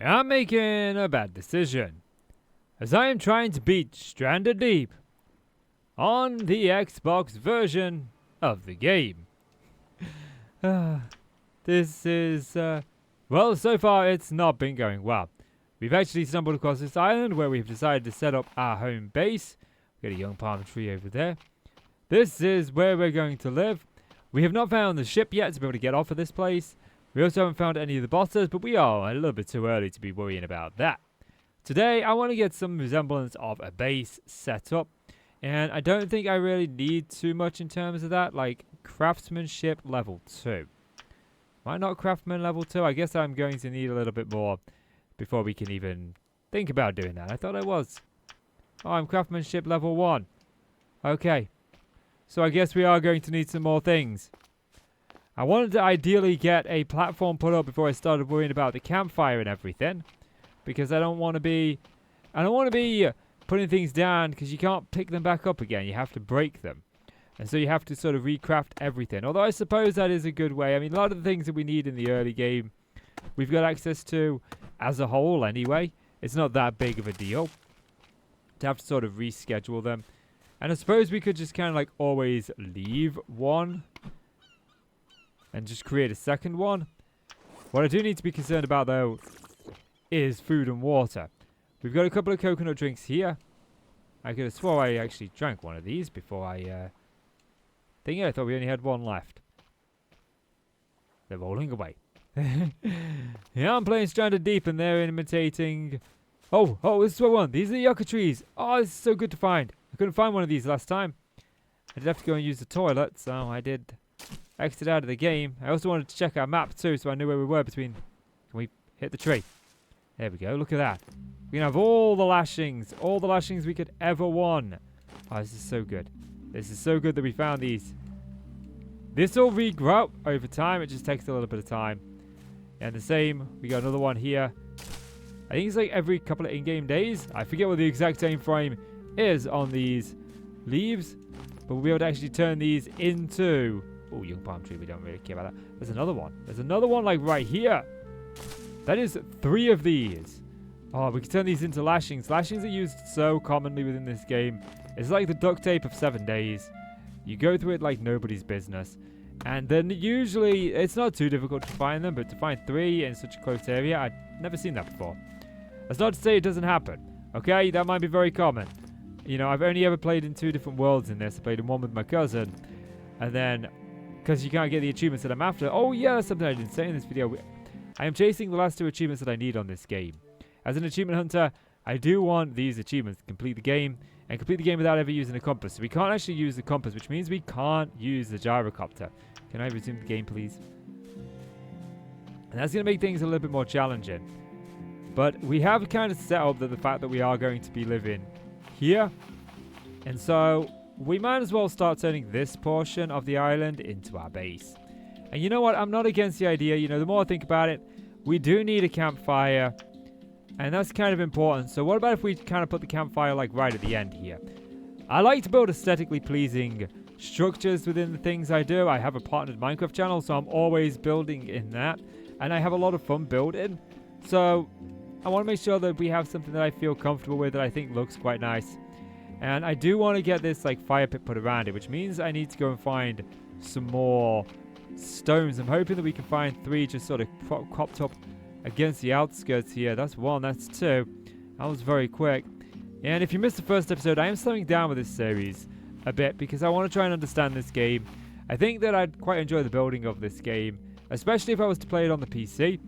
I'm making a bad decision, as I am trying to beat Stranded Deep on the Xbox version of the game. This is, well, so far it's not been going well. We've actually stumbled across this island where we've decided to set up our home base. We've got a young palm tree over there. This is where we're going to live. We have not found the ship yet to be able to get off of this place. We also haven't found any of the bosses, but we are a little bit too early to be worrying about that. Today, I want to get some resemblance of a base set up. And I don't think I really need too much in terms of that, like craftsmanship level 2. Why not craftsman level 2? I guess I'm going to need a little bit more before we can even think about doing that. I thought I was. Oh, I'm craftsmanship level 1. Okay. So I guess we are going to need some more things. I wanted to ideally get a platform put up before I started worrying about the campfire and everything. Because I don't want to be putting things down because you can't pick them back up again. You have to break them. And so you have to sort of recraft everything. Although I suppose that is a good way. I mean, a lot of the things that we need in the early game, we've got access to as a whole anyway. It's not that big of a deal to have to sort of reschedule them. And I suppose we could just kind of like always leave one and just create a second one. What I do need to be concerned about though is food and water. We've got a couple of coconut drinks here. I could have swore I actually drank one of these before I I thought we only had one left. They're rolling away. Yeah, I'm playing Stranded Deep and they're imitating... Oh, this is what I want. These are the yucca trees. Oh, this is so good to find. I couldn't find one of these last time. I did have to go and use the toilet, so I did exit out of the game. I also wanted to check our map too, so I knew where we were between... Can we hit the tree? There we go. Look at that. We can have all the lashings we could ever want. Oh, this is so good. This is so good that we found these. This will regrow over time. It just takes a little bit of time. And the same, we got another one here. I think it's like every couple of in-game days. I forget what the exact time frame is on these leaves. But we'll be able to actually turn these into... Oh, young palm tree. We don't really care about that. There's another one. There's another one like right here. That is 3 of these. Oh, we can turn these into lashings. Lashings are used so commonly within this game. It's like the duct tape of 7 days. You go through it like nobody's business. And then usually, it's not too difficult to find them, but to find 3 in such a close area, I've never seen that before. That's not to say it doesn't happen. Okay, that might be very common. You know, I've only ever played in 2 different worlds in this. I played in one with my cousin. And then, because you can't get the achievements that I'm after. Oh yeah, that's something I didn't say in this video. I am chasing the last 2 achievements that I need on this game. As an achievement hunter, I do want these achievements to complete the game, and complete the game without ever using a compass. So we can't actually use the compass, which means we can't use the gyrocopter. Can I resume the game, please? And that's going to make things a little bit more challenging. But we have kind of set up the fact that we are going to be living here. And so we might as well start turning this portion of the island into our base. And you know what? I'm not against the idea. You know, the more I think about it, we do need a campfire. And that's kind of important. So what about if we kind of put the campfire like right at the end here? I like to build aesthetically pleasing structures within the things I do. I have a partnered Minecraft channel, so I'm always building in that. And I have a lot of fun building. So I want to make sure that we have something that I feel comfortable with, that I think looks quite nice. And I do want to get this like fire pit put around it, which means I need to go and find some more stones. I'm hoping that we can find 3 just sort of cropped up against the outskirts here. That's 1, that's 2. That was very quick. And if you missed the first episode, I am slowing down with this series a bit because I want to try and understand this game. I think that I'd quite enjoy the building of this game, especially if I was to play it on the PC.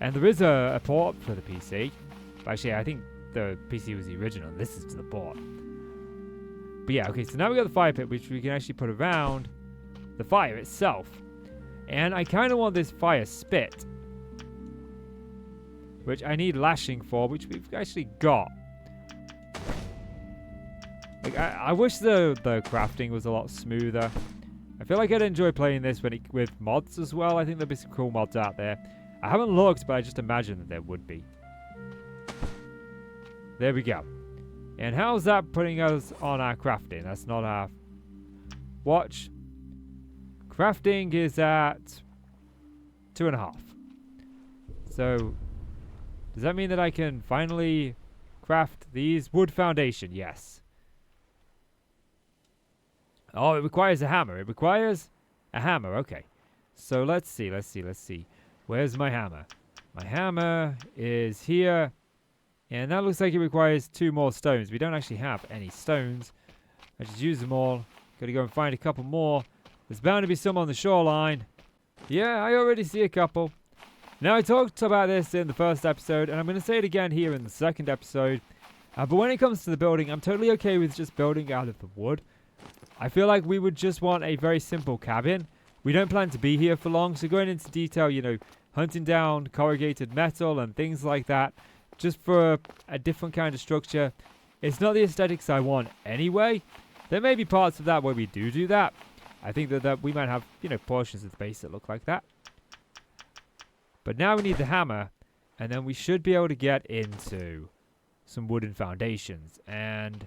And there is a port for the PC. But actually, I think the PC was the original. This is to the port. But yeah, okay, so now we got the fire pit, which we can actually put around the fire itself. And I kind of want this fire spit, which I need lashing for, which we've actually got. Like, I wish the crafting was a lot smoother. I feel like I'd enjoy playing this with mods as well. I think there'd be some cool mods out there. I haven't looked, but I just imagine that there would be. There we go. And how's that putting us on our crafting? That's not our... Watch. Crafting is at 2.5. So Does that mean that I can finally craft these? Wood foundation, yes. Oh, it requires a hammer. It requires a hammer, okay. So let's see. Where's my hammer? My hammer is here. And that looks like it requires 2 more stones. We don't actually have any stones. I just use them all. Gotta go and find a couple more. There's bound to be some on the shoreline. Yeah, I already see a couple. Now, I talked about this in the first episode, and I'm going to say it again here in the second episode. But when it comes to the building, I'm totally okay with just building out of the wood. I feel like we would just want a very simple cabin. We don't plan to be here for long, so going into detail, you know, hunting down corrugated metal and things like that, just for a different kind of structure. It's not the aesthetics I want anyway. There may be parts of that where we do that. I think that we might have, you know, portions of the base that look like that. But now we need the hammer, and then we should be able to get into some wooden foundations. And,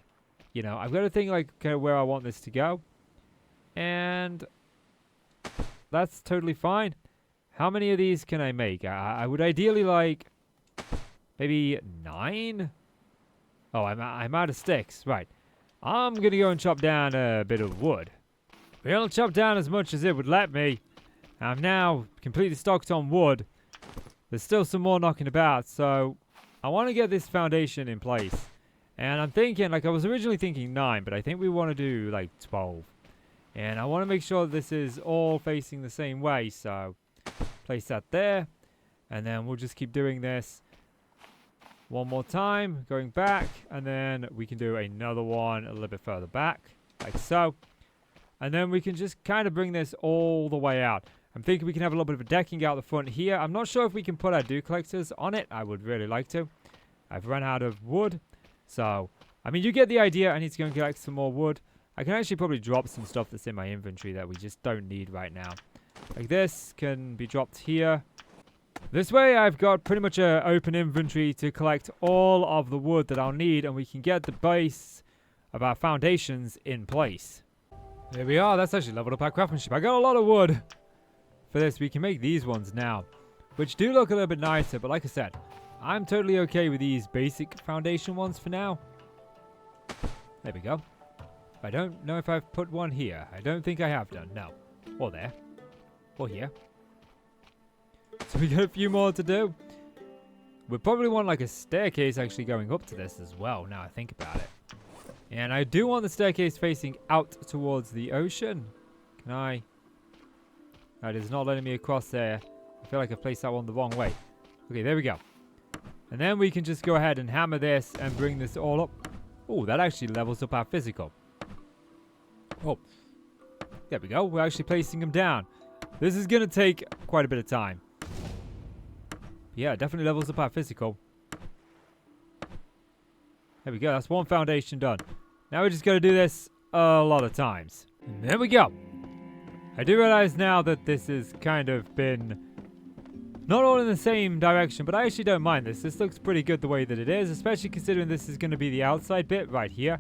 you know, I've got to think, like, kind of where I want this to go. And that's totally fine. How many of these can I make? I would ideally like maybe 9? Oh, I'm out of sticks. Right. I'm going to go and chop down a bit of wood. We'll chop down as much as it would let me. I'm now completely stocked on wood. There's still some more knocking about, so I want to get this foundation in place. And I'm thinking, like, I was originally thinking 9, but I think we want to do, like, 12. And I want to make sure this is all facing the same way, so place that there. And then we'll just keep doing this one more time, going back, and then we can do another one a little bit further back, like so. And then we can just kind of bring this all the way out. I'm thinking we can have a little bit of a decking out the front here. I'm not sure if we can put our dew collectors on it. I would really like to. I've run out of wood. So, I mean, you get the idea. I need to go and collect some more wood. I can actually probably drop some stuff that's in my inventory that we just don't need right now. Like this can be dropped here. This way, I've got pretty much an open inventory to collect all of the wood that I'll need, and we can get the base of our foundations in place. There we are. That's actually leveled up our craftsmanship. I got a lot of wood. For this, we can make these ones now, which do look a little bit nicer, but like I said, I'm totally okay with these basic foundation ones for now. There we go. I don't know if I've put one here. I don't think I have done, no. Or there. Or here. So we got a few more to do. We probably want like a staircase actually going up to this as well, now I think about it. And I do want the staircase facing out towards the ocean. Can I? That is not letting me across there. I feel like I placed that one the wrong way. Okay, there we go. And then we can just go ahead and hammer this and bring this all up. Oh, that actually levels up our physical. Oh, there we go. We're actually placing them down. This is going to take quite a bit of time. Yeah, definitely levels up our physical. There we go. That's one foundation done. Now we're just going to do this a lot of times. And there we go. I do realize now that this has kind of been not all in the same direction, but I actually don't mind this. This looks pretty good the way that it is, especially considering this is going to be the outside bit right here.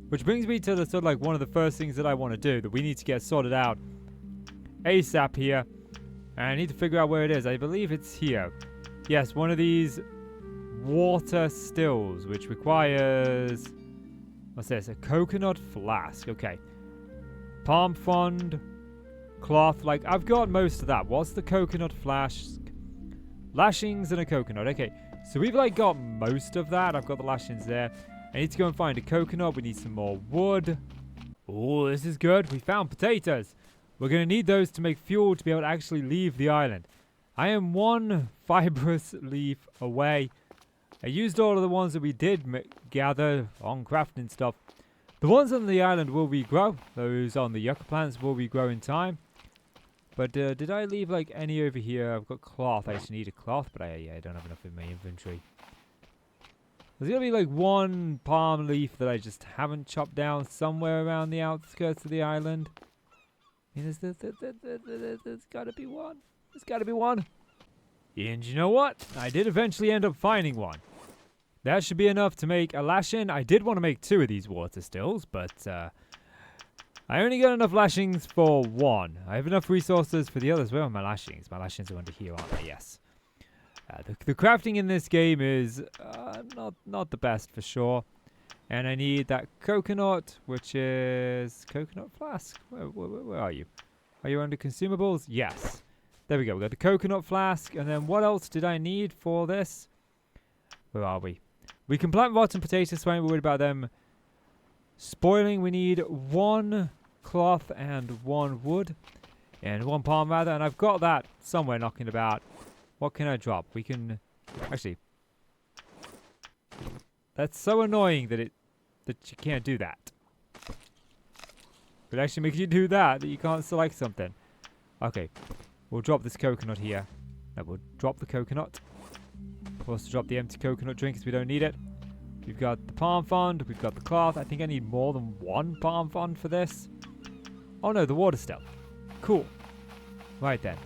Which brings me to the sort of like one of the first things that I want to do that we need to get sorted out ASAP here. And I need to figure out where it is. I believe it's here. Yes, one of these water stills, which requires, what's this? A coconut flask. Okay. Palm frond. Cloth, like I've got most of that. What's the coconut flask? Lashings and a coconut. Okay, so we've like got most of that. I've got the lashings there. I need to go and find a coconut. We need some more wood. Oh, this is good. We found potatoes. We're going to need those to make fuel to be able to actually leave the island. I am one fibrous leaf away. I used all of the ones that we did gather on crafting stuff. The ones on the island will regrow. Those on the yucca plants will regrow in time. But did I leave like any over here? I've got cloth. I actually need a cloth, but I don't have enough in my inventory. There's going to be like one palm leaf that I just haven't chopped down somewhere around the outskirts of the island. I mean, there's got to be one. There's got to be one. And you know what? I did eventually end up finding one. That should be enough to make a lashing. I did want to make 2 of these water stills, but I only got enough lashings for 1. I have enough resources for the others. Where are my lashings? My lashings are under here, aren't they? Yes. The crafting in this game is not the best for sure. And I need that coconut, which is coconut flask. Where are you? Are you under consumables? Yes. There we go. We got the coconut flask. And then what else did I need for this? Where are we? We can plant rotten potatoes, so I'm worried about them spoiling. We need 1 cloth and 1 wood. And 1 palm rather. And I've got that somewhere knocking about. What can I drop? We can... Actually... That's so annoying that you can't do that. It actually makes you do that you can't select something. Okay. We'll drop this coconut here. No, we'll drop the coconut. We'll also drop the empty coconut drink because we don't need it. We've got the palm frond. We've got the cloth. I think I need more than 1 palm frond for this. Oh no, the water still. Cool. Right then.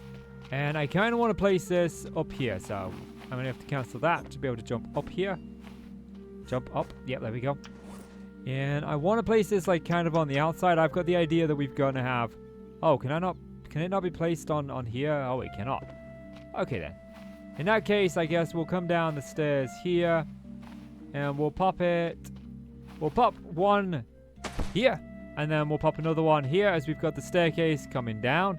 And I kind of want to place this up here. So I'm going to have to cancel that to be able to jump up here. Jump up. Yep, there we go. And I want to place this like kind of on the outside. I've got the idea that we're going to have... Oh, can it not be placed on here? Oh, it cannot. Okay then. In that case, I guess we'll come down the stairs here. And we'll pop it... We'll pop 1 here. And then we'll pop another one here as we've got the staircase coming down.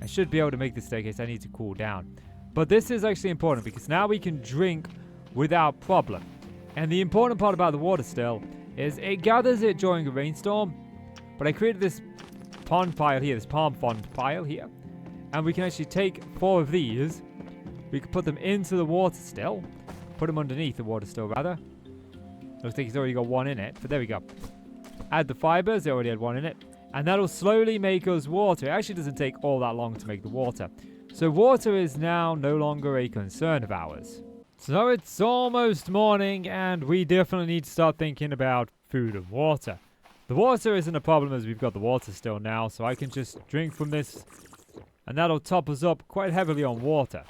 I should be able to make the staircase. I need to cool down. But this is actually important because now we can drink without problem. And the important part about the water still is it gathers it during a rainstorm. But I created this pond pile here, this palm frond pile here. And we can actually take 4 of these. We can put them into the water still. Put them underneath the water still, rather. Looks like it's already got 1 in it, but there we go. Add the fibers, it already had 1 in it. And that'll slowly make us water. It actually doesn't take all that long to make the water. So water is now no longer a concern of ours. So it's almost morning, and we definitely need to start thinking about food and water. The water isn't a problem as we've got the water still now, so I can just drink from this, and that'll top us up quite heavily on water.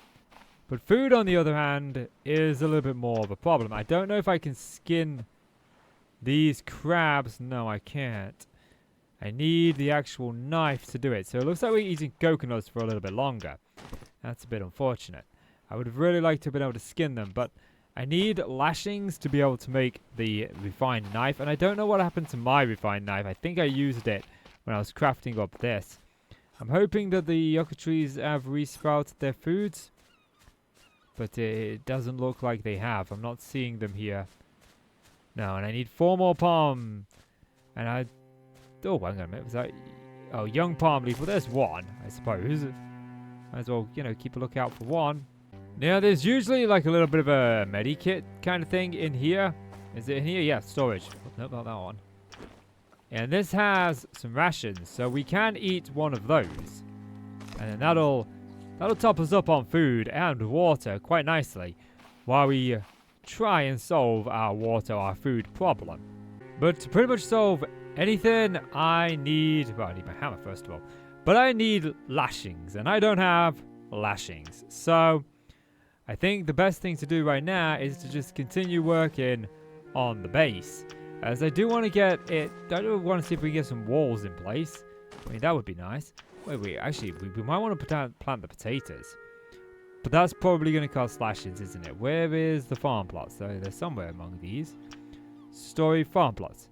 But food, on the other hand, is a little bit more of a problem. I don't know if I can skin these crabs. No, I can't. I need the actual knife to do it. So it looks like we're eating coconuts for a little bit longer. That's a bit unfortunate. I would have really liked to have been able to skin them, but I need lashings to be able to make the refined knife. And I don't know what happened to my refined knife. I think I used it when I was crafting up this. I'm hoping that the yucca trees have resprouted their foods, but it doesn't look like they have. I'm not seeing them here. No, and I need 4 more palm. And I... Oh, hang on a minute. Was that... Oh, young palm leaf. Well, there's 1, I suppose. Might as well, you know, keep a lookout for 1. Now, there's usually like a little bit of a medikit kind of thing in here. Is it in here? Yeah, storage. Nope, not that one. And this has some rations, so we can eat 1 of those. And then that'll top us up on food and water quite nicely while we try and solve our water, our food problem. But to pretty much solve anything, I need... Well, I need my hammer first of all. But I need lashings, and I don't have lashings. So I think the best thing to do right now is to just continue working on the base. As I do want to get it... I do want to see if we can get some walls in place. I mean, that would be nice. Wait, actually, we might want to plant the potatoes. But that's probably going to cost lashings, isn't it? Where is the farm plots? So they're somewhere among these. Story farm plots.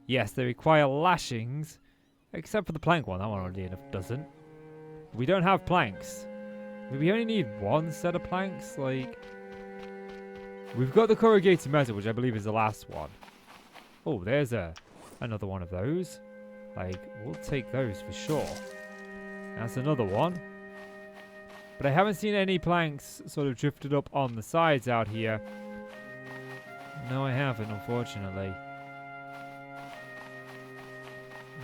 Yes, they require lashings. Except for the plank one. That one already doesn't. We don't have planks. We only need 1 set of planks. Like, we've got the corrugated metal, which I believe is the last one. Oh, there's another one of those. Like, we'll take those for sure. That's another one. But I haven't seen any planks sort of drifted up on the sides out here. No, I haven't, unfortunately.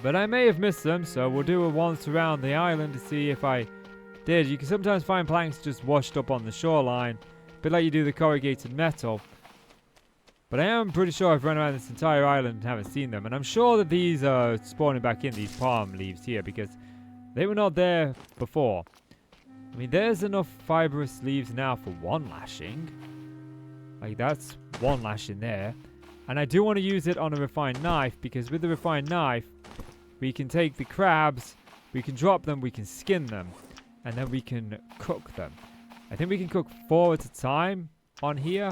But I may have missed them, so we'll do a once around the island to see if I did. You can sometimes find planks just washed up on the shoreline, a bit like you do the corrugated metal. But I am pretty sure I've run around this entire island and haven't seen them. And I'm sure that these are spawning back in, these palm leaves here, because they were not there before. I mean, there's enough fibrous leaves now for 1 lashing. Like, that's 1 lashing there. And I do want to use it on a refined knife, because with the refined knife, we can take the crabs, we can drop them, we can skin them, and then we can cook them. I think we can cook 4 at a time on here.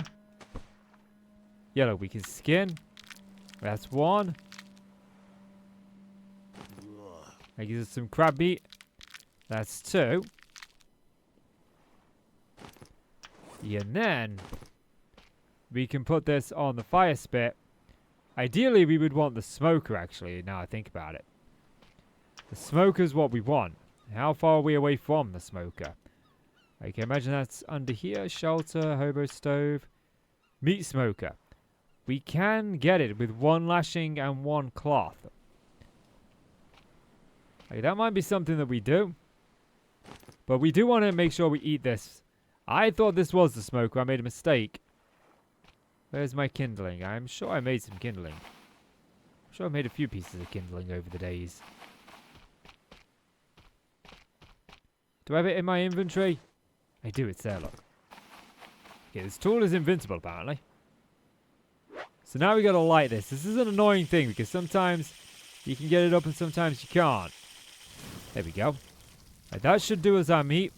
Yeah, look, we can skin. That's 1. That gives us some crab meat. That's 2. Yeah, and then we can put this on the fire spit. Ideally, we would want the smoker, actually, now I think about it. The smoker's what we want. How far are we away from the smoker? Okay, imagine that's under here. Shelter, hobo stove, meat smoker. We can get it with 1 lashing and 1 cloth. Okay, that might be something that we do. But we do want to make sure we eat this. I thought this was the smoker. I made a mistake. Where's my kindling? I'm sure I made some kindling. I'm sure I made a few pieces of kindling over the days. Do I have it in my inventory? I do, it's there, look. Okay, this tool is invincible, apparently. So now we gotta light this. This is an annoying thing, because sometimes you can get it up and sometimes you can't. There we go. Right, that should do as our meat.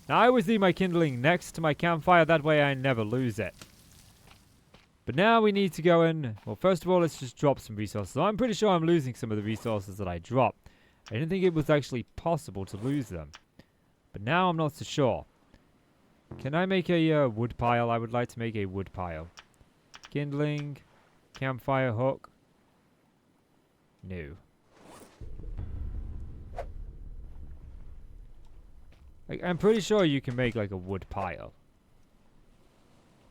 Now, I always leave my kindling next to my campfire. That way I never lose it. But now we need to go in. Well, first of all, let's just drop some resources. I'm pretty sure I'm losing some of the resources that I dropped. I didn't think it was actually possible to lose them. But now I'm not so sure. Can I make a wood pile? I would like to make a wood pile. Kindling. Campfire hook. No. I'm pretty sure you can make like a wood pile.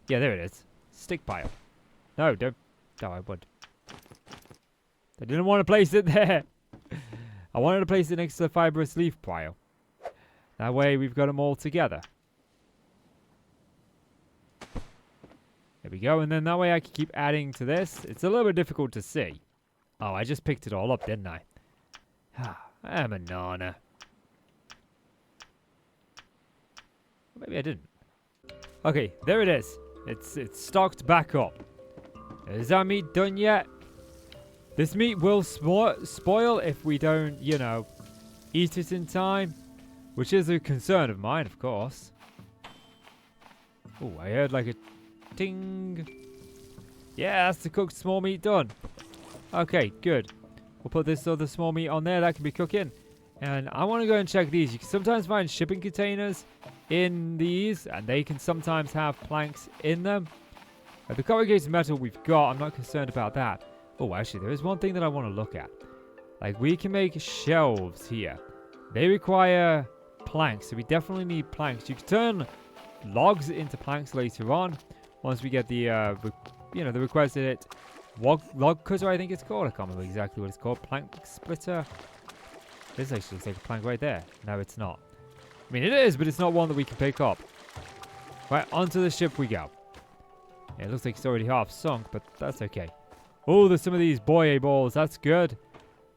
Yeah, there it is. Stick pile. No, don't. No, I would. I didn't want to place it there. I wanted to place it next to the fibrous leaf pile. That way we've got them all together. There we go. And then that way I can keep adding to this. It's a little bit difficult to see. Oh, I just picked it all up, didn't I? I'm a nana. Maybe I didn't. Okay, there it is. It's stocked back up. Is our meat done yet? This meat will spoil if we don't, you know, eat it in time. Which is a concern of mine, of course. Oh, I heard like a ting. Yeah, that's the cooked small meat done. Okay, good. We'll put this other small meat on there. That can be cooking. And I want to go and check these. You can sometimes find shipping containers in these, and they can sometimes have planks in them. The corrugated metal we've got, I'm not concerned about that. Oh, actually, there is one thing that I want to look at. Like, we can make shelves here. They require planks, so we definitely need planks. You can turn logs into planks later on, once we get the, the requested log cutter, I think it's called. I can't remember exactly what it's called. Plank splitter. This actually looks like a plank right there. No, it's not. I mean, it is, but it's not one that we can pick up. Right, onto the ship we go. Yeah, it looks like it's already half sunk, but that's okay. Oh, there's some of these buoy balls. That's good.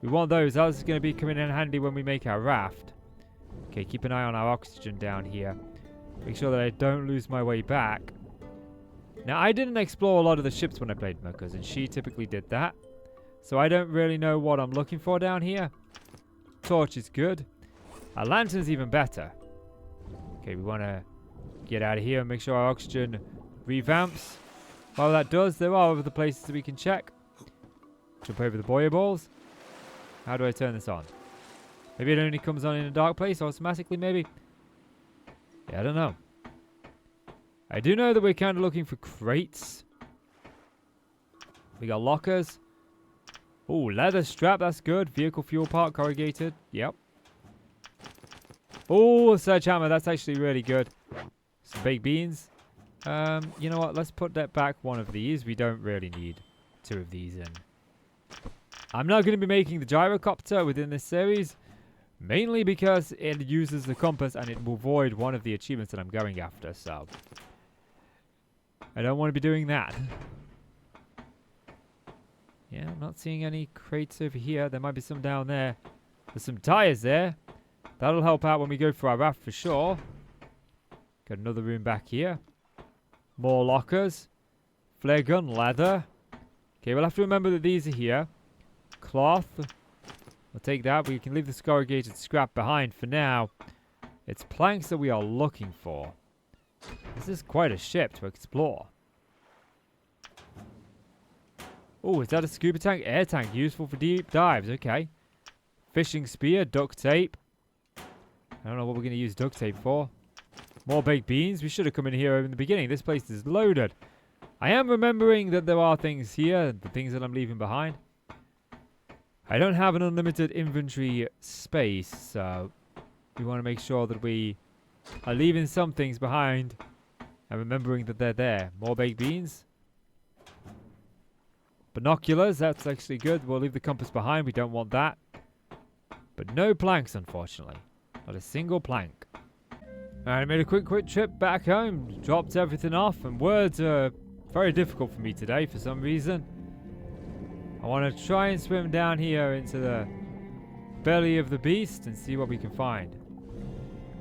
We want those. That's going to be coming in handy when we make our raft. Okay, keep an eye on our oxygen down here. Make sure that I don't lose my way back. Now, I didn't explore a lot of the ships when I played Muckers, and she typically did that. So I don't really know what I'm looking for down here. Torch is good. Our lantern's even better. Okay, we want to get out of here and make sure our oxygen revamps. While that does, there are other places that we can check. Jump over the buoy balls. How do I turn this on? Maybe it only comes on in a dark place automatically, maybe? Yeah, I don't know. I do know that we're kind of looking for crates. We got lockers. Oh, leather strap, that's good. Vehicle fuel part, corrugated. Yep. Oh, sledgehammer, that's actually really good. Some baked beans. You know what? Let's put that back one of these. We don't really need 2 of these in. I'm not going to be making the gyrocopter within this series. Mainly because it uses the compass and it will void one of the achievements that I'm going after. So, I don't want to be doing that. Yeah, I'm not seeing any crates over here. There might be some down there. There's some tires there. That'll help out when we go for our raft for sure. Got another room back here. More lockers. Flare gun, leather. Okay, we'll have to remember that these are here. Cloth. We'll take that. We can leave the corrugated scrap behind for now. It's planks that we are looking for. This is quite a ship to explore. Oh, is that a scuba tank? Air tank, useful for deep dives. Okay. Fishing spear, duct tape. I don't know what we're going to use duct tape for. More baked beans. We should have come in here in the beginning. This place is loaded. I am remembering that there are things here, the things that I'm leaving behind. I don't have an unlimited inventory space, so we want to make sure that we are leaving some things behind and remembering that they're there. More baked beans. Binoculars, that's actually good. We'll leave the compass behind. We don't want that. But no planks, unfortunately. Not a single plank. Alright, I made a quick trip back home. Dropped everything off. And words are very difficult for me today for some reason. I want to try and swim down here into the belly of the beast and see what we can find.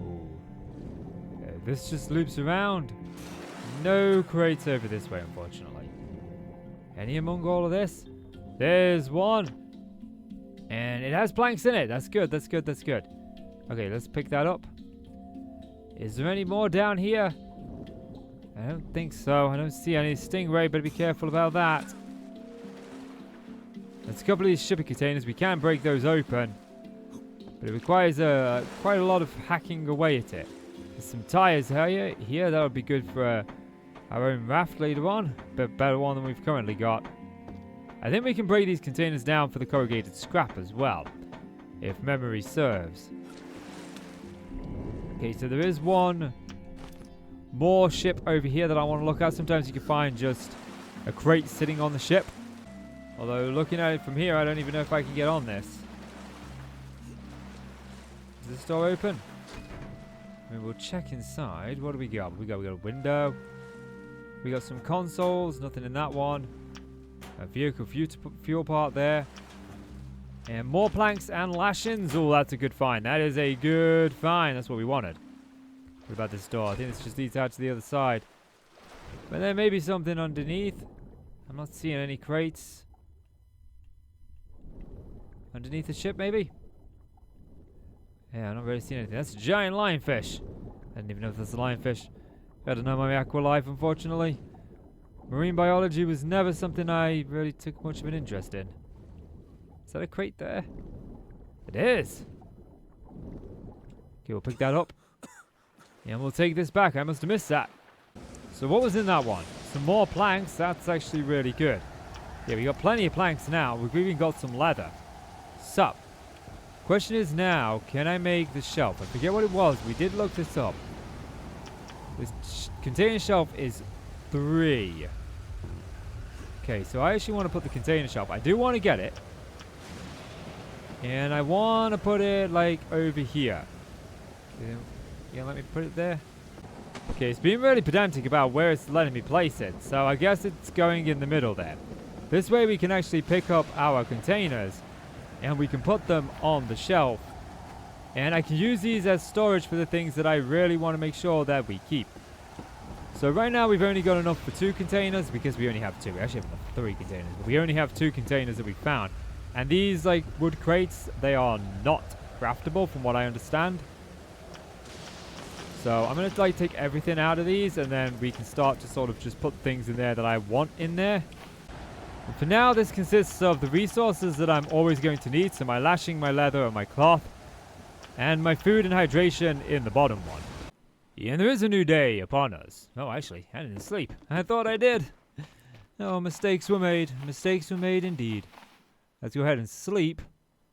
Ooh. Yeah, this just loops around. No crates over this way, unfortunately. Any among all of this? There's one. And it has planks in it. That's good, that's good, that's good. Okay, let's pick that up. Is there any more down here? I don't think so. I don't see any. Stingray, better be careful about that. There's a couple of these shipping containers. We can break those open. But it requires quite a lot of hacking away at it. There's some tires here. That would be good for our own raft later on. But better one than we've currently got. I think we can break these containers down for the corrugated scrap as well, if memory serves. Okay, so there is one more ship over here that I want to look at. Sometimes you can find just a crate sitting on the ship. Although, looking at it from here, I don't even know if I can get on this. Is this door open? I mean, we'll check inside. What do we got? We got a window. We got some consoles. Nothing in that one. A vehicle fuel part there. And more planks and lashings. Oh, that's a good find. That is a good find. That's what we wanted. What about this door? I think this just leads out to the other side. But there may be something underneath. I'm not seeing any crates. Underneath the ship, maybe? Yeah, I'm not really seeing anything. That's a giant lionfish. I didn't even know if that's a lionfish. Gotta know my aqua life, unfortunately. Marine biology was never something I really took much of an interest in. Is that a crate there? It is. Okay, we'll pick that up. And we'll take this back. I must have missed that. So what was in that one? Some more planks. That's actually really good. Yeah, we got plenty of planks now. We've even got some leather. So, question is now, can I make the shelf? I forget what it was. We did look this up. This container shelf is 3. Okay, so I actually want to put the container shelf. I do want to get it. And I want to put it, like, over here. Yeah, let me put it there. Okay, it's being really pedantic about where it's letting me place it. So I guess it's going in the middle there. This way we can actually pick up our containers. And we can put them on the shelf. And I can use these as storage for the things that I really want to make sure that we keep. So right now we've only got enough for 2 containers because we only have 2. We actually have enough for 3 containers. But we only have 2 containers that we found. And these, like, wood crates, they are not craftable from what I understand. So I'm going to, like, take everything out of these and then we can start to sort of just put things in there that I want in there. And for now, this consists of the resources that I'm always going to need. So my lashing, my leather, and my cloth. And my food and hydration in the bottom one. And there is a new day upon us. Oh, actually, I didn't sleep. I thought I did. Oh, mistakes were made. Mistakes were made indeed. Let's go ahead and sleep.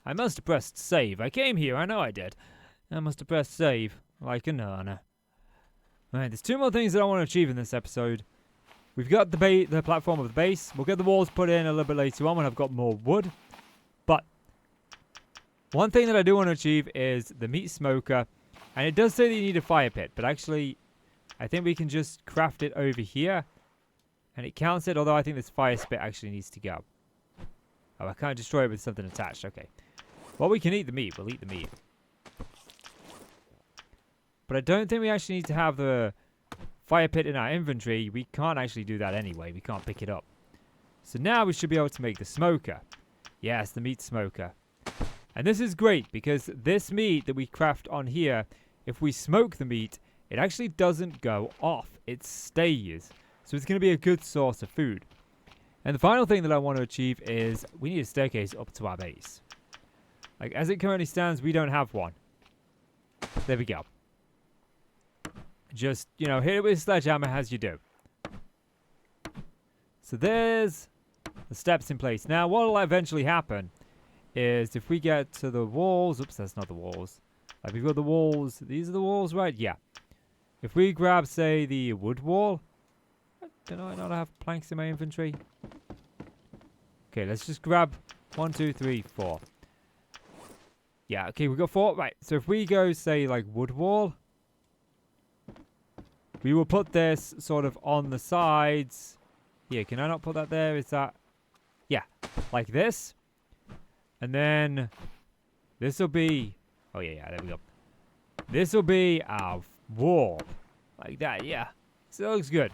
I must have pressed save. I came here, I know I did. I must have pressed save, like a nana. Alright, there's 2 more things that I want to achieve in this episode. We've got the platform of the base. We'll get the walls put in a little bit later on when I've got more wood. But one thing that I do want to achieve is the meat smoker. And it does say that you need a fire pit, but actually I think we can just craft it over here. And it counts it, although I think this fire spit actually needs to go. Oh, I can't destroy it with something attached. Okay. Well, we can eat the meat. We'll eat the meat. But I don't think we actually need to have the fire pit in our inventory. We can't actually do that anyway. We can't pick it up. So now we should be able to make the smoker. Yes, the meat smoker. And this is great because this meat that we craft on here, if we smoke the meat, it actually doesn't go off. It stays. So it's going to be a good source of food. And the final thing that I want to achieve is we need a staircase up to our base. Like, as it currently stands, we don't have one. There we go. Just, you know, hit it with a sledgehammer as you do. So there's the steps in place. Now, what will eventually happen is if we get to the walls... Oops, that's not the walls. Like, we've got the walls. These are the walls, right? Yeah. If we grab, say, the wood wall... Do I not have planks in my inventory? Okay, let's just grab 1, 2, 3, 4. Yeah, okay, we got 4. Right, so if we go, say, like, wood wall... We will put this sort of on the sides. Here, can I not put that there? Is that... Yeah, like this. And then this will be... Oh, yeah, there we go. This will be our wall. Like that, yeah. So it looks good.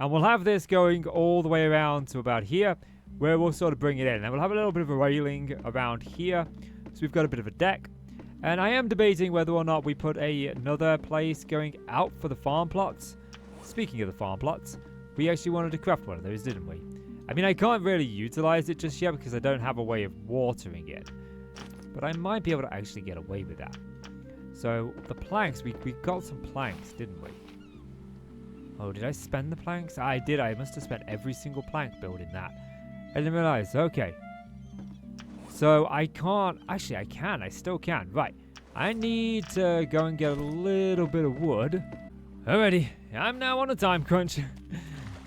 And we'll have this going all the way around to about here, where we'll sort of bring it in. And we'll have a little bit of a railing around here. So we've got a bit of a deck. And I am debating whether or not we put another place going out for the farm plots. Speaking of the farm plots, we actually wanted to craft one of those, didn't we? I mean, I can't really utilize it just yet because I don't have a way of watering it. But I might be able to actually get away with that. So, the planks, we got some planks, didn't we? Oh, did I spend the planks? I did. I must have spent every single plank building that. I didn't realize. Okay. So, I can't... Actually, I can. I still can. Right. I need to go and get a little bit of wood. Alrighty. I'm now on a time crunch.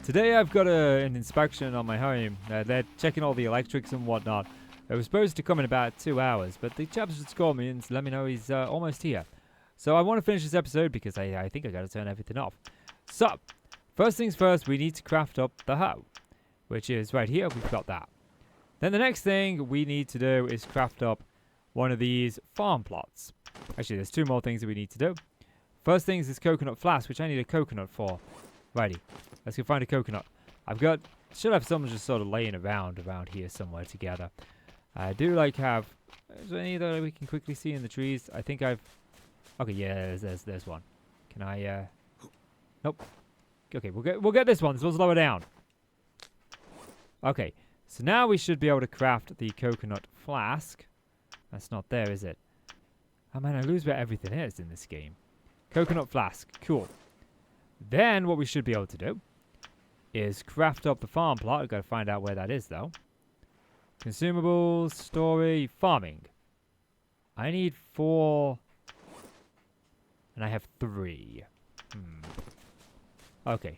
Today, I've got an inspection on my home. They're checking all the electrics and whatnot. It was supposed to come in about 2 hours, but the chaps just called me and let me know he's almost here. So, I want to finish this episode because I think I got to turn everything off. So, first things first, we need to craft up the hoe, which is right here. We've got that. Then the next thing we need to do is craft up one of these farm plots. Actually, there's 2 more things that we need to do. First thing is this coconut flask, which I need a coconut for. Righty, let's go find a coconut. Should have some just sort of laying around here somewhere together. I do like have... Is there any that we can quickly see in the trees? I think I've... Okay, yeah, there's one. Can I... Nope. Okay, we'll get this one. This one's lower down. Okay, so now we should be able to craft the coconut flask. That's not there, is it? Oh man, I lose where everything is in this game. Coconut flask, cool. Then what we should be able to do is craft up the farm plot. I've got to find out where that is though. Consumables, story, farming. I need 4, and I have 3. Okay.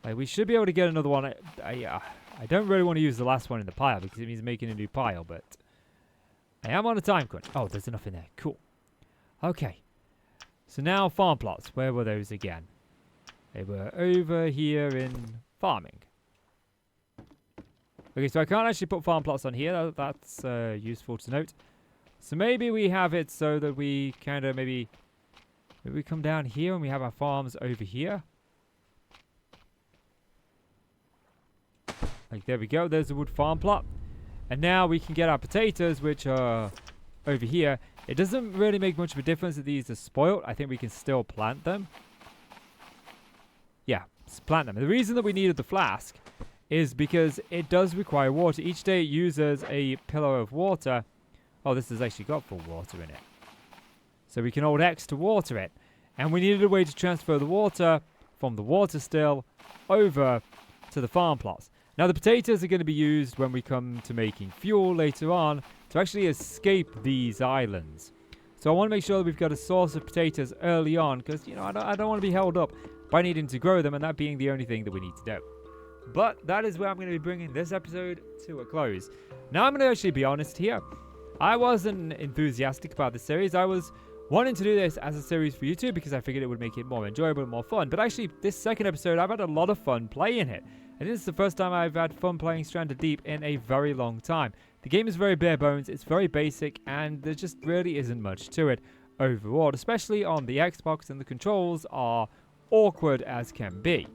Like, we should be able to get another one. I don't really want to use the last one in the pile because it means making a new pile, but I am on a time crunch. Oh, there's enough in there. Cool. Okay. So now farm plots. Where were those again? They were over here in farming. Okay, so I can't actually put farm plots on here. That's useful to note. So maybe we have it so that we kind of maybe we come down here and we have our farms over here. Like, there we go. There's the wood farm plot. And now we can get our potatoes, which are over here. It doesn't really make much of a difference that these are spoiled. I think we can still plant them. Yeah, plant them. And the reason that we needed the flask is because it does require water. Each day it uses a pillar of water. Oh, this has actually got full water in it. So we can hold X to water it. And we needed a way to transfer the water from the water still over to the farm plots. Now, the potatoes are going to be used when we come to making fuel later on to actually escape these islands. So I want to make sure that we've got a source of potatoes early on because, you know, I don't want to be held up by needing to grow them and that being the only thing that we need to do. But that is where I'm going to be bringing this episode to a close. Now, I'm going to actually be honest here. I wasn't enthusiastic about this series. I was wanting to do this as a series for YouTube because I figured it would make it more enjoyable and more fun. But actually, this second episode, I've had a lot of fun playing it. And this is the first time I've had fun playing Stranded Deep in a very long time. The game is very bare bones, it's very basic, and there just really isn't much to it overall, especially on the Xbox, and the controls are awkward as can be.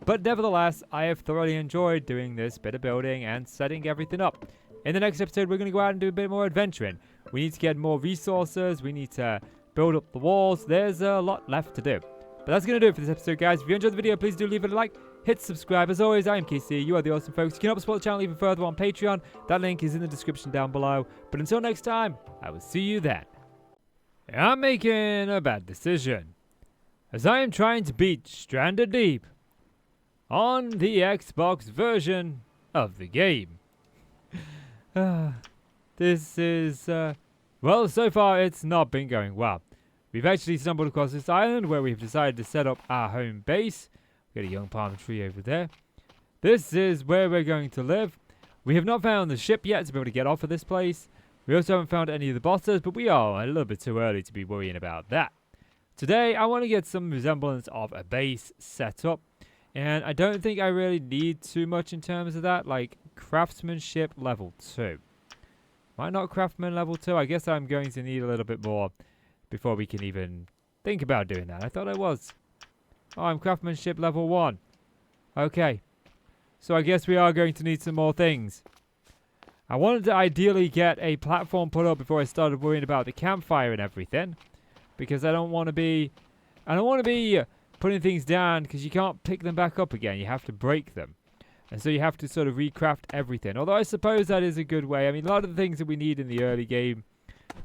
But nevertheless, I have thoroughly enjoyed doing this bit of building and setting everything up. In the next episode, we're going to go out and do a bit more adventuring. We need to get more resources, we need to build up the walls. There's a lot left to do. But that's going to do it for this episode, guys. If you enjoyed the video, please do leave it a like. Hit subscribe. As always, I am KC. You are the awesome folks. You can help support the channel even further on Patreon. That link is in the description down below. But until next time, I will see you then. I'm making a bad decision, as I am trying to beat Stranded Deep on the Xbox version of the game. This is, well, so far it's not been going well. We've actually stumbled across this island where we've decided to set up our home base. We've got a young palm tree over there. This is where we're going to live. We have not found the ship yet to be able to get off of this place. We also haven't found any of the bosses, but we are a little bit too early to be worrying about that. Today, I want to get some resemblance of a base set up. And I don't think I really need too much in terms of that, like craftsmanship level 2. Might not craftsman level 2. I guess I'm going to need a little bit more before we can even think about doing that. I thought I was. Oh, I'm craftsmanship level 1. Okay. So I guess we are going to need some more things. I wanted to ideally get a platform put up before I started worrying about the campfire and everything. Because I don't want to be putting things down because you can't pick them back up again. You have to break them. And so you have to sort of recraft everything. Although I suppose that is a good way. I mean, a lot of the things that we need in the early game,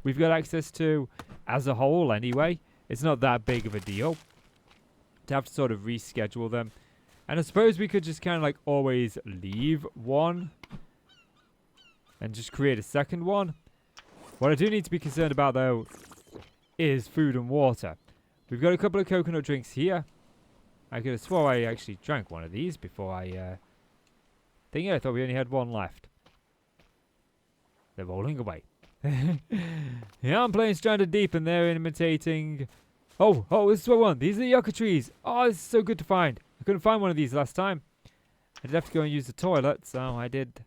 we've got access to as a whole anyway. It's not that big of a deal to have to sort of reschedule them. And I suppose we could just kind of like always leave one and just create a second one. What I do need to be concerned about though is food and water. We've got a couple of coconut drinks here. I could have swore I actually drank one of these before I I thought we only had one left. They're rolling away. Yeah, I'm playing Stranded Deep and they're imitating... Oh, this is what I want. These are the yucca trees. Oh, this is so good to find. I couldn't find one of these last time. I did have to go and use the toilet, so I did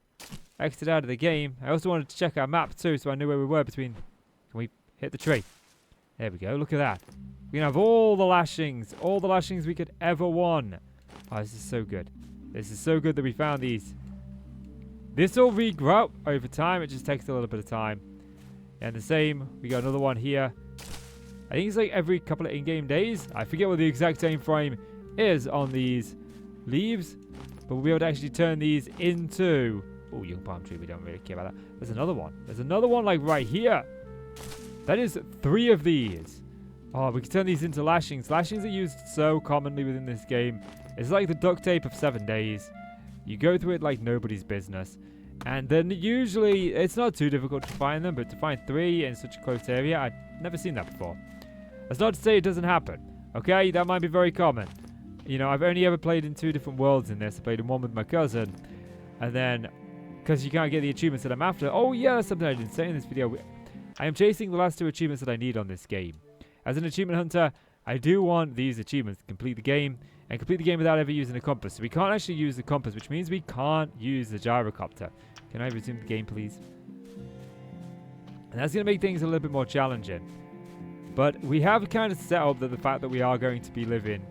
exit out of the game. I also wanted to check our map too, so I knew where we were between... Can we hit the tree? There we go. Look at that. We can have all the lashings we could ever want. Oh, this is so good. This is so good that we found these. This will regrow over time. It just takes a little bit of time. And the same, we got another one here. I think it's like every couple of in-game days. I forget what the exact time frame is on these leaves. But we'll be able to actually turn these into... Oh, young palm tree. We don't really care about that. There's another one. There's another one like right here. That is 3 of these. Oh, we can turn these into lashings. Lashings are used so commonly within this game. It's like the duct tape of 7 days. You go through it like nobody's business. And then usually, it's not too difficult to find them, but to find 3 in such a close area, I've never seen that before. That's not to say it doesn't happen. Okay, that might be very common. You know, I've only ever played in 2 different worlds in this. I played in one with my cousin. And then, because you can't get the achievements that I'm after. Oh yeah, that's something I didn't say in this video. I am chasing the last 2 achievements that I need on this game. As an achievement hunter, I do want these achievements to complete the game, and complete the game without ever using a compass. So we can't actually use the compass, which means we can't use the gyrocopter. Can I resume the game, please? And that's going to make things a little bit more challenging. But we have kind of set up the fact that we are going to be living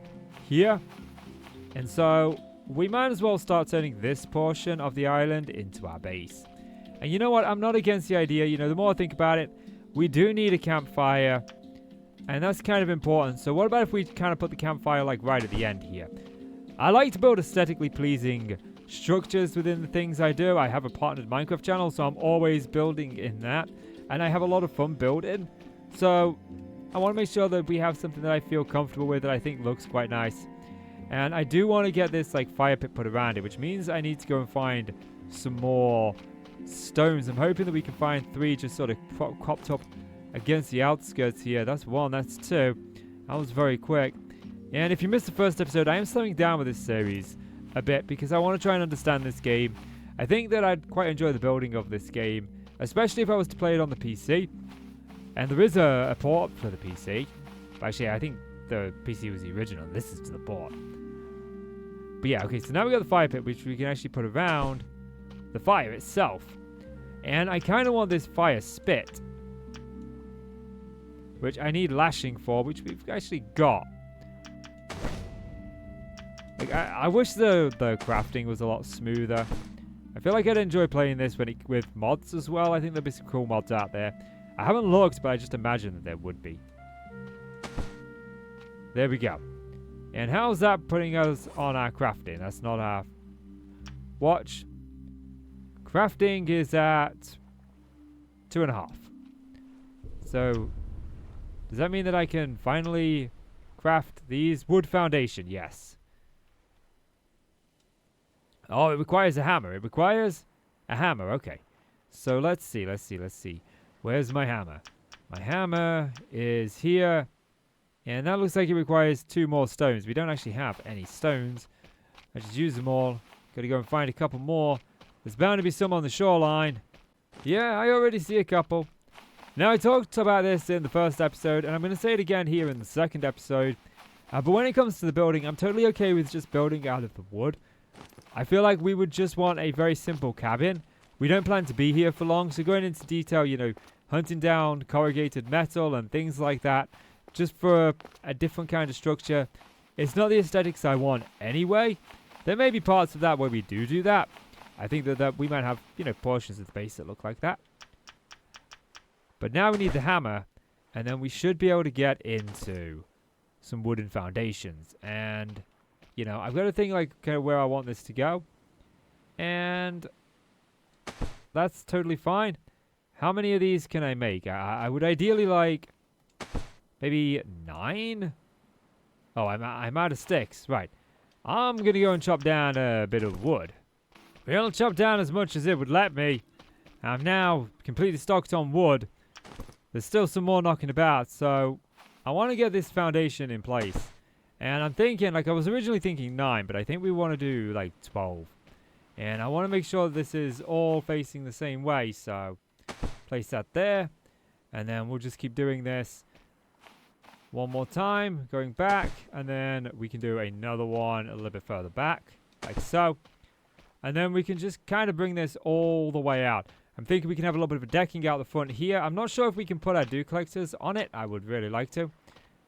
here. And so we might as well start turning this portion of the island into our base. And you know what? I'm not against the idea. You know, the more I think about it, we do need a campfire. And that's kind of important. So what about if we kind of put the campfire like right at the end here? I like to build aesthetically pleasing structures within the things I do. I have a partnered Minecraft channel, so I'm always building in that. And I have a lot of fun building. So I want to make sure that we have something that I feel comfortable with, that I think looks quite nice. And I do want to get this like fire pit put around it, which means I need to go and find some more stones. I'm hoping that we can find 3 just sort of cropped up against the outskirts here. That's 1, that's 2. That was very quick. And if you missed the first episode, I am slowing down with this series a bit because I want to try and understand this game. I think that I'd quite enjoy the building of this game, especially if I was to play it on the PC. And there is a port for the PC. But actually, I think the PC was the original. This is to the port. But yeah, okay, so now we got the fire pit, which we can actually put around the fire itself. And I kind of want this fire spit, which I need lashing for, which we've actually got. Like, I wish the crafting was a lot smoother. I feel like I'd enjoy playing this with mods as well. I think there'd be some cool mods out there. I haven't looked, but I just imagine that there would be. There we go. And how's that putting us on our crafting? That's not our watch. Crafting is at 2.5. So, does that mean that I can finally craft these? Wood foundation, yes. Oh, it requires a hammer. It requires a hammer, okay. So let's see. Where's my hammer? My hammer is here. And that looks like it requires 2 more stones. We don't actually have any stones. I just use them all. Gotta go and find a couple more. There's bound to be some on the shoreline. Yeah, I already see a couple. Now, I talked about this in the first episode, and I'm going to say it again here in the second episode. But when it comes to the building, I'm totally okay with just building out of the wood. I feel like we would just want a very simple cabin. We don't plan to be here for long, so going into detail, you know, hunting down corrugated metal and things like that, just for a different kind of structure. It's not the aesthetics I want anyway. There may be parts of that where we do that. I think that we might have, you know, portions of the base that look like that. But now we need the hammer, and then we should be able to get into some wooden foundations. And, you know, I've got to think, like, kind of where I want this to go. And that's totally fine. How many of these can I make? I would ideally like maybe 9? Oh, I'm out of sticks. Right. I'm going to go and chop down a bit of wood. We'll chop down as much as it would let me. I'm now completely stocked on wood. There's still some more knocking about, so I want to get this foundation in place. And I'm thinking, like, I was originally thinking 9, but I think we want to do, like, 12. And I want to make sure this is all facing the same way, so place that there. And then we'll just keep doing this one more time, going back, and then we can do another one a little bit further back, like so. And then we can just kind of bring this all the way out. I'm thinking we can have a little bit of a decking out the front here. I'm not sure if we can put our dew collectors on it. I would really like to.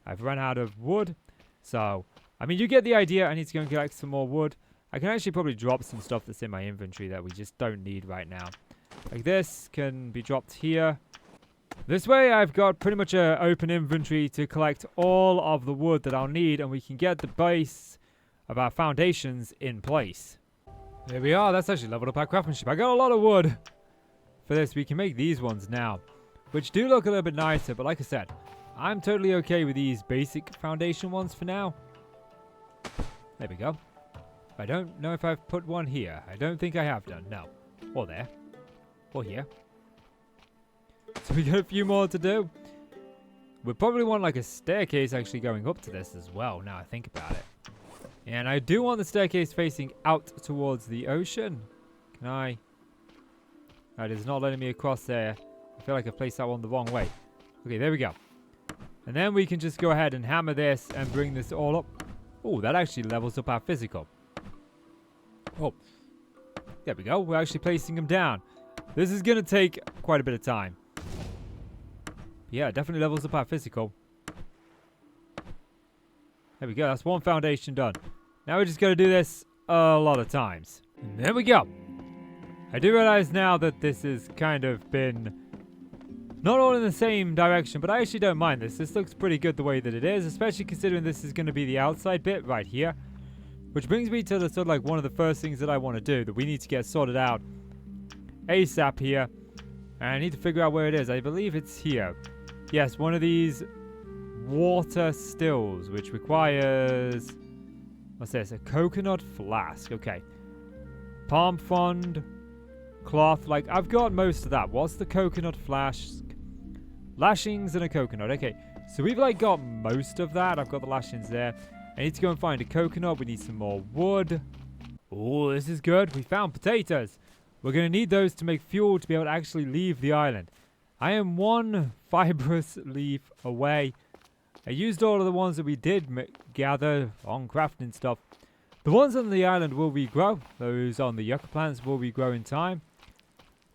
I've run out of wood. So, I mean, you get the idea. I need to go and collect some more wood. I can actually probably drop some stuff that's in my inventory that we just don't need right now. Like this can be dropped here. This way, I've got pretty much an open inventory to collect all of the wood that I'll need, and we can get the base of our foundations in place. There we are. That's actually leveled up our craftsmanship. I got a lot of wood. For this, we can make these ones now, which do look a little bit nicer, but like I said, I'm totally okay with these basic foundation ones for now. There we go. I don't know if I've put one here. I don't think I have done, no. Or there. Or here. So we got a few more to do. We probably want like a staircase actually going up to this as well, now I think about it. And I do want the staircase facing out towards the ocean. Can I? That is not letting me across there. I feel like I placed that one the wrong way. Okay, there we go. And then we can just go ahead and hammer this and bring this all up. Oh, that actually levels up our physical. Oh, there we go. We're actually placing them down. This is going to take quite a bit of time. Yeah, definitely levels up our physical. There we go. That's one foundation done. Now we're just going to do this a lot of times. And there we go. I do realize now that this has kind of been not all in the same direction, but I actually don't mind this. This looks pretty good the way that it is, especially considering this is going to be the outside bit right here. Which brings me to the sort of like one of the first things that I want to do that we need to get sorted out ASAP here. And I need to figure out where it is. I believe it's here. Yes, one of these water stills, which requires, what's this? A coconut flask. Okay. Palm frond. Cloth, like I've got most of that. What's the coconut flask? Lashings and a coconut. Okay, so we've like got most of that. I've got the lashings there. I need to go and find a coconut. We need some more wood. Oh, this is good. We found potatoes. We're going to need those to make fuel to be able to actually leave the island. I am one fibrous leaf away. I used all of the ones that we did gather on crafting stuff. The ones on the island will regrow. Those on the yucca plants will regrow in time.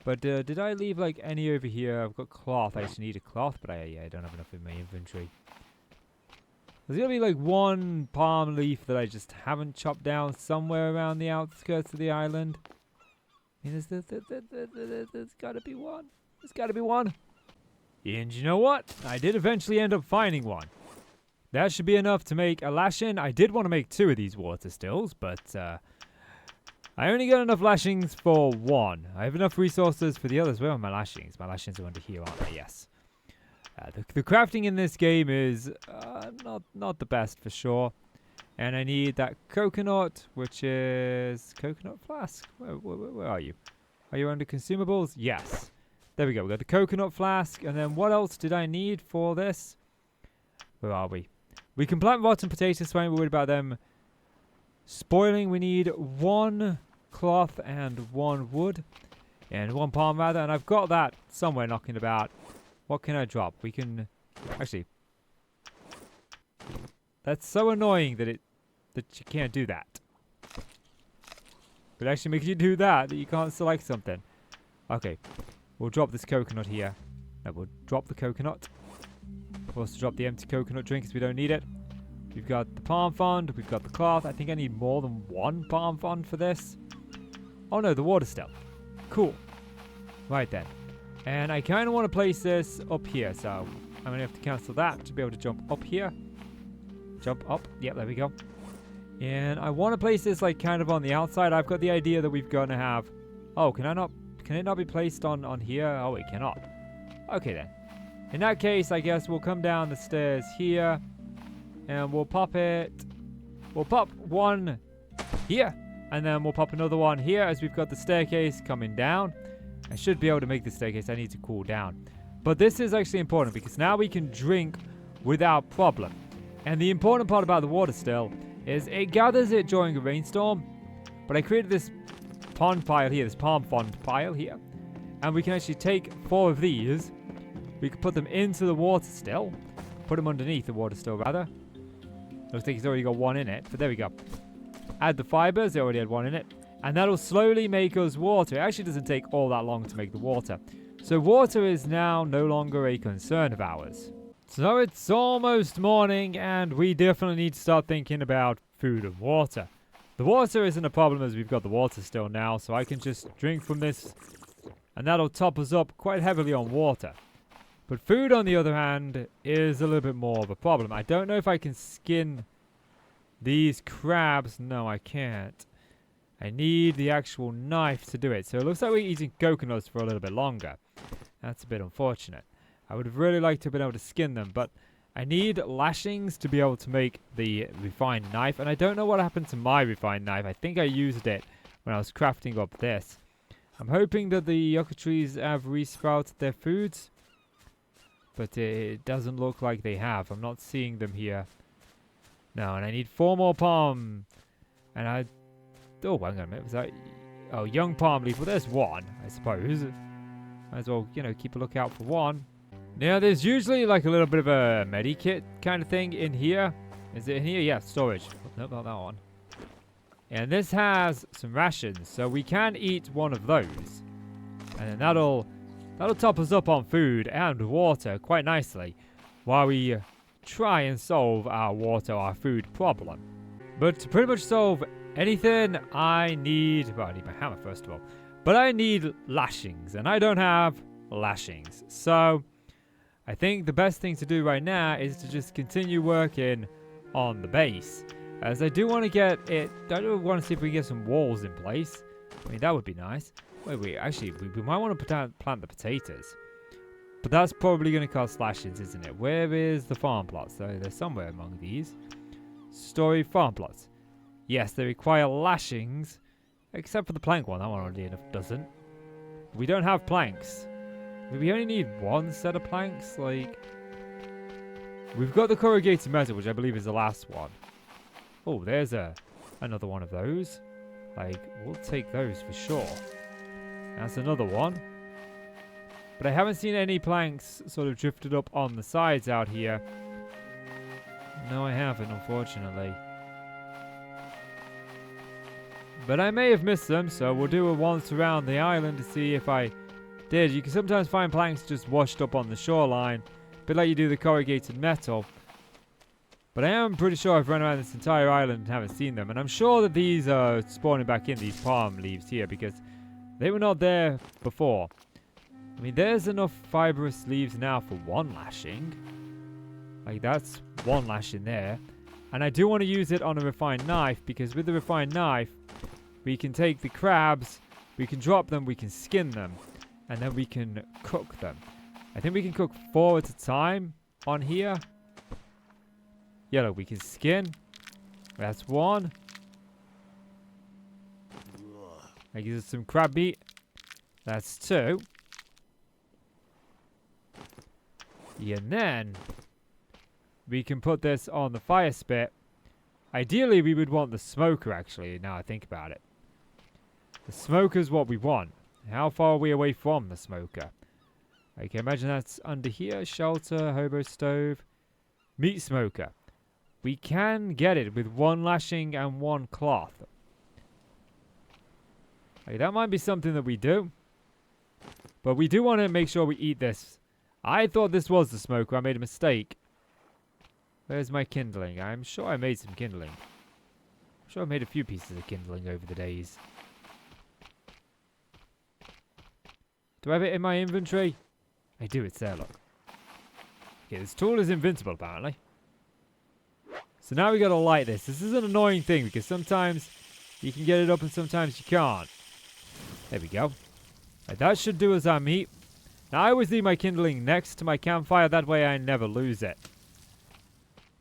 But did I leave like any over here? I've got cloth. I actually need a cloth, but I don't have enough in my inventory. There's going to be like one palm leaf that I just haven't chopped down somewhere around the outskirts of the island. I mean, there's got to be one. There's got to be one. And you know what? I did eventually end up finding one. That should be enough to make a lashing. I did want to make 2 of these water stills, but I only got enough lashings for 1. I have enough resources for the others. Where are my lashings? My lashings are under here, aren't they? Yes. The crafting in this game is not the best for sure. And I need that coconut, which is coconut flask. Where are you? Are you under consumables? Yes. There we go. We got the coconut flask. And then what else did I need for this? Where are we? We can plant rotten potatoes, so I'm worried about them spoiling. We need 1 cloth and 1 wood. And 1 palm rather. And I've got that somewhere knocking about. What can I drop? We can... Actually... That's so annoying that you can't do that. It actually makes you do that you can't select something. Okay. We'll drop this coconut here. No, we'll drop the coconut. We'll also drop the empty coconut drink because we don't need it. We've got the palm frond. We've got the cloth. I think I need more than 1 palm frond for this. Oh no, the water still. Cool. Right then. And I kind of want to place this up here. So I'm going to have to cancel that to be able to jump up here. Jump up. Yep, there we go. And I want to place this like kind of on the outside. I've got the idea that we're going to have... Oh, can it not be placed on here? Oh, it cannot. Okay then. In that case, I guess we'll come down the stairs here. And we'll pop it... We'll pop 1 here. And then we'll pop another 1 here as we've got the staircase coming down. I should be able to make the staircase. I need to cool down. But this is actually important because now we can drink without problem. And the important part about the water still is it gathers it during a rainstorm. But I created this pond pile here, this palm frond pile here. And we can actually take 4 of these. We can put them into the water still. Put them underneath the water still, rather. Looks like it's already got 1 in it, but there we go. Add the fibers, it already had 1 in it. And that'll slowly make us water. It actually doesn't take all that long to make the water. So water is now no longer a concern of ours. So it's almost morning, and we definitely need to start thinking about food and water. The water isn't a problem as we've got the water still now, so I can just drink from this, and that'll top us up quite heavily on water. But food, on the other hand, is a little bit more of a problem. I don't know if I can skin these crabs. No, I can't. I need the actual knife to do it. So it looks like we're eating coconuts for a little bit longer. That's a bit unfortunate. I would have really liked to have been able to skin them, but I need lashings to be able to make the refined knife. And I don't know what happened to my refined knife. I think I used it when I was crafting up this. I'm hoping that the yucca trees have resprouted their foods, but it doesn't look like they have. I'm not seeing them here. No, and I need 4 more palm. And I... Oh, hang on a minute. Was that... Oh, young palm leaf. Well, there's 1, I suppose. Might as well, you know, keep a lookout for 1. Now, there's usually like a little bit of a medikit kind of thing in here. Is it in here? Yeah, storage. Nope, not that one. And this has some rations, so we can eat 1 of those. And then that'll top us up on food and water quite nicely while we try and solve our water, our food problem. But to pretty much solve anything, I need... Well, I need my hammer first of all. But I need lashings, and I don't have lashings. So I think the best thing to do right now is to just continue working on the base. As I do want to get it... I do want to see if we can get some walls in place. I mean, that would be nice. Wait, actually, we might want to plant the potatoes. But that's probably going to cost lashings, isn't it? Where is the farm plots? They're somewhere among these. Story farm plots. Yes, they require lashings. Except for the plank one. That one already doesn't. We don't have planks. We only need 1 set of planks. Like, we've got the corrugated metal, which I believe is the last one. Oh, there's another one of those. Like, we'll take those for sure. That's another one. But I haven't seen any planks sort of drifted up on the sides out here. No, I haven't, unfortunately. But I may have missed them, so we'll do a once around the island to see if I did. You can sometimes find planks just washed up on the shoreline, a bit like you do the corrugated metal. But I am pretty sure I've run around this entire island and haven't seen them. And I'm sure that these are spawning back in, these palm leaves here, because they were not there before. I mean, there's enough fibrous leaves now for 1 lashing. Like, that's one lash in there. And I do want to use it on a refined knife, because with the refined knife, we can take the crabs, we can drop them, we can skin them, and then we can cook them. I think we can cook 4 at a time on here. Yeah, look, we can skin. That's 1. That gives us some crab meat. That's 2. And then we can put this on the fire spit. Ideally, we would want the smoker, actually, now I think about it. The smoker's what we want. How far are we away from the smoker? Okay, imagine that's under here. Shelter, hobo stove, meat smoker. We can get it with 1 lashing and 1 cloth. Okay, that might be something that we do. But we do want to make sure we eat this. I thought this was the smoker. I made a mistake. Where's my kindling? I'm sure I made some kindling. I'm sure I made a few pieces of kindling over the days. Do I have it in my inventory? I do, it's there, look. Okay, this tool is invincible, apparently. So now we gotta light this. This is an annoying thing, because sometimes you can get it up and sometimes you can't. There we go. Right, that should do us our meat. Now, I always leave my kindling next to my campfire. That way I never lose it.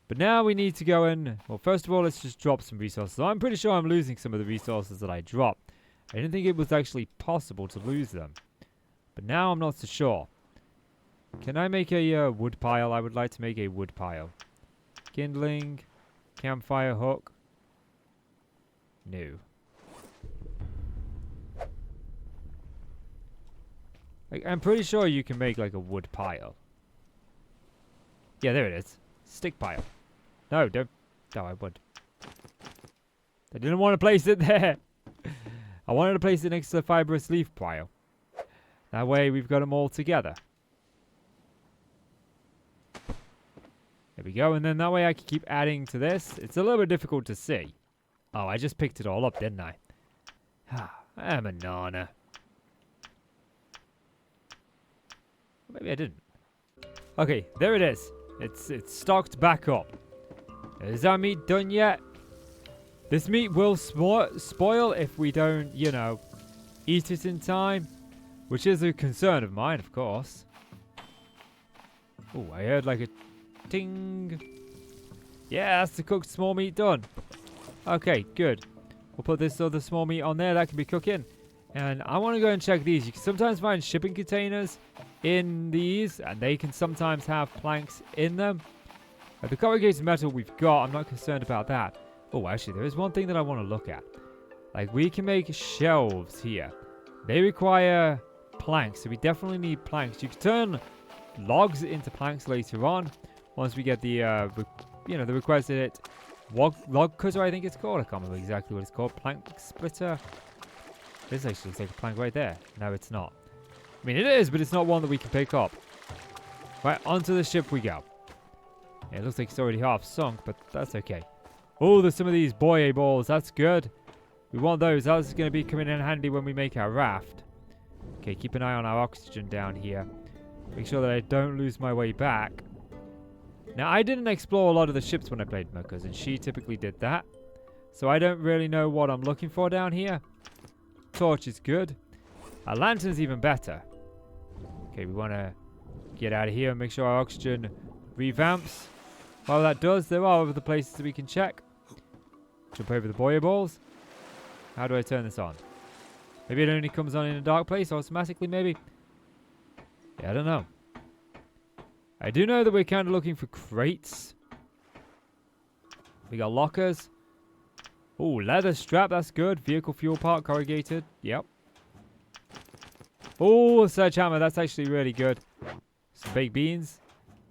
But now we need to go in. Well, first of all, let's just drop some resources. I'm pretty sure I'm losing some of the resources that I dropped. I didn't think it was actually possible to lose them. But now I'm not so sure. Can I make a wood pile? I would like to make a wood pile. Kindling. Campfire hook. No. Like, I'm pretty sure you can make like a wood pile. Yeah, there it is. Stick pile. No, don't. No, I would. I didn't want to place it there. I wanted to place it next to the fibrous leaf pile. That way we've got them all together. There we go. And then that way I can keep adding to this. It's a little bit difficult to see. Oh, I just picked it all up, didn't I? I'm a nana. Maybe I didn't. Okay, there it is. It's stocked back up. Is our meat done yet? This meat will spoil if we don't, you know, eat it in time. Which is a concern of mine, of course. Oh, I heard like a ting. Yeah, that's the cooked small meat done. Okay, good. We'll put this other small meat on there. That can be cooking. And I want to go and check these. You can sometimes find shipping containers in these, and they can sometimes have planks in them. The corrugated metal we've got, I'm not concerned about that. Oh, actually, there is one thing that I want to look at. Like, we can make shelves here. They require planks, so we definitely need planks. You can turn logs into planks later on, once we get the, the requested log cutter, I think it's called. I can't remember exactly what it's called. Plank splitter. This actually looks like a plank right there. No, it's not. I mean, it is, but it's not one that we can pick up. Right, onto the ship we go. Yeah, it looks like it's already half sunk, but that's okay. Oh, there's some of these buoy balls. That's good. We want those. That's going to be coming in handy when we make our raft. Okay, keep an eye on our oxygen down here. Make sure that I don't lose my way back. Now, I didn't explore a lot of the ships when I played my cousin. She typically did that. So I don't really know what I'm looking for down here. Torch is good. A lantern's even better. Okay, we want to get out of here and make sure our oxygen revamps. While that does, there are other places that we can check. Jump over the buoy balls. How do I turn this on? Maybe it only comes on in a dark place automatically, maybe? Yeah, I don't know. I do know that we're kind of looking for crates. We got lockers. Oh, leather strap, that's good. Vehicle fuel part, corrugated. Yep. Oh, sledgehammer, that's actually really good. Some baked beans.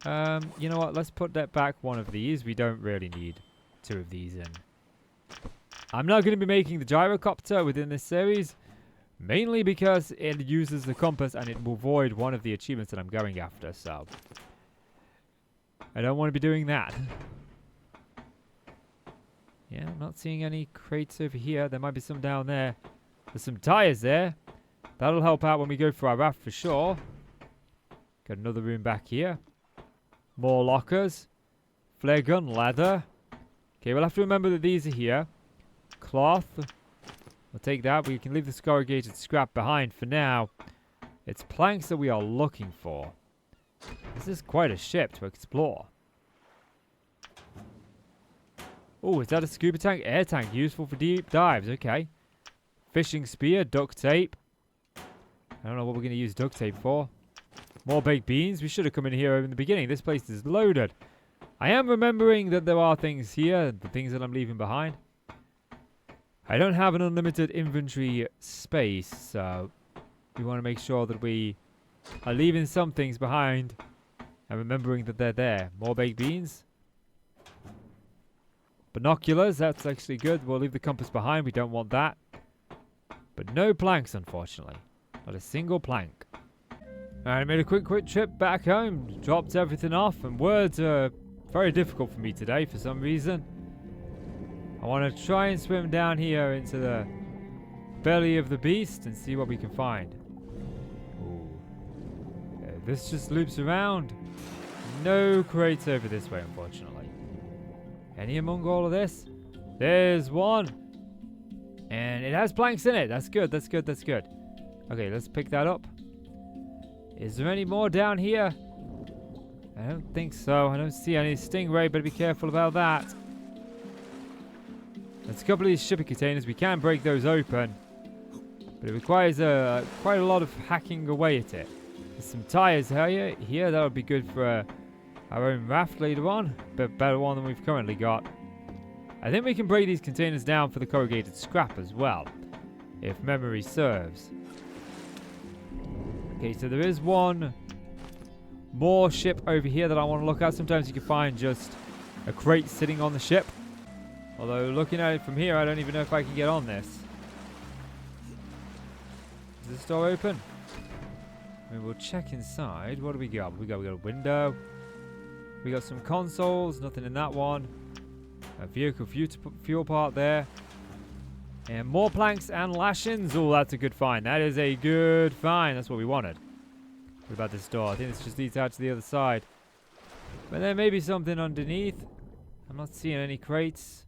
You know what? Let's put that back one of these. We don't really need 2 of these in. I'm not going to be making the gyrocopter within this series. Mainly because it uses the compass and it will void one of the achievements that I'm going after. So, I don't want to be doing that. Yeah, I'm not seeing any crates over here. There might be some down there. There's some tires there. That'll help out when we go for our raft for sure. Got another room back here. More lockers. Flare gun, leather. Okay, we'll have to remember that these are here. Cloth. We'll take that. We can leave the corrugated scrap behind for now. It's planks that we are looking for. This is quite a ship to explore. Oh, is that a scuba tank? Air tank, useful for deep dives. Okay. Fishing spear, duct tape. I don't know what we're going to use duct tape for. More baked beans. We should have come in here in the beginning. This place is loaded. I am remembering that there are things here, the things that I'm leaving behind. I don't have an unlimited inventory space, so we want to make sure that we are leaving some things behind and remembering that they're there. More baked beans. Binoculars, that's actually good. We'll leave the compass behind. We don't want that. But no planks, unfortunately. Not a single plank. Alright, I made a quick trip back home. Dropped everything off. And words are very difficult for me today for some reason. I want to try and swim down here into the belly of the beast and see what we can find. Ooh. Yeah, this just loops around. No crates over this way, unfortunately. Any among all of this? There's one. And it has planks in it. That's good, that's good, that's good. Okay, let's pick that up. Is there any more down here? I don't think so. I don't see any. Stingray, better be careful about that. There's a couple of these shipping containers. We can break those open. But it requires quite a lot of hacking away at it. There's some tires here. That would be good for our own raft later on. But better one than we've currently got. I think we can break these containers down for the corrugated scrap as well, if memory serves. Okay, so there is one more ship over here that I want to look at. Sometimes you can find just a crate sitting on the ship. Although, looking at it from here, I don't even know if I can get on this. Is this door open? I mean, we'll check inside. What do we got? We got a window. We got some consoles. Nothing in that one. A vehicle fuel part there. And more planks and lashings. Oh, that's a good find. That is a good find. That's what we wanted. What about this door? I think this just leads out to the other side. But there may be something underneath. I'm not seeing any crates.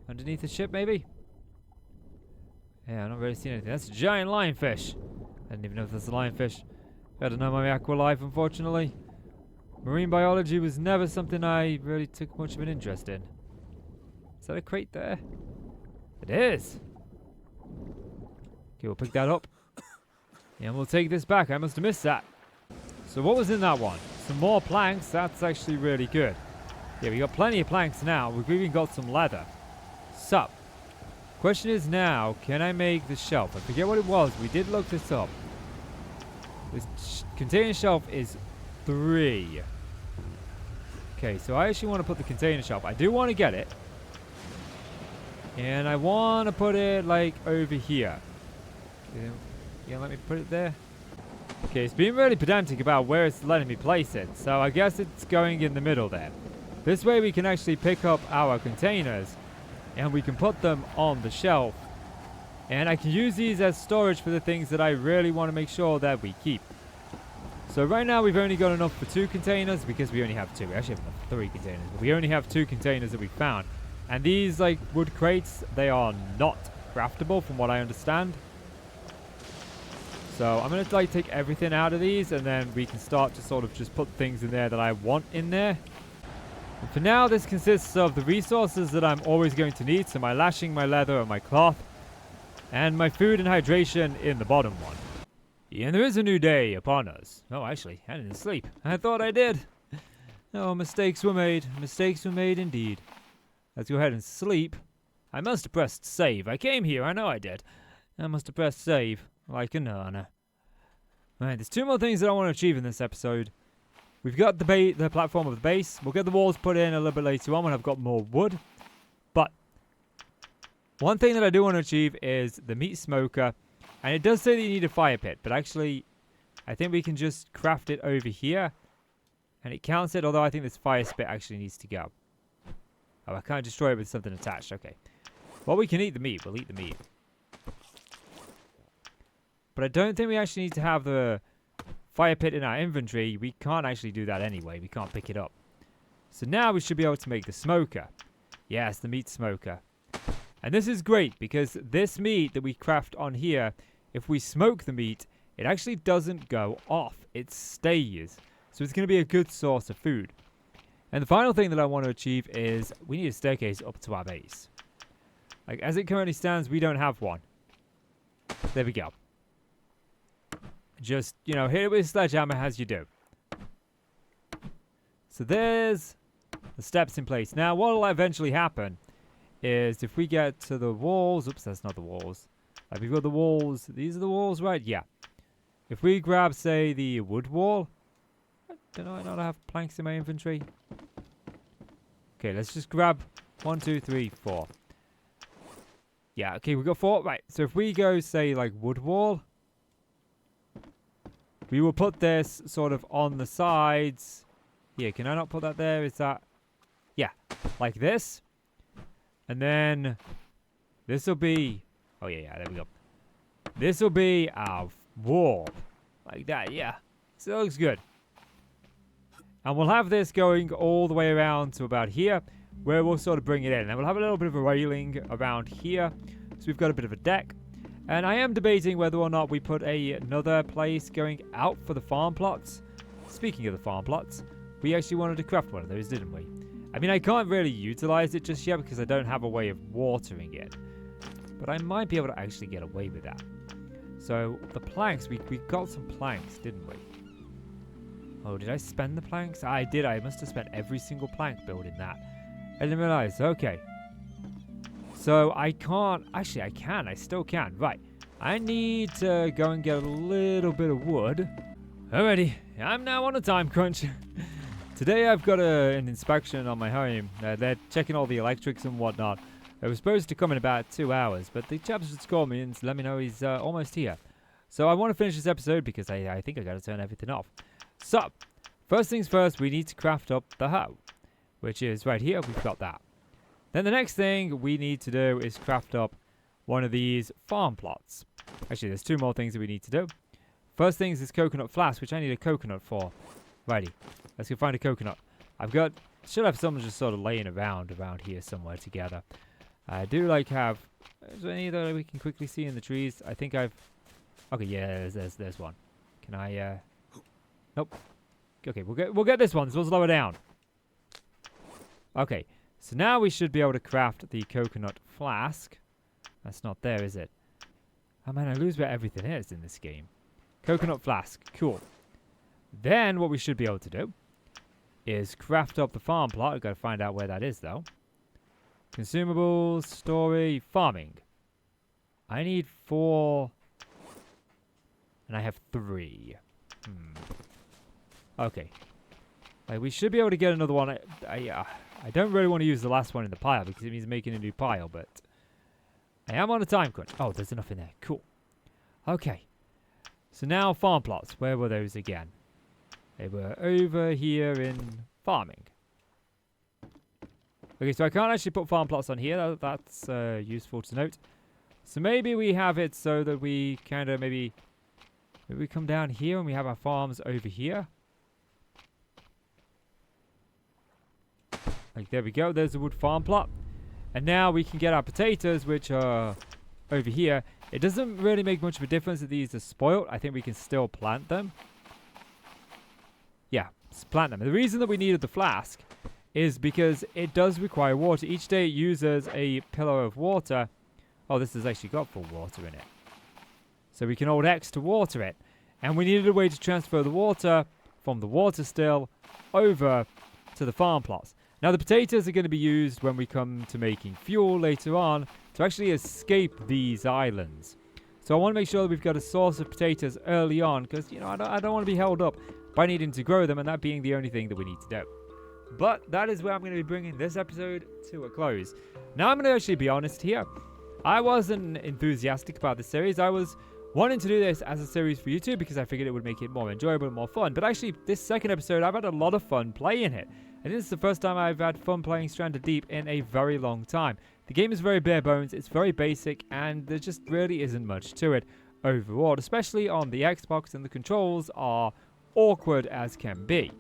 Underneath the ship, maybe? Yeah, I'm not really seeing anything. That's a giant lionfish. I didn't even know if that's a lionfish. Gotta know my aqua life, unfortunately. Marine biology was never something I really took much of an interest in. Is that a crate there? It is. Okay, we'll pick that up. And we'll take this back. I must have missed that. So what was in that one? Some more planks. That's actually really good. Yeah, we got plenty of planks now. We've even got some leather. So, question is now, can I make the shelf? I forget what it was. We did look this up. This container shelf is 3. Okay, so I actually want to put the container shelf. I do want to get it. And I want to put it, like, over here. Yeah, let me put it there. Okay, it's being really pedantic about where it's letting me place it. So I guess it's going in the middle there. This way we can actually pick up our containers. And we can put them on the shelf. And I can use these as storage for the things that I really want to make sure that we keep. So right now we've only got enough for 2 containers because we only have 2. We actually have enough for 3 containers. But we only have 2 containers that we found. And these, like, wood crates, they are not craftable from what I understand. So I'm going to, like, take everything out of these and then we can start to sort of just put things in there that I want in there. And for now, this consists of the resources that I'm always going to need. So my lashing, my leather, and my cloth. And my food and hydration in the bottom one. And there is a new day upon us. Oh, actually, I didn't sleep. I thought I did. Oh, mistakes were made. Mistakes were made indeed. Let's go ahead and sleep. I must have pressed save. I came here, I know I did. I must have pressed save. Like a nana. Alright, there's 2 more things that I want to achieve in this episode. We've got the platform of the base. We'll get the walls put in a little bit later on when I've got more wood. But one thing that I do want to achieve is the meat smoker. And it does say that you need a fire pit. But actually, I think we can just craft it over here. And it counts it, although I think this fire spit actually needs to go. Oh, I can't destroy it with something attached. Okay. Well, we can eat the meat. We'll eat the meat. But I don't think we actually need to have the fire pit in our inventory, we can't actually do that anyway. We can't pick it up. So now we should be able to make the smoker. Yes, the meat smoker. And this is great because this meat that we craft on here, if we smoke the meat, it actually doesn't go off. It stays. So it's going to be a good source of food. And the final thing that I want to achieve is we need a staircase up to our base. Like, as it currently stands, we don't have one. There we go. Just, you know, hit it with a sledgehammer as you do. So there's the steps in place. Now, what will eventually happen is if we get to the walls... Oops, that's not the walls. Like, we've got the walls. These are the walls, right? Yeah. If we grab, say, the wood wall... Don't I not have planks in my inventory? Okay, let's just grab 1, 2, 3, 4. Yeah, okay, we've got 4. Right, so if we go, say, like, wood wall... We will put this sort of on the sides. Here, can I not put that there? Is that... Yeah, like this. And then this will be... Oh, yeah, there we go. This will be our wall. Like that, yeah. So it looks good. And we'll have this going all the way around to about here, where we'll sort of bring it in. And we'll have a little bit of a railing around here. So we've got a bit of a deck. And I am debating whether or not we put another place going out for the farm plots. Speaking of the farm plots, we actually wanted to craft one of those, didn't we? I mean, I can't really utilize it just yet because I don't have a way of watering it. But I might be able to actually get away with that. So, the planks, we got some planks, didn't we? Oh, did I spend the planks? I did. I must have spent every single plank building that. I didn't realize. Okay. So, I can't... Actually, I can. I still can. Right. I need to go and get a little bit of wood. Alrighty. I'm now on a time crunch. Today, I've got an inspection on my home. They're checking all the electrics and whatnot. It was supposed to come in about 2 hours, but the chaps just called me and let me know he's almost here. So, I want to finish this episode because I think I got to turn everything off. So, first things first, we need to craft up the hoe, which is right here. We've got that. Then the next thing we need to do is craft up one of these farm plots. Actually, there's 2 more things that we need to do. First thing is this coconut flask, which I need a coconut for. Righty, let's go find a coconut. Should have some just sort of laying around here somewhere together. I do like have... Is there any that we can quickly see in the trees? I think I've... Okay, yeah, there's one. Can I... Nope. Okay, we'll get this one. This one's lower down. Okay, so now we should be able to craft the coconut flask. That's not there, is it? Oh man, I lose where everything is in this game. Coconut flask, cool. Then what we should be able to do is craft up the farm plot. I've got to find out where that is though. Consumables, story, farming. I need 4, and I have 3. Okay. We should be able to get another one. I don't really want to use the last one in the pile because it means making a new pile, but I am on a time crunch. Oh, there's enough in there. Cool. Okay. So now farm plots. Where were those again? They were over here in farming. Okay, so I can't actually put farm plots on here. That's useful to note. So maybe we have it so that we kind of maybe we come down here and we have our farms over here. Like, there we go. There's the wood farm plot. And now we can get our potatoes, which are over here. It doesn't really make much of a difference that these are spoiled. I think we can still plant them. Yeah, plant them. And the reason that we needed the flask is because it does require water. Each day it uses a pillar of water. Oh, this has actually got full water in it. So we can hold X to water it. And we needed a way to transfer the water from the water still over to the farm plots. Now, the potatoes are going to be used when we come to making fuel later on to actually escape these islands. So I want to make sure that we've got a source of potatoes early on because, you know, I don't want to be held up by needing to grow them and that being the only thing that we need to do. But that is where I'm going to be bringing this episode to a close. Now, I'm going to actually be honest here. I wasn't enthusiastic about this series. I was wanting to do this as a series for YouTube because I figured it would make it more enjoyable and more fun. But actually, this second episode, I've had a lot of fun playing it. And this is the first time I've had fun playing Stranded Deep in a very long time. The game is very bare bones, it's very basic, and there just really isn't much to it. overall, especially on the Xbox, and the controls are awkward as can be.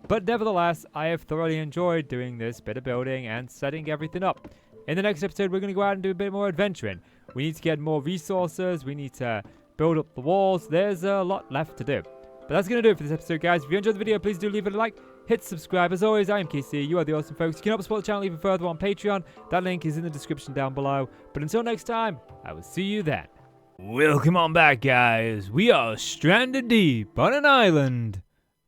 But nevertheless, I have thoroughly enjoyed doing this bit of building and setting everything up. In the next episode, we're going to go out and do a bit more adventuring. We need to get more resources. We need to build up the walls. There's a lot left to do. But that's going to do it for this episode, guys. If you enjoyed the video, please do leave it a like. Hit subscribe. As always, I am KC. You are the awesome folks. You can help support the channel even further on Patreon. That link is in the description down below. But until next time, I will see you then. Welcome on back, guys. We are stranded deep on an island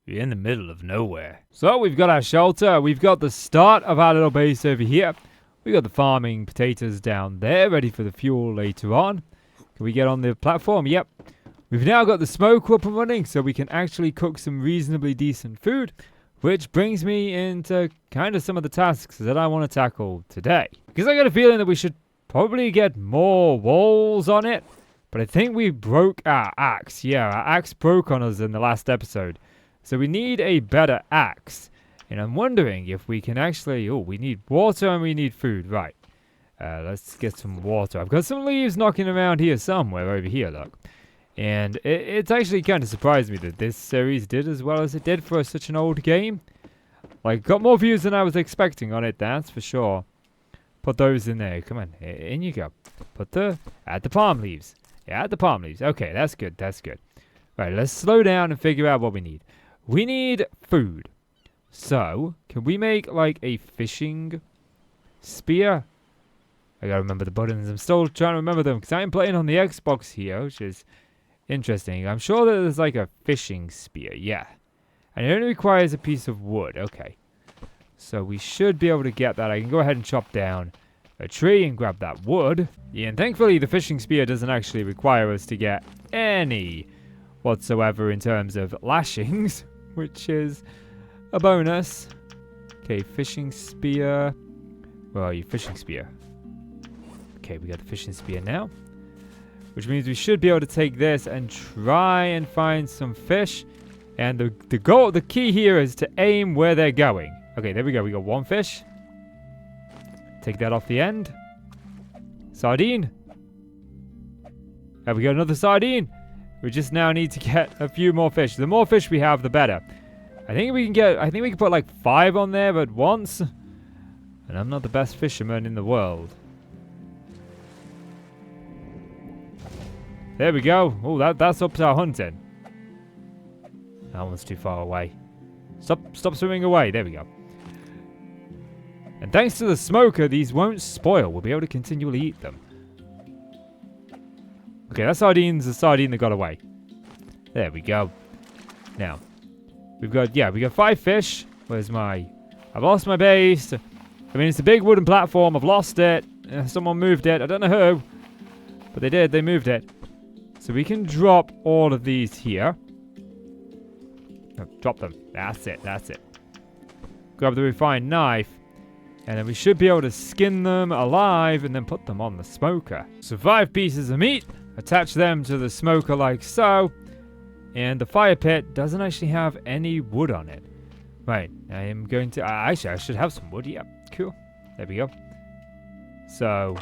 in the middle of nowhere. So we've got our shelter. We've got the start of our little base over here. We got the farming potatoes down there, ready for the fuel later on. Can we get on the platform? Yep. We've now got the smoke up and running, so we can actually cook some reasonably decent food, which brings me into kind of some of the tasks that I want to tackle today. Because I got a feeling that we should probably get more walls on it, but I think we broke our axe. Yeah, our axe broke on us in the last episode. So we need a better axe. And I'm wondering if we can actually... Oh, we need water and we need food. Right. Let's get some water. I've got some leaves knocking around here somewhere over here, look. And it's actually kind of surprised me that this series did as well as it did for such an old game. Like, got more views than I was expecting on it, that's for sure. Put those in there. Come on, in you go. Add the palm leaves. Yeah, add the palm leaves. Okay, that's good, that's good. Right, let's slow down and figure out what we need. We need food. So, can we make, like, a fishing spear? I gotta remember the buttons. I'm still trying to remember them, because I'm playing on the Xbox here, which is interesting. I'm sure that there's, like, a fishing spear. Yeah. And it only requires a piece of wood. Okay. So, we should be able to get that. I can go ahead and chop down a tree and grab that wood. Yeah, and thankfully, the fishing spear doesn't actually require us to get any whatsoever in terms of lashings, which is a bonus. Okay, fishing spear. Where are you? Fishing spear. Okay, we got the fishing spear now. Which means we should be able to take this and try and find some fish. And the key here is to aim where they're going. Okay, there we go. We got one fish. Take that off the end. Sardine. And we got another sardine. We just now need to get a few more fish. The more fish we have, the better. I think we can put like 5 on there at once. And I'm not the best fisherman in the world. There we go. Oh, that's up to our hunting. That one's too far away. Stop swimming away. There we go. And thanks to the smoker, these won't spoil. We'll be able to continually eat them. Okay, that sardine's a sardine that got away. There we go. Now, we got 5 fish. Where's my... I've lost my base. I mean, it's a big wooden platform. I've lost it. Someone moved it. I don't know who. But they did. They moved it. So we can drop all of these here. No, drop them. That's it. That's it. Grab the refined knife. And then we should be able to skin them alive and then put them on the smoker. So 5 pieces of meat. Attach them to the smoker like so. And the fire pit doesn't actually have any wood on it. Right. I am going to... actually, I should have some wood. Yep. Cool. There we go. So,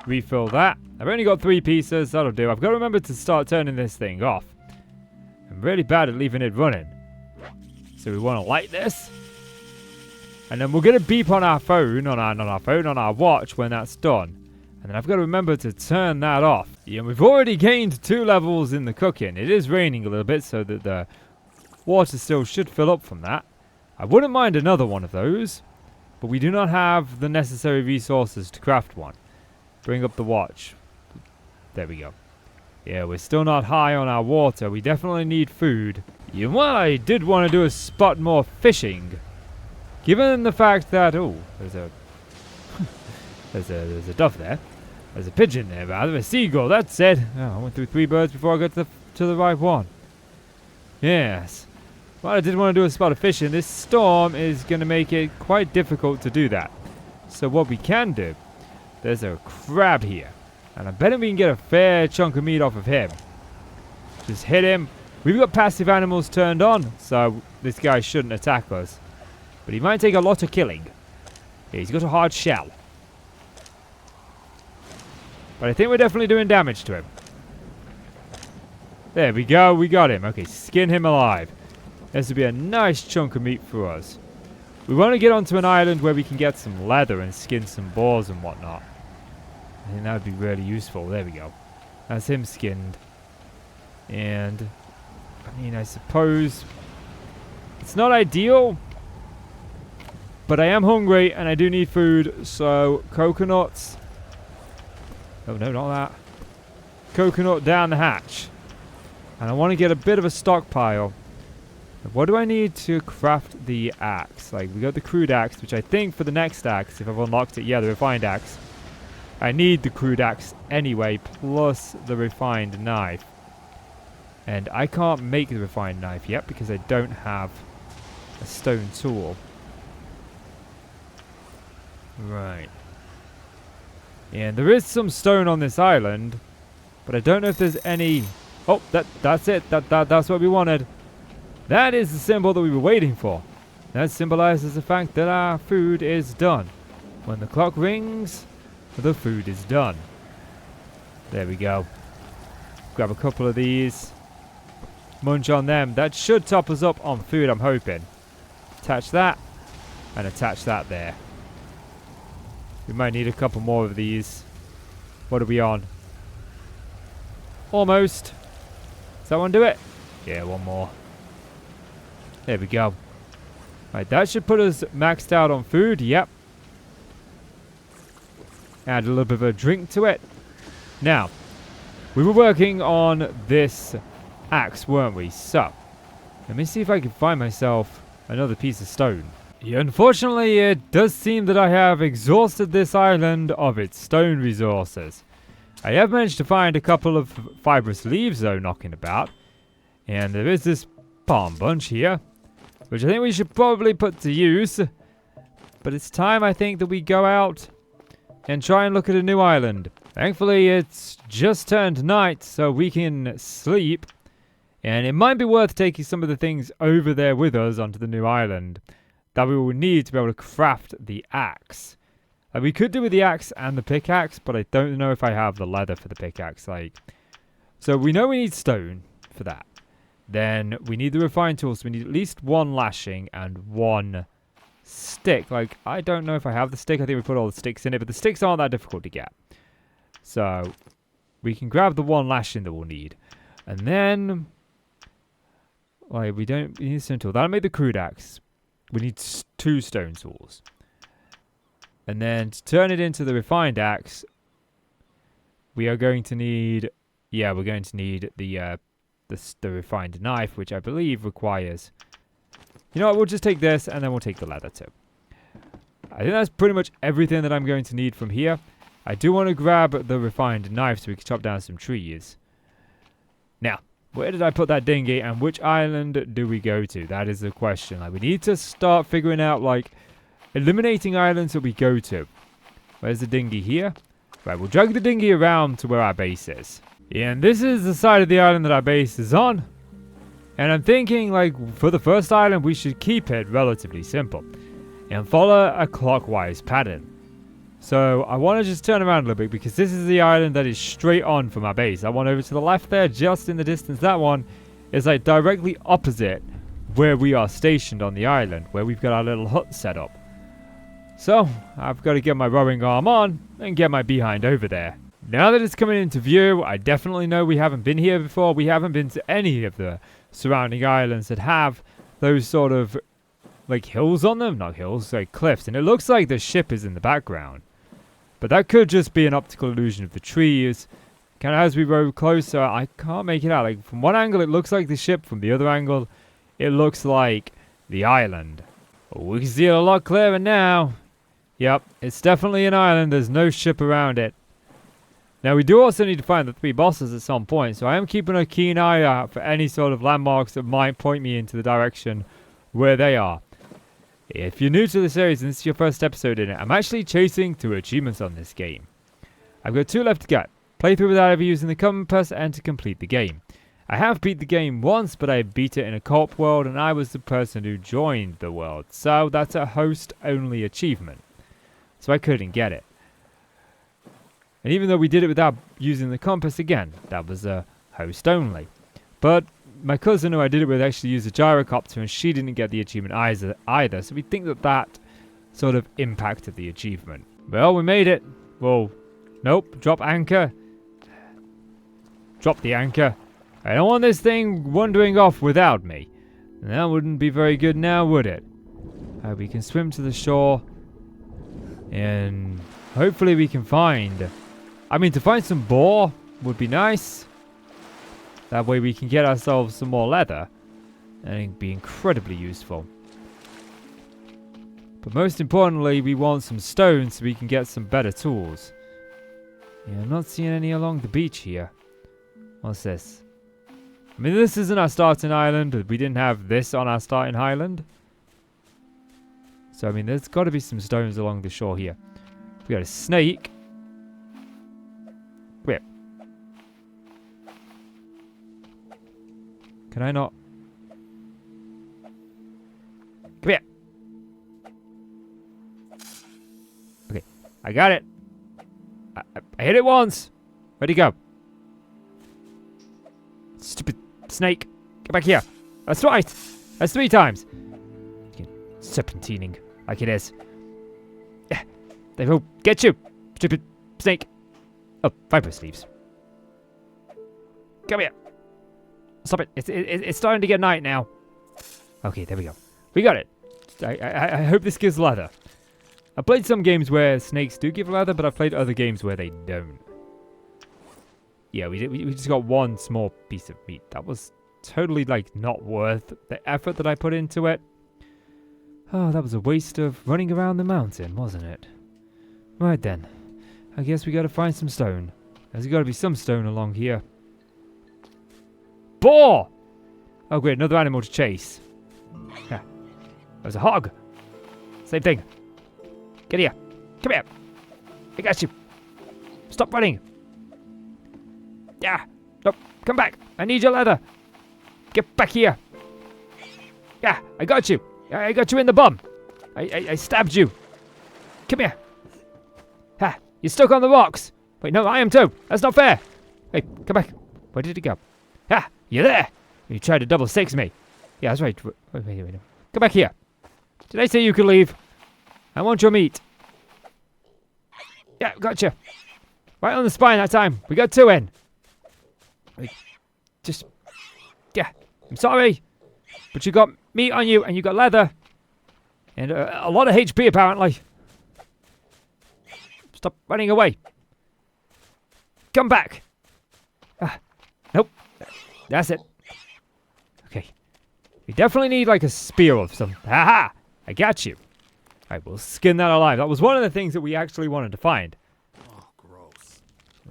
refill that. I've only got 3 pieces. That'll do. I've got to remember to start turning this thing off. I'm really bad at leaving it running. So we want to light this. And then we're going to beep on our phone, on our watch when that's done. And then I've got to remember to turn that off. Yeah, we've already gained 2 levels in the cooking. It is raining a little bit, so that the water still should fill up from that. I wouldn't mind another one of those. But we do not have the necessary resources to craft one. Bring up the watch. There we go. Yeah, we're still not high on our water. We definitely need food. Yeah, well, I did want to do a spot more fishing. Given the fact that... Oh, there's a... there's a dove there. There's a pigeon there, rather. A seagull, that's it. Oh, I went through 3 birds before I got to the right one. Yes. Well, I did want to do a spot of fishing. This storm is going to make it quite difficult to do that. So what we can do... There's a crab here. And I bet we can get a fair chunk of meat off of him. Just hit him. We've got passive animals turned on, so this guy shouldn't attack us. But he might take a lot of killing. Yeah, he's got a hard shell. But I think we're definitely doing damage to him. There we go. We got him. Okay, skin him alive. This would be a nice chunk of meat for us. We want to get onto an island where we can get some leather and skin some boars and whatnot. I think that would be really useful. There we go. That's him skinned. And, I mean, I suppose it's not ideal, but I am hungry and I do need food. So, coconuts. Oh, no, not that. Coconut down the hatch. And I want to get a bit of a stockpile. What do I need to craft the axe? Like, we got the crude axe, which I think for the next axe, if I've unlocked it, yeah, the refined axe. I need the crude axe anyway, plus the refined knife. And I can't make the refined knife yet because I don't have a stone tool. Right. And there is some stone on this island, but I don't know if there's any... Oh, that's it. That's what we wanted. That is the symbol that we were waiting for. That symbolizes the fact that our food is done. When the clock rings, the food is done. There we go. Grab a couple of these. Munch on them. That should top us up on food, I'm hoping. Attach that. And attach that there. We might need a couple more of these. What are we on? Almost. Does that one do it? Yeah, one more. There we go. Right, that should put us maxed out on food. Yep. Add a little bit of a drink to it. Now, we were working on this axe, weren't we? So, let me see if I can find myself another piece of stone. Yeah, unfortunately, it does seem that I have exhausted this island of its stone resources. I have managed to find a couple of fibrous leaves, though, knocking about. And there is this palm bunch here, which I think we should probably put to use. But it's time, I think, that we go out and try and look at a new island. Thankfully, it's just turned night, so we can sleep. And it might be worth taking some of the things over there with us onto the new island that we will need to be able to craft the axe. Like, we could do with the axe and the pickaxe, but I don't know if I have the leather for the pickaxe. So we know we need stone for that. Then we need the refined tools. So we need at least one lashing and one stick. Like, I don't know if I have the stick. I think we put all the sticks in it, but the sticks aren't that difficult to get. So we can grab the one lashing that we'll need. And then, like, we need a stone tool. That'll make the crude axe. We need 2 stone tools. And then to turn it into the refined axe, we are going to need, yeah, we're going to need the refined knife, which I believe requires, you know what, we'll just take this and then we'll take the leather too. I think that's pretty much everything that I'm going to need from here. I do want to grab the refined knife so we can chop down some trees. Now, where did I put that dinghy and which island do we go to? That is the question. Like, we need to start figuring out, like, eliminating islands that we go to. Where's the dinghy here? Right, we'll drag the dinghy around to where our base is. Yeah, and this is the side of the island that our base is on. And I'm thinking, like, for the first island, we should keep it relatively simple and follow a clockwise pattern. So I want to just turn around a little bit because this is the island that is straight on from our base. That one over to the left there, just in the distance, that one is like directly opposite where we are stationed on the island, where we've got our little hut set up. So I've got to get my rowing arm on and get my behind over there. Now that it's coming into view, I definitely know we haven't been here before. We haven't been to any of the surrounding islands that have those sort of, like, hills on them. Not hills, like cliffs. And it looks like the ship is in the background. But that could just be an optical illusion of the trees. Kind of as we row closer, I can't make it out. Like, from one angle, it looks like the ship. From the other angle, it looks like the island. Oh, we can see it a lot clearer now. Yep, it's definitely an island. There's no ship around it. Now, we do also need to find the 3 bosses at some point, so I am keeping a keen eye out for any sort of landmarks that might point me into the direction where they are. If you're new to the series and this is your first episode in it, I'm actually chasing 2 achievements on this game. I've got 2 left to get. Play through without ever using the compass and to complete the game. I have beat the game once, but I beat it in a co-op world and I was the person who joined the world, so that's a host-only achievement. So I couldn't get it. And even though we did it without using the compass again, that was a host only. But my cousin who I did it with actually used a gyrocopter and she didn't get the achievement either. So we think that that sort of impacted the achievement. Well, we made it. Whoa. Nope. Drop anchor. Drop the anchor. I don't want this thing wandering off without me. That wouldn't be very good now, would it? We can swim to the shore. And hopefully we can find... to find some boar would be nice. That way we can get ourselves some more leather. And it'd be incredibly useful. But most importantly, we want some stone so we can get some better tools. Yeah, I'm not seeing any along the beach here. What's this? This isn't our starting island. We didn't have this on our starting island. So, there's got to be some stones along the shore here. We got a snake. Come here. Can I not? Come here. Okay, I got it. I hit it once. Where'd he go? Stupid snake. Get back here. That's twice. That's 3 times. Serpentining like it is. Yeah, they will get you. Stupid snake. Oh, viper sleeves. Come here. Stop it. It's starting to get night now. Okay, there we go. We got it. I hope this gives leather. I've played some games where snakes do give leather, but I've played other games where they don't. Yeah, we just got one small piece of meat. That was totally, not worth the effort that I put into it. Oh, that was a waste of running around the mountain, wasn't it? Right then. I guess we gotta find some stone. There's gotta be some stone along here. Boar! Oh, great, another animal to chase. Yeah. There's a hog. Same thing. Get here. Come here. I got you. Stop running. Yeah. Nope. Come back. I need your leather. Get back here. Yeah, I got you. I got you in the bum. I stabbed you. Come here. Ha. You're stuck on the rocks. Wait, no, I am too. That's not fair. Hey, come back. Where did he go? Ha. You're there. You tried to double six me. Yeah, that's right. Wait. Come back here. Did I say you could leave? I want your meat. Yeah, gotcha. Right on the spine that time. We got 2 in. Yeah, I'm sorry. But you got meat on you and you got leather. And a lot of HP apparently. Stop running away. Come back. Nope. That's it. Okay. We definitely need a spear of some. Haha! I got you. Alright, we'll skin that alive. That was one of the things that we actually wanted to find. Oh, gross.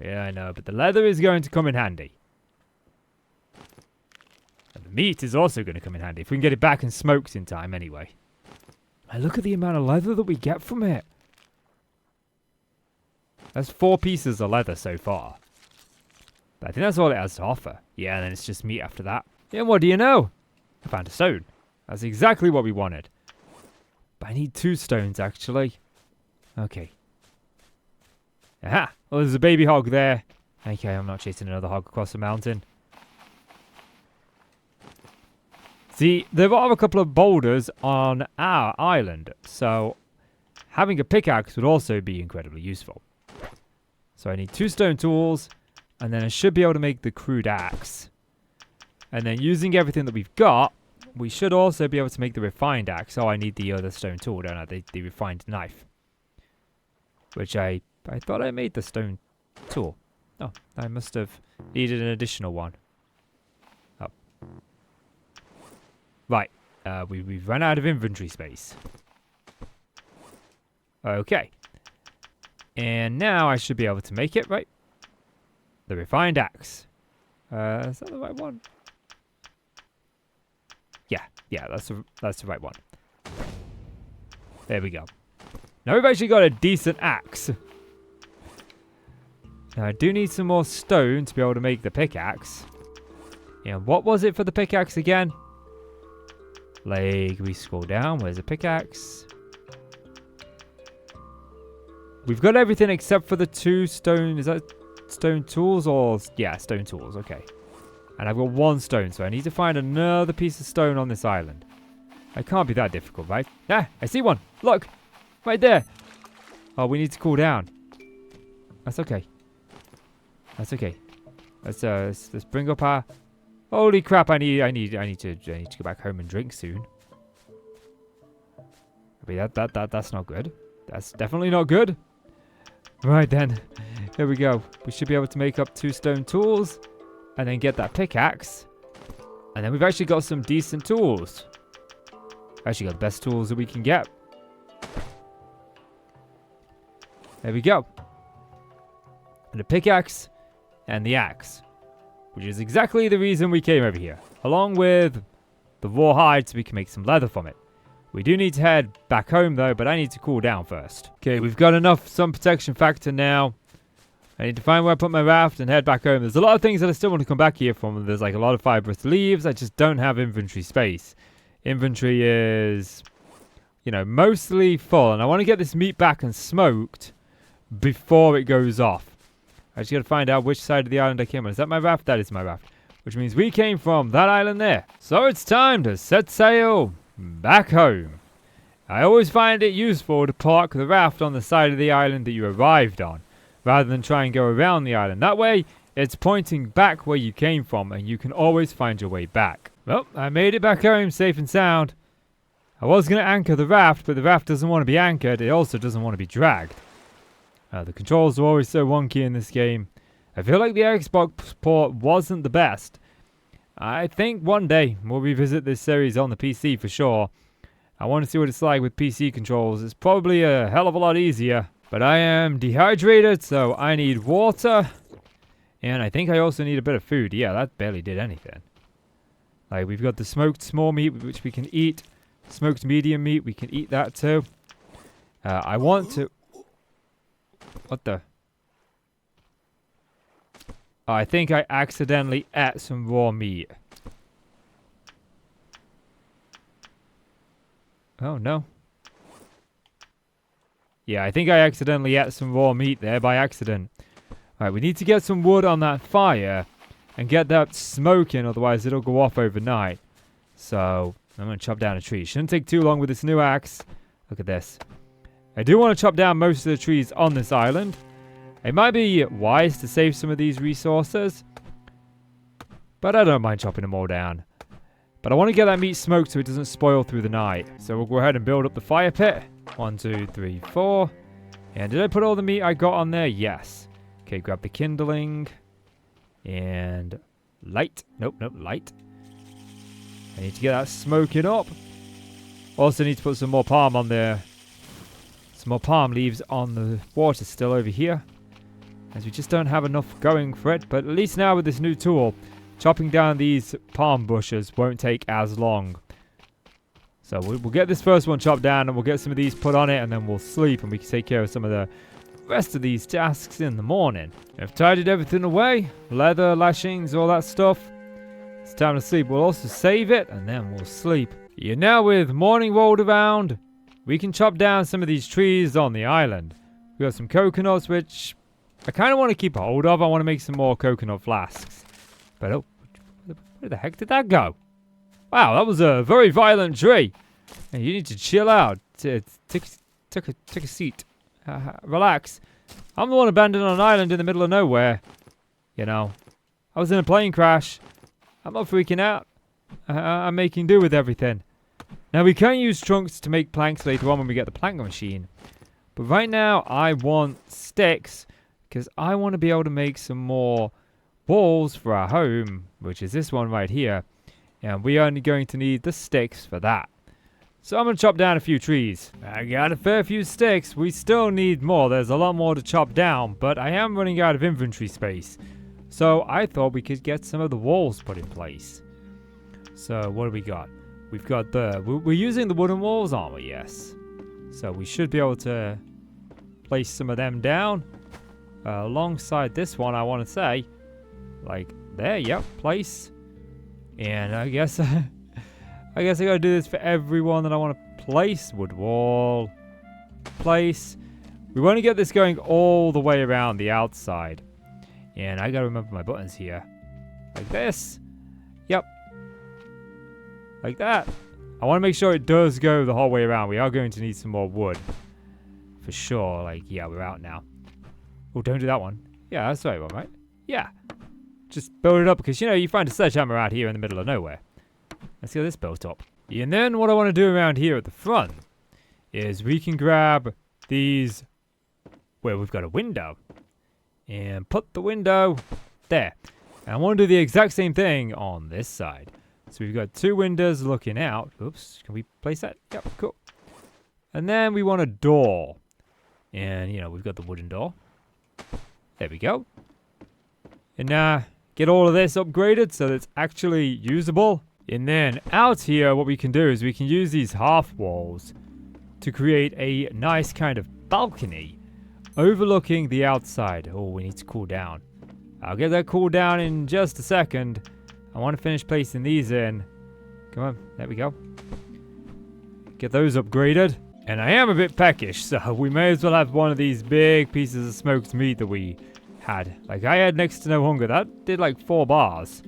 Yeah, I know, but the leather is going to come in handy. And the meat is also going to come in handy, if we can get it back and smoked in time anyway. And look at the amount of leather that we get from it. That's 4 pieces of leather so far. But I think that's all it has to offer. Yeah, and then it's just meat after that. Yeah, and what do you know? I found a stone. That's exactly what we wanted. But I need 2 stones, actually. Okay. Aha! Well, there's a baby hog there. Okay, I'm not chasing another hog across the mountain. See, there are a couple of boulders on our island, so having a pickaxe would also be incredibly useful. So I need 2 stone tools, and then I should be able to make the crude axe. And then using everything that we've got, we should also be able to make the refined axe. Oh, I need the other stone tool, don't I? The refined knife. Which I thought I made the stone tool. Oh, I must have needed an additional one. Oh. Right. We've run out of inventory space. Okay. And now I should be able to make it, right? The refined axe. Is that the right one? Yeah, that's the right one. There we go. Now we've actually got a decent axe. Now I do need some more stone to be able to make the pickaxe. And what was it for the pickaxe again? We scroll down. Where's the pickaxe? We've got everything except for the 2 stone. Is that stone tools or... Yeah, stone tools. Okay. And I've got 1 stone, so I need to find another piece of stone on this island. It can't be that difficult, right? Ah, I see one. Look, right there. Oh, we need to cool down. That's okay. That's okay. Let's bring up our. Holy crap! I need to go back home and drink soon. I mean, that's not good. That's definitely not good. Right then, here we go. We should be able to make up 2 stone tools, and then get that pickaxe. And then we've actually got some decent tools. Actually got the best tools that we can get. There we go. And the pickaxe and the axe, which is exactly the reason we came over here. Along with the raw hide so we can make some leather from it. We do need to head back home though, but I need to cool down first. Okay, we've got enough sun protection factor now. I need to find where I put my raft and head back home. There's a lot of things that I still want to come back here from. There's like a lot of fibrous leaves. I just don't have inventory space. Inventory is, you know, mostly full. And I want to get this meat back and smoked before it goes off. I just got to find out which side of the island I came on. Is that my raft? That is my raft. Which means we came from that island there. So it's time to set sail back home. I always find it useful to park the raft on the side of the island that you arrived on, rather than try and go around the island. That way, it's pointing back where you came from, and you can always find your way back. Well, I made it back home safe and sound. I was going to anchor the raft, but the raft doesn't want to be anchored. It also doesn't want to be dragged. The controls are always so wonky in this game. I feel like the Xbox port wasn't the best. I think one day we'll revisit this series on the PC for sure. I want to see what it's like with PC controls. It's probably a hell of a lot easier. But I am dehydrated, so I need water. And I think I also need a bit of food. Yeah, that barely did anything. Like, we've got the smoked small meat, which we can eat. Smoked medium meat, we can eat that too. I want to... What the... Oh, I think I accidentally ate some raw meat. Oh, no. Yeah, I think I accidentally ate some raw meat there by accident. Alright, we need to get some wood on that fire and get that smoking, otherwise it'll go off overnight. So, I'm going to chop down a tree. Shouldn't take too long with this new axe. Look at this. I do want to chop down most of the trees on this island. It might be wise to save some of these resources, but I don't mind chopping them all down. But I want to get that meat smoked so it doesn't spoil through the night. So we'll go ahead and build up the fire pit. 1, 2, 3, 4. And did I put all the meat I got on there? Yes. Okay, grab the kindling. And light. Nope, light. I need to get that smoking up. Also need to put some more palm on there. Some more palm leaves on the water still over here. As we just don't have enough going for it. But at least now with this new tool, chopping down these palm bushes won't take as long. So we'll get this first one chopped down and we'll get some of these put on it and then we'll sleep and we can take care of some of the rest of these tasks in the morning. I've tidied everything away. Leather, lashings, all that stuff. It's time to sleep. We'll also save it and then we'll sleep. Yeah, now with morning rolled around, we can chop down some of these trees on the island. We got some coconuts, which I kind of want to keep a hold of. I want to make some more coconut flasks. But oh, where the heck did that go? Wow, that was a very violent tree. Hey, you need to chill out. Take a seat. Relax. I'm the one abandoned on an island in the middle of nowhere. You know, I was in a plane crash. I'm not freaking out. I'm making do with everything. Now, we can use trunks to make planks later on when we get the plank machine. But right now, I want sticks because I want to be able to make some more walls for our home, which is this one right here. And we're only going to need the sticks for that. So I'm going to chop down a few trees. I got a fair few sticks. We still need more. There's a lot more to chop down, but I am running out of inventory space. So I thought we could get some of the walls put in place. So what do we got? We've got we're using the wooden walls, aren't we? Yes. So we should be able to place some of them down alongside this one, I want to say. Like there, yep, place. And I guess I gotta do this for everyone that I want to place. Wood wall. Place. We want to get this going all the way around the outside. And I gotta remember my buttons here. Like this. Yep. Like that. I want to make sure it does go the whole way around. We are going to need some more wood. For sure. Like, yeah, we're out now. Oh, don't do that one. Yeah, that's the right one, right? Yeah. Just build it up because, you know, you find a sledgehammer out here in the middle of nowhere. Let's get this built up. And then what I want to do around here at the front is we can grab these where we've got a window and put the window there. And I want to do the exact same thing on this side. So we've got 2 windows looking out. Oops, can we place that? Yep, cool. And then we want a door. And, you know, we've got the wooden door. There we go. And get all of this upgraded so that it's actually usable. And then out here, what we can do is we can use these half walls to create a nice kind of balcony overlooking the outside. Oh, we need to cool down. I'll get that cool down in just a second. I want to finish placing these in. Come on, there we go. Get those upgraded. And I am a bit peckish, so we may as well have one of these big pieces of smoked meat that we had. Like, I had next to no hunger. That did like 4 bars.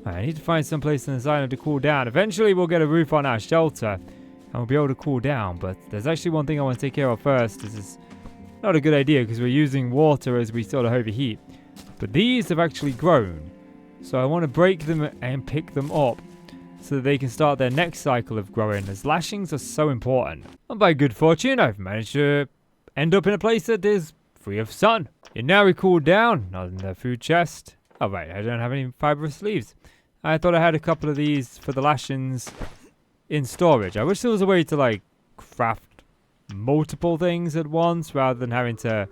I need to find some place on this island to cool down. Eventually, we'll get a roof on our shelter, and we'll be able to cool down. But there's actually one thing I want to take care of first. This is not a good idea because we're using water as we sort of overheat. But these have actually grown. So I want to break them and pick them up so that they can start their next cycle of growing, as lashings are so important. And by good fortune, I've managed to end up in a place that is free of sun. And now we cool down, not in the food chest. Oh right, I don't have any fibrous leaves. I thought I had a couple of these for the lashings in storage. I wish there was a way to like craft multiple things at once rather than having to,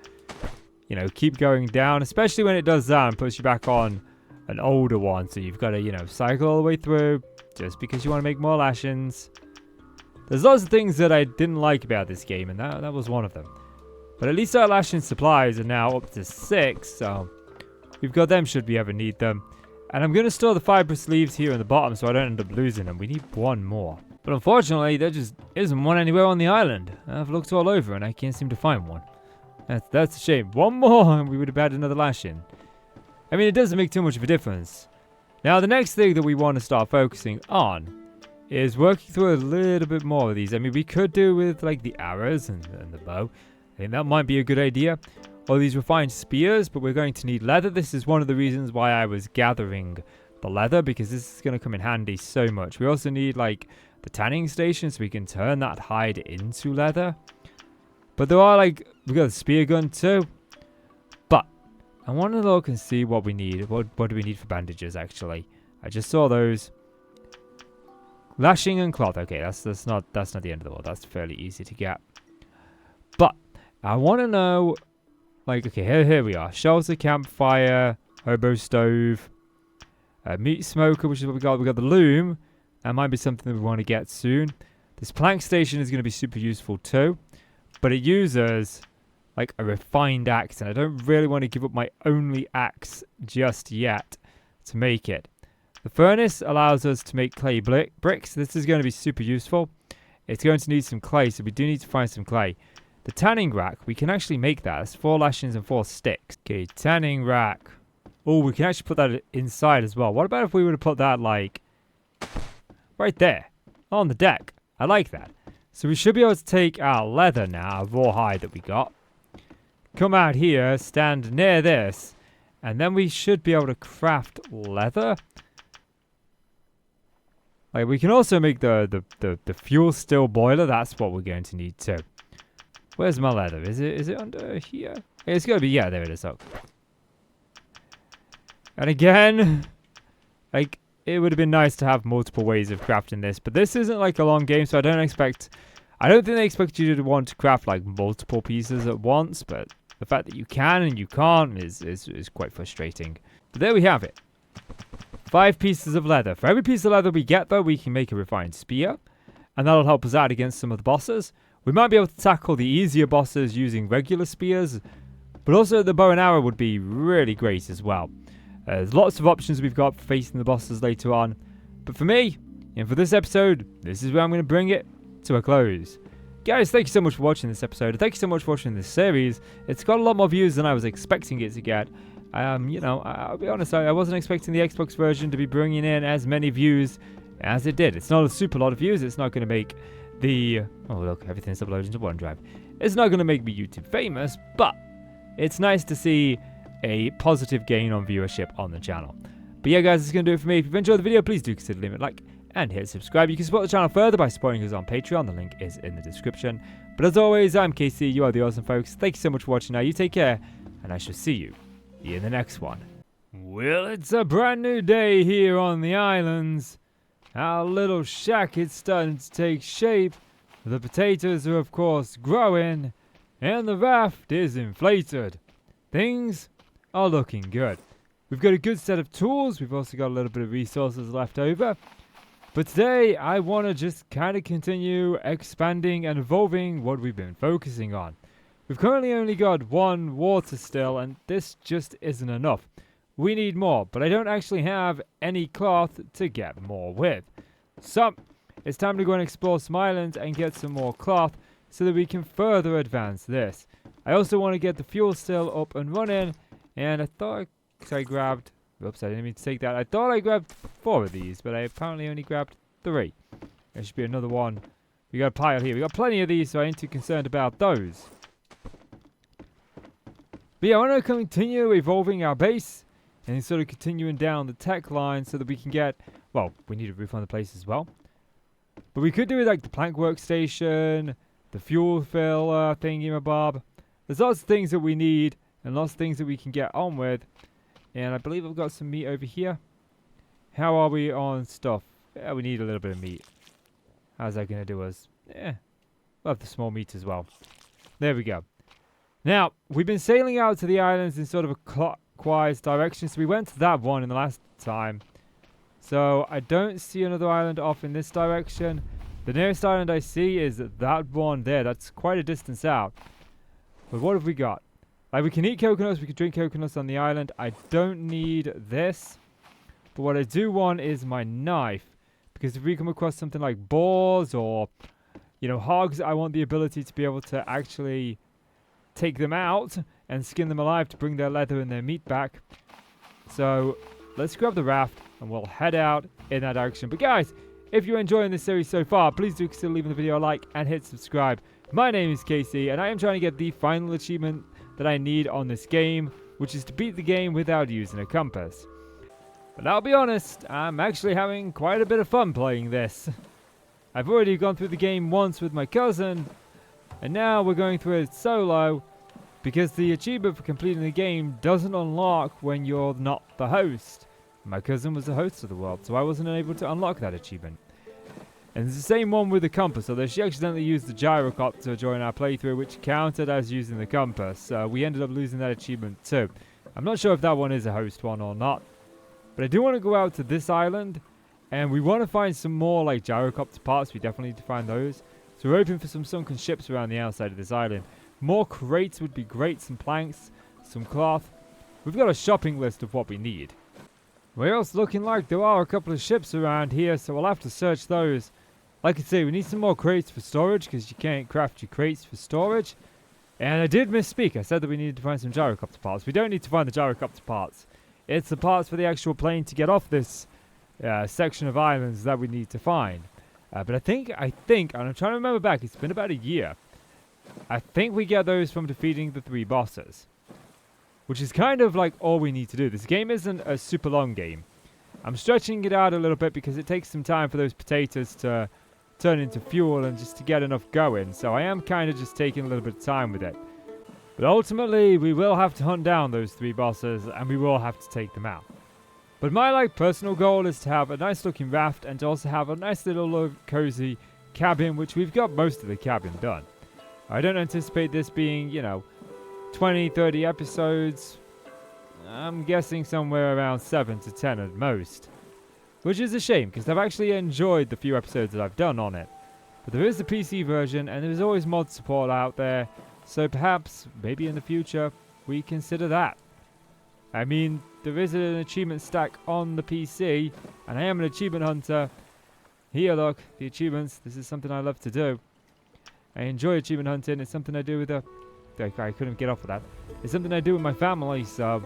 you know, keep going down, especially when it does that and puts you back on an older one. So you've got to, you know, cycle all the way through just because you want to make more lashings. There's lots of things that I didn't like about this game, and that was one of them. But at least our lashing supplies are now up to 6, so we've got them should we ever need them. And I'm going to store the fibrous leaves here in the bottom so I don't end up losing them. We need 1 more. But unfortunately, there just isn't one anywhere on the island. I've looked all over and I can't seem to find one. That's a shame. 1 more and we would have had another lashing. I mean, it doesn't make too much of a difference. Now, the next thing that we want to start focusing on is working through a little bit more of these. I mean, we could do with like the arrows and the bow. I think that might be a good idea. Or these refined spears, but we're going to need leather. This is one of the reasons why I was gathering the leather, because this is going to come in handy so much. We also need like the tanning station so we can turn that hide into leather. But there are like, we got a spear gun too. But I want to look and see what we need. What do we need for bandages actually? I just saw those. Lashing and cloth. Okay, that's not the end of the world. That's fairly easy to get. But I want to know, like, okay, here we are. Shelter, campfire, hobo stove, meat smoker, which is what we got. We got the loom. That might be something that we want to get soon. This plank station is going to be super useful too, but it uses like a refined axe, and I don't really want to give up my only axe just yet to make it. The furnace allows us to make clay bricks. This is going to be super useful. It's going to need some clay, so we do need to find some clay. The tanning rack, we can actually make that. It's 4 lashings and 4 sticks. Okay, tanning rack. Oh, we can actually put that inside as well. What about if we were to put that, like, right there on the deck? I like that. So we should be able to take our leather now, our raw hide that we got. Come out here, stand near this, and then we should be able to craft leather. Like, we can also make the fuel still boiler. That's what we're going to need too. Where's my leather? Is it under here? It's gotta be, yeah, there it is. Okay. And again, like, it would have been nice to have multiple ways of crafting this, but this isn't like a long game, so I don't think they expect you to want to craft like multiple pieces at once, but the fact that you can and you can't is quite frustrating. But there we have it. 5 pieces of leather. For every piece of leather we get, though, we can make a refined spear, and that'll help us out against some of the bosses. We might be able to tackle the easier bosses using regular spears, but also the bow and arrow would be really great as well. There's lots of options we've got for facing the bosses later on, but for me, and for this episode, this is where I'm going to bring it to a close. Guys, thank you so much for watching this episode. Thank you so much for watching this series. It's got a lot more views than I was expecting it to get, You know, I'll be honest, I wasn't expecting the Xbox version to be bringing in as many views as it did. It's not a super lot of views. It's not going to make the... Oh, look, everything's uploaded to OneDrive. It's not going to make me YouTube famous, but it's nice to see a positive gain on viewership on the channel. But yeah, guys, that's going to do it for me. If you've enjoyed the video, please do consider leaving a like and hit subscribe. You can support the channel further by supporting us on Patreon. The link is in the description. But as always, I'm KC. You are the awesome folks. Thank you so much for watching. Now, you take care, and I shall see you in the next one. Well, it's a brand new day here on the islands. Our little shack is starting to take shape. The potatoes are, of course, growing, and the raft is inflated. Things are looking good. We've got a good set of tools. We've also got a little bit of resources left over. But today, I want to just kind of continue expanding and evolving what we've been focusing on. We've currently only got one water still, and this just isn't enough. We need more, but I don't actually have any cloth to get more with. So, it's time to go and explore some islands and get some more cloth so that we can further advance this. I also want to get the fuel still up and running, and I thought I grabbed... Oops, I didn't mean to take that. I thought I grabbed 4 of these, but I apparently only grabbed 3. There should be another one. We got a pile here. We got plenty of these, so I ain't too concerned about those. But yeah, I want to continue evolving our base and sort of continuing down the tech line so that we can get... Well, we need a roof on the place as well. But we could do it like the plank workstation, the fuel filler thingy-mabob. There's lots of things that we need and lots of things that we can get on with. And I believe I've got some meat over here. How are we on stuff? Yeah, we need a little bit of meat. How's that going to do us? Yeah, we'll have the small meat as well. There we go. Now, we've been sailing out to the islands in sort of a clockwise direction. So we went to that one in the last time. So I don't see another island off in this direction. The nearest island I see is that one there. That's quite a distance out. But what have we got? Like, we can eat coconuts, we can drink coconuts on the island. I don't need this. But what I do want is my knife. Because if we come across something like boars or, you know, hogs, I want the ability to be able to actually take them out and skin them alive to bring their leather and their meat back. So, let's grab the raft and we'll head out in that direction. But guys, if you're enjoying this series so far, please do consider leaving the video a like and hit subscribe. My name is Casey, and I am trying to get the final achievement that I need on this game, which is to beat the game without using a compass. But I'll be honest, I'm actually having quite a bit of fun playing this. I've already gone through the game once with my cousin, and now we're going through it solo, because the achievement for completing the game doesn't unlock when you're not the host. My cousin was the host of the world, so I wasn't able to unlock that achievement. And it's the same one with the compass, although she accidentally used the gyrocopter during our playthrough, which counted as using the compass. We ended up losing that achievement too. I'm not sure if that one is a host one or not. But I do want to go out to this island, and we want to find some more like gyrocopter parts. We definitely need to find those. So we're hoping for some sunken ships around the outside of this island. More crates would be great, some planks, some cloth. We've got a shopping list of what we need. Well, it's looking like there are a couple of ships around here, so we'll have to search those. Like I say, we need some more crates for storage, because you can't craft your crates for storage. And I did misspeak. I said that we needed to find some gyrocopter parts. We don't need to find the gyrocopter parts. It's the parts for the actual plane to get off this section of islands that we need to find. But I think, and I'm trying to remember back, it's been about a year. I think we get those from defeating the 3 bosses. Which is kind of like all we need to do. This game isn't a super long game. I'm stretching it out a little bit because it takes some time for those potatoes to turn into fuel and just to get enough going. So I am kind of just taking a little bit of time with it. But ultimately, we will have to hunt down those 3 bosses and we will have to take them out. But my personal goal is to have a nice looking raft and to also have a nice little cozy cabin, which we've got most of the cabin done. I don't anticipate this being, 20, 30 episodes. I'm guessing somewhere around 7 to 10 at most. Which is a shame, because I've actually enjoyed the few episodes that I've done on it. But there is the PC version, and there's always mod support out there, so perhaps, maybe in the future, we consider that. I mean, there is an achievement stack on the PC, and I am an achievement hunter. Here, look, the achievements. This is something I love to do. I enjoy achievement hunting. It's something I do with I couldn't get off of that. It's something I do with my family, so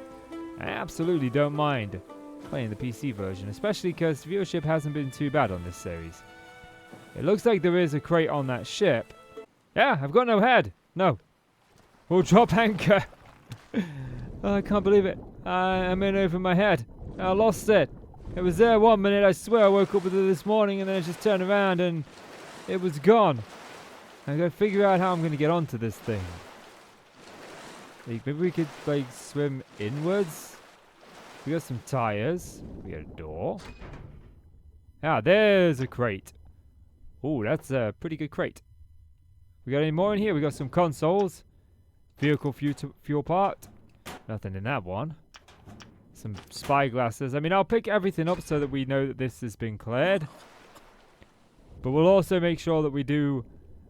I absolutely don't mind playing the PC version, especially because viewership hasn't been too bad on this series. It looks like there is a crate on that ship. Yeah, I've got no head. No. We'll drop anchor. Oh, I can't believe it. I'm in over my head. I lost it. It was there 1 minute. I swear I woke up with it this morning and then I just turned around and it was gone. I gotta figure out how I'm gonna get onto this thing. Like, maybe we could like swim inwards. We got some tires. We got a door. Ah, there's a crate. Oh, that's a pretty good crate. We got any more in here? We got some consoles. Vehicle fuel part. Nothing in that one. Some spy glasses. I mean, I'll pick everything up so that we know that this has been cleared. But we'll also make sure that we do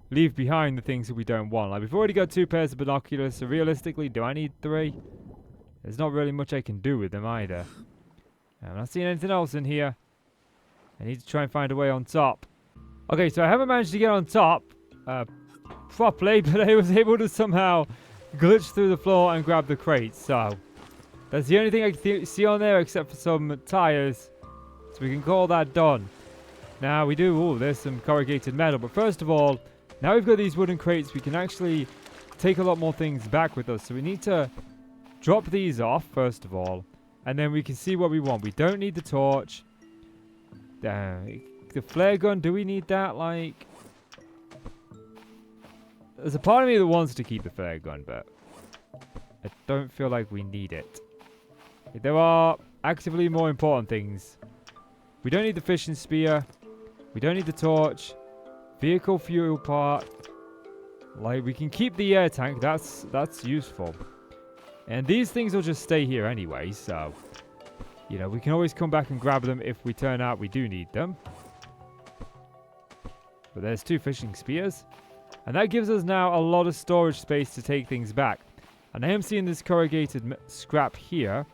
leave behind the things that we don't want. Like, we've already got 2 pairs of binoculars, so realistically, do I need 3? There's not really much I can do with them either. I'm not seeing anything else in here. I need to try and find a way on top. Okay, so I haven't managed to get on top properly, but I was able to somehow glitch through the floor and grab the crate. So that's the only thing I can see on there except for some tires. So we can call that done. Now we do, oh, there's some corrugated metal. But first of all, now we've got these wooden crates, we can actually take a lot more things back with us. So we need to drop these off, first of all. And then we can see what we want. We don't need the torch. The flare gun, do we need that? Like, there's a part of me that wants to keep the flare gun, but I don't feel like we need it. There are actively more important things. We don't need the fishing spear. We don't need the torch. Vehicle fuel part. Like, we can keep the air tank. That's useful. And these things will just stay here anyway, so you know, we can always come back and grab them if we turn out we do need them. But there's 2 fishing spears. And that gives us now a lot of storage space to take things back. And I am seeing this corrugated scrap here.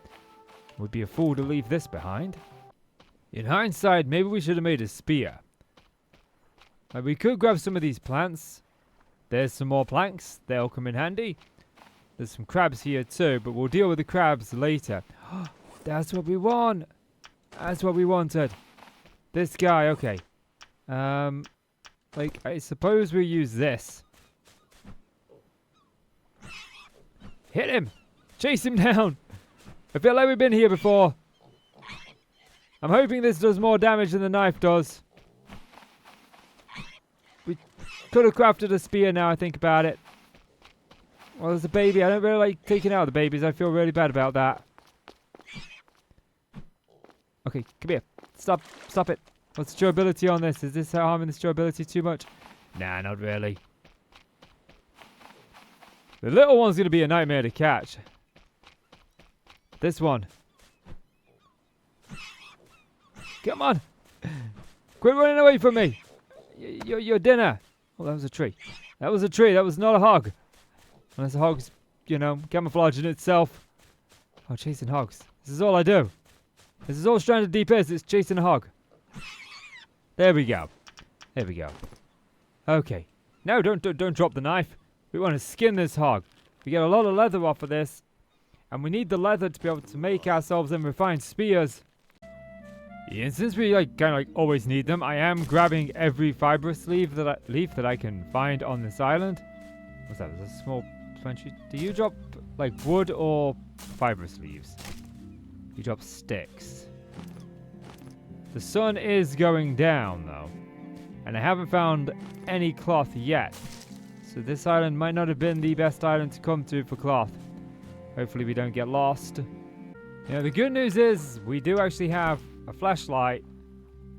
Would be a fool to leave this behind. In hindsight, maybe we should have made a spear. Like, we could grab some of these plants. There's some more planks. They'll come in handy. There's some crabs here too, but we'll deal with the crabs later. That's what we want. That's what we wanted. This guy, okay. Like, I suppose we use this. Hit him! Chase him down! I feel like we've been here before. I'm hoping this does more damage than the knife does. We could have crafted a spear now I think about it. Well, there's a baby. I don't really like taking out the babies. I feel really bad about that. Okay, come here. Stop it. What's the durability on this? Is this harming the durability too much? Nah, not really. The little one's going to be a nightmare to catch. This one. Come on. Quit running away from me. Your dinner. Oh, that was a tree. That was a tree. That was not a hog. Unless a hog's, you know, camouflaging itself. Oh, chasing hogs. This is all I do. This is all Stranded Deep is. It's chasing a hog. There we go. There we go. Okay. No, don't drop the knife. We want to skin this hog. We get a lot of leather off of this. And we need the leather to be able to make ourselves some refined spears. Yeah, and since we kind of always need them, I am grabbing every fibrous leaf that I can find on this island. What's that? There's a small plant. Do you drop like wood or fibrous leaves? You drop sticks. The sun is going down though, and I haven't found any cloth yet. So this island might not have been the best island to come to for cloth. Hopefully we don't get lost. You know, the good news is we do actually have a flashlight.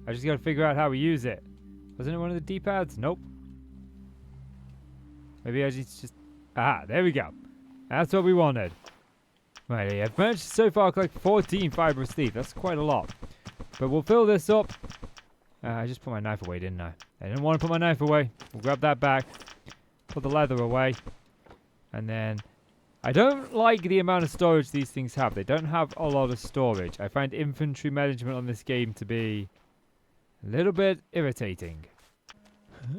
I just gotta figure out how we use it. Wasn't it one of the D-pads? Nope. Maybe I just... Ah, there we go. That's what we wanted. Right, I've managed to so far collect 14 fibrous leaf. That's quite a lot. But we'll fill this up. I just put my knife away, didn't I? I didn't want to put my knife away. We'll grab that back. Put the leather away. And then... I don't like the amount of storage these things have. They don't have a lot of storage. I find inventory management on this game to be a little bit irritating.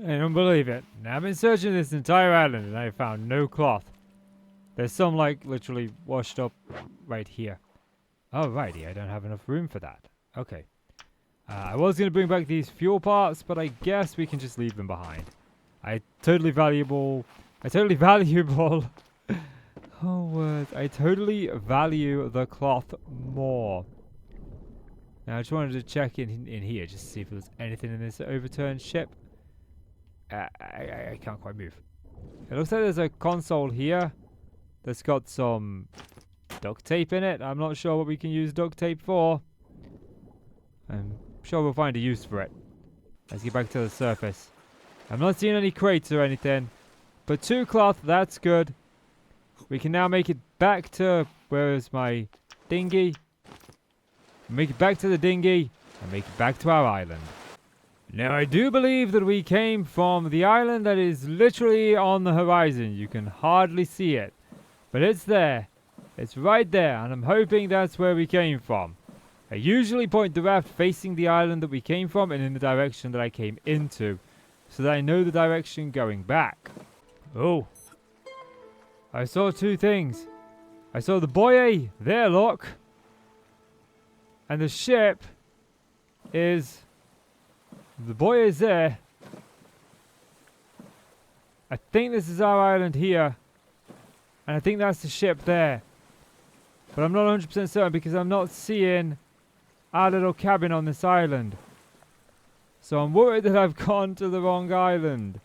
I don't believe it. Now I've been searching this entire island and I found no cloth. There's some like literally washed up right here. Alrighty, I don't have enough room for that. Okay. I was going to bring back these fuel parts, but I guess we can just leave them behind. I totally valuable... oh, words. I totally value the cloth more. Now, I just wanted to check in here, just to see if there's anything in this overturned ship. I can't quite move. It looks like there's a console here that's got some duct tape in it. I'm not sure what we can use duct tape for. I'm sure we'll find a use for it. Let's get back to the surface. I'm not seeing any crates or anything, but 2 cloth, that's good. We can now make it back to, where is my dinghy? Make it back to the dinghy and make it back to our island. Now, I do believe that we came from the island that is literally on the horizon. You can hardly see it, but it's there. It's right there, and I'm hoping that's where we came from. I usually point the raft facing the island that we came from and in the direction that I came into, so that I know the direction going back. Oh. I saw 2 things. I saw the buoy there, look. And the ship is... The buoy is there. I think this is our island here. And I think that's the ship there. But I'm not 100% certain because I'm not seeing our little cabin on this island. So I'm worried that I've gone to the wrong island.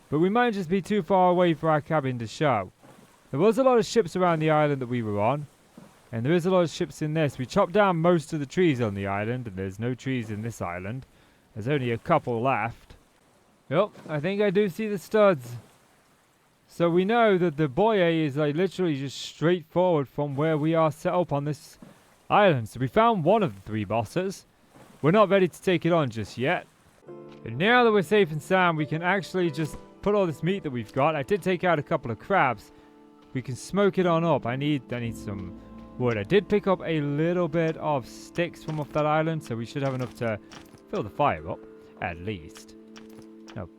But we might just be too far away for our cabin to show. There was a lot of ships around the island that we were on. And there is a lot of ships in this. We chopped down most of the trees on the island. And there's no trees in this island. There's only a couple left. Yep, I think I do see the studs. So we know that the buoy is like literally just straight forward from where we are set up on this island. So we found one of the 3 bosses. We're not ready to take it on just yet. And now that we're safe and sound, we can actually just put all this meat that we've got. I did take out a couple of crabs. We can smoke it on up. I need some wood. I did pick up a little bit of sticks from off that island, so we should have enough to fill the fire up, at least. No,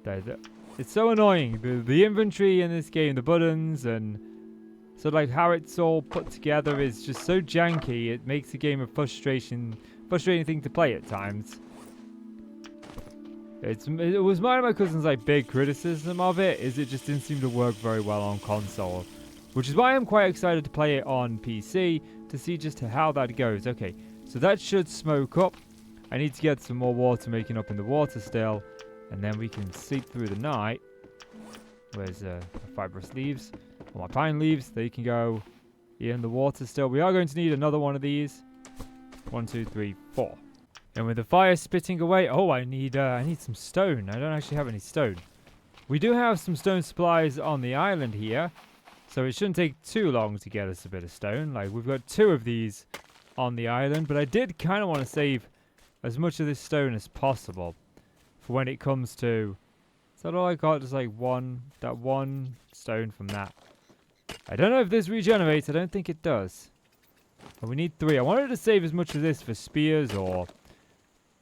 it's so annoying. The inventory in this game, the buttons, and so like how it's all put together is just so janky. It makes the game a frustrating thing to play at times. It was one of my cousin's like big criticism of it, is it just didn't seem to work very well on console. Which is why I'm quite excited to play it on PC to see just how that goes. Okay, so that should smoke up. I need to get some more water making up in the water still. And then we can sleep through the night. Where's the fibrous leaves? Or my pine leaves. They can go in the water still. We are going to need another one of these. 1, 2, 3, 4. And with the fire spitting away... Oh, I need some stone. I don't actually have any stone. We do have some stone supplies on the island here. So it shouldn't take too long to get us a bit of stone. Like, we've got 2 of these on the island. But I did kind of want to save as much of this stone as possible for when it comes to... Is that all I got? Just like that one stone from that. I don't know if this regenerates. I don't think it does. But we need 3. I wanted to save as much of this for spears or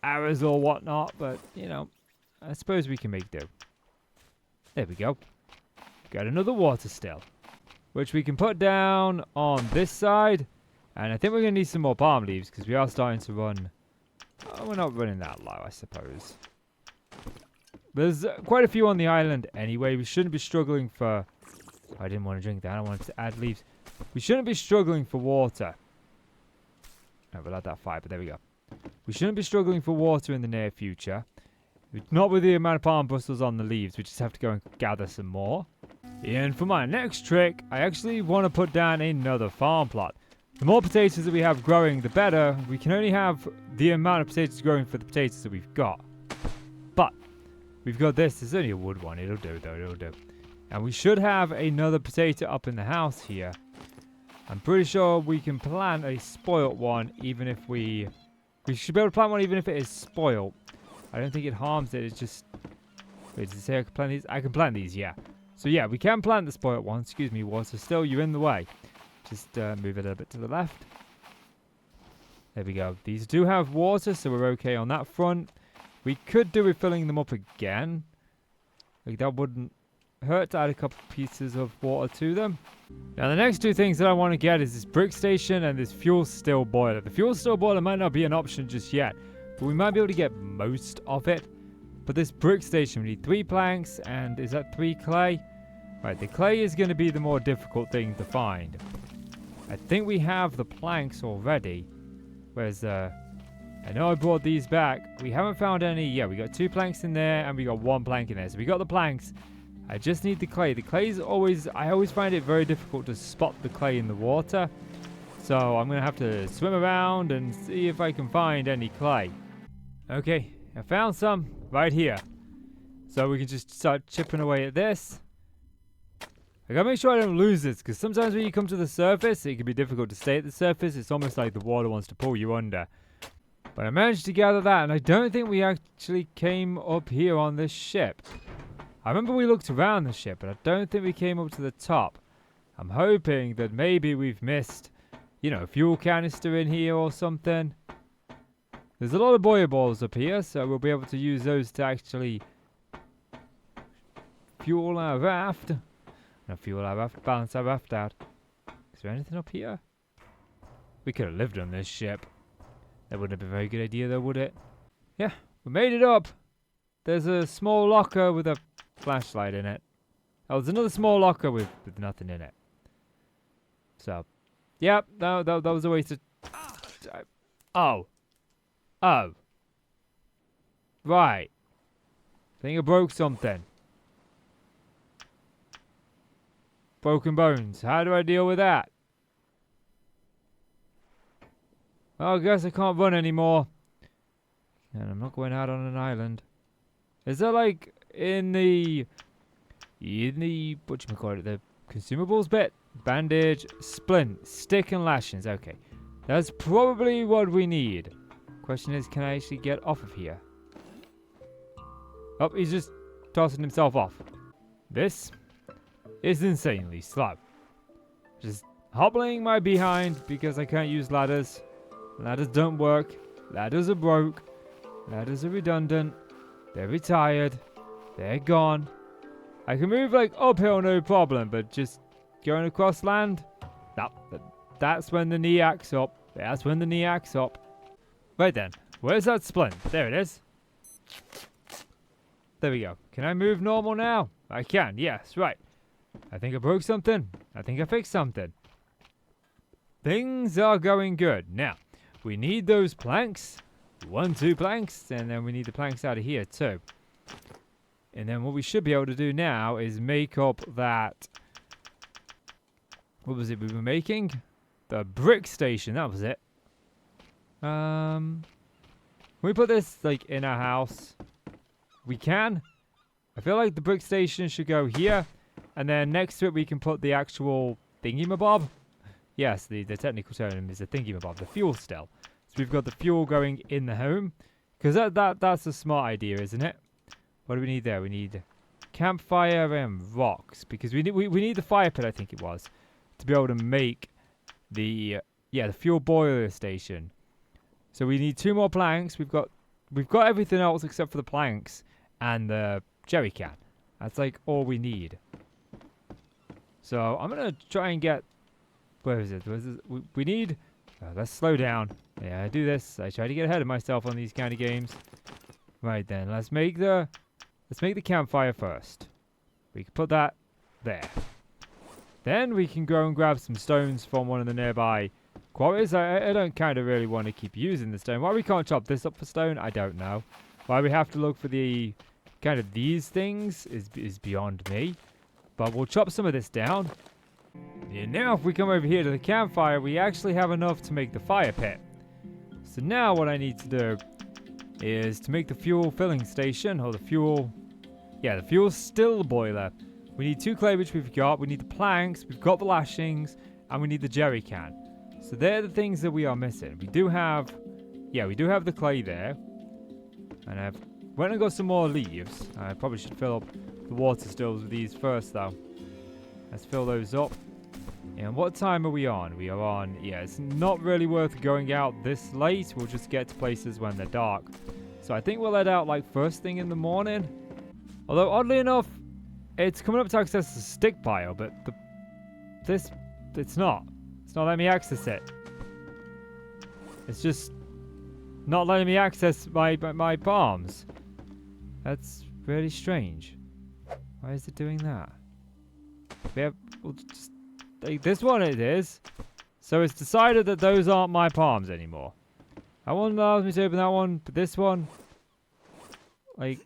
arrows or whatnot. But, you know, I suppose we can make do. There we go. Got another water still, which we can put down on this side. And I think we're going to need some more palm leaves because we are starting to run... Oh, we're not running that low, I suppose. There's quite a few on the island anyway. We shouldn't be struggling for... I didn't want to drink that. I wanted to add leaves. We shouldn't be struggling for water. No, we'll add that 5, but there we go. We shouldn't be struggling for water in the near future. Not with the amount of palm bristles on the leaves. We just have to go and gather some more. And for my next trick, I actually want to put down another farm plot. The more potatoes that we have growing, the better. We can only have the amount of potatoes growing for the potatoes that we've got. But we've got this. There's only a wood one. It'll do, though. It'll do. And we should have another potato up in the house here. I'm pretty sure we can plant a spoilt one, even if we should be able to plant one even if it is spoilt. I don't think it harms it. It's just... Wait, does it say I can plant these? I can plant these, yeah. So yeah, we can plant the spoilt one. Excuse me, water. Still, you're in the way. Just move it a little bit to the left. There we go. These do have water, so we're okay on that front. We could do with filling them up again. Like, that wouldn't hurt to add a couple pieces of water to them. Now the next two things that I want to get is this brick station and this fuel still boiler. The fuel still boiler might not be an option just yet, but we might be able to get most of it. But this brick station, we need 3 planks, and is that 3 clay? Right, the clay is going to be the more difficult thing to find. I think we have the planks already. Where's I know I brought these back. We haven't found any. Yeah, we got 2 planks in there, and we got 1 plank in there. So we got the planks. I just need the clay. The clay is always, I always find it very difficult to spot the clay in the water. So I'm going to have to swim around and see if I can find any clay. Okay, I found some right here. So we can just start chipping away at this. I gotta make sure I don't lose this, because sometimes when you come to the surface, it can be difficult to stay at the surface. It's almost like the water wants to pull you under. But I managed to gather that, and I don't think we actually came up here on this ship. I remember we looked around the ship, but I don't think we came up to the top. I'm hoping that maybe we've missed, you know, a fuel canister in here or something. There's a lot of boiler balls up here, so we'll be able to use those to actually fuel our raft. Not fuel our raft, balance our raft out. Is there anything up here? We could have lived on this ship. That wouldn't have been a very good idea though, would it? Yeah, we made it up. There's a small locker with a flashlight in it. Oh, there's another small locker with nothing in it. So, yep, that was a waste of... Oh. Oh. Right. I think I broke something. Broken bones. How do I deal with that? Well, I guess I can't run anymore. And I'm not going out on an island. Is that like in the whatchamacallit, the consumables bit? Bandage, splint, stick and lashings. Okay. That's probably what we need. Question is, can I actually get off of here? Oh, he's just tossing himself off. This is insanely slow. Just hobbling my behind because I can't use ladders. Ladders don't work. Ladders are broke. Ladders are redundant. They're retired. They're gone. I can move like uphill no problem, but just going across land, that's when the knee acts up. That's when the knee acts up. Right then, where's that splint? There it is. There we go. Can I move normal now? I can, yes, right. I think I broke something. I think I fixed something. Things are going good. Now, we need those planks. 1, 2 planks, and then we need the planks out of here too. And then what we should be able to do now is make up that... What was it we were making? The brick station, that was it. Can we put this, like, in our house? We can. I feel like the brick station should go here. And then next to it we can put the actual thingy-mabob. Yes, the technical term is a thingy-mabob, the fuel cell. So we've got the fuel going in the home. Because that's a smart idea, isn't it? What do we need there? We need campfire and rocks. Because we need the fire pit, I think it was. To be able to make the fuel boiler station. So we need 2 more planks. We've got everything else except for the planks and the jerry can. That's like all we need. So I'm gonna try and get. Where is it? We need. Let's slow down. Yeah, I do this. I try to get ahead of myself on these kind of games. Right then, let's make the campfire first. We can put that there. Then we can go and grab some stones from one of the nearby quarries. I don't kind of really want to keep using the stone. Why we can't chop this up for stone, I don't know. Why we have to look for the kind of these things is beyond me. But we'll chop some of this down. And now if we come over here to the campfire, we actually have enough to make the fire pit. So now what I need to do is to make the fuel filling station, or the fuel still boiler. We need 2 clay, which we've got. We need the planks, we've got the lashings, and we need the jerry can. So they're the things that we are missing. We do have the clay there. And I've went and got some more leaves. I probably should fill up the water stills with these first though. Let's fill those up. And what time are we on? We are on, it's not really worth going out this late. We'll just get to places when they're dark. So I think we'll head out like first thing in the morning. Although oddly enough, it's coming up to access the stick pile, but it's not. It's not letting me access it. It's just not letting me access my palms. That's really strange. Why is it doing that? We'll just take this one. It is. So it's decided that those aren't my palms anymore. That one allows me to open that one, but this one, like,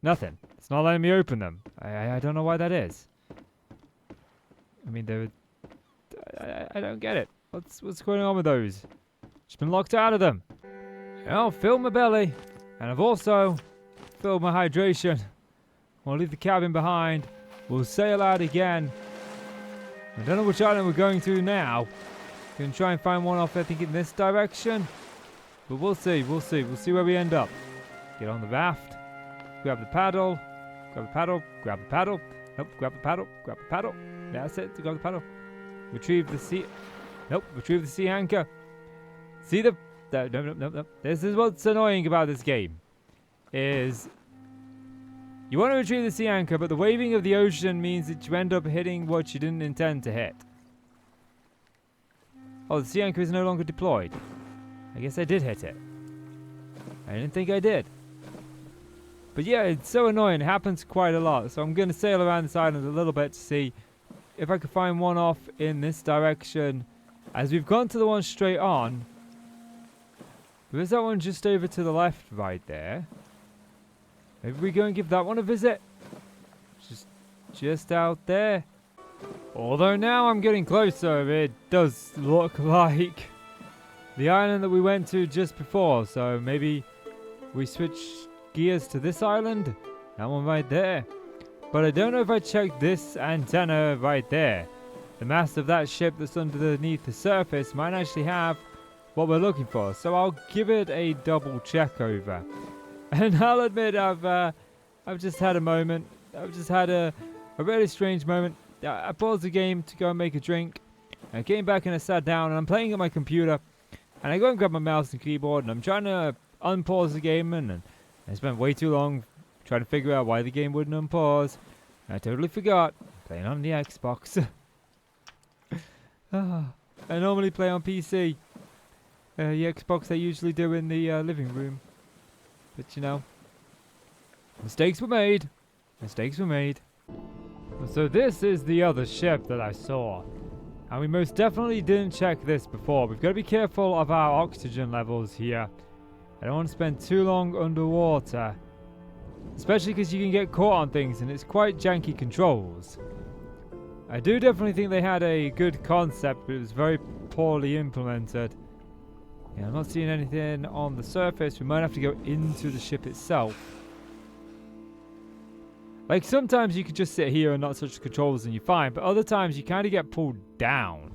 nothing. It's not letting me open them. I don't know why that is. I mean, I don't get it. What's going on with those? Just been locked out of them. I'll fill my belly, and I've also filled my hydration. We'll leave the cabin behind. We'll sail out again. I don't know which island we're going to now. Gonna try and find one off, I think, in this direction. But we'll see, we'll see. We'll see where we end up. Get on the raft. Grab the paddle. Grab the paddle. Grab the paddle. Nope, grab the paddle. Grab the paddle. That's it, to grab the paddle. Retrieve the sea... Nope, retrieve the sea anchor. See the... No. This is what's annoying about this game. Is... You want to retrieve the sea anchor, but the waving of the ocean means that you end up hitting what you didn't intend to hit. Oh, the sea anchor is no longer deployed. I guess I did hit it. I didn't think I did. But yeah, it's so annoying. It happens quite a lot. So I'm going to sail around this island a little bit to see if I can find one off in this direction. As we've gone to the one straight on. There's that one just over to the left right there. Maybe we go and give that one a visit. Just out there. Although now I'm getting closer, it does look like the island that we went to just before. So maybe we switch gears to this island. That one right there. But I don't know if I check this antenna right there. The mast of that ship that's underneath the surface might actually have what we're looking for. So I'll give it a double check over. And I'll admit I've just had a moment. I've just had a really strange moment. I paused the game to go and make a drink. I came back and I sat down and I'm playing on my computer. And I go and grab my mouse and keyboard and I'm trying to unpause the game and I spent way too long trying to figure out why the game wouldn't unpause. And I totally forgot. I'm playing on the Xbox. I normally play on PC. The Xbox I usually do in the living room. But you know, mistakes were made. Mistakes were made. So this is the other ship that I saw. And we most definitely didn't check this before. We've got to be careful of our oxygen levels here. I don't want to spend too long underwater. Especially because you can get caught on things and it's quite janky controls. I do definitely think they had a good concept, but it was very poorly implemented. Yeah, I'm not seeing anything on the surface. We might have to go into the ship itself. Like, sometimes you could just sit here and not touch the controls and you're fine, but other times you kind of get pulled down.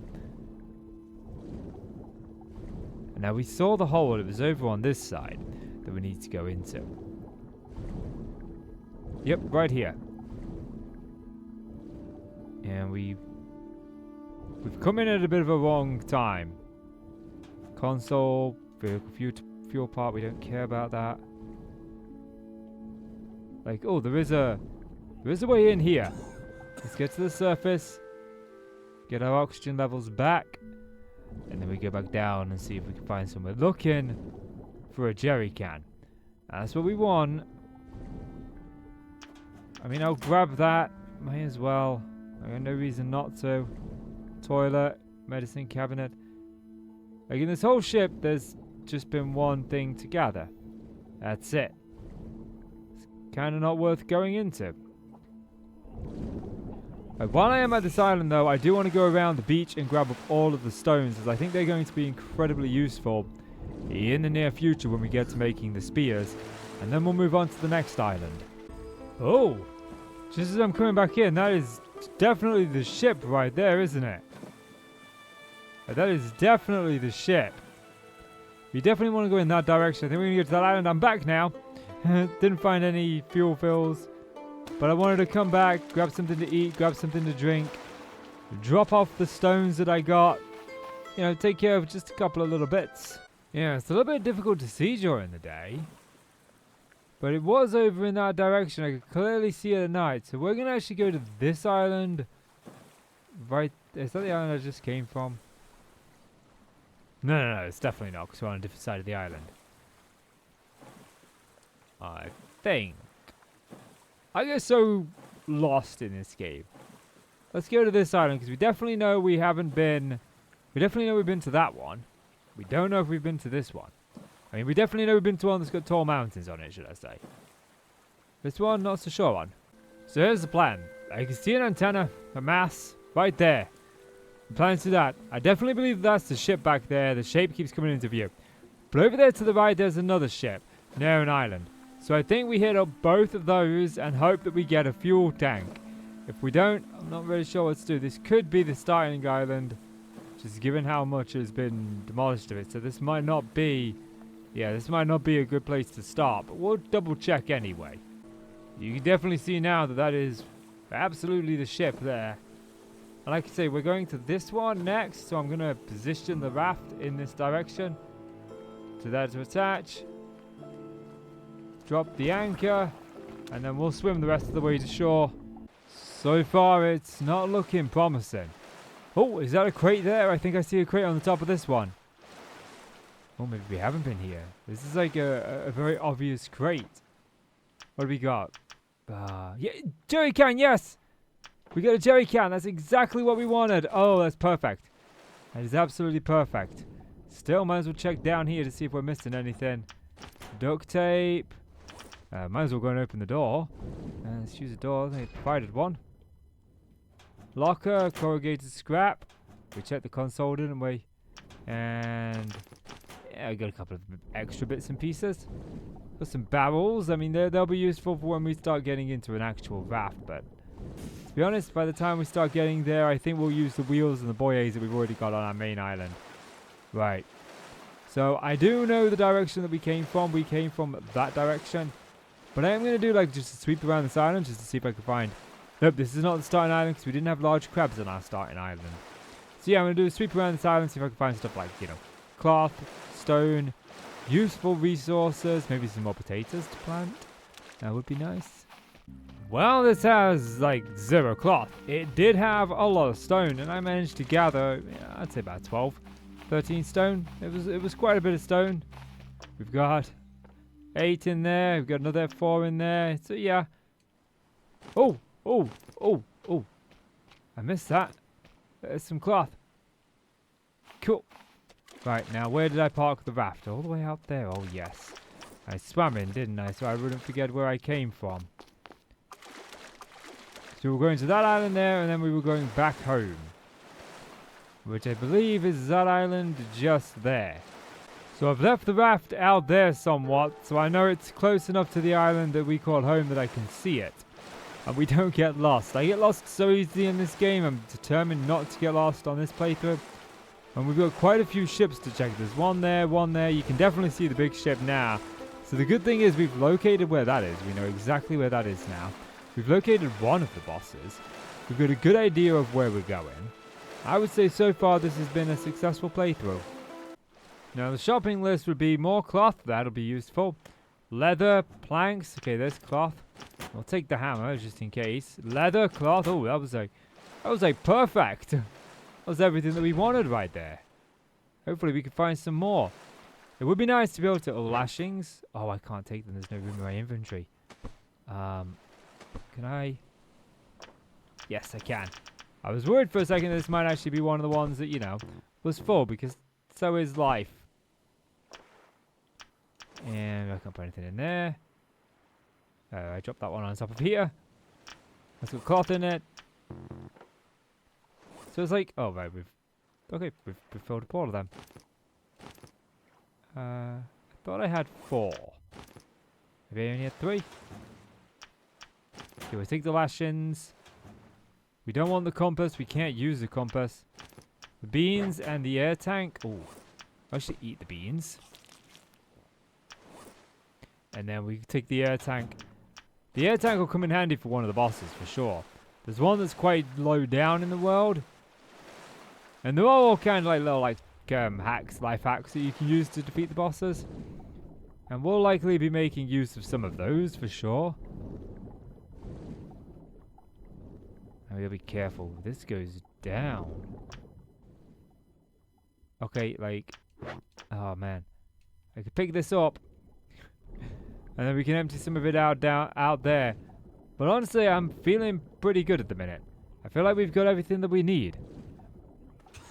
And now we saw the hole. It was over on this side that we need to go into. Yep, right here. And we've come in at a bit of a wrong time. Console, vehicle fuel part, we don't care about that. Like, oh, there is a way in here. Let's get to the surface, get our oxygen levels back, and then we go back down and see if we can find somewhere. Looking for a jerry can. That's what we want. I mean, I'll grab that. May as well. I got no reason not to. Toilet, medicine cabinet. Like, in this whole ship, there's just been one thing to gather. That's it. It's kind of not worth going into. While I am at this island, though, I do want to go around the beach and grab up all of the stones, as I think they're going to be incredibly useful in the near future when we get to making the spears. And then we'll move on to the next island. Oh! Just as I'm coming back in, that is definitely the ship right there, isn't it? That is definitely the ship. We definitely want to go in that direction. I think we're going to get to that island. I'm back now. Didn't find any fuel fills. But I wanted to come back, grab something to eat, grab something to drink. Drop off the stones that I got. You know, take care of just a couple of little bits. Yeah, it's a little bit difficult to see during the day. But it was over in that direction. I could clearly see it at night. So we're going to actually go to this island. Right. Is that the island I just came from? No. It's definitely not, because we're on a different side of the island. I think. I get so lost in this game. Let's go to this island, because we definitely know we haven't been... We definitely know we've been to that one. We don't know if we've been to this one. I mean, we definitely know we've been to one that's got tall mountains on it, should I say. This one, not so sure on. So here's the plan. I can see an antenna, a mast, right there. I'm planning to do that. I definitely believe that's the ship back there. The shape keeps coming into view. But over there to the right, there's another ship near an island. So I think we hit up both of those and hope that we get a fuel tank. If we don't, I'm not really sure what to do. This could be the starting island, just given how much has been demolished of it. So this might not be... Yeah, this might not be a good place to start, but we'll double check anyway. You can definitely see now that that is absolutely the ship there. And like I say, we're going to this one next, so I'm going to position the raft in this direction. To that to attach. Drop the anchor, and then we'll swim the rest of the way to shore. So far, it's not looking promising. Oh, is that a crate there? I think I see a crate on the top of this one. Oh, maybe we haven't been here. This is like a very obvious crate. What do we got? Yeah, jerry can, yes! We got a jerry can. That's exactly what we wanted. Oh, that's perfect. That is absolutely perfect. Still, might as well check down here to see if we're missing anything. Duct tape. Might as well go and open the door. Let's use the door. They provided one. Locker, corrugated scrap. We checked the console, didn't we? And... yeah, I got a couple of extra bits and pieces. Got some barrels. I mean, they'll be useful for when we start getting into an actual raft, but to be honest, by the time we start getting there, I think we'll use the wheels and the buoys that we've already got on our main island. Right. So, I do know the direction that we came from. We came from that direction. But I am going to do, like, just a sweep around this island just to see if I can find... Nope, this is not the starting island because we didn't have large crabs on our starting island. So, yeah, I'm going to do a sweep around this island, see if I can find stuff like, you know, cloth, stone, useful resources, maybe some more potatoes to plant. That would be nice. Well, this has like 0 cloth. It did have a lot of stone, and I managed to gather, yeah, I'd say about 12, 13 stone. It was quite a bit of stone. We've got 8 in there. We've got another 4 in there. So yeah. Oh. I missed that. There's some cloth. Cool. Right, now where did I park the raft? All the way out there. Oh, yes. I swam in, didn't I? So I wouldn't forget where I came from. So we were going to that island there, and then we were going back home. Which I believe is that island just there. So I've left the raft out there somewhat, so I know it's close enough to the island that we call home that I can see it. And we don't get lost. I get lost so easily in this game. I'm determined not to get lost on this playthrough. And we've got quite a few ships to check. There's one there, one there. You can definitely see the big ship now. So the good thing is we've located where that is. We know exactly where that is now. We've located one of the bosses. We've got a good idea of where we're going. I would say so far this has been a successful playthrough. Now the shopping list would be more cloth. That'll be useful. Leather, planks. Okay, there's cloth. I'll take the hammer just in case. Leather, cloth. Oh, that was like perfect. That was everything that we wanted right there. Hopefully we can find some more. It would be nice to be able to... Oh, lashings. Oh, I can't take them. There's no room in my inventory. Can I? Yes, I can. I was worried for a second that this might actually be one of the ones that, you know, was full, because so is life. And I can't put anything in there. I dropped that one on top of here. Let's got cloth in it. So it's like, oh right, we've filled up all of them. I thought I had 4. Maybe I only had 3. Okay, we'll take the lashings. We don't want the compass. We can't use the compass. The beans and the air tank. Oh, I should eat the beans. And then we take the air tank. The air tank will come in handy for one of the bosses, for sure. There's one that's quite low down in the world. And they're all kind of like little hacks, life hacks that you can use to defeat the bosses. And we'll likely be making use of some of those for sure. And we gotta be careful. This goes down. Okay, like... Oh, man. I could pick this up. And then we can empty some of it out there. But honestly, I'm feeling pretty good at the minute. I feel like we've got everything that we need.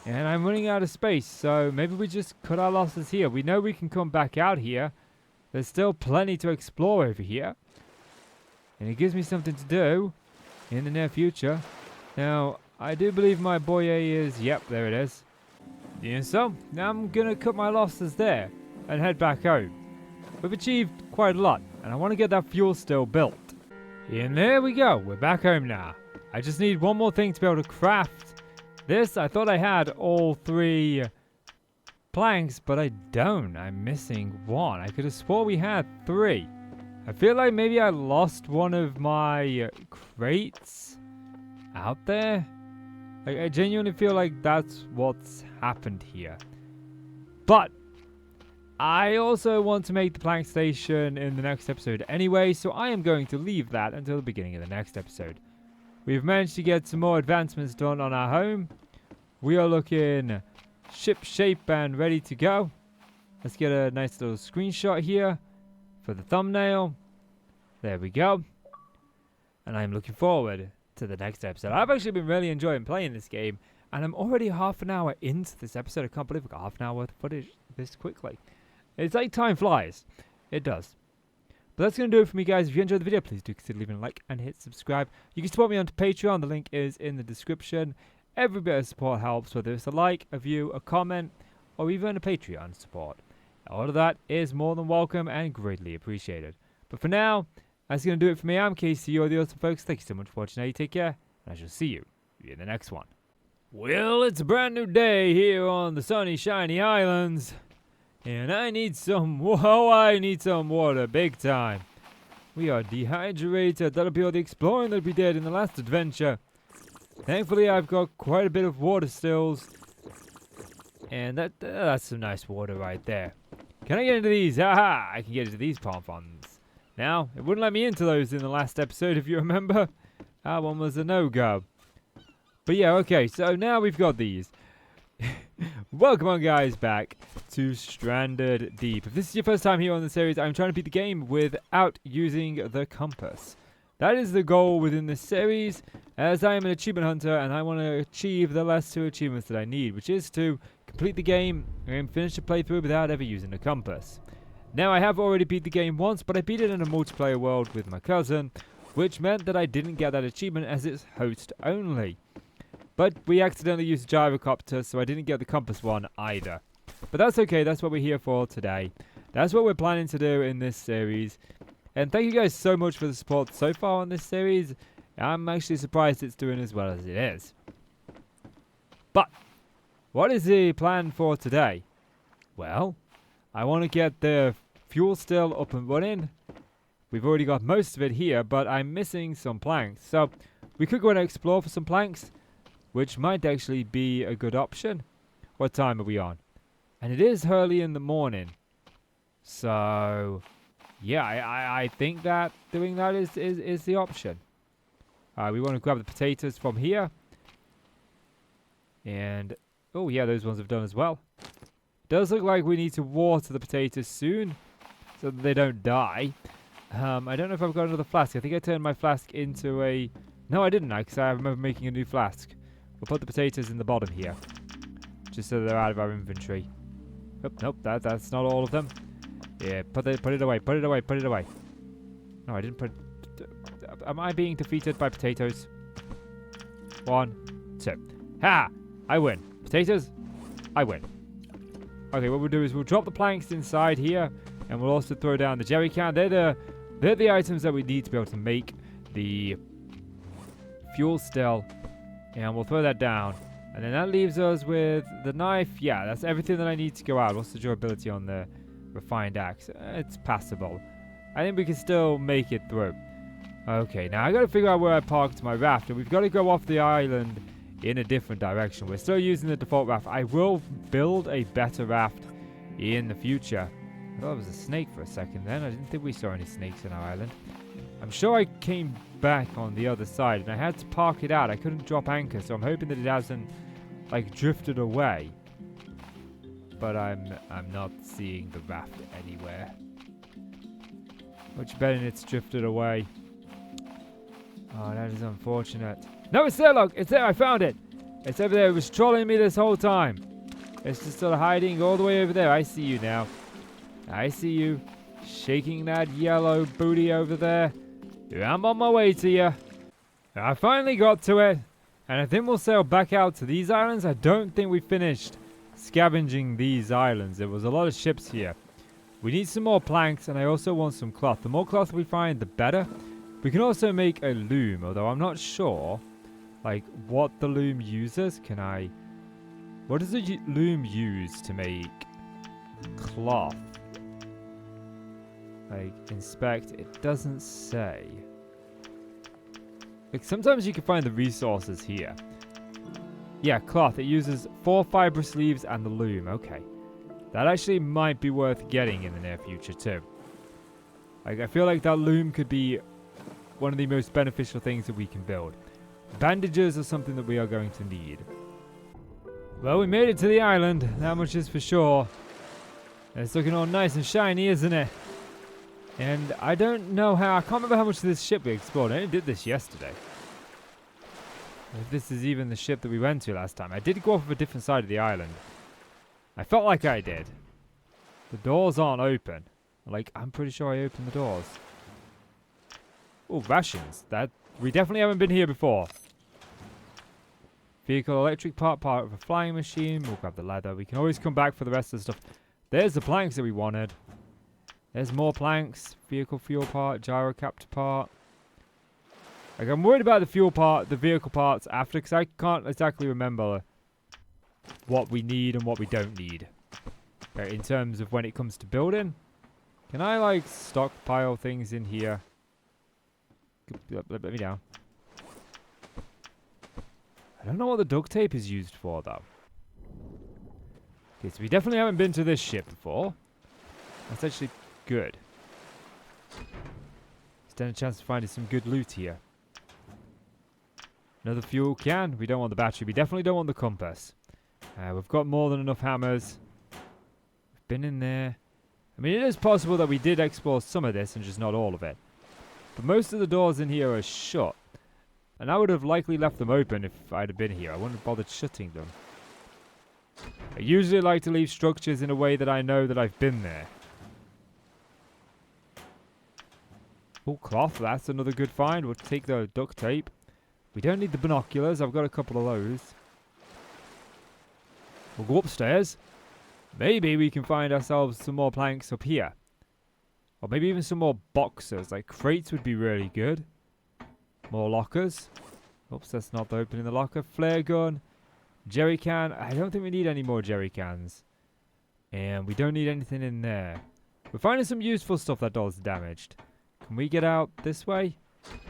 And I'm running out of space, so maybe we just cut our losses here. We know we can come back out here. There's still plenty to explore over here. And it gives me something to do in the near future. Now, I do believe my boy A is... Yep, there it is. Yeah, so, now I'm going to cut my losses there and head back home. We've achieved quite a lot, and I want to get that fuel still built. And there we go. We're back home now. I just need one more thing to be able to craft this. I thought I had all 3 planks, but I don't. I'm missing 1. I could have swore we had 3. I feel like maybe I lost one of my crates out there. Like, I genuinely feel like that's what's happened here. But I also want to make the plank station in the next episode anyway, so I am going to leave that until the beginning of the next episode. We've managed to get some more advancements done on our home. We are looking ship shape and ready to go. Let's get a nice little screenshot here for the thumbnail. There we go. And I'm looking forward to the next episode. I've actually been really enjoying playing this game, and I'm already half an hour into this episode. I can't believe I got half an hour worth of footage this quickly. It's like time flies. It does. But that's going to do it for me, guys. If you enjoyed the video, please do consider leaving a like and hit subscribe. You can support me on Patreon. The link is in the description. Every bit of support helps, whether it's a like, a view, a comment, or even a Patreon support. All of that is more than welcome and greatly appreciated. But for now, that's going to do it for me. I'm Casey, you're the awesome folks. Thank you so much for watching. Now you take care, and I shall see you in the next one. Well, it's a brand new day here on the sunny, shiny islands. And I need some water, big time. We are dehydrated. That'll be all the exploring that we did in the last adventure. Thankfully, I've got quite a bit of water stills. And that's some nice water right there. Can I get into these? Aha! I can get into these palm fronds. Now, it wouldn't let me into those in the last episode, if you remember. That one was a no-go. But yeah, okay, so now we've got these. Welcome on, guys, back to Stranded Deep. If this is your first time here on the series, I'm trying to beat the game without using the compass. That is the goal within this series, as I am an achievement hunter and I want to achieve the last 2 achievements that I need, which is to complete the game and finish the playthrough without ever using a compass. Now, I have already beat the game once, but I beat it in a multiplayer world with my cousin, which meant that I didn't get that achievement as it's host only. But we accidentally used a gyrocopter, so I didn't get the compass one either. But that's okay, that's what we're here for today. That's what we're planning to do in this series. And thank you guys so much for the support so far on this series. I'm actually surprised it's doing as well as it is. But, what is the plan for today? Well, I want to get the fuel still up and running. We've already got most of it here, but I'm missing some planks. So, we could go and explore for some planks, which might actually be a good option. What time are we on? And it is early in the morning. So, yeah, I think that doing that is the option. We want to grab the potatoes from here. And, oh yeah, those ones have done as well. Does look like we need to water the potatoes soon, so that they don't die. I don't know if I've got another flask. I think I turned my flask into a... No, I didn't, because I remember making a new flask. We'll put the potatoes in the bottom here, just so they're out of our inventory. Oh, nope, that's not all of them. Yeah, put it away, put it away, put it away. No, I didn't put... Am I being defeated by potatoes? 1, 2. Ha! I win. Potatoes, I win. Okay, what we'll do is we'll drop the planks inside here, and we'll also throw down the jerry can. They're the items that we need to be able to make the fuel still. And we'll throw that down. And then that leaves us with the knife. Yeah, that's everything that I need to go out. What's the durability on the refined axe? It's passable. I think we can still make it through. Okay, now I got to figure out where I parked my raft. And we've got to go off the island in a different direction. We're still using the default raft. I will build a better raft in the future. thought it was a snake for a second then. I didn't think we saw any snakes on our island. I'm sure I came back on the other side and I had to park it out. I couldn't drop anchor, so I'm hoping that it hasn't like drifted away. But I'm not seeing the raft anywhere. Much better than it's drifted away. Oh, that is unfortunate. No, it's there, look! It's there, I found it! It's over there, it was trolling me this whole time. It's just sort of hiding all the way over there. I see you now. I see you. Shaking that yellow booty over there. I'm on my way to you. I finally got to it. And I think we'll sail back out to these islands. I don't think we finished scavenging these islands. There was a lot of ships here. We need some more planks, and I also want some cloth. The more cloth we find, the better. We can also make a loom, although I'm not sure like what the loom uses. What does the loom use to make cloth? Like, inspect, it doesn't say. Like, sometimes you can find the resources here. Yeah, cloth. It uses 4 fibrous leaves and the loom. Okay. That actually might be worth getting in the near future, too. Like, I feel like that loom could be one of the most beneficial things that we can build. Bandages are something that we are going to need. Well, we made it to the island. That much is for sure. It's looking all nice and shiny, isn't it? And I don't know how, I can't remember how much of this ship we explored. I only did this yesterday. If this is even the ship that we went to last time. I did go off of a different side of the island. I felt like I did. The doors aren't open. Like, I'm pretty sure I opened the doors. Oh, rations. We definitely haven't been here before. Vehicle electric part of a flying machine. We'll grab the leather. We can always come back for the rest of the stuff. There's the planks that we wanted. There's more planks. Vehicle fuel part, gyrocopter part. Like, I'm worried about the fuel part, the vehicle parts after, because I can't exactly remember what we need and what we don't need. Okay, in terms of when it comes to building. Can I, like, stockpile things in here? Let me down. I don't know what the duct tape is used for, though. Okay, so we definitely haven't been to this ship before. That's actually good. Stand a chance to find some good loot here. Another fuel can. We don't want the battery. We definitely don't want the compass. We've got more than enough hammers. We've been in there. I mean, it is possible that we did explore some of this and just not all of it. But most of the doors in here are shut. And I would have likely left them open if I'd have been here. I wouldn't have bothered shutting them. I usually like to leave structures in a way that I know that I've been there. Oh, cloth. That's another good find. We'll take the duct tape. We don't need the binoculars. I've got a couple of those. We'll go upstairs. Maybe we can find ourselves some more planks up here. Or maybe even some more boxes. Like crates would be really good. More lockers. Oops, that's not the opening the locker. Flare gun. Jerry can. I don't think we need any more jerry cans. And we don't need anything in there. We're finding some useful stuff. That door's damaged. Can we get out this way?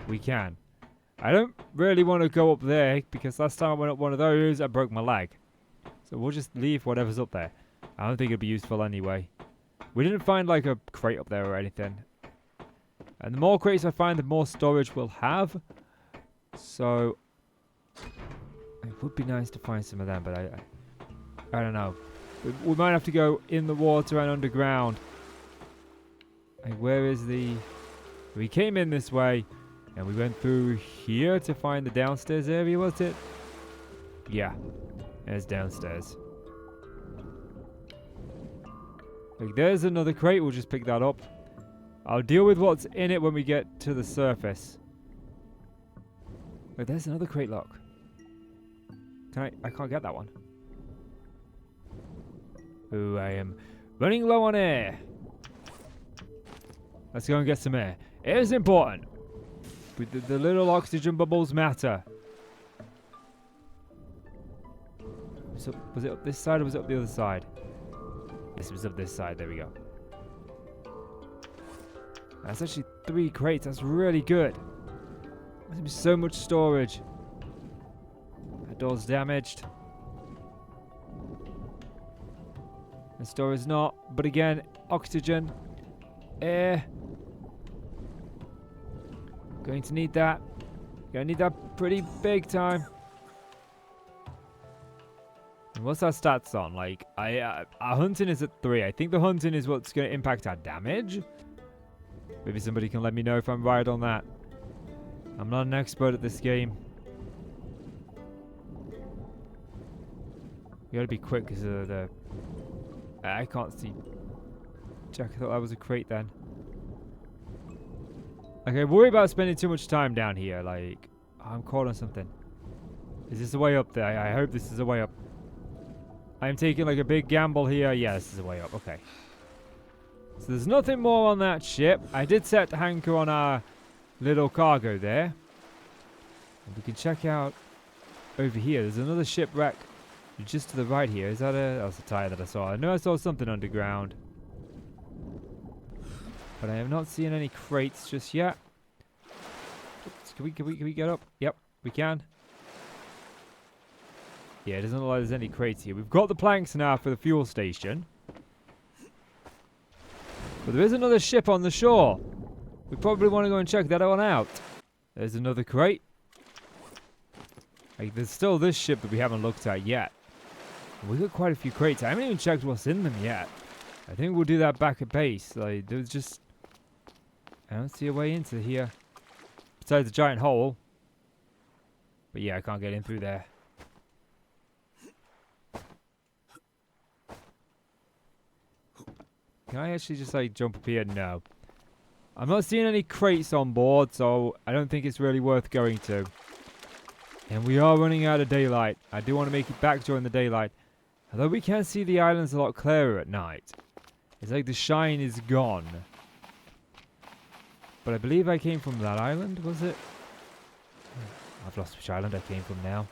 We can. I don't really want to go up there because last time I went up one of those, I broke my leg. So we'll just leave whatever's up there. I don't think it'll be useful anyway. We didn't find like a crate up there or anything. And the more crates I find, the more storage we'll have. So it would be nice to find some of them, but I don't know. We might have to go in the water and underground. Like, where is the... We came in this way, and we went through here to find the downstairs area, was it? Yeah, there's downstairs. Like, there's another crate, we'll just pick that up. I'll deal with what's in it when we get to the surface. Wait, there's another crate lock. I can't get that one. Ooh, I am running low on air. Let's go and get some air. Air is important. The little oxygen bubbles matter. So, was it up this side or was it up the other side? This was up this side. There we go. That's actually 3 crates. That's really good. There's going to be so much storage. That door's damaged. The store is not. But again, oxygen, air. Going to need that. Gonna need that pretty big time. And what's our stats on? Like, our hunting is at 3. I think the hunting is what's going to impact our damage. Maybe somebody can let me know if I'm right on that. I'm not an expert at this game. You gotta be quick because of the... I can't see. Jack, I thought that was a crate then. Okay, worry about spending too much time down here. Like, I'm caught on something. Is this the way up there? I hope this is the way up. I'm taking like a big gamble here. Yeah, this is the way up. Okay. So there's nothing more on that ship. I did set the anchor on our little cargo there. And we can check out over here. There's another shipwreck just to the right here. Is that a... That was a tire that I saw. I know I saw something underground. But I have not seen any crates just yet. Oops, can we get up? Yep, we can. Yeah, it doesn't look like there's any crates here. We've got the planks now for the fuel station. But there is another ship on the shore. We probably want to go and check that one out. There's another crate. Like, there's still this ship that we haven't looked at yet. We've got quite a few crates. I haven't even checked what's in them yet. I think we'll do that back at base. Like, there's just... I don't see a way into here. Besides the giant hole. But yeah, I can't get in through there. Can I actually just like jump up here? No. I'm not seeing any crates on board, so I don't think it's really worth going to. And we are running out of daylight. I do want to make it back during the daylight. Although we can see the islands a lot clearer at night. It's like the shine is gone. But I believe I came from that island, was it? I've lost which island I came from now.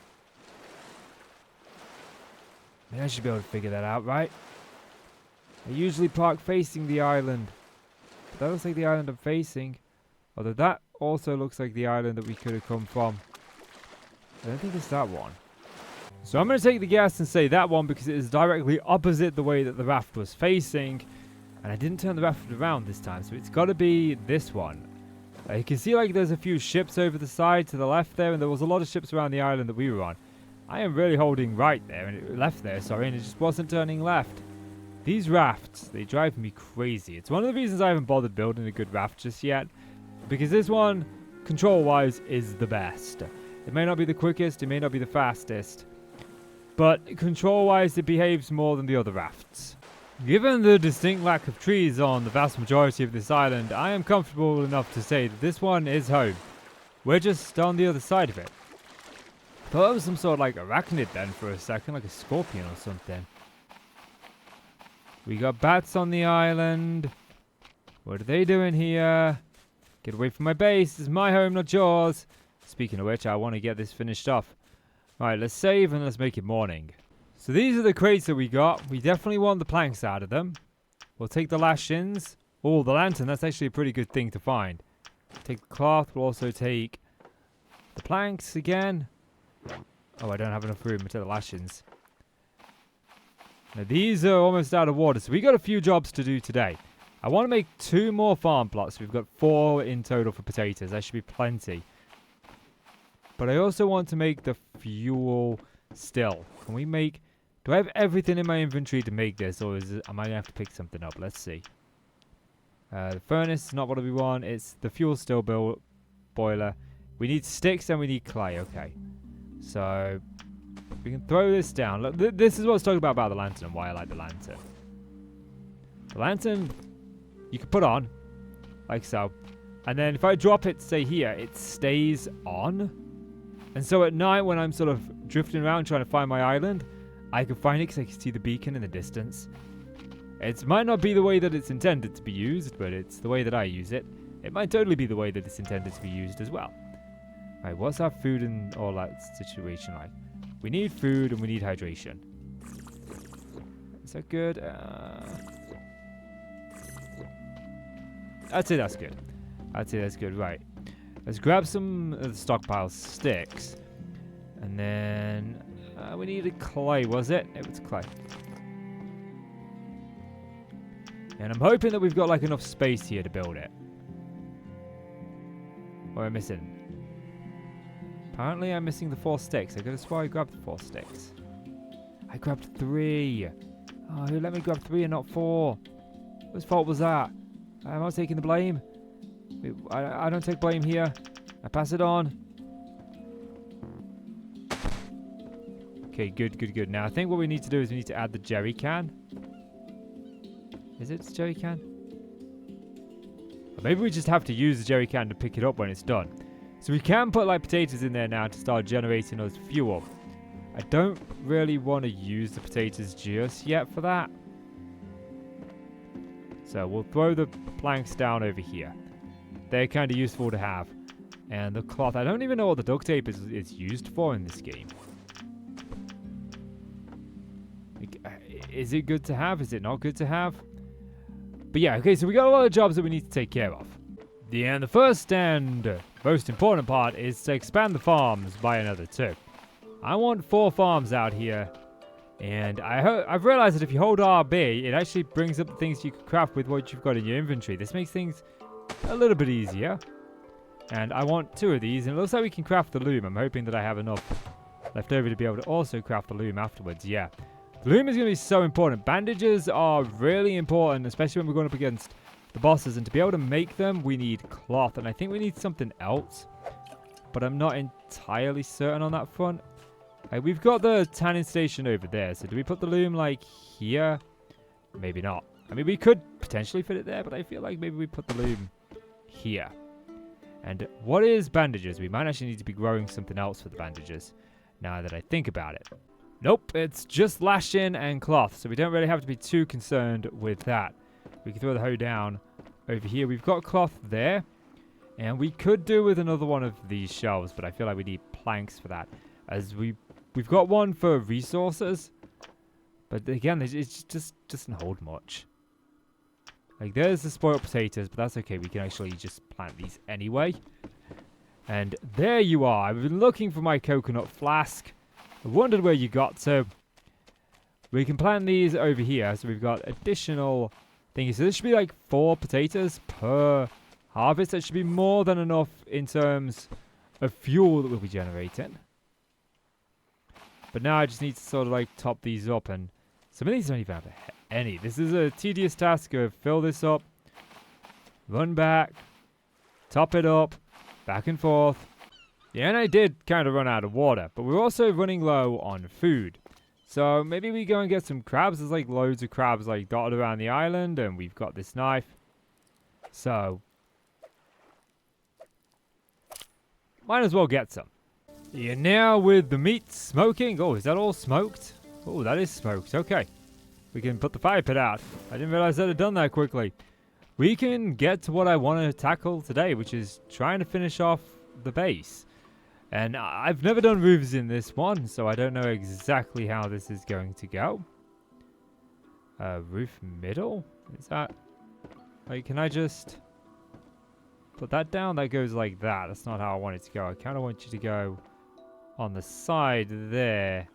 I mean, I should be able to figure that out, right? I usually park facing the island. But that looks like the island I'm facing. Although that also looks like the island that we could have come from. I don't think it's that one. So I'm going to take the guess and say that one because it is directly opposite the way that the raft was facing. And I didn't turn the raft around this time, so it's got to be this one. You can see like there's a few ships over the side to the left there, and there was a lot of ships around the island that we were on. I am really holding right there, and left there, sorry, and it just wasn't turning left. These rafts, they drive me crazy. It's one of the reasons I haven't bothered building a good raft just yet, because this one, control-wise, is the best. It may not be the quickest, it may not be the fastest, but control-wise, it behaves more than the other rafts. Given the distinct lack of trees on the vast majority of this island, I am comfortable enough to say that this one is home. We're just on the other side of it. I thought it was some sort of like arachnid then for a second, like a scorpion or something. We got bats on the island. What are they doing here? Get away from my base. This is my home, not yours. Speaking of which, I want to get this finished off. Alright, let's save and let's make it morning. So these are the crates that we got. We definitely want the planks out of them. We'll take the lashings. Oh, the lantern. That's actually a pretty good thing to find. Take the cloth. We'll also take the planks again. Oh, I don't have enough room to take the lashings. Now, these are almost out of water. So we got a few jobs to do today. I want to make 2 more farm plots. We've got 4 in total for potatoes. That should be plenty. But I also want to make the fuel still. Can we make... Do I have everything in my inventory to make this, or is it, am I going to have to pick something up? Let's see. The furnace is not what we want. It's the fuel still boiler. We need sticks and we need clay. Okay. So, we can throw this down. Look, this is what's talking about the lantern and why I like the lantern. The lantern, you can put on, like so. And then if I drop it, say here, it stays on. And so at night when I'm sort of drifting around trying to find my island, I can find it because I can see the beacon in the distance. It might not be the way that it's intended to be used, but it's the way that I use it. It might totally be the way that it's intended to be used as well. Right, what's our food and all that situation like? We need food and we need hydration. Is that good? I'd say that's good. I'd say that's good, right. Let's grab some of the stockpile sticks. And then... we needed clay, was it? It was clay. And I'm hoping that we've got like enough space here to build it. What am I missing? Apparently I'm missing the 4 sticks. I could have sworn I grabbed the 4 sticks. I grabbed 3. Oh, who let me grab 3 and not 4? Whose fault was that? I'm not taking the blame. I don't take blame here. I pass it on. Okay, good. Now I think what we need to do is we need to add the jerry can. Is it jerry can? Or maybe we just have to use the jerry can to pick it up when it's done. So we can put like potatoes in there now to start generating us fuel. I don't really want to use the potatoes just yet for that. So we'll throw the planks down over here. They're kind of useful to have. And the cloth, I don't even know what the duct tape is used for in this game. Like, is it good to have? Is it not good to have? But yeah, okay, so we got a lot of jobs that we need to take care of. And the first and most important part is to expand the farms by another 2. I want 4 farms out here. And I've realized that if you hold RB, it actually brings up the things you can craft with what you've got in your inventory. This makes things a little bit easier. And I want 2 of these, and it looks like we can craft the loom. I'm hoping that I have enough left over to be able to also craft the loom afterwards. Yeah. The loom is going to be so important. Bandages are really important, especially when we're going up against the bosses. And to be able to make them, we need cloth. And I think we need something else. But I'm not entirely certain on that front. We've got the tanning station over there. So do we put the loom like here? Maybe not. I mean, we could potentially fit it there, but I feel like maybe we put the loom here. And what is bandages? We might actually need to be growing something else for the bandages now that I think about it. Nope, it's just lashing and cloth, so we don't really have to be too concerned with that. We can throw the hoe down over here. We've got cloth there, and we could do with another one of these shelves, but I feel like we need planks for that. As we've got one for resources, but again, it just doesn't hold much. Like, there's the spoiled potatoes, but that's okay. We can actually just plant these anyway. And there you are. I've been looking for my coconut flask. I wondered where you got to. We can plant these over here. So we've got additional thingies. So this should be like 4 potatoes per harvest. That should be more than enough in terms of fuel that we'll be generating. But now I just need to sort of like top these up. And some of these don't even have any. This is a tedious task of fill this up, run back, top it up, back and forth. Yeah, and I did kind of run out of water, but we're also running low on food. So maybe we go and get some crabs. There's like loads of crabs like dotted around the island, and we've got this knife. So might as well get some. Yeah, now with the meat smoking. Oh, is that all smoked? Oh, that is smoked. Okay. We can put the fire pit out. I didn't realize I'd have done that quickly. We can get to what I want to tackle today, which is trying to finish off the base. And I've never done roofs in this one, so I don't know exactly how this is going to go. Roof middle? Is that... like, can I just put that down? That goes like that. That's not how I want it to go. I kind of want you to go on the side there.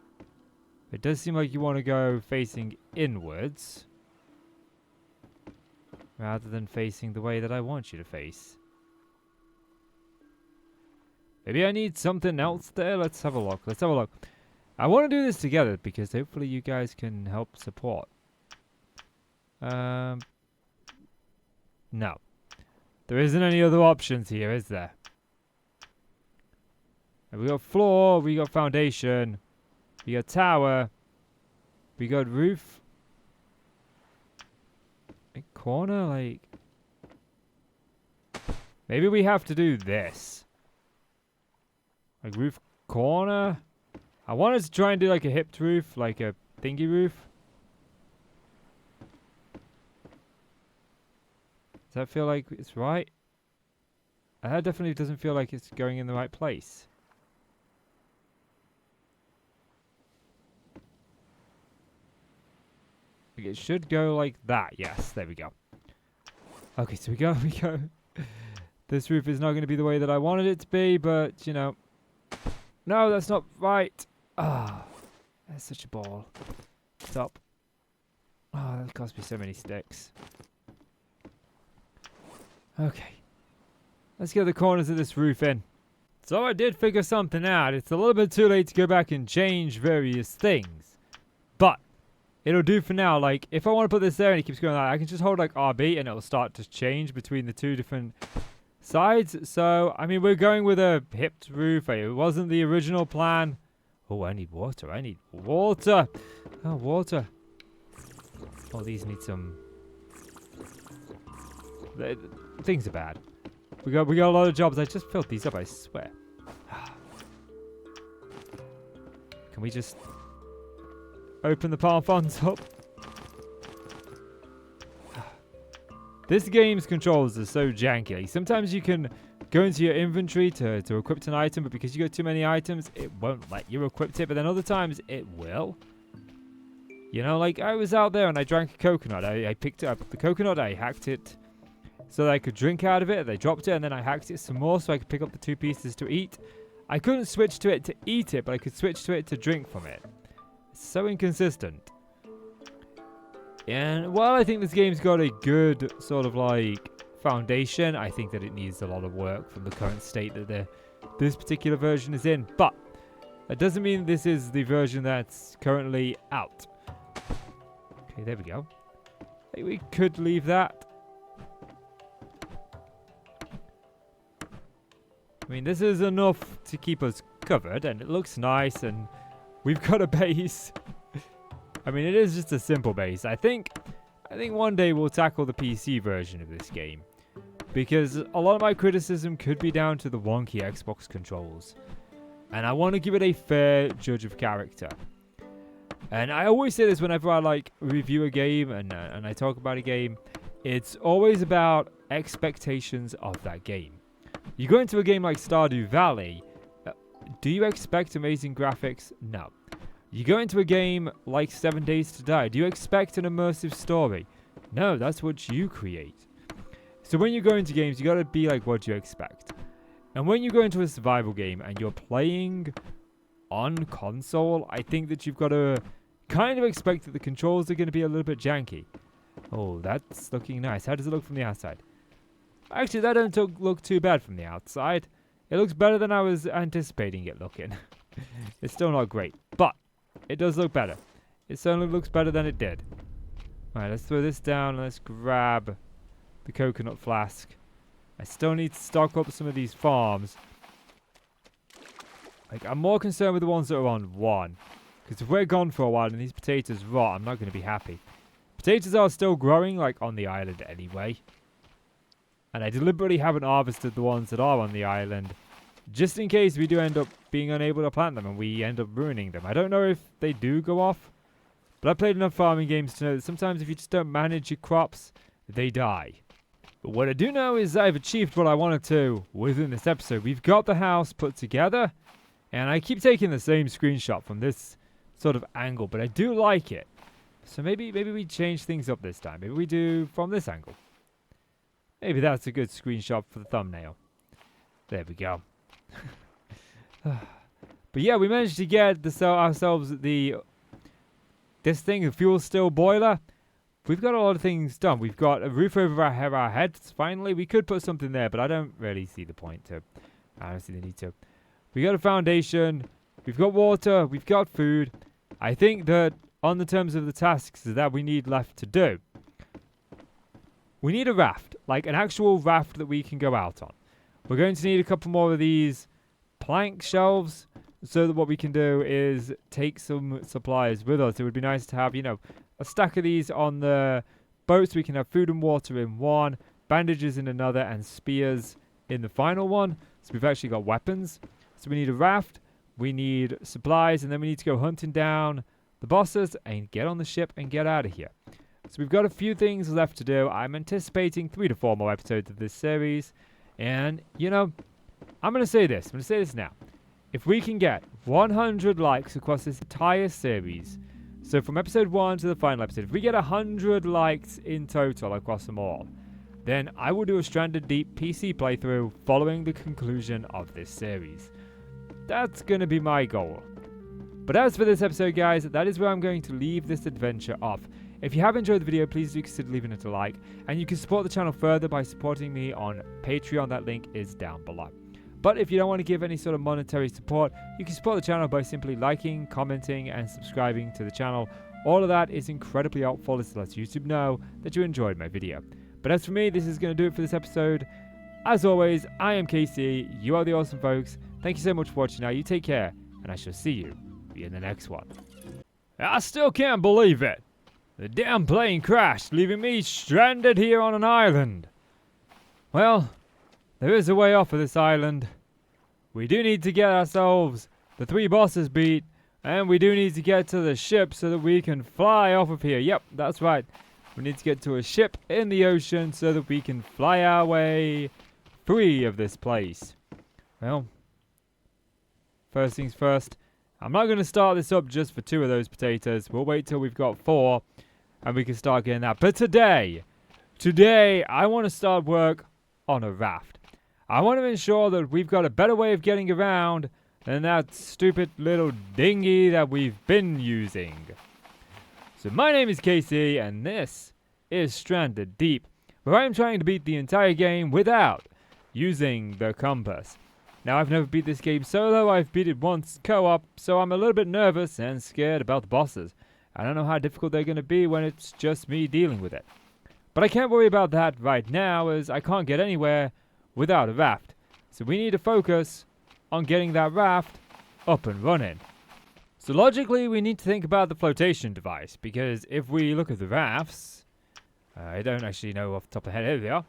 It does seem like you want to go facing inwards rather than facing the way that I want you to face. Maybe I need something else there. Let's have a look. Let's have a look. I want to do this together because hopefully you guys can help support. No. There isn't any other options here, is there? We got floor, we got foundation, we got tower, we got roof. A corner, like... maybe we have to do this. Like roof corner. I wanted to try and do like a hipped roof, like a thingy roof. Does that feel like it's right? That definitely doesn't feel like it's going in the right place. Like it should go like that. Yes, there we go. Okay, so we go. This roof is not going to be the way that I wanted it to be, but, you know. No, that's not right. Ah, that's such a ball. Stop. Oh, that cost me so many sticks. Okay. Let's get the corners of this roof in. So I did figure something out. It's a little bit too late to go back and change various things. But it'll do for now. Like, if I want to put this there and it keeps going like, I can just hold like RB and it'll start to change between the two different sides. So, I mean, we're going with a hipped roof. It wasn't the original plan. Oh, I need water. I need water. Oh, water. Oh, these need some... Things are bad. We got a lot of jobs. I just filled these up, I swear. Can we just open the palm fonts up? This game's controls are so janky. Like, sometimes you can go into your inventory to equip an item, but because you got too many items, it won't let you equip it. But then other times, it will. You know, like I was out there and I drank a coconut. I picked up the coconut, I hacked it so that I could drink out of it. They dropped it and then I hacked it some more so I could pick up the 2 pieces to eat. I couldn't switch to it to eat it, but I could switch to it to drink from it. It's so inconsistent. And while I think this game's got a good sort of like foundation, I think that it needs a lot of work from the current state that this particular version is in. But that doesn't mean this is the version that's currently out. Okay, there we go. I think we could leave that. I mean, this is enough to keep us covered, and it looks nice, and we've got a base. I mean, it is just a simple base. I think one day we'll tackle the PC version of this game, because a lot of my criticism could be down to the wonky Xbox controls, and I want to give it a fair judge of character. And I always say this whenever I like review a game and I talk about a game, it's always about expectations of that game. You go into a game like Stardew Valley, do you expect amazing graphics? No. You go into a game like 7 Days to Die, do you expect an immersive story? No, that's what you create. So when you go into games, you gotta be like, what do you expect? And when you go into a survival game and you're playing on console, I think that you've got to kind of expect that the controls are going to be a little bit janky. Oh, that's looking nice. How does it look from the outside? Actually, that don't look too bad from the outside. It looks better than I was anticipating it looking. It's still not great, but it does look better. It certainly looks better than it did. Alright, let's throw this down and let's grab the coconut flask. I still need to stock up some of these farms. Like, I'm more concerned with the ones that are on 1. Because if we're gone for a while and these potatoes rot, I'm not going to be happy. Potatoes are still growing, like, on the island anyway. And I deliberately haven't harvested the ones that are on the island, just in case we do end up being unable to plant them and we end up ruining them. I don't know if they do go off, but I've played enough farming games to know that sometimes if you just don't manage your crops, they die. But what I do know is I've achieved what I wanted to within this episode. We've got the house put together, and I keep taking the same screenshot from this sort of angle, but I do like it. So maybe we change things up this time. Maybe we do from this angle. Maybe that's a good screenshot for the thumbnail. There we go. But yeah, we managed to get ourselves this thing, the fuel still boiler. We've got a lot of things done. We've got a roof over our heads, finally. We could put something there, but I don't really see the point to. I don't see the need to. We got a foundation. We've got water. We've got food. I think that on the terms of the tasks that we need left to do, we need a raft, like an actual raft that we can go out on. We're going to need a couple more of these plank shelves so that what we can do is take some supplies with us. It would be nice to have, a stack of these on the boat so we can have food and water in one, bandages in another, and spears in the final one. So we've actually got weapons. So we need a raft, we need supplies, and then we need to go hunting down the bosses and get on the ship and get out of here. So we've got a few things left to do. I'm anticipating 3 to 4 more episodes of this series. And, I'm going to say this. I'm going to say this now. If we can get 100 likes across this entire series, so from episode 1 to the final episode, if we get 100 likes in total across them all, then I will do a Stranded Deep PC playthrough following the conclusion of this series. That's going to be my goal. But as for this episode, guys, that is where I'm going to leave this adventure off. If you have enjoyed the video, please do consider leaving it a like, and you can support the channel further by supporting me on Patreon. That link is down below. But if you don't want to give any sort of monetary support, you can support the channel by simply liking, commenting, and subscribing to the channel. All of that is incredibly helpful. It lets YouTube know that you enjoyed my video. But as for me, this is going to do it for this episode. As always, I am KC. You are the awesome folks. Thank you so much for watching. Now, you take care, and I shall see you in the next one. I still can't believe it. The damn plane crashed, leaving me stranded here on an island. Well, there is a way off of this island. We do need to get ourselves the 3 bosses beat, and we do need to get to the ship so that we can fly off of here. Yep, that's right. We need to get to a ship in the ocean so that we can fly our way free of this place. Well, first things first. I'm not going to start this up just for 2 of those potatoes. We'll wait till we've got 4 and we can start getting that. But today, I want to start work on a raft. I want to ensure that we've got a better way of getting around than that stupid little dinghy that we've been using. So my name is Casey, and this is Stranded Deep, where I'm trying to beat the entire game without using the compass. Now, I've never beat this game solo. I've beat it once co-op, so I'm a little bit nervous and scared about the bosses. I don't know how difficult they're going to be when it's just me dealing with it. But I can't worry about that right now, as I can't get anywhere without a raft. So we need to focus on getting that raft up and running. So logically, we need to think about the flotation device, because if we look at the rafts, I don't actually know off the top of the head. Here they are.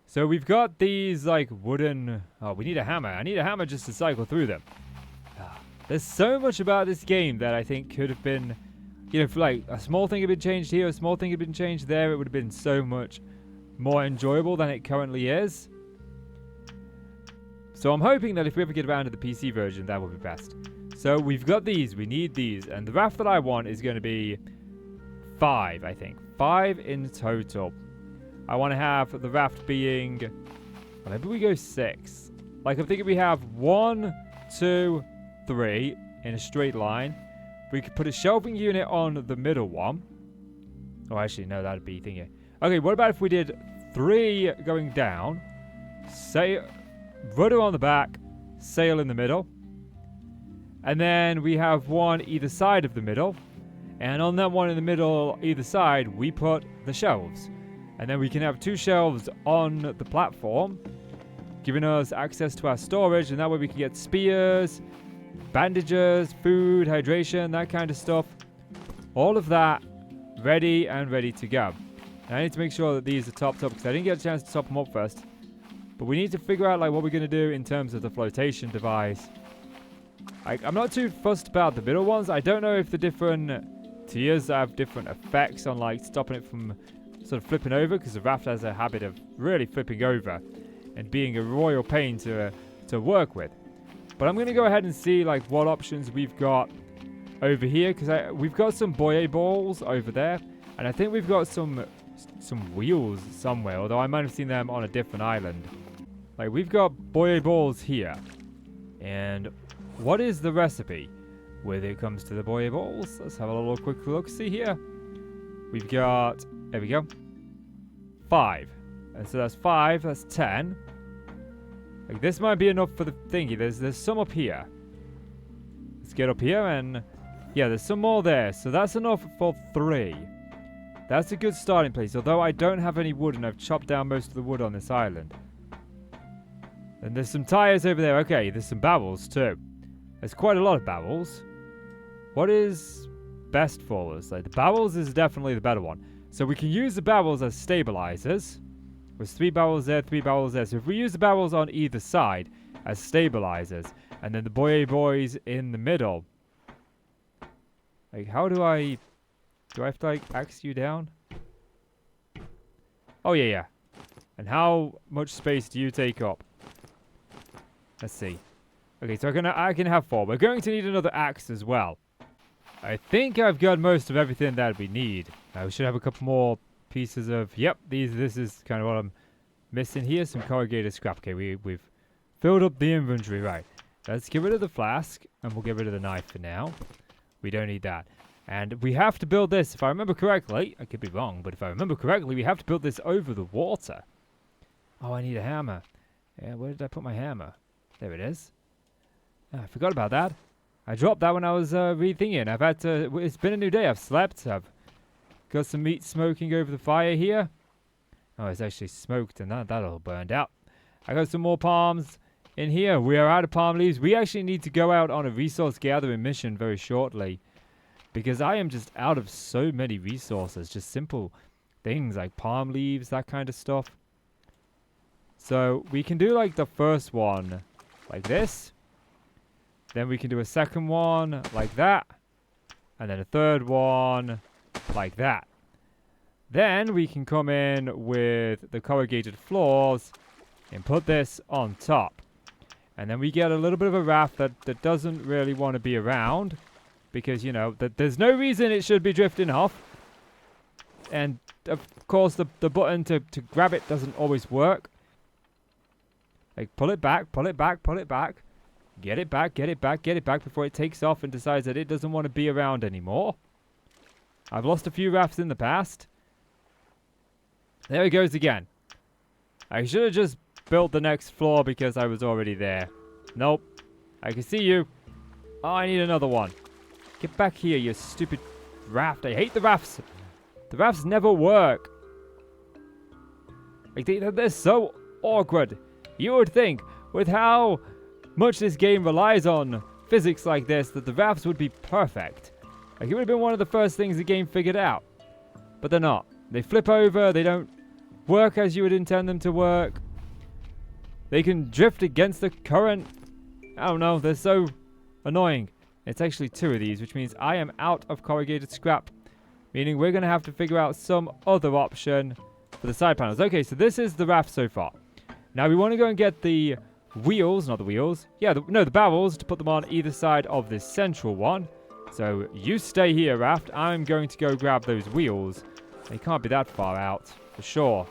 So we've got these like wooden... Oh, we need a hammer. I need a hammer just to cycle through them. There's so much about this game that I think could have been... You know, if like a small thing had been changed here, a small thing had been changed there, it would have been so much more enjoyable than it currently is. So I'm hoping that if we ever get around to the PC version, that will be best. So we've got these. We need these. And the raft that I want is going to be 5, I think. 5 in total. I want to have the raft being... Well, maybe we go 6. Like, I'm thinking we have 1, 2, 3 in a straight line. We could put a shelving unit on the middle one. Oh, actually, no, that'd be thingy. Okay, what about if we did 3 going down, rudder on the back, sail in the middle, and then we have 1 either side of the middle, and on that one in the middle, either side, we put the shelves. And then we can have 2 shelves on the platform, giving us access to our storage, and that way we can get spears, bandages, food, hydration, that kind of stuff. All of that ready and ready to go. Now I need to make sure that these are topped up, because I didn't get a chance to top them up first. But we need to figure out like what we're going to do in terms of the flotation device. I'm not too fussed about the middle ones. I don't know if the different tiers have different effects on like stopping it from sort of flipping over, because the raft has a habit of really flipping over and being a royal pain to work with. But I'm going to go ahead and see like what options we've got over here, because we've got some buoy balls over there, and I think we've got some wheels somewhere, although I might have seen them on a different island. Like, we've got buoy balls here. And what is the recipe when it comes to the buoy balls? Let's have a little quick look. See here. We've got, there we go, 5. And so that's 5, that's 10. Like, this might be enough for the thingy. There's some up here. Let's get up here, and yeah, there's some more there. So that's enough for 3. That's a good starting place, although I don't have any wood, and I've chopped down most of the wood on this island. And there's some tires over there. Okay, there's some barrels too. There's quite a lot of barrels. What is best for us? Like, the barrels is definitely the better one. So we can use the barrels as stabilizers. There's 3 barrels there, 3 barrels there. So if we use the barrels on either side as stabilizers, and then the boys in the middle. Like, how do I have to, like, axe you down? Oh, yeah. And how much space do you take up? Let's see. Okay, so I can have 4. We're going to need another axe as well. I think I've got most of everything that we need. We should have a couple more pieces of... Yep, this is kind of what I'm missing here. Some corrugated scrap. Okay, we've filled up the inventory. Right. Let's get rid of the flask, and we'll get rid of the knife for now. We don't need that. And we have to build this, if I remember correctly. I could be wrong, but if I remember correctly, we have to build this over the water. Oh, I need a hammer. Yeah, where did I put my hammer? There it is. I forgot about that. I dropped that when I was rethinking. I've had to... It's been a new day. I've slept. I've got some meat smoking over the fire here. Oh, it's actually smoked and that all burned out. I got some more palms in here. We are out of palm leaves. We actually need to go out on a resource gathering mission very shortly. Because I am just out of so many resources. Just simple things like palm leaves, that kind of stuff. So we can do like the first one like this. Then we can do a second one like that. And then a third one like that. Then we can come in with the corrugated floors and put this on top. And then we get a little bit of a raft that doesn't really want to be around. Because, you know, there's no reason it should be drifting off. And, of course, the button to grab it doesn't always work. Like, pull it back, pull it back, pull it back. Get it back, get it back, get it back before it takes off and decides that it doesn't want to be around anymore. I've lost a few rafts in the past. There it goes again. I should have just built the next floor because I was already there. Nope. I can see you. Oh, I need another one. Get back here, you stupid raft. I hate the rafts. The rafts never work. Like, they're so awkward. You would think, with how much this game relies on physics like this, that the rafts would be perfect. Like, it would have been one of the first things the game figured out. But they're not. They flip over. They don't work as you would intend them to work. They can drift against the current. I don't know. They're so annoying. It's actually 2 of these, which means I am out of corrugated scrap. Meaning we're going to have to figure out some other option for the side panels. Okay, so this is the raft so far. Now we want to go and get the wheels, not the wheels. Yeah, the barrels to put them on either side of this central one. So you stay here, raft. I'm going to go grab those wheels. They can't be that far out, for sure.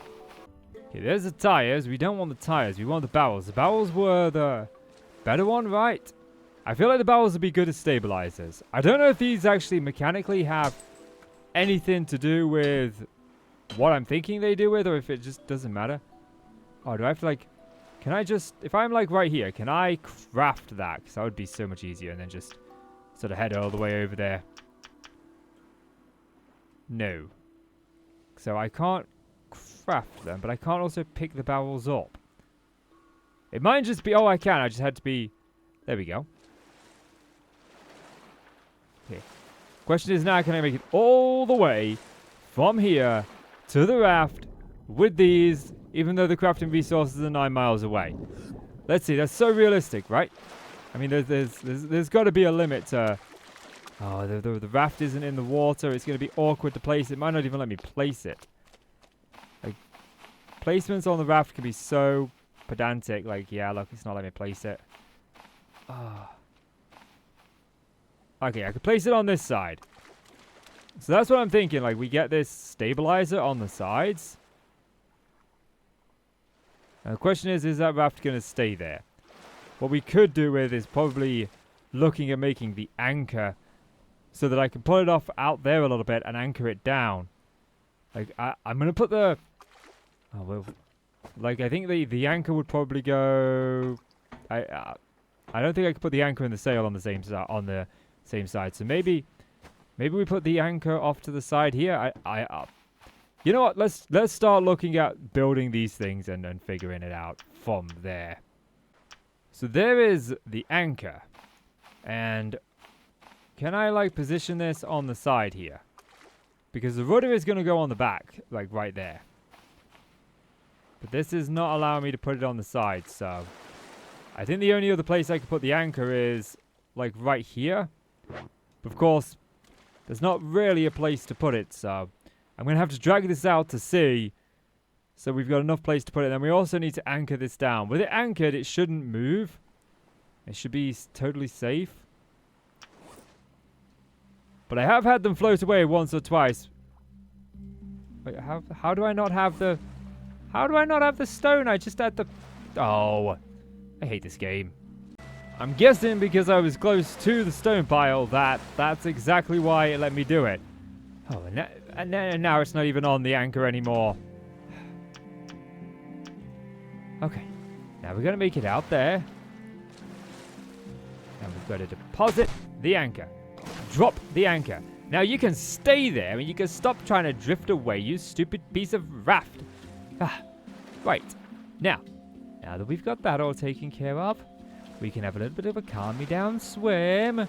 Okay, there's the tires. We don't want the tires. We want the barrels. The barrels were the better one, right? I feel like the barrels would be good as stabilizers. I don't know if these actually mechanically have anything to do with what I'm thinking they do with, or if it just doesn't matter. Oh, do I have to, like... Can I just... If I'm, like, right here, can I craft that? Because that would be so much easier, and then just sort of head all the way over there. No. So I can't craft them, but I can't also pick the barrels up. It might just be... Oh, I can. I just had to be... There we go. Okay. Question is now, can I make it all the way from here to the raft with these, even though the crafting resources are 9 miles away? Let's see. That's so realistic, right? I mean, there's got to be a limit to... Oh, the raft isn't in the water. It's going to be awkward to place. It might not even let me place it. Like, placements on the raft can be so pedantic. Like, yeah, look, it's not letting me place it. Oh. Okay, I could place it on this side. So that's what I'm thinking. Like, we get this stabilizer on the sides. Now, the question is that raft going to stay there? What we could do with is probably looking at making the anchor so that I can pull it off out there a little bit and anchor it down. Like, I'm going to put the... Oh, well... Like, I think the anchor would probably go... I don't think I could put the anchor and the sail on the same side. So maybe we put the anchor off to the side here. You know what? Let's start looking at building these things and figuring it out from there. So there is the anchor, and can I like position this on the side here? Because the rudder is going to go on the back, like right there. But this is not allowing me to put it on the side, so I think the only other place I could put the anchor is like right here. Of course, there's not really a place to put it, so I'm going to have to drag this out to sea. So we've got enough place to put it. Then we also need to anchor this down. With it anchored, it shouldn't move. It should be totally safe. But I have had them float away once or twice. Wait, how do I not have the... How do I not have the stone? I just had the... Oh, I hate this game. I'm guessing because I was close to the stone pile that's exactly why it let me do it. Oh, and now it's not even on the anchor anymore. Okay, now we're going to make it out there. And we've got to deposit the anchor. Drop the anchor. Now you can stay there and you can stop trying to drift away, you stupid piece of raft. Right. Now that we've got that all taken care of, we can have a little bit of a calm me down swim,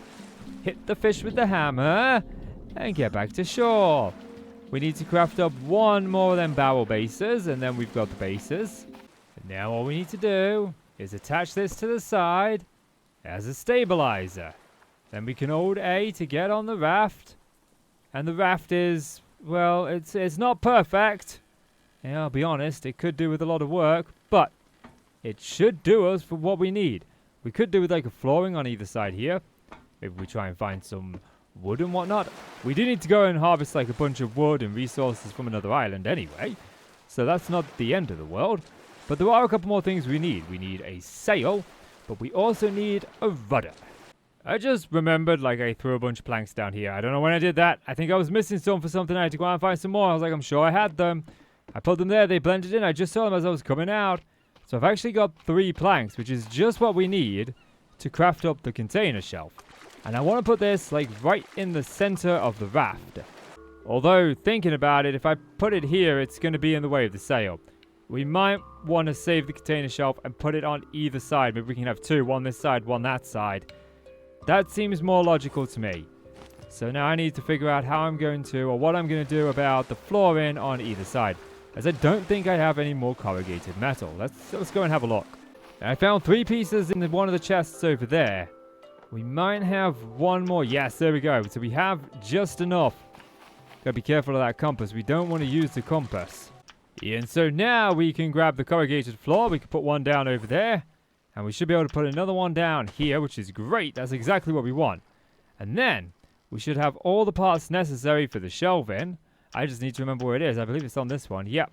hit the fish with the hammer, and get back to shore. We need to craft up one more of them barrel bases, and then we've got the bases. And now all we need to do is attach this to the side as a stabilizer. Then we can hold A to get on the raft. And the raft is, well, it's not perfect. Yeah, I'll be honest, it could do with a lot of work, but it should do us for what we need. We could do with like a flooring on either side here. Maybe we try and find some wood and whatnot. We do need to go and harvest like a bunch of wood and resources from another island anyway. So that's not the end of the world. But there are a couple more things we need. We need a sail, but we also need a rudder. I just remembered like I threw a bunch of planks down here. I don't know when I did that. I think I was missing some for something. I had to go out and find some more. I was like, I'm sure I had them. I put them there. They blended in. I just saw them as I was coming out. So I've actually got 3 planks, which is just what we need to craft up the container shelf. And I want to put this like right in the center of the raft. Although thinking about it, if I put it here, it's going to be in the way of the sail. We might want to save the container shelf and put it on either side. Maybe we can have 2, one this side, one that side. That seems more logical to me. So now I need to figure out how I'm going to, or what I'm going to do about the flooring on either side. As I don't think I have any more corrugated metal. Let's go and have a look. I found 3 pieces in one of the chests over there. We might have one more. Yes, there we go. So we have just enough. Gotta be careful of that compass. We don't want to use the compass. And so now we can grab the corrugated floor. We can put one down over there. And we should be able to put another one down here, which is great. That's exactly what we want. And then we should have all the parts necessary for the shelving. I just need to remember where it is. I believe it's on this one. Yep.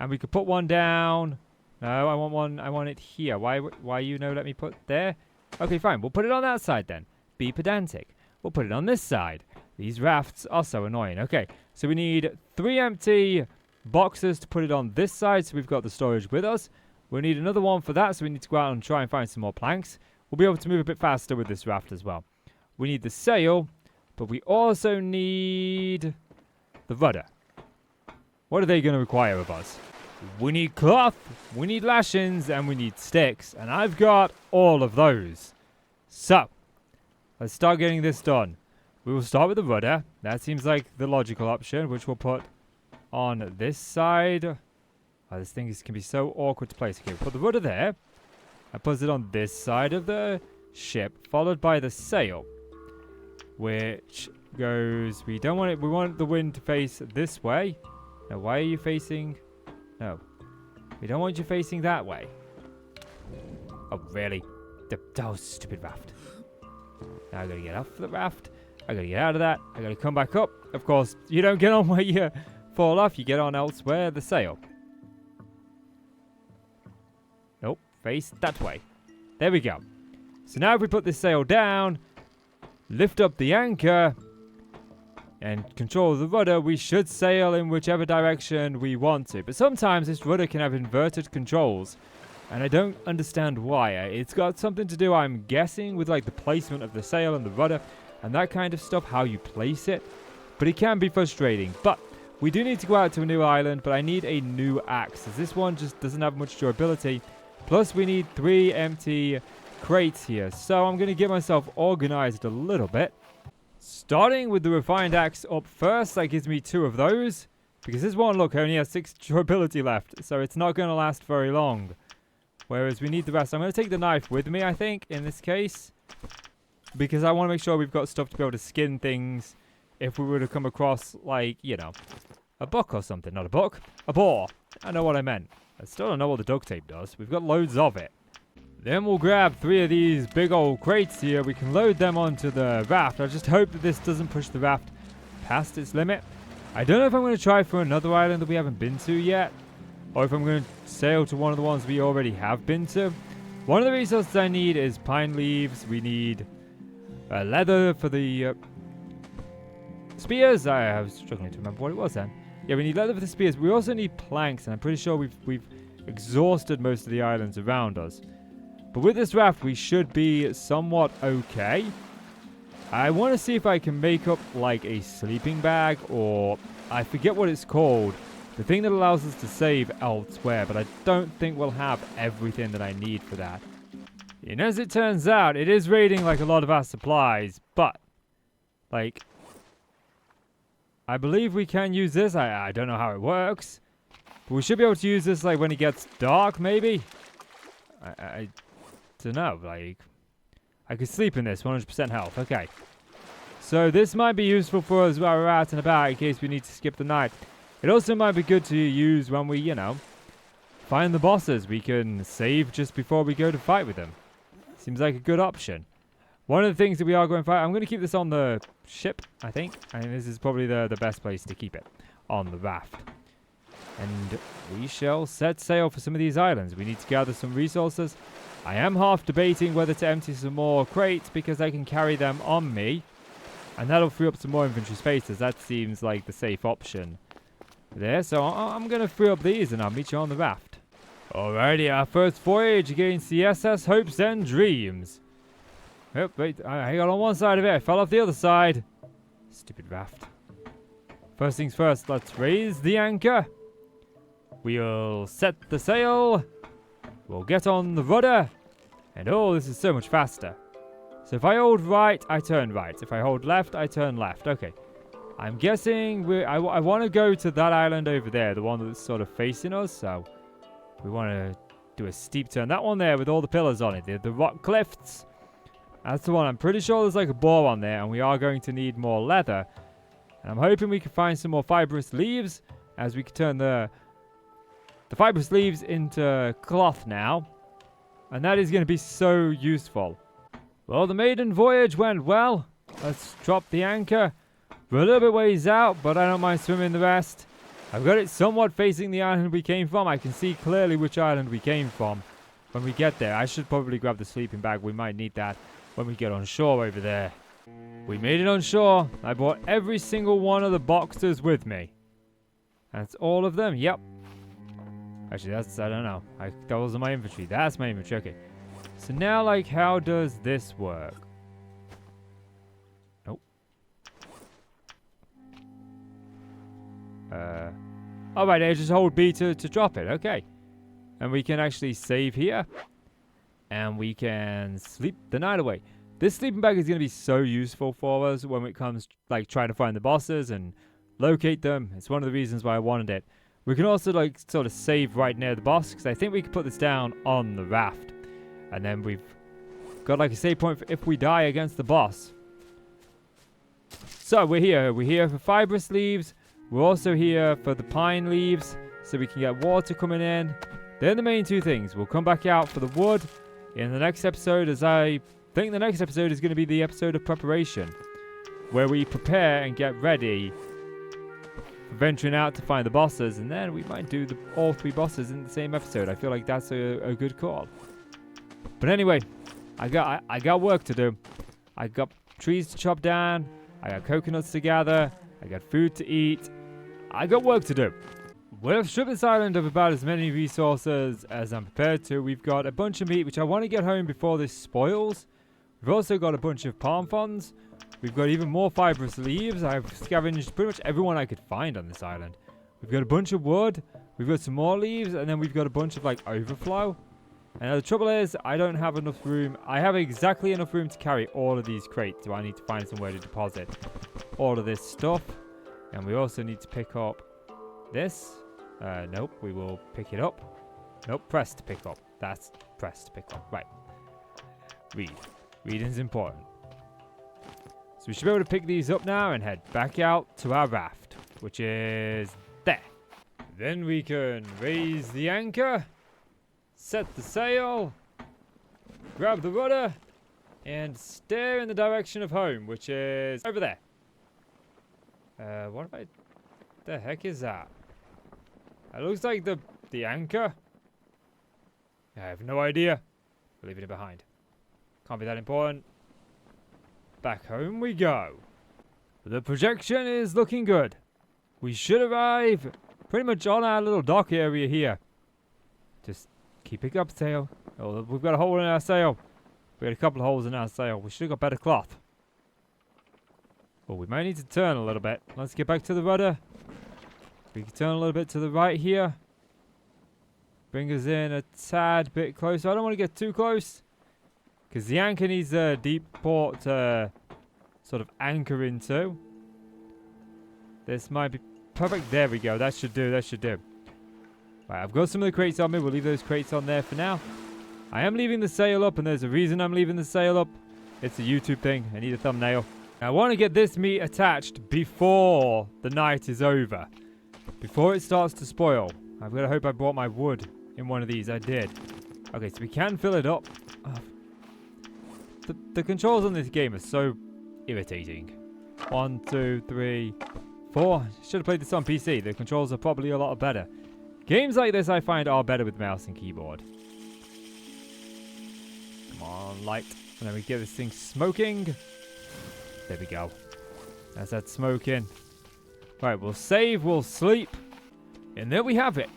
And we could put one down. No, I want one. I want it here. Why let me put there? Okay, fine. We'll put it on that side then. Be pedantic. We'll put it on this side. These rafts are so annoying. Okay, so we need 3 empty boxes to put it on this side, so we've got the storage with us. We'll need another one for that, so we need to go out and try and find some more planks. We'll be able to move a bit faster with this raft as well. We need the sail, but we also need the rudder. What are they going to require of us? We need cloth, we need lashings, and we need sticks. And I've got all of those. So, let's start getting this done. We will start with the rudder. That seems like the logical option, which we'll put on this side. Oh, this thing can be so awkward to place. Okay, we'll put the rudder there. And put it on this side of the ship, followed by the sail. Which goes... We don't want it... We want the wind to face this way. Now, why are you facing... No. We don't want you facing that way. Oh, really? Oh, stupid raft. Now I gotta get off the raft. I gotta get out of that. I gotta come back up. Of course, you don't get on where you fall off. You get on elsewhere. The sail. Nope. Face that way. There we go. So now if we put this sail down, lift up the anchor, and control the rudder, we should sail in whichever direction we want to. But sometimes this rudder can have inverted controls, and I don't understand why. It's got something to do, I'm guessing, with like the placement of the sail and the rudder and that kind of stuff, how you place it. But it can be frustrating. But we do need to go out to a new island, but I need a new axe, as this one just doesn't have much durability. Plus we need 3 empty crates here. So I'm going to get myself organized a little bit. Starting with the refined axe up first, that gives me 2 of those. Because this one, look, only has 6 durability left. So it's not going to last very long. Whereas we need the rest. I'm going to take the knife with me, I think, in this case. Because I want to make sure we've got stuff to be able to skin things. If we were to come across, like, you know, a buck or something. Not a buck, a boar. I know what I meant. I still don't know what the duct tape does. We've got loads of it. Then we'll grab 3 of these big old crates here. We can load them onto the raft. I just hope that this doesn't push the raft past its limit. I don't know if I'm going to try for another island that we haven't been to yet, or if I'm going to sail to one of the ones we already have been to. One of the resources I need is pine leaves. We need leather for the spears. I was struggling to remember what it was then. Yeah, we need leather for the spears. We also need planks, and I'm pretty sure we've exhausted most of the islands around us. But with this raft, we should be somewhat okay. I want to see if I can make up like a sleeping bag, or I forget what it's called. The thing that allows us to save elsewhere, but I don't think we'll have everything that I need for that. And as it turns out, it is raiding like a lot of our supplies, but like I believe we can use this. I don't know how it works, but we should be able to use this like when it gets dark, maybe. I don't know. Like I could sleep in this, 100% health. Okay, so this might be useful for us while we're out and about in case we need to skip the night. It also might be good to use when we, you know, find the bosses. We can save just before we go to fight with them. Seems like a good option. One of the things that we are going to fight, I'm going to keep this on the ship, I think. And this is probably the best place to keep it, on the raft. And we shall set sail for some of these islands. We need to gather some resources. I am half debating whether to empty some more crates because I can carry them on me. And that'll free up some more inventory spaces. That seems like the safe option there. So I'm going to free up these and I'll meet you on the raft. Alrighty, our first voyage against the SS Hopes and Dreams. Oh, wait, I got on one side of it. I fell off the other side. Stupid raft. First things first, let's raise the anchor. We'll set the sail. We'll get on the rudder. And oh, this is so much faster. So if I hold right, I turn right. If I hold left, I turn left. Okay. I'm guessing I want to go to that island over there, the one that's sort of facing us. So we want to do a steep turn. That one there with all the pillars on it, the rock cliffs. That's the one. I'm pretty sure there's like a boar on there, and we are going to need more leather. And I'm hoping we can find some more fibrous leaves, as we can turn the fibrous leaves into cloth now. And that is going to be so useful. Well, the maiden voyage went well. Let's drop the anchor. We're a little bit ways out, but I don't mind swimming the rest. I've got it somewhat facing the island we came from. I can see clearly which island we came from when we get there. I should probably grab the sleeping bag. We might need that when we get on shore over there. We made it on shore. I brought every single one of the boxes with me. That's all of them. Yep. Actually, I don't know. Those are my inventory. That's my inventory. Okay. So now, like, how does this work? Nope. Alright, I just hold B to drop it. Okay. And we can actually save here. And we can sleep the night away. This sleeping bag is going to be so useful for us when it comes, like, trying to find the bosses and locate them. It's one of the reasons why I wanted it. We can also, like, sort of save right near the boss, because I think we can put this down on the raft. And then we've got, like, a save point for if we die against the boss. So, we're here. We're here for fibrous leaves. We're also here for the pine leaves, so we can get water coming in. They're the main two things. We'll come back out for the wood in the next episode, as I think the next episode is going to be the episode of preparation, where we prepare and get ready for venturing out to find the bosses, and then we might do all three bosses in the same episode. I feel like that's a good call. But anyway, I got work to do. I got trees to chop down. I got coconuts to gather. I got food to eat. I got work to do. We'll strip this island of about as many resources as I'm prepared to. We've got a bunch of meat, which I want to get home before this spoils. We've also got a bunch of palm fronds. We've got even more fibrous leaves. I've scavenged pretty much everyone I could find on this island. We've got a bunch of wood. We've got some more leaves. And then we've got a bunch of, like, overflow. And the trouble is, I don't have enough room. I have exactly enough room to carry all of these crates. So I need to find somewhere to deposit all of this stuff. And we also need to pick up this. Nope, we will pick it up. Nope, press to pick up. That's press to pick up. Right. Read. Reading's important. So we should be able to pick these up now and head back out to our raft, which is there. Then we can raise the anchor, set the sail, grab the rudder, and steer in the direction of home, which is over there. The heck is that? It looks like the anchor. I have no idea. We're leaving it behind. Can't be that important. Back home we go. The projection is looking good. We should arrive pretty much on our little dock area here. Just keep it up, sail. Oh, we've got a hole in our sail. We got a couple of holes in our sail. We should have got better cloth. Well, we might need to turn a little bit. Let's get back to the rudder. We can turn a little bit to the right here. Bring us in a tad bit closer. I don't want to get too close, because the anchor needs a deep port to sort of anchor into. This might be perfect. There we go. That should do. That should do. Right, I've got some of the crates on me. We'll leave those crates on there for now. I am leaving the sail up, and there's a reason I'm leaving the sail up. It's a YouTube thing. I need a thumbnail. Now, I want to get this meat attached before the night is over. Before it starts to spoil. I've got to hope I brought my wood in one of these. I did. Okay, so we can fill it up. The controls on this game are so irritating. 1, 2, 3, 4. Should have played this on PC. The controls are probably a lot better. Games like this I find are better with mouse and keyboard. Come on, light. And then we get this thing smoking. There we go. That's that smoking. Right, we'll save, we'll sleep. And there we have it.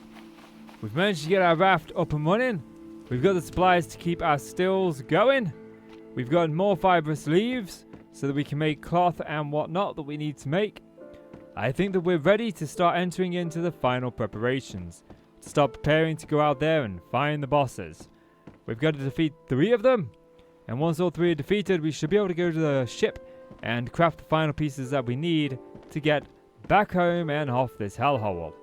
We've managed to get our raft up and running. We've got the supplies to keep our stills going. We've got more fibrous leaves so that we can make cloth and whatnot that we need to make. I think that we're ready to start entering into the final preparations. To start preparing to go out there and find the bosses. We've got to defeat 3 of them. And once all 3 are defeated, we should be able to go to the ship and craft the final pieces that we need to get back home and off this hellhole.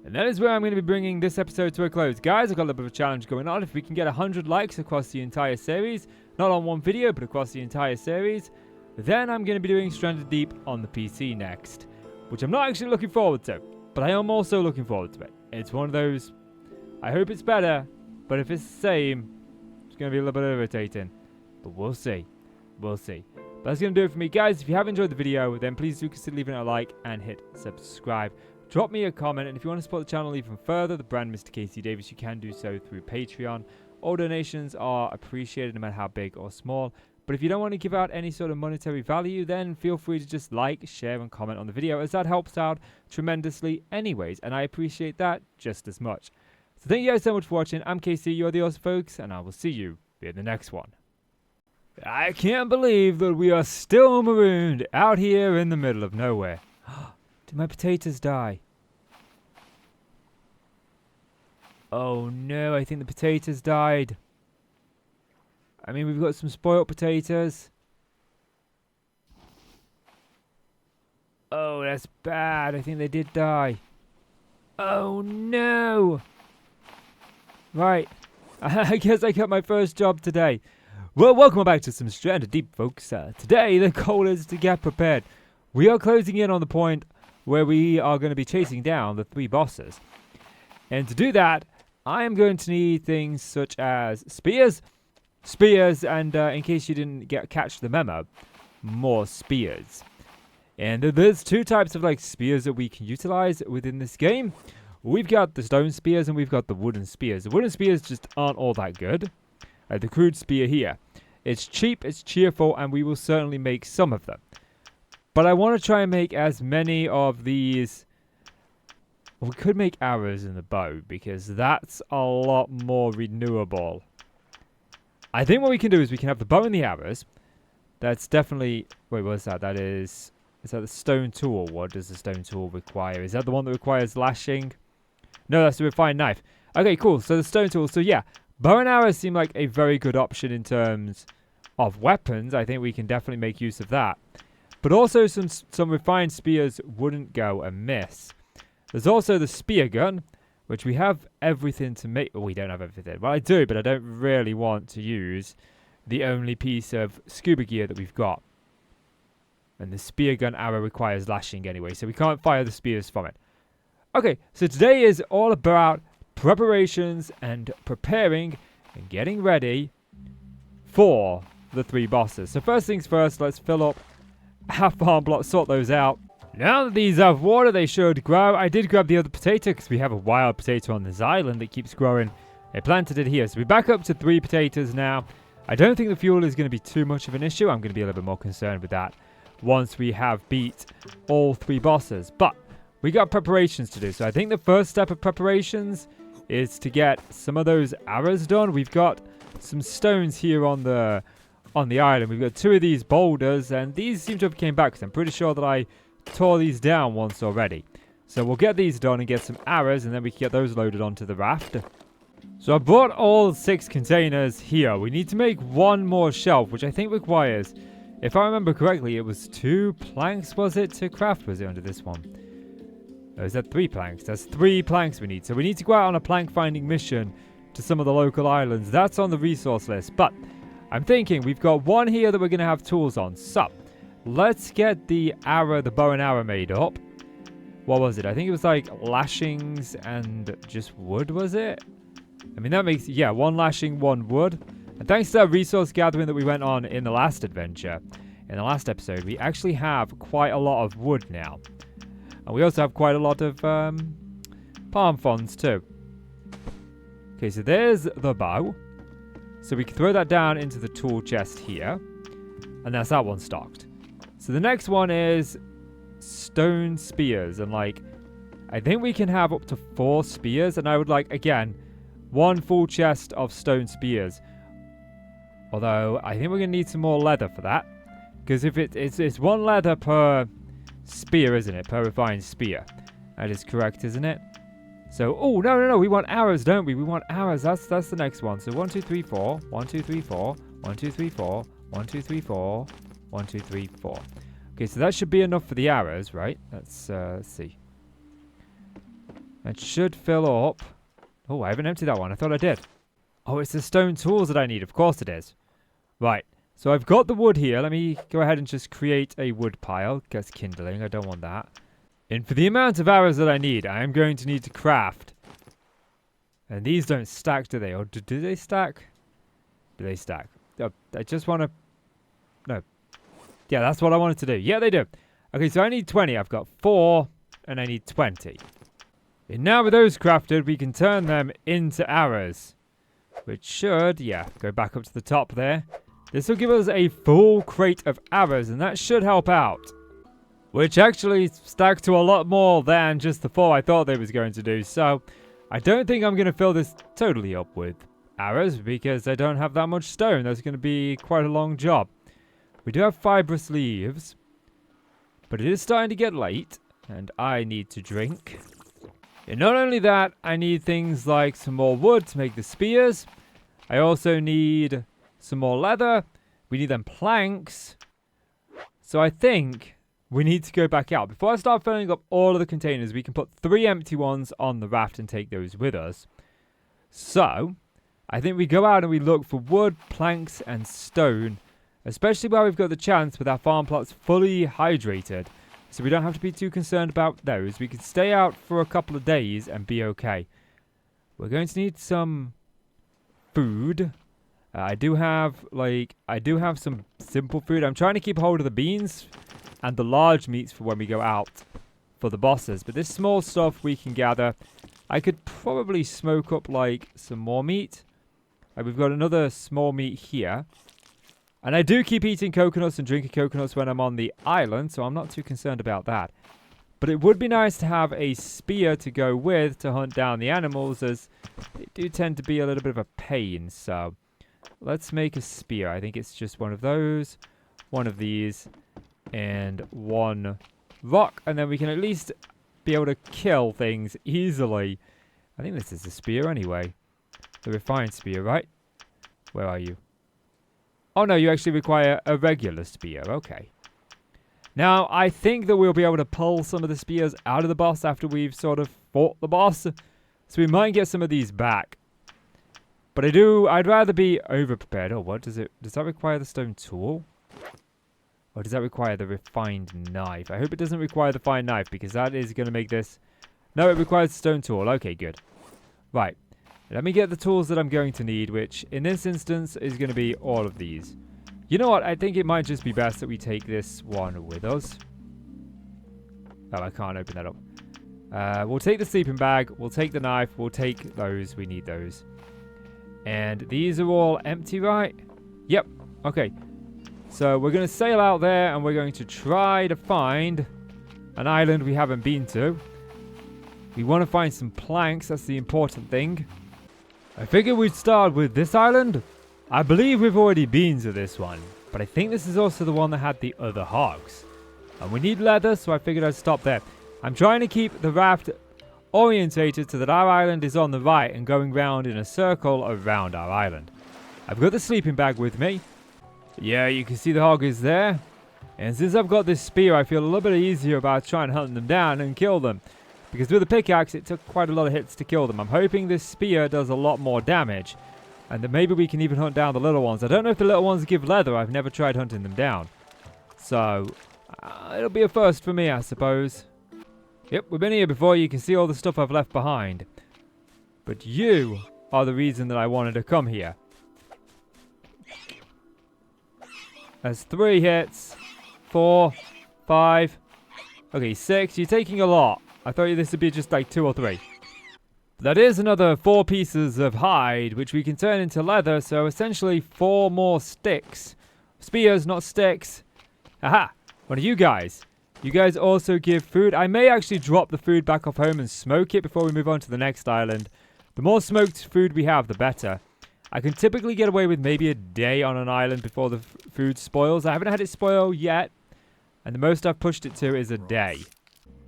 And that is where I'm going to be bringing this episode to a close. Guys, I've got a little bit of a challenge going on. If we can get 100 likes across the entire series, not on one video, but across the entire series, then I'm going to be doing Stranded Deep on the PC next. Which I'm not actually looking forward to, but I am also looking forward to it. It's one of those, I hope it's better, but if it's the same, it's going to be a little bit irritating. But we'll see. We'll see. But that's going to do it for me. Guys, if you have enjoyed the video, then please do consider leaving it a like and hit subscribe. Drop me a comment, and if you want to support the channel even further, the brand Mr. Casey Davis, you can do so through Patreon. All donations are appreciated no matter how big or small. But if you don't want to give out any sort of monetary value, then feel free to just like, share, and comment on the video, as that helps out tremendously anyways, and I appreciate that just as much. So thank you guys so much for watching. I'm Casey, you're the awesome folks, and I will see you in the next one. I can't believe that we are still marooned out here in the middle of nowhere. Did my potatoes die? Oh no, I think the potatoes died. I mean, we've got some spoiled potatoes. Oh, that's bad. I think they did die. Oh no! Right. I guess I got my first job today. Well, welcome back to some Stranded Deep, folks. Today, the goal is to get prepared. We are closing in on the point where we are going to be chasing down the 3 bosses. And to do that, I am going to need things such as spears, and in case you didn't catch the memo, more spears. And there's 2 types of spears that we can utilize within this game. We've got the stone spears and we've got the wooden spears. The wooden spears just aren't all that good. The crude spear here. It's cheap, it's cheerful, and we will certainly make some of them. But I want to try and make as many of these. We could make arrows in the bow, because that's a lot more renewable. I think what we can do is we can have the bow and the arrows. That's definitely... Wait, what's that? That is... Is that the stone tool? What does the stone tool require? Is that the one that requires lashing? No, that's the refined knife. Okay, cool. So the stone tool. So yeah, bow and arrows seem like a very good option in terms of weapons. I think we can definitely make use of that. But also some refined spears wouldn't go amiss. There's also the spear gun, which we have everything to make. Oh, we don't have everything. Well, I do, but I don't really want to use the only piece of scuba gear that we've got. And the spear gun arrow requires lashing anyway, so we can't fire the spears from it. Okay, so today is all about preparations and preparing and getting ready for the 3 bosses. So first things first, let's fill up our farm blocks, sort those out. Now that these have water, they should grow. I did grab the other potato because we have a wild potato on this island that keeps growing I planted it here. So we're back up to 3 potatoes now. I don't think the fuel is going to be too much of an issue. I'm going to be a little bit more concerned with that once we have beat all 3 bosses. But we got preparations to do. So I think the first step of preparations is to get some of those arrows done. We've got some stones here on the island. We've got 2 of these boulders, and these seem to have came back because I'm pretty sure that I tore these down once already. So we'll get these done and get some arrows, and then we can get those loaded onto the raft. So I brought all 6 containers here. We need to make 1 more shelf, which I think requires, if I remember correctly, it was 2 planks, was it, to craft? Was it under this one? Oh, is that 3 planks? That's 3 planks we need. So we need to go out on a plank finding mission to some of the local islands. That's on the resource list. But I'm thinking we've got 1 here that we're going to have tools on. So let's get the bow and arrow made up. What was it? I think it was like lashings and just wood, was it? I mean, that makes, yeah, 1 lashing, 1 wood. And thanks to that resource gathering that we went on in the last adventure, in the last episode, we actually have quite a lot of wood now. And we also have quite a lot of palm fronds too. Okay, so there's the bow. So we can throw that down into the tool chest here. And that's that one stocked. So the next one is stone spears. And like, I think we can have up to 4 spears. And I would like, again, 1 full chest of stone spears. Although, I think we're going to need some more leather for that. Because if it's 1 leather per spear, isn't it? Per refined spear. That is correct, isn't it? So, oh, no. We want arrows, don't we? We want arrows. That's the next one. So 1, 2, 3, 4. 1, 2, 3, 4. 1, 2, 3, 4. 1, 2, 3, 4. 1, 2, 3, 4. Okay, so that should be enough for the arrows, right? Let's see. That should fill up. Oh, I haven't emptied that one. I thought I did. Oh, it's the stone tools that I need. Of course it is. Right. So I've got the wood here. Let me go ahead and just create a wood pile. Gets kindling. I don't want that. And for the amount of arrows that I need, I am going to need to craft. And these don't stack, do they? Or do they stack? Do they stack? Oh, I just want to... No. Yeah, that's what I wanted to do. Yeah, they do. Okay, so I need 20. I've got 4, and I need 20. And now with those crafted, we can turn them into arrows. Which should, yeah, go back up to the top there. This will give us a full crate of arrows, and that should help out. Which actually stack to a lot more than just the 4 I thought they was going to do. So, I don't think I'm going to fill this totally up with arrows, because I don't have that much stone. That's going to be quite a long job. We do have fibrous leaves, but it is starting to get late, and I need to drink. And not only that, I need things like some more wood to make the spears. I also need some more leather. We need them planks. So I think we need to go back out. Before I start filling up all of the containers, we can put 3 empty ones on the raft and take those with us. So, I think we go out and we look for wood, planks, and stone. Especially where we've got the chance with our farm plots fully hydrated. So we don't have to be too concerned about those. We can stay out for a couple of days and be okay. We're going to need some food. I do have some simple food. I'm trying to keep hold of the beans and the large meats for when we go out for the bosses. But this small stuff we can gather. I could probably smoke up like some more meat. We've got another small meat here. And I do keep eating coconuts and drinking coconuts when I'm on the island, so I'm not too concerned about that. But it would be nice to have a spear to go with to hunt down the animals, as they do tend to be a little bit of a pain. So let's make a spear. I think it's just one of those, one of these, and 1 rock. And then we can at least be able to kill things easily. I think this is a spear anyway. The refined spear, right? Where are you? Oh no, you actually require a regular spear. Okay. Now, I think that we'll be able to pull some of the spears out of the boss after we've sort of fought the boss. So we might get some of these back. But I'd rather be over-prepared. Oh, what does that require the stone tool? Or does that require the refined knife? I hope it doesn't require the fine knife, because that is going to make this... No, it requires the stone tool. Okay, good. Right. Let me get the tools that I'm going to need, which in this instance is going to be all of these. You know what? I think it might just be best that we take this one with us. Oh, I can't open that up. We'll take the sleeping bag. We'll take the knife. We'll take those. We need those. And these are all empty, right? Yep. Okay. So we're going to sail out there and we're going to try to find an island we haven't been to. We want to find some planks. That's the important thing. I figured we'd start with this island. I believe we've already been to this one, but I think this is also the one that had the other hogs. And we need leather, so I figured I'd stop there. I'm trying to keep the raft orientated so that our island is on the right and going round in a circle around our island. I've got the sleeping bag with me. Yeah, you can see the hog is there. And since I've got this spear, I feel a little bit easier about trying to hunt them down and kill them. Because with the pickaxe, it took quite a lot of hits to kill them. I'm hoping this spear does a lot more damage. And that maybe we can even hunt down the little ones. I don't know if the little ones give leather. I've never tried hunting them down. So, it'll be a first for me, I suppose. Yep, we've been here before. You can see all the stuff I've left behind. But you are the reason that I wanted to come here. That's 3 hits. 4, 5. Okay, 6. You're taking a lot. I thought this would be just like 2 or 3. That is another 4 pieces of hide, which we can turn into leather. So essentially 4 more sticks. Spears, not sticks. Aha! What are you guys? You guys also give food. I may actually drop the food back off home and smoke it before we move on to the next island. The more smoked food we have, the better. I can typically get away with maybe a day on an island before the food spoils. I haven't had it spoil yet. And the most I've pushed it to is a day.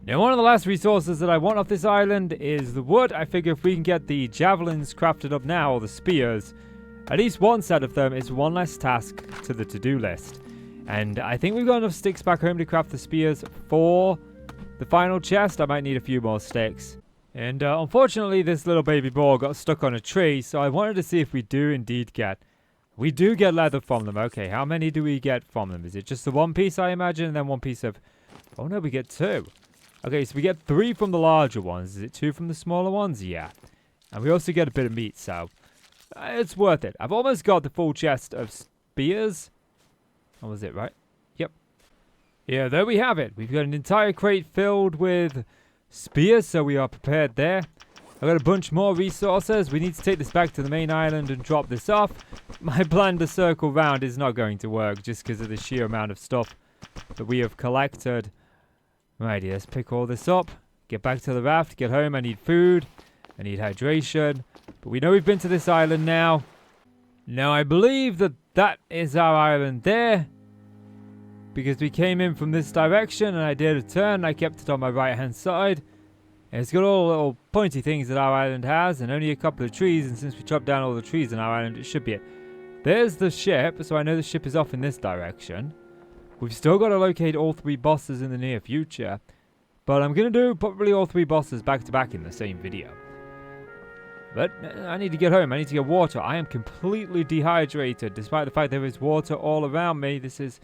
Now, one of the last resources that I want off this island is the wood. I figure if we can get the javelins crafted up now, or the spears, at least one set of them is one less task to the to-do list. And I think we've got enough sticks back home to craft the spears for the final chest. I might need a few more sticks. And unfortunately, this little baby boar got stuck on a tree, so I wanted to see if we do indeed get... We do get leather from them. Okay, how many do we get from them? Is it just the 1 piece, I imagine, and then 1 piece of... Oh no, we get 2. Okay, so we get 3 from the larger ones. Is it 2 from the smaller ones? Yeah. And we also get a bit of meat, so... it's worth it. I've almost got the full chest of spears. That was it, right? Yep. Yeah, there we have it. We've got an entire crate filled with spears, so we are prepared there. I've got a bunch more resources. We need to take this back to the main island and drop this off. My plan to circle round is not going to work just because of the sheer amount of stuff that we have collected. Righty, let's pick all this up. Get back to the raft. Get home. I need food. I need hydration. But we know we've been to this island now. Now, I believe that that is our island there. Because we came in from this direction and I did a turn and I kept it on my right hand side. And it's got all the little pointy things that our island has and only a couple of trees, and since we chopped down all the trees on our island, it should be it. There's the ship, so I know the ship is off in this direction. We've still got to locate all 3 bosses in the near future. But I'm going to do probably all 3 bosses back to back in the same video. But I need to get home. I need to get water. I am completely dehydrated, despite the fact there is water all around me. This is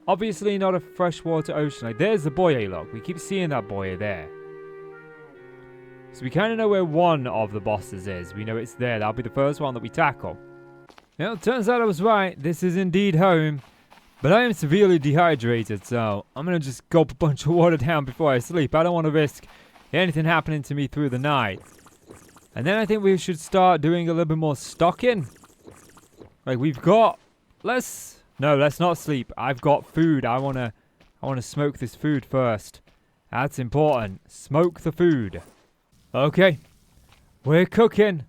obviously not a freshwater ocean. Like, there's the buoy, look. We keep seeing that buoy there. So we kind of know where one of the bosses is. We know it's there. That'll be the first one that we tackle. Well, it turns out I was right. This is indeed home. But I am severely dehydrated, so I'm going to just gulp a bunch of water down before I sleep. I don't want to risk anything happening to me through the night. And then I think we should start doing a little bit more stocking. Like, we've got... No, let's not sleep. I've got food. I want to smoke this food first. That's important. Smoke the food. Okay. We're cooking.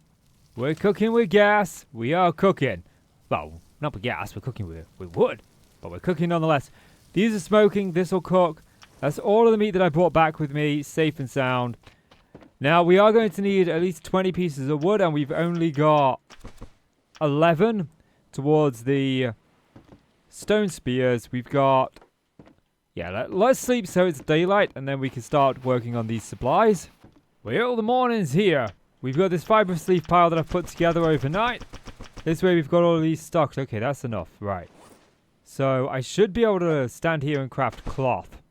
We're cooking with gas. We are cooking. Well, not with gas. We're cooking with wood. But we're cooking nonetheless. These are smoking. This will cook. That's all of the meat that I brought back with me. Safe and sound. Now, we are going to need at least 20 pieces of wood. And we've only got 11 towards the stone spears. We've got... Yeah, let's sleep so it's daylight. And then we can start working on these supplies. Well, the morning's here. We've got this fibrous leaf pile that I've put together overnight. This way we've got all of these stocked. Okay, that's enough. Right. So I should be able to stand here and craft cloth.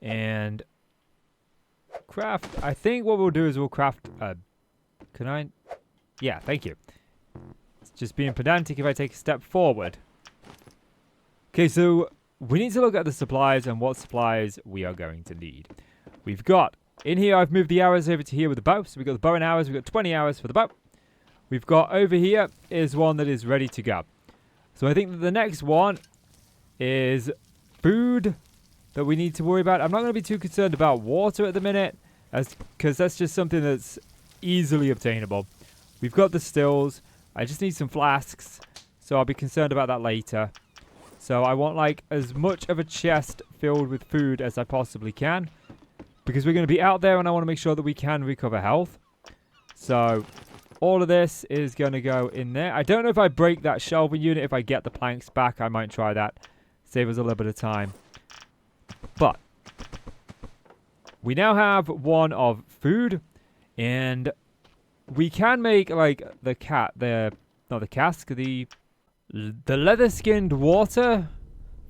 And craft... I think what we'll do is we'll craft... Can I... Yeah, thank you. It's just being pedantic if I take a step forward. Okay, so we need to look at the supplies and what supplies we are going to need. We've got... In here, I've moved the arrows over to here with the bow. So we've got the bow and arrows. We've got 20 arrows for the bow. we've got over here is one that is ready to go. So I think that the next one is food that we need to worry about. I'm not going to be too concerned about water at the minute, because that's just something that's easily obtainable. We've got the stills. I just need some flasks, so I'll be concerned about that later. So I want like as much of a chest filled with food as I possibly can, because we're going to be out there and I want to make sure that we can recover health. So all of this is going to go in there. I don't know if I break that shelving unit. If I get the planks back, I might try that. Save us a little bit of time. But we now have one of food, and we can make like the leather-skinned water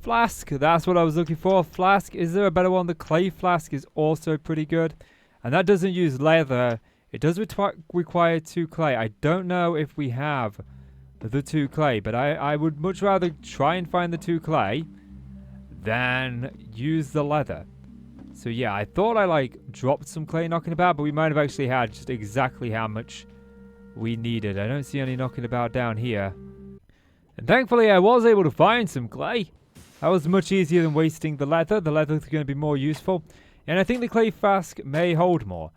flask. That's what I was looking for. Flask. Is there a better one? The clay flask is also pretty good, and that doesn't use leather. It does require 2 clay. I don't know if we have the 2 clay, but I would much rather try and find the 2 clay than use the leather. So yeah, I thought I like dropped some clay knocking about, but we might have actually had just exactly how much we needed. I don't see any knocking about down here. And thankfully I was able to find some clay. That was much easier than wasting the leather. The leather is going to be more useful. And I think the clay flask may hold more.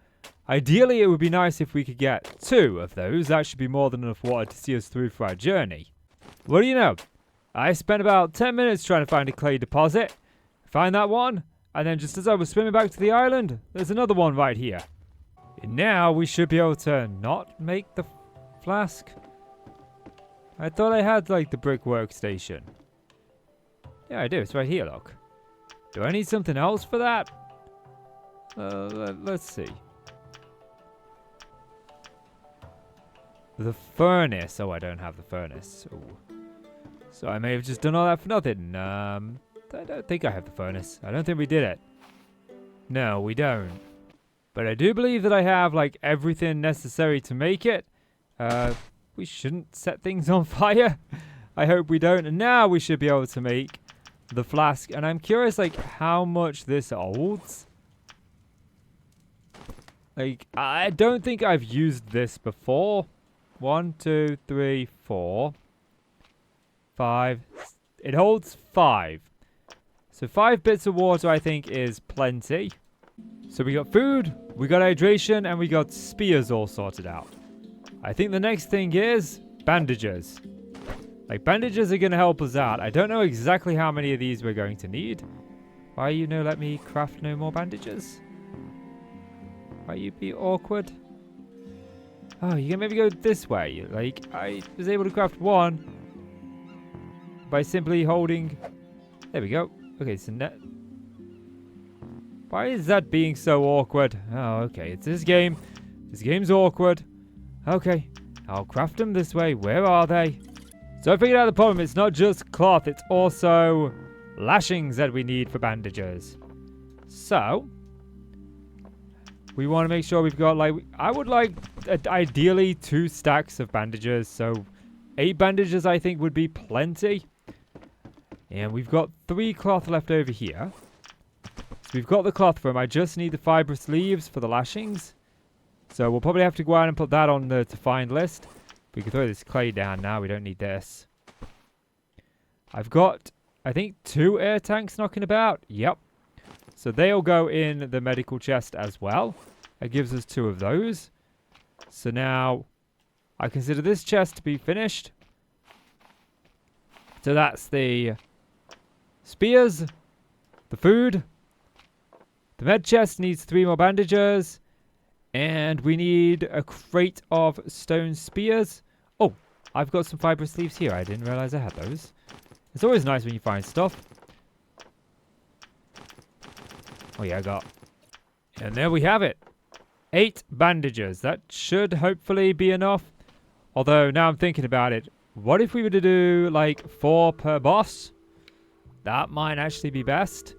Ideally, it would be nice if we could get 2 of those. That should be more than enough water to see us through for our journey. What do you know? I spent about 10 minutes trying to find a clay deposit. Find that one. And then just as I was swimming back to the island, there's another one right here. And now we should be able to not make the flask. I thought I had like the brick workstation. Yeah, I do. It's right here, look. Do I need something else for that? Let's see. The furnace. Oh, I don't have the furnace. Ooh. So I may have just done all that for nothing. I don't think I have the furnace. I don't think we did it. No, we don't. But I do believe that I have like everything necessary to make it. We shouldn't set things on fire. I hope we don't. And now we should be able to make the flask. And I'm curious like how much this holds. Like, I don't think I've used this before. 1, 2, 3, 4, 5. It holds 5. So 5 bits of water, I think, is plenty. So we got food, we got hydration, and we got spears all sorted out. I think the next thing is bandages. Like, bandages are going to help us out. I don't know exactly how many of these we're going to need. Why you no let me craft no more bandages? Why you be awkward? Oh, you can maybe go this way. Like, I was able to craft 1 by simply holding... There we go. Okay, so net... Why is that being so awkward? Oh, okay. It's this game. This game's awkward. Okay. I'll craft them this way. Where are they? So I figured out the problem. It's not just cloth. It's also lashings that we need for bandages. So... we want to make sure we've got, like, I would like ideally 2 stacks of bandages. So 8 bandages, I think, would be plenty. And we've got 3 cloth left over here. So we've got the cloth for them. I just need the fibrous leaves for the lashings. So we'll probably have to go out and put that on the to find list. We can throw this clay down now. We don't need this. I've got, I think, 2 air tanks knocking about. Yep. So they'll go in the medical chest as well. That gives us 2 of those. So now I consider this chest to be finished. So that's the spears, the food. The med chest needs 3 more bandages. And we need a crate of stone spears. Oh, I've got some fibrous leaves here. I didn't realize I had those. It's always nice when you find stuff. Oh yeah, I got. And there we have it. 8 bandages. That should hopefully be enough. Although, now I'm thinking about it. What if we were to do, like, 4 per boss? That might actually be best.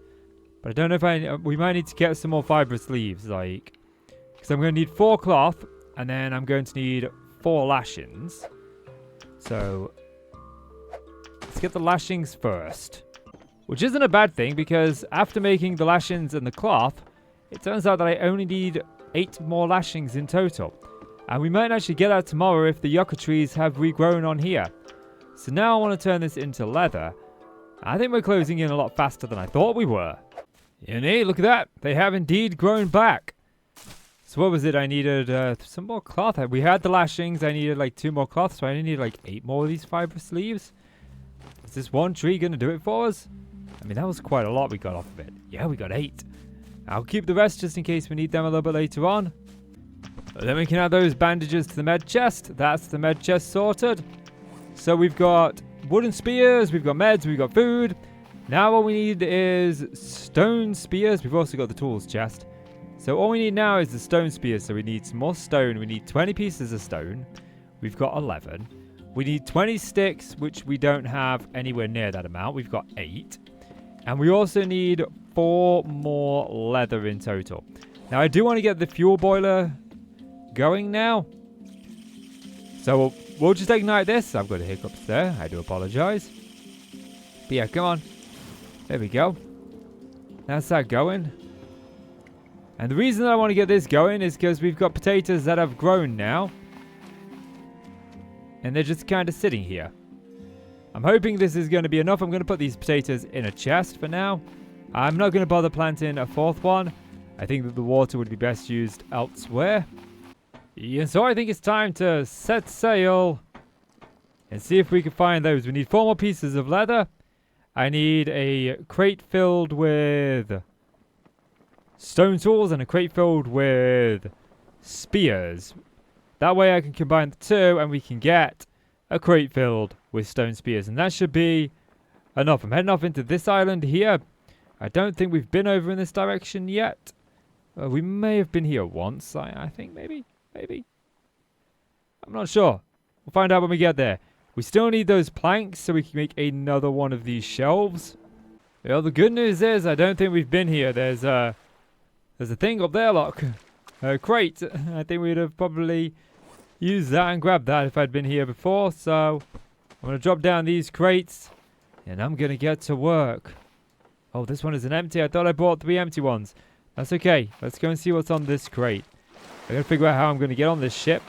But I don't know if we might need to get some more fibrous leaves, like... because I'm going to need 4 cloth. And then I'm going to need 4 lashings. So... let's get the lashings first. Which isn't a bad thing, because after making the lashings and the cloth, it turns out that I only need 8 more lashings in total. And we might actually get that tomorrow if the yucca trees have regrown on here. So now I want to turn this into leather. I think we're closing in a lot faster than I thought we were. And hey, look at that. They have indeed grown back. So what was it? I needed some more cloth. We had the lashings. I needed like 2 more cloth. So I needed like 8 more of these fibrous leaves. Is this one tree going to do it for us? I mean, that was quite a lot we got off of it. Yeah, we got 8. I'll keep the rest just in case we need them a little bit later on. But then we can add those bandages to the med chest. That's the med chest sorted. So we've got wooden spears, we've got meds, we've got food. Now all we need is stone spears. We've also got the tools chest. So all we need now is the stone spears. So we need some more stone. We need 20 pieces of stone. We've got 11. We need 20 sticks, which we don't have anywhere near that amount. We've got 8. And we also need 4 more leather in total. Now I do want to get the fuel boiler going now. So we'll just ignite this. I've got a hiccups there. I do apologize. But yeah, come on. There we go. That's that going. And the reason that I want to get this going is because we've got potatoes that have grown now. And they're just kind of sitting here. I'm hoping this is going to be enough. I'm going to put these potatoes in a chest for now. I'm not going to bother planting a 4th one. I think that the water would be best used elsewhere. Yeah, so I think it's time to set sail and see if we can find those. We need 4 more pieces of leather. I need a crate filled with stone tools and a crate filled with spears. That way I can combine the 2 and we can get a crate filled with stone spears. And that should be enough. I'm heading off into this island here. I don't think we've been over in this direction yet. We may have been here once, I think maybe. Maybe. I'm not sure. We'll find out when we get there. We still need those planks so we can make another one of these shelves. Well, the good news is I don't think we've been here. There's a thing up there, look. A crate. I think we'd have probably used that and grabbed that if I'd been here before. So I'm going to drop down these crates and I'm going to get to work. Oh, this one isn't empty. I thought I bought 3 empty ones. That's okay. Let's go and see what's on this crate. I gotta figure out how I'm gonna get on this ship.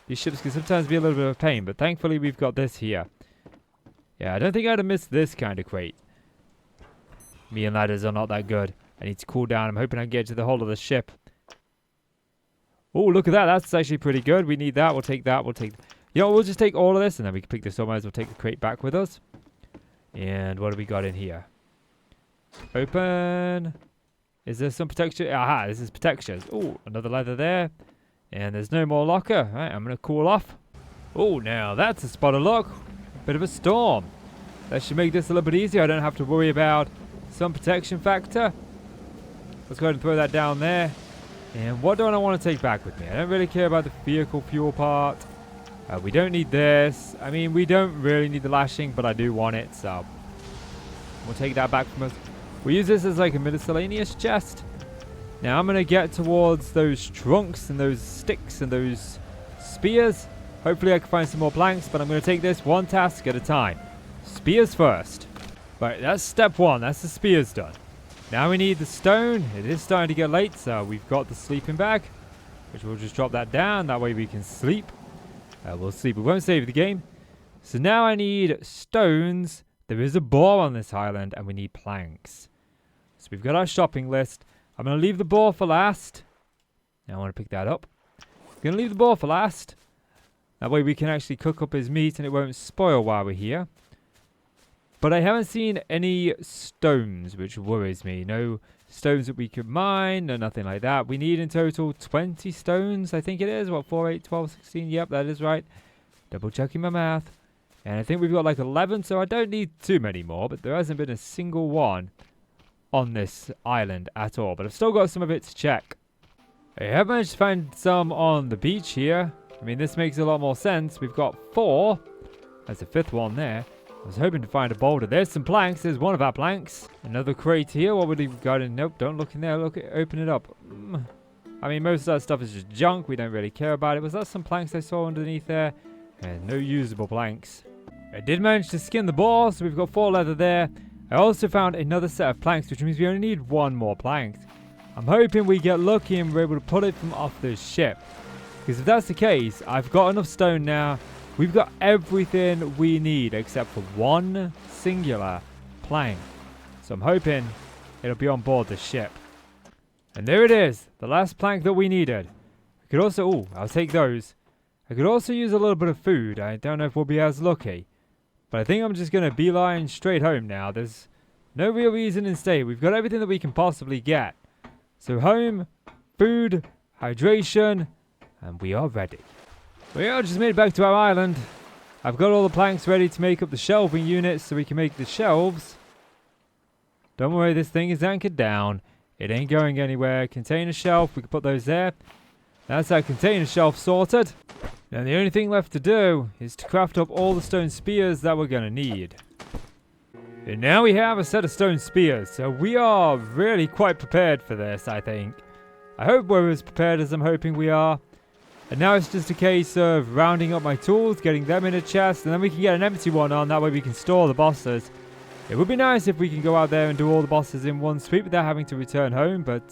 These ships can sometimes be a little bit of a pain, but thankfully we've got this here. Yeah, I don't think I'd have missed this kind of crate. Me and ladders are not that good. I need to cool down. I'm hoping I can get to the hull of the ship. Oh, look at that. That's actually pretty good. We need that. We'll take that. We'll take... You know, we'll just take all of this, and then we can pick this up. Might as well take the crate back with us. And what do we got in here? Open... Is there some protection? Aha, this is protection. Oh, another leather there. And there's no more locker. Right, I'm going to cool off. Oh, now that's a spot of luck. Bit of a storm. That should make this a little bit easier. I don't have to worry about some protection factor. Let's go ahead and throw that down there. And what do I want to take back with me? I don't really care about the vehicle fuel part. We don't need this. I mean, we don't really need the lashing, but I do want it. So we'll take that back from us. We use this as like a miscellaneous chest. Now I'm going to get towards those trunks and those sticks and those spears. Hopefully I can find some more planks, but I'm going to take this one task at a time. Spears first. Right, that's step 1. That's the spears done. Now we need the stone. It is starting to get late, so we've got the sleeping bag, which we'll just drop that down. That way we can sleep. We'll sleep. We won't save the game. So now I need stones. There is a boar on this island, and we need planks. So we've got our shopping list. I'm going to leave the boar for last. Now I want to pick that up. I'm going to leave the boar for last. That way we can actually cook up his meat and it won't spoil while we're here. But I haven't seen any stones, which worries me. No stones that we could mine, no nothing like that. We need in total 20 stones, I think it is. What, 4, 8, 12, 16? Yep, that is right. Double checking my math. And I think we've got like 11, so I don't need too many more. But there hasn't been a single one on this island at all. But I've still got some of it to check. I have managed to find some on the beach here. I mean, this makes a lot more sense. We've got 4. There's a 5th one there. I was hoping to find a boulder. There's some planks. There's one of our planks. Another crate here. What would we got in? Nope, don't look in there. Look, open it up. I mean, most of that stuff is just junk. We don't really care about it. Was that some planks I saw underneath there? No usable planks. I did manage to skin the boar, so we've got 4 leather there. I also found another set of planks, which means we only need 1 more plank. I'm hoping we get lucky and we're able to pull it from off this ship. Because if that's the case, I've got enough stone now. We've got everything we need except for one singular plank. So I'm hoping it'll be on board the ship. And there it is, the last plank that we needed. I could also, oh, I'll take those. I could also use a little bit of food. I don't know if we'll be as lucky. But I think I'm just going to beeline straight home now. There's no real reason to stay. We've got everything that we can possibly get. So home, food, hydration, and we are ready. We are just made it back to our island. I've got all the planks ready to make up the shelving units so we can make the shelves. Don't worry, this thing is anchored down. It ain't going anywhere. Container shelf, we can put those there. That's our container shelf sorted. Now the only thing left to do is to craft up all the stone spears that we're going to need. And now we have a set of stone spears, so we are really quite prepared for this, I think. I hope we're as prepared as I'm hoping we are. And now it's just a case of rounding up my tools, getting them in a chest, and then we can get an empty one on, that way we can store the bosses. It would be nice if we can go out there and do all the bosses in one sweep without having to return home, but,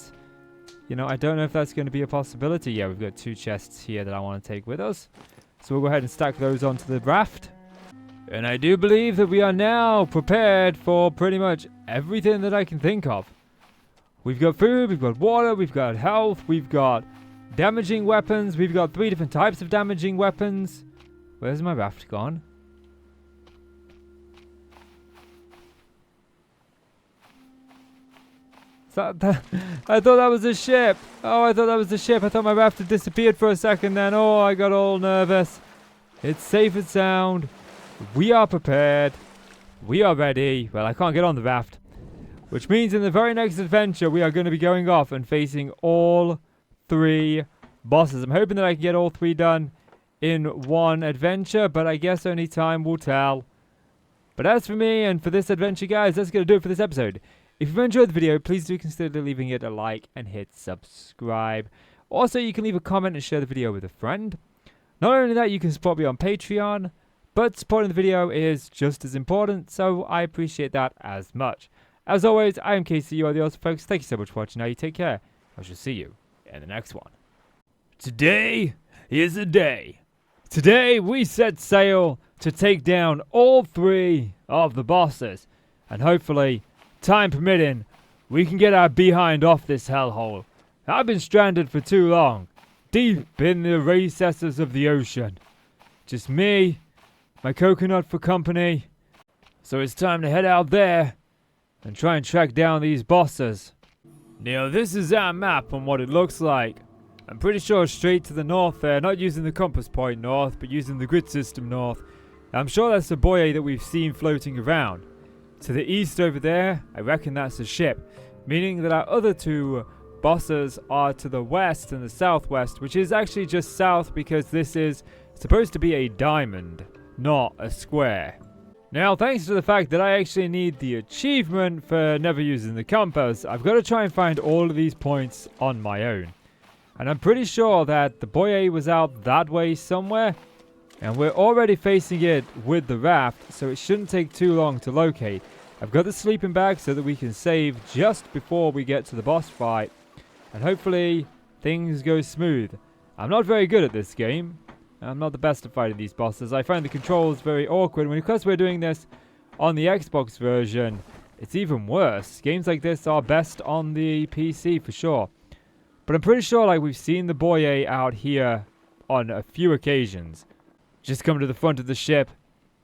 you know, I don't know if that's going to be a possibility. Yeah, we've got 2 chests here that I want to take with us. So we'll go ahead and stack those onto the raft. And I do believe that we are now prepared for pretty much everything that I can think of. We've got food, we've got water, we've got health, we've got damaging weapons, we've got 3 different types of damaging weapons. Where's my raft gone? I thought that was a ship. Oh, I thought that was the ship. I thought my raft had disappeared for a second then. Oh, I got all nervous. It's safe and sound. We are prepared. We are ready. Well, I can't get on the raft. Which means in the very next adventure, we are going to be going off and facing all 3 bosses. I'm hoping that I can get all 3 done in one adventure, but I guess only time will tell. But as for me and for this adventure, guys, that's going to do it for this episode. If you've enjoyed the video, please do consider leaving it a like and hit subscribe. Also, you can leave a comment and share the video with a friend. Not only that, you can support me on Patreon, but supporting the video is just as important, so I appreciate that as much. As always, I am Casey, you are the awesome folks. Thank you so much for watching. Now you take care. I shall see you in the next one. Today is a day. Today we set sail to take down all 3 of the bosses, and hopefully, time permitting, we can get our behind off this hellhole. I've been stranded for too long, deep in the recesses of the ocean. Just me, my coconut for company. So it's time to head out there and try and track down these bosses. Now this is our map on what it looks like. I'm pretty sure straight to the north there, not using the compass point north, but using the grid system north. I'm sure that's the buoy that we've seen floating around. To the east over there, I reckon that's a ship, meaning that our other 2 bosses are to the west and the southwest, which is actually just south because this is supposed to be a diamond, not a square. Now, thanks to the fact that I actually need the achievement for never using the compass, I've got to try and find all of these points on my own. And I'm pretty sure that the buoy was out that way somewhere, and we're already facing it with the raft, so it shouldn't take too long to locate. I've got the sleeping bag so that we can save just before we get to the boss fight. And hopefully, things go smooth. I'm not very good at this game. I'm not the best at fighting these bosses. I find the controls very awkward. And because we're doing this on the Xbox version, it's even worse. Games like this are best on the PC for sure. But I'm pretty sure like we've seen the buoy out here on a few occasions. Just come to the front of the ship,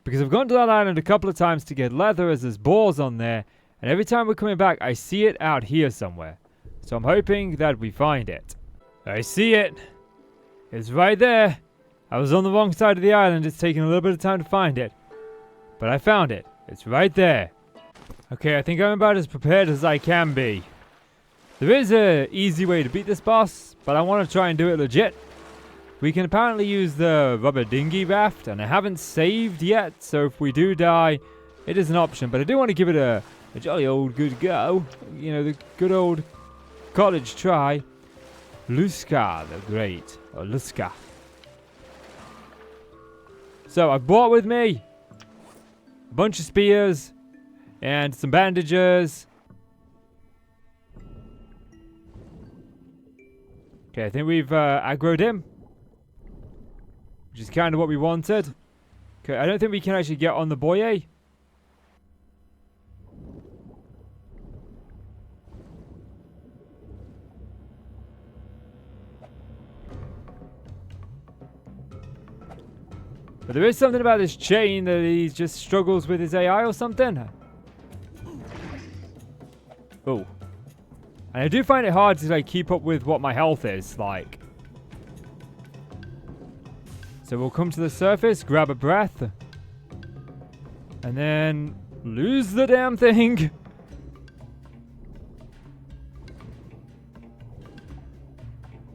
because I've gone to that island a couple of times to get leather as there's boars on there, and every time we're coming back I see it out here somewhere. So I'm hoping that we find it. I see it. It's right there. I was on the wrong side of the island. It's taking a little bit of time to find it, but I found it. It's right there. Okay, I think I'm about as prepared as I can be. There is an easy way to beat this boss, but I want to try and do it legit. We can apparently use the rubber dinghy raft, and I haven't saved yet, so if we do die, it is an option. But I do want to give it a jolly old good go. You know, the good old college try. Luska the Great, or Luska. So I brought with me a bunch of spears and some bandages. Okay, I think we've aggroed him. which is kind of what we wanted. Okay, I don't think we can actually get on the buoy. But there is something about this chain that he just struggles with his AI or something. Oh. And I do find it hard to like keep up with what my health is like. So we'll come to the surface, grab a breath. And then lose the damn thing.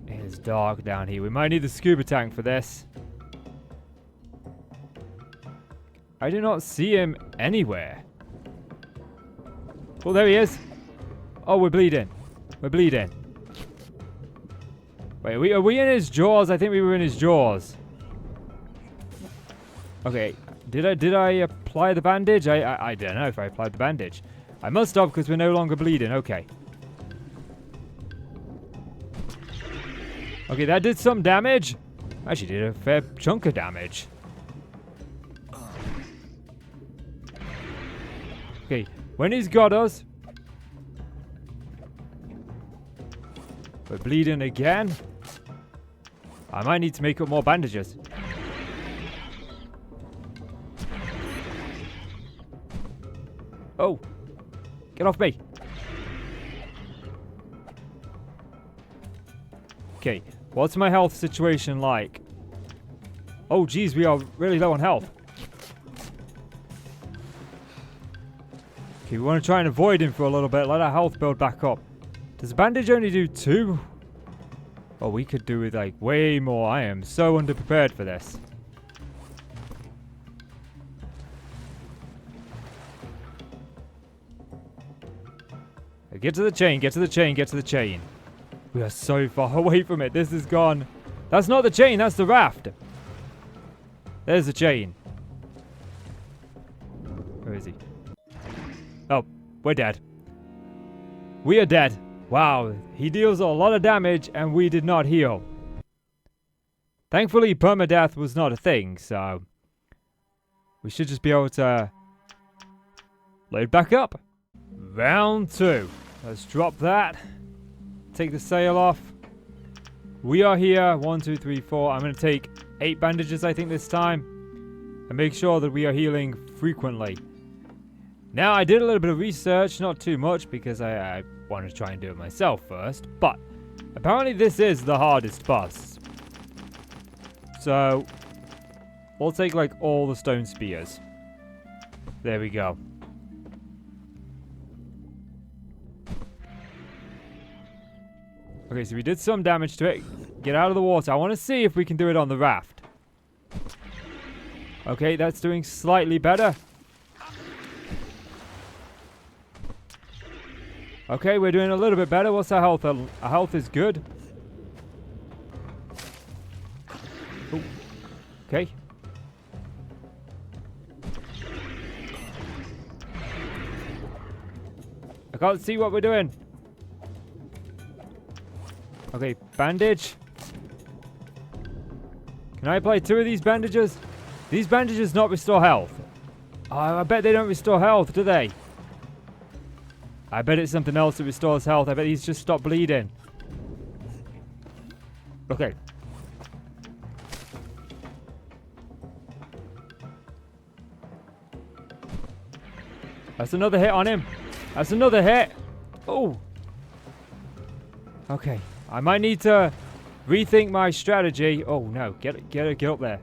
It is dark down here. We might need the scuba tank for this. I do not see him anywhere. Oh, there he is. Oh, we're bleeding. We're bleeding. Wait, are we in his jaws? I think we were in his jaws. Okay. Did I apply the bandage? I don't know if I applied the bandage. I must have because we're no longer bleeding. Okay. Okay, that did some damage. Actually did a fair chunk of damage. Okay, when he's got us, we're bleeding again. I might need to make up more bandages. Oh, get off me. Okay, what's my health situation like? Oh, geez, we are really low on health. Okay, we want to try and avoid him for a little bit. Let our health build back up. Does the bandage only do 2? Oh, we could do with like way more. I am so underprepared for this. Get to the chain, get to the chain, get to the chain. We are so far away from it. This is gone. That's not the chain, that's the raft. There's the chain. Where is he? Oh, we're dead. We are dead. Wow, he deals a lot of damage and we did not heal. Thankfully, permadeath was not a thing, so we should just be able to load back up. Round 2. Let's drop that. Take the sail off. We are here. 1, 2, 3, 4. I'm going to take 8 bandages, I think, this time. And make sure that we are healing frequently. Now, I did a little bit of research. Not too much, because I wanted to try and do it myself first. But apparently this is the hardest boss. So we'll take, like, all the stone spears. There we go. Okay, so we did some damage to it. Get out of the water. I want to see if we can do it on the raft. Okay, that's doing slightly better. Okay, we're doing a little bit better. What's our health? Our health is good. Ooh. Okay. I can't see what we're doing. Okay, bandage. Can I apply 2 of these bandages? These bandages not restore health. Oh, I bet they don't restore health, do they? I bet it's something else that restores health. I bet he's just stopped bleeding. Okay. That's another hit on him. That's another hit. Oh. Okay. I might need to rethink my strategy. Oh no, get up there.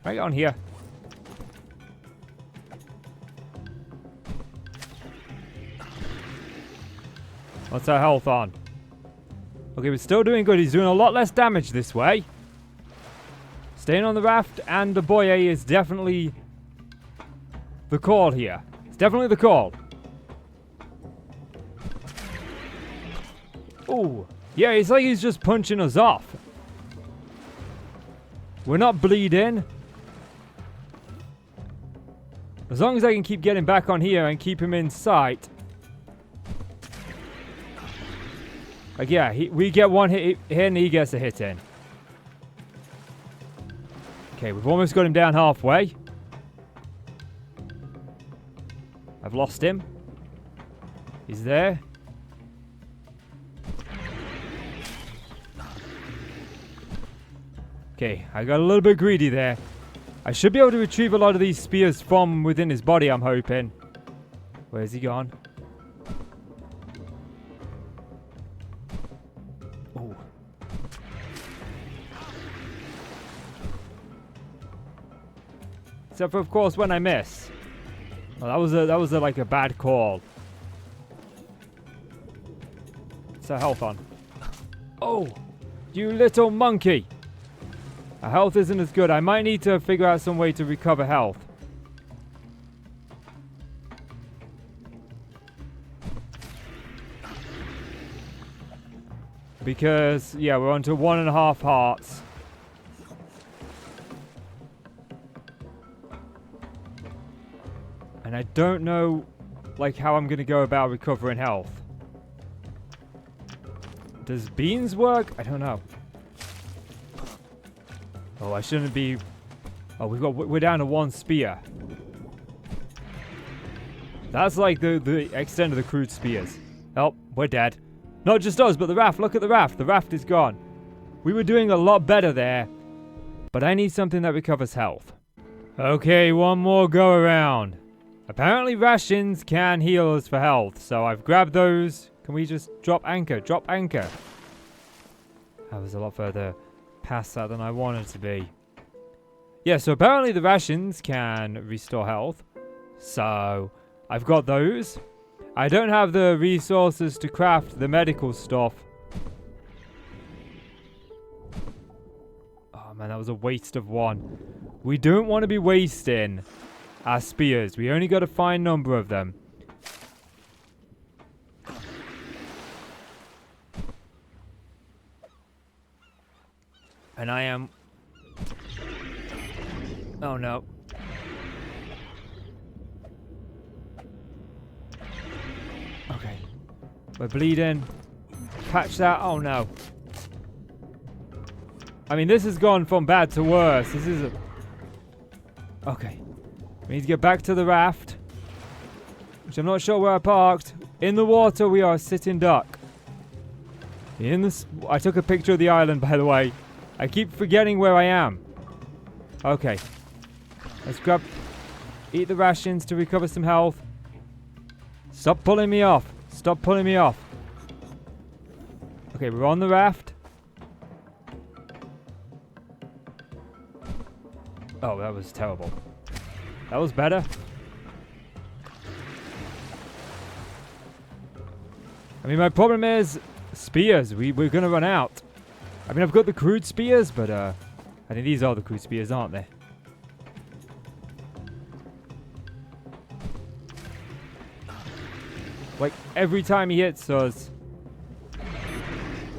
Right on here. What's our health on? Okay, we're still doing good. He's doing a lot less damage this way. Staying on the raft and the buoy is definitely the call here. It's definitely the call. Oh, yeah, it's like he's just punching us off. We're not bleeding. As long as I can keep getting back on here and keep him in sight. Like, yeah, we get one hit and he gets a hit in. Okay, we've almost got him down halfway. I've lost him. He's there. Okay, I got a little bit greedy there. I should be able to retrieve a lot of these spears from within his body, I'm hoping. Where's he gone? Oh. Except for, of course, when I miss. Well, that was like a bad call. What's our health on? Oh, you little monkey! Our health isn't as good. I might need to figure out some way to recover health. Because, yeah, we're on to 1.5 hearts. And I don't know, like, how I'm going to go about recovering health. Does beans work? I don't know. Oh, I shouldn't be... Oh, we're down to 1 spear. That's like the extent of the crude spears. Oh, we're dead. Not just us, but the raft. Look at the raft. The raft is gone. We were doing a lot better there. But I need something that recovers health. Okay, one more go around. Apparently rations can heal us for health, so I've grabbed those. Can we just drop anchor? Drop anchor. That was a lot further past that than I wanted to be. Yeah, so apparently the rations can restore health. So I've got those. I don't have the resources to craft the medical stuff. Oh man, that was a waste of 1. We don't want to be wasting our spears. We only got a fine number of them. And I am... Oh no. Okay. We're bleeding. Patch that. Oh no. I mean, this has gone from bad to worse. This is a... Okay. We need to get back to the raft. Which I'm not sure where I parked. In the water, we are a sitting duck. I took a picture of the island, by the way. I keep forgetting where I am. Okay. Let's grab... Eat the rations to recover some health. Stop pulling me off. Stop pulling me off. Okay, we're on the raft. Oh, that was terrible. That was better. I mean, my problem is spears. We're going to run out. I mean, I've got the crude spears, but I think these are the crude spears, aren't they? Like, every time he hits us...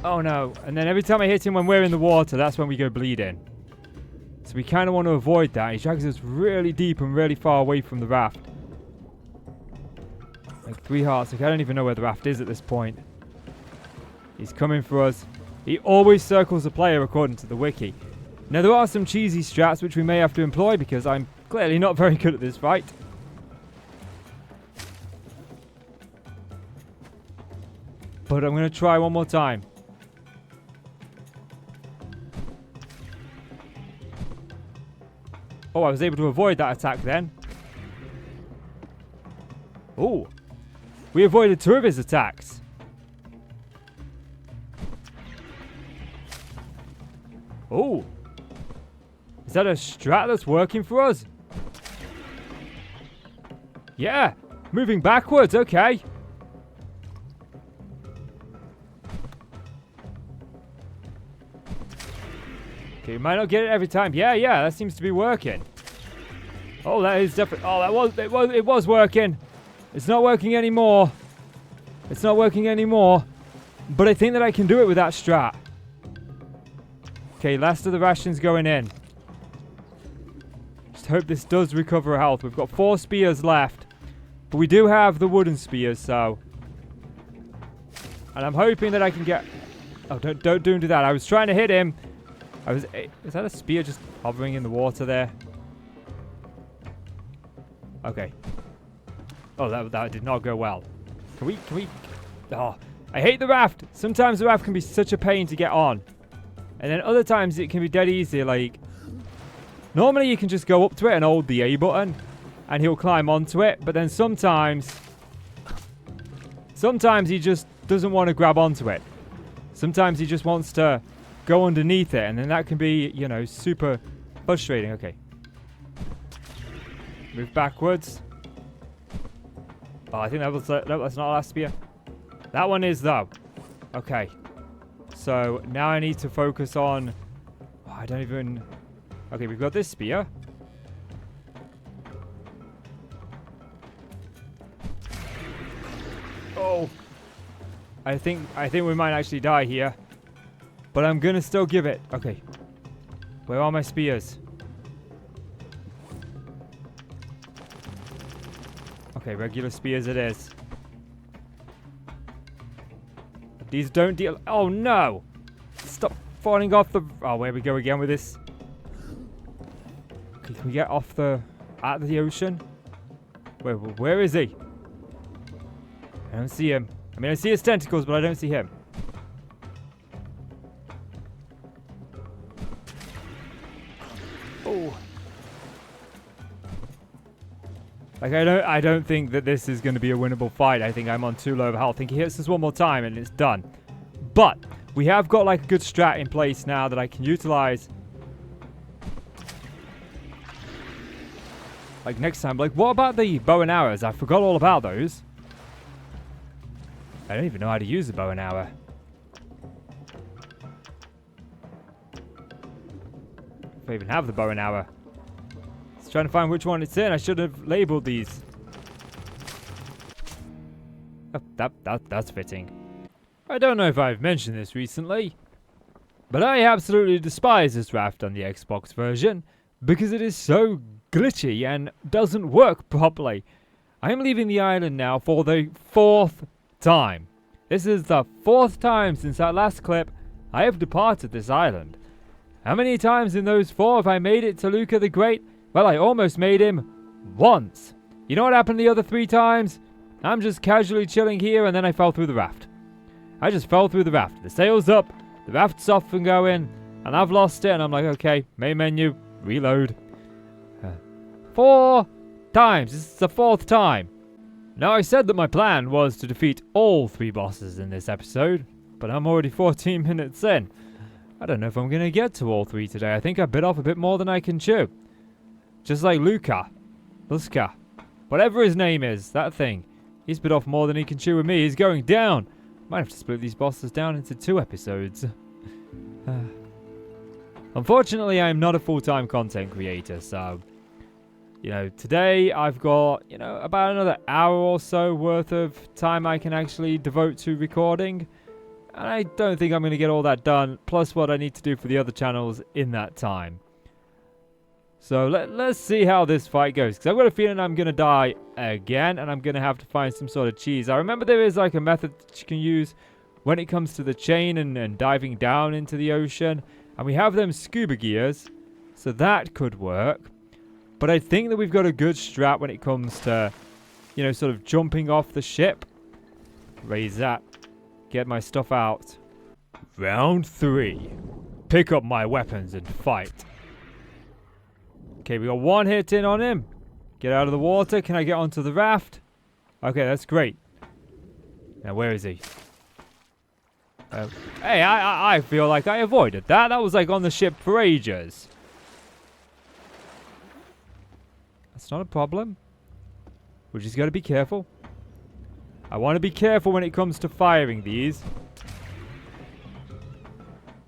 Oh, no. And then every time I hit him when we're in the water, that's when we go bleeding. So we kind of want to avoid that. He drags us really deep and really far away from the raft. Like 3 hearts. Like, I don't even know where the raft is at this point. He's coming for us. He always circles the player according to the wiki. Now, there are some cheesy strats which we may have to employ because I'm clearly not very good at this fight. But I'm going to try one more time. Oh, I was able to avoid that attack then. Oh. We avoided 2 of his attacks. Oh. Is that a strat that's working for us? Yeah. Moving backwards. Okay. Okay, you might not get it every time. Yeah, that seems to be working. Oh, that is definitely... Oh, it was working. It's not working anymore. It's not working anymore. But I think that I can do it with that strat. Okay, last of the rations going in. Just hope this does recover health. We've got 4 spears left. But we do have the wooden spears, so... And I'm hoping that I can get... Oh, don't do that. I was trying to hit him. Is that a spear just hovering in the water there? Okay. Oh, that did not go well. Can we... Oh, I hate the raft. Sometimes the raft can be such a pain to get on. And then other times it can be dead easy. Like, normally you can just go up to it and hold the A button. And he'll climb onto it. But then sometimes he just doesn't want to grab onto it. Sometimes he just wants to go underneath it. And then that can be, you know, super frustrating. Okay. Move backwards. Oh, I think that was... No, that's not a last spear. That one is, though. Okay. So, now I need to focus on... Oh, I don't even... Okay, we've got this spear. Oh. I think we might actually die here. But I'm gonna still give it. Okay. Where are my spears? Okay, regular spears it is. These don't deal... Oh, no! Stop falling off the... Oh, where we go again with this. Okay, can we get off the... Out of the ocean? Where is he? I don't see him. I mean, I see his tentacles, but I don't see him. Oh. Like, I don't think that this is going to be a winnable fight. I think I'm on too low of health. I think he hits us one more time and it's done. But we have got like a good strat in place now that I can utilize. Like next time. Like, what about the bow and arrows? I forgot all about those. I don't even know how to use the bow and arrow. If I even have the bow and arrow. Trying to find which one it's in. I should have labeled these. Oh, that's fitting. I don't know if I've mentioned this recently, but I absolutely despise this raft on the Xbox version because it is so glitchy and doesn't work properly. I am leaving the island now for the 4th time. This is the 4th time since that last clip I have departed this island. How many times in those 4 have I made it to Luca the Great? Well, I almost made him once. You know what happened the other 3 times? I'm just casually chilling here and then I fell through the raft. I just fell through the raft. The sail's up, the raft's off and going, and I've lost it and I'm like, okay, main menu, reload. 4 times. This is the 4th time. Now, I said that my plan was to defeat all 3 bosses in this episode, but I'm already 14 minutes in. I don't know if I'm going to get to all 3 today. I think I bit off a bit more than I can chew. Just like Luca. Whatever his name is, that thing. He's bit off more than he can chew with me. He's going down. Might have to split these bosses down into 2 episodes. Unfortunately, I'm not a full-time content creator, so... You know, today I've got, you know, about another hour or so worth of time I can actually devote to recording. And I don't think I'm going to get all that done, plus what I need to do for the other channels in that time. So let's see how this fight goes. Because I've got a feeling I'm going to die again. And I'm going to have to find some sort of cheese. I remember there is like a method that you can use when it comes to the chain and diving down into the ocean. And we have them scuba gears. So that could work. But I think that we've got a good strat when it comes to, you know, sort of jumping off the ship. Raise that. Get my stuff out. Round 3. Pick up my weapons and fight. Okay, we got 1 hit in on him. Get out of the water. Can I get onto the raft? Okay, that's great. Now, where is he? Hey, I feel like I avoided that. That was like on the ship for ages. That's not a problem. We just got to be careful. I want to be careful when it comes to firing these.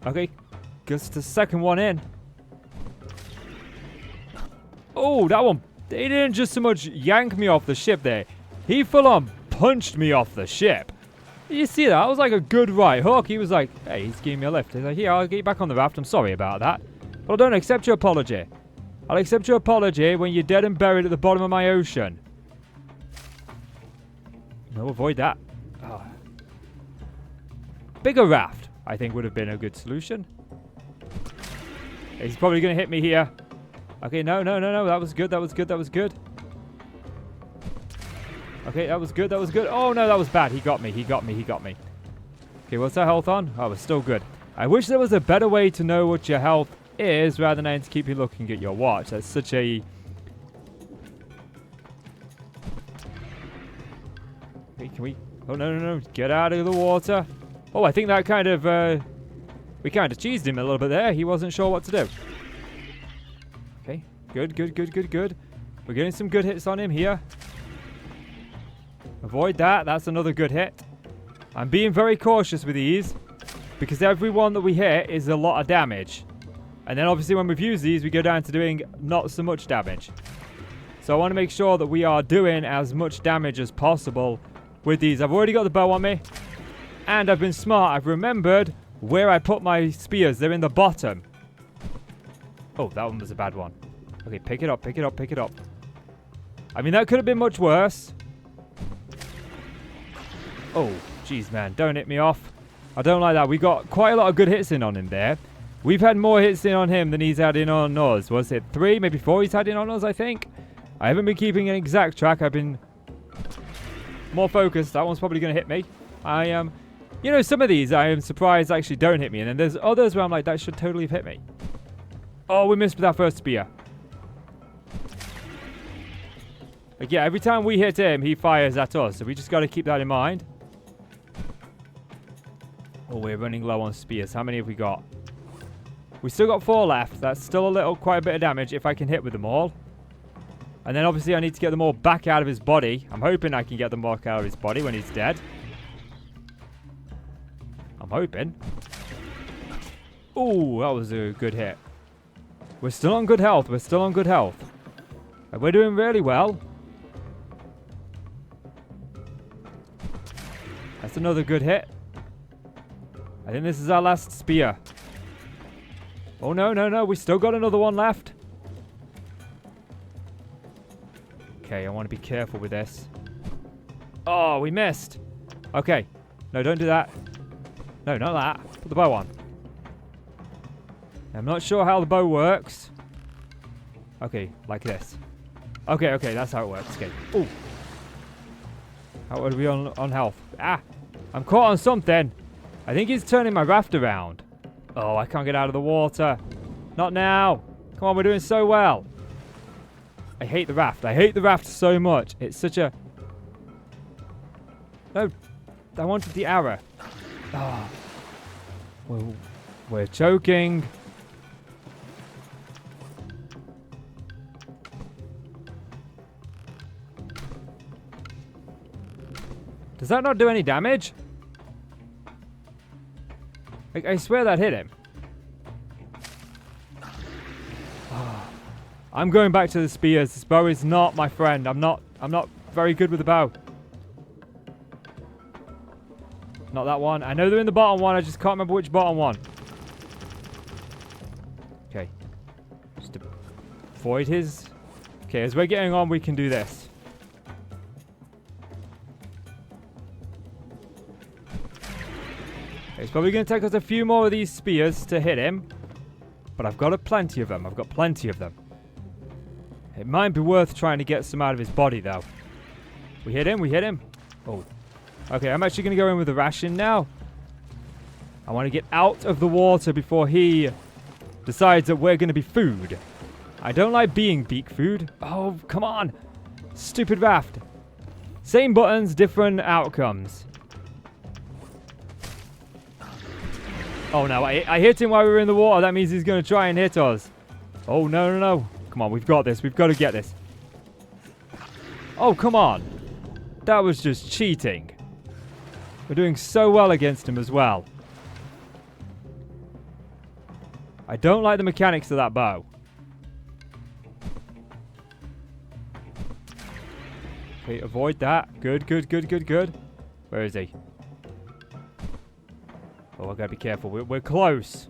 Okay, just the second one in. Oh, that one. He didn't just so much yank me off the ship there. He full on punched me off the ship. You see that? That was like a good right hook. He was like, hey, he's giving me a lift. He's like, here, I'll get you back on the raft. I'm sorry about that. But I don't accept your apology. I'll accept your apology when you're dead and buried at the bottom of my ocean. No, avoid that. Oh. bigger raft, I think, would have been a good solution. He's probably going to hit me here. Okay, no. That was good. Okay, that was good. Oh, no, that was bad. He got me. Okay, what's our health on? Oh, we're still good. I wish there was a better way to know what your health is rather than having to keep you looking at your watch. That's such a... Okay, can we... Oh, no. Get out of the water. Oh, I think that kind of... we kind of cheesed him a little bit there. He wasn't sure what to do. Okay, good. We're getting some good hits on him here. Avoid that. That's another good hit. I'm being very cautious with these because every one that we hit is a lot of damage. And then obviously when we've used these, we go down to doing not so much damage. So I want to make sure that we are doing as much damage as possible with these. I've already got the bow on me. And I've been smart. I've remembered where I put my spears. They're in the bottom. Oh, that one was a bad one. Okay, pick it up. I mean, that could have been much worse. Oh, jeez, man. Don't hit me off. I don't like that. We got quite a lot of good hits in on him there. We've had more hits in on him than he's had in on us. Was it 3, maybe 4 he's had in on us, I think? I haven't been keeping an exact track. I've been more focused. That one's probably going to hit me. I am... You know, some of these I am surprised actually don't hit me. And then there's others where I'm like, that should totally have hit me. Oh, we missed with our first spear. Like, yeah, every time we hit him, he fires at us. So we just got to keep that in mind. Oh, we're running low on spears. How many have we got? We still got 4 left. That's still quite a bit of damage if I can hit with them all. And then obviously I need to get them all back out of his body. I'm hoping I can get them back out of his body when he's dead. I'm hoping. Oh, that was a good hit. We're still on good health. And we're doing really well. That's another good hit. I think this is our last spear. Oh, no. We still got another one left. Okay, I want to be careful with this. Oh, we missed. Okay. No, don't do that. No, not that. Put the bow on. I'm not sure how the bow works. Okay, like this. Okay, that's how it works. Okay. Ooh. How are we on health? Ah! I'm caught on something. I think he's turning my raft around. Oh, I can't get out of the water. Not now. Come on, we're doing so well. I hate the raft. I hate the raft so much. It's such a... No. I wanted the arrow. Oh. We're choking. Does that not do any damage? I swear that hit him. Oh. I'm going back to the spears. This bow is not my friend. I'm not very good with the bow. Not that one. I know they're in the bottom one. I just can't remember which bottom one. Okay. Just avoid his... Okay, as we're getting on, we can do this. It's probably going to take us a few more of these spears to hit him. But I've got plenty of them. It might be worth trying to get some out of his body, though. We hit him. Oh. Okay, I'm actually going to go in with a ration now. I want to get out of the water before he decides that we're going to be food. I don't like being beak food. Oh, come on. Stupid raft. Same buttons, different outcomes. Oh, no. I hit him while we were in the water. That means he's going to try and hit us. Oh, no. Come on, we've got this. We've got to get this. Oh, come on. That was just cheating. We're doing so well against him as well. I don't like the mechanics of that bow. Okay, avoid that. Good. Where is he? Oh, I gotta be careful. We're close.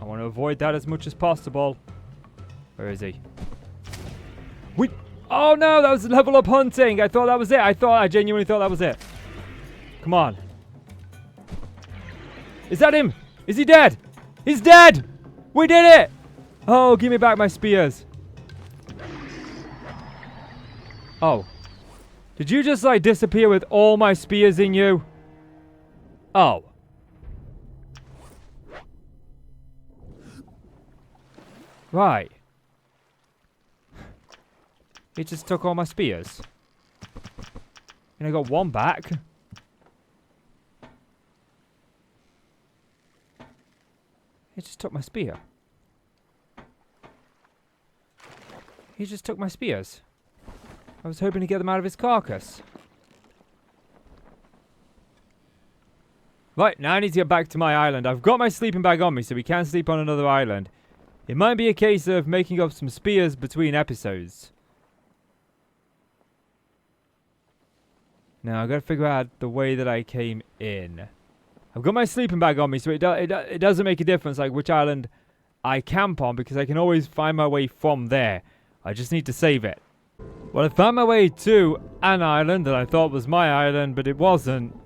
I want to avoid that as much as possible. Where is he? Oh no, that was level up hunting. I thought that was it. I genuinely thought that was it. Come on. Is that him? Is he dead? He's dead! We did it! Oh, give me back my spears. Oh. Did you just, like, disappear with all my spears in you? Oh. Right. It just took all my spears. And I got one back. It just took my spear. He just took my spears. I was hoping to get them out of his carcass. Right, now I need to get back to my island. I've got my sleeping bag on me, so we can sleep on another island. It might be a case of making up some spears between episodes. Now, I've got to figure out the way that I came in. I've got my sleeping bag on me, so it doesn't make a difference like which island I camp on, because I can always find my way from there. I just need to save it. Well, I found my way to an island that I thought was my island, but it wasn't.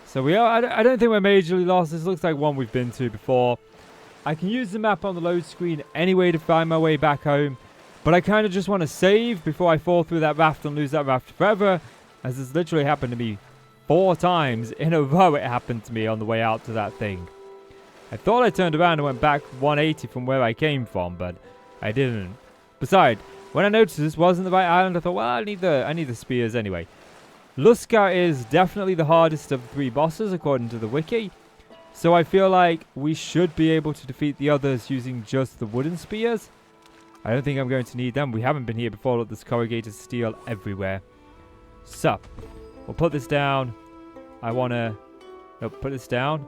So I don't think we're majorly lost. This looks like one we've been to before. I can use the map on the load screen anyway to find my way back home, but I kind of just want to save before I fall through that raft and lose that raft forever, as this literally happened to me 4 times in a row. It happened to me on the way out to that thing. I thought I turned around and went back 180 from where I came from, but I didn't. Besides, when I noticed this wasn't the right island, I thought, well, I need the spears anyway. Luska is definitely the hardest of the 3 bosses according to the wiki, so I feel like we should be able to defeat the others using just the wooden spears. I don't think I'm going to need them. We haven't been here before. Look, there's corrugated steel everywhere. So, we'll put this down. I want to... Nope, put this down.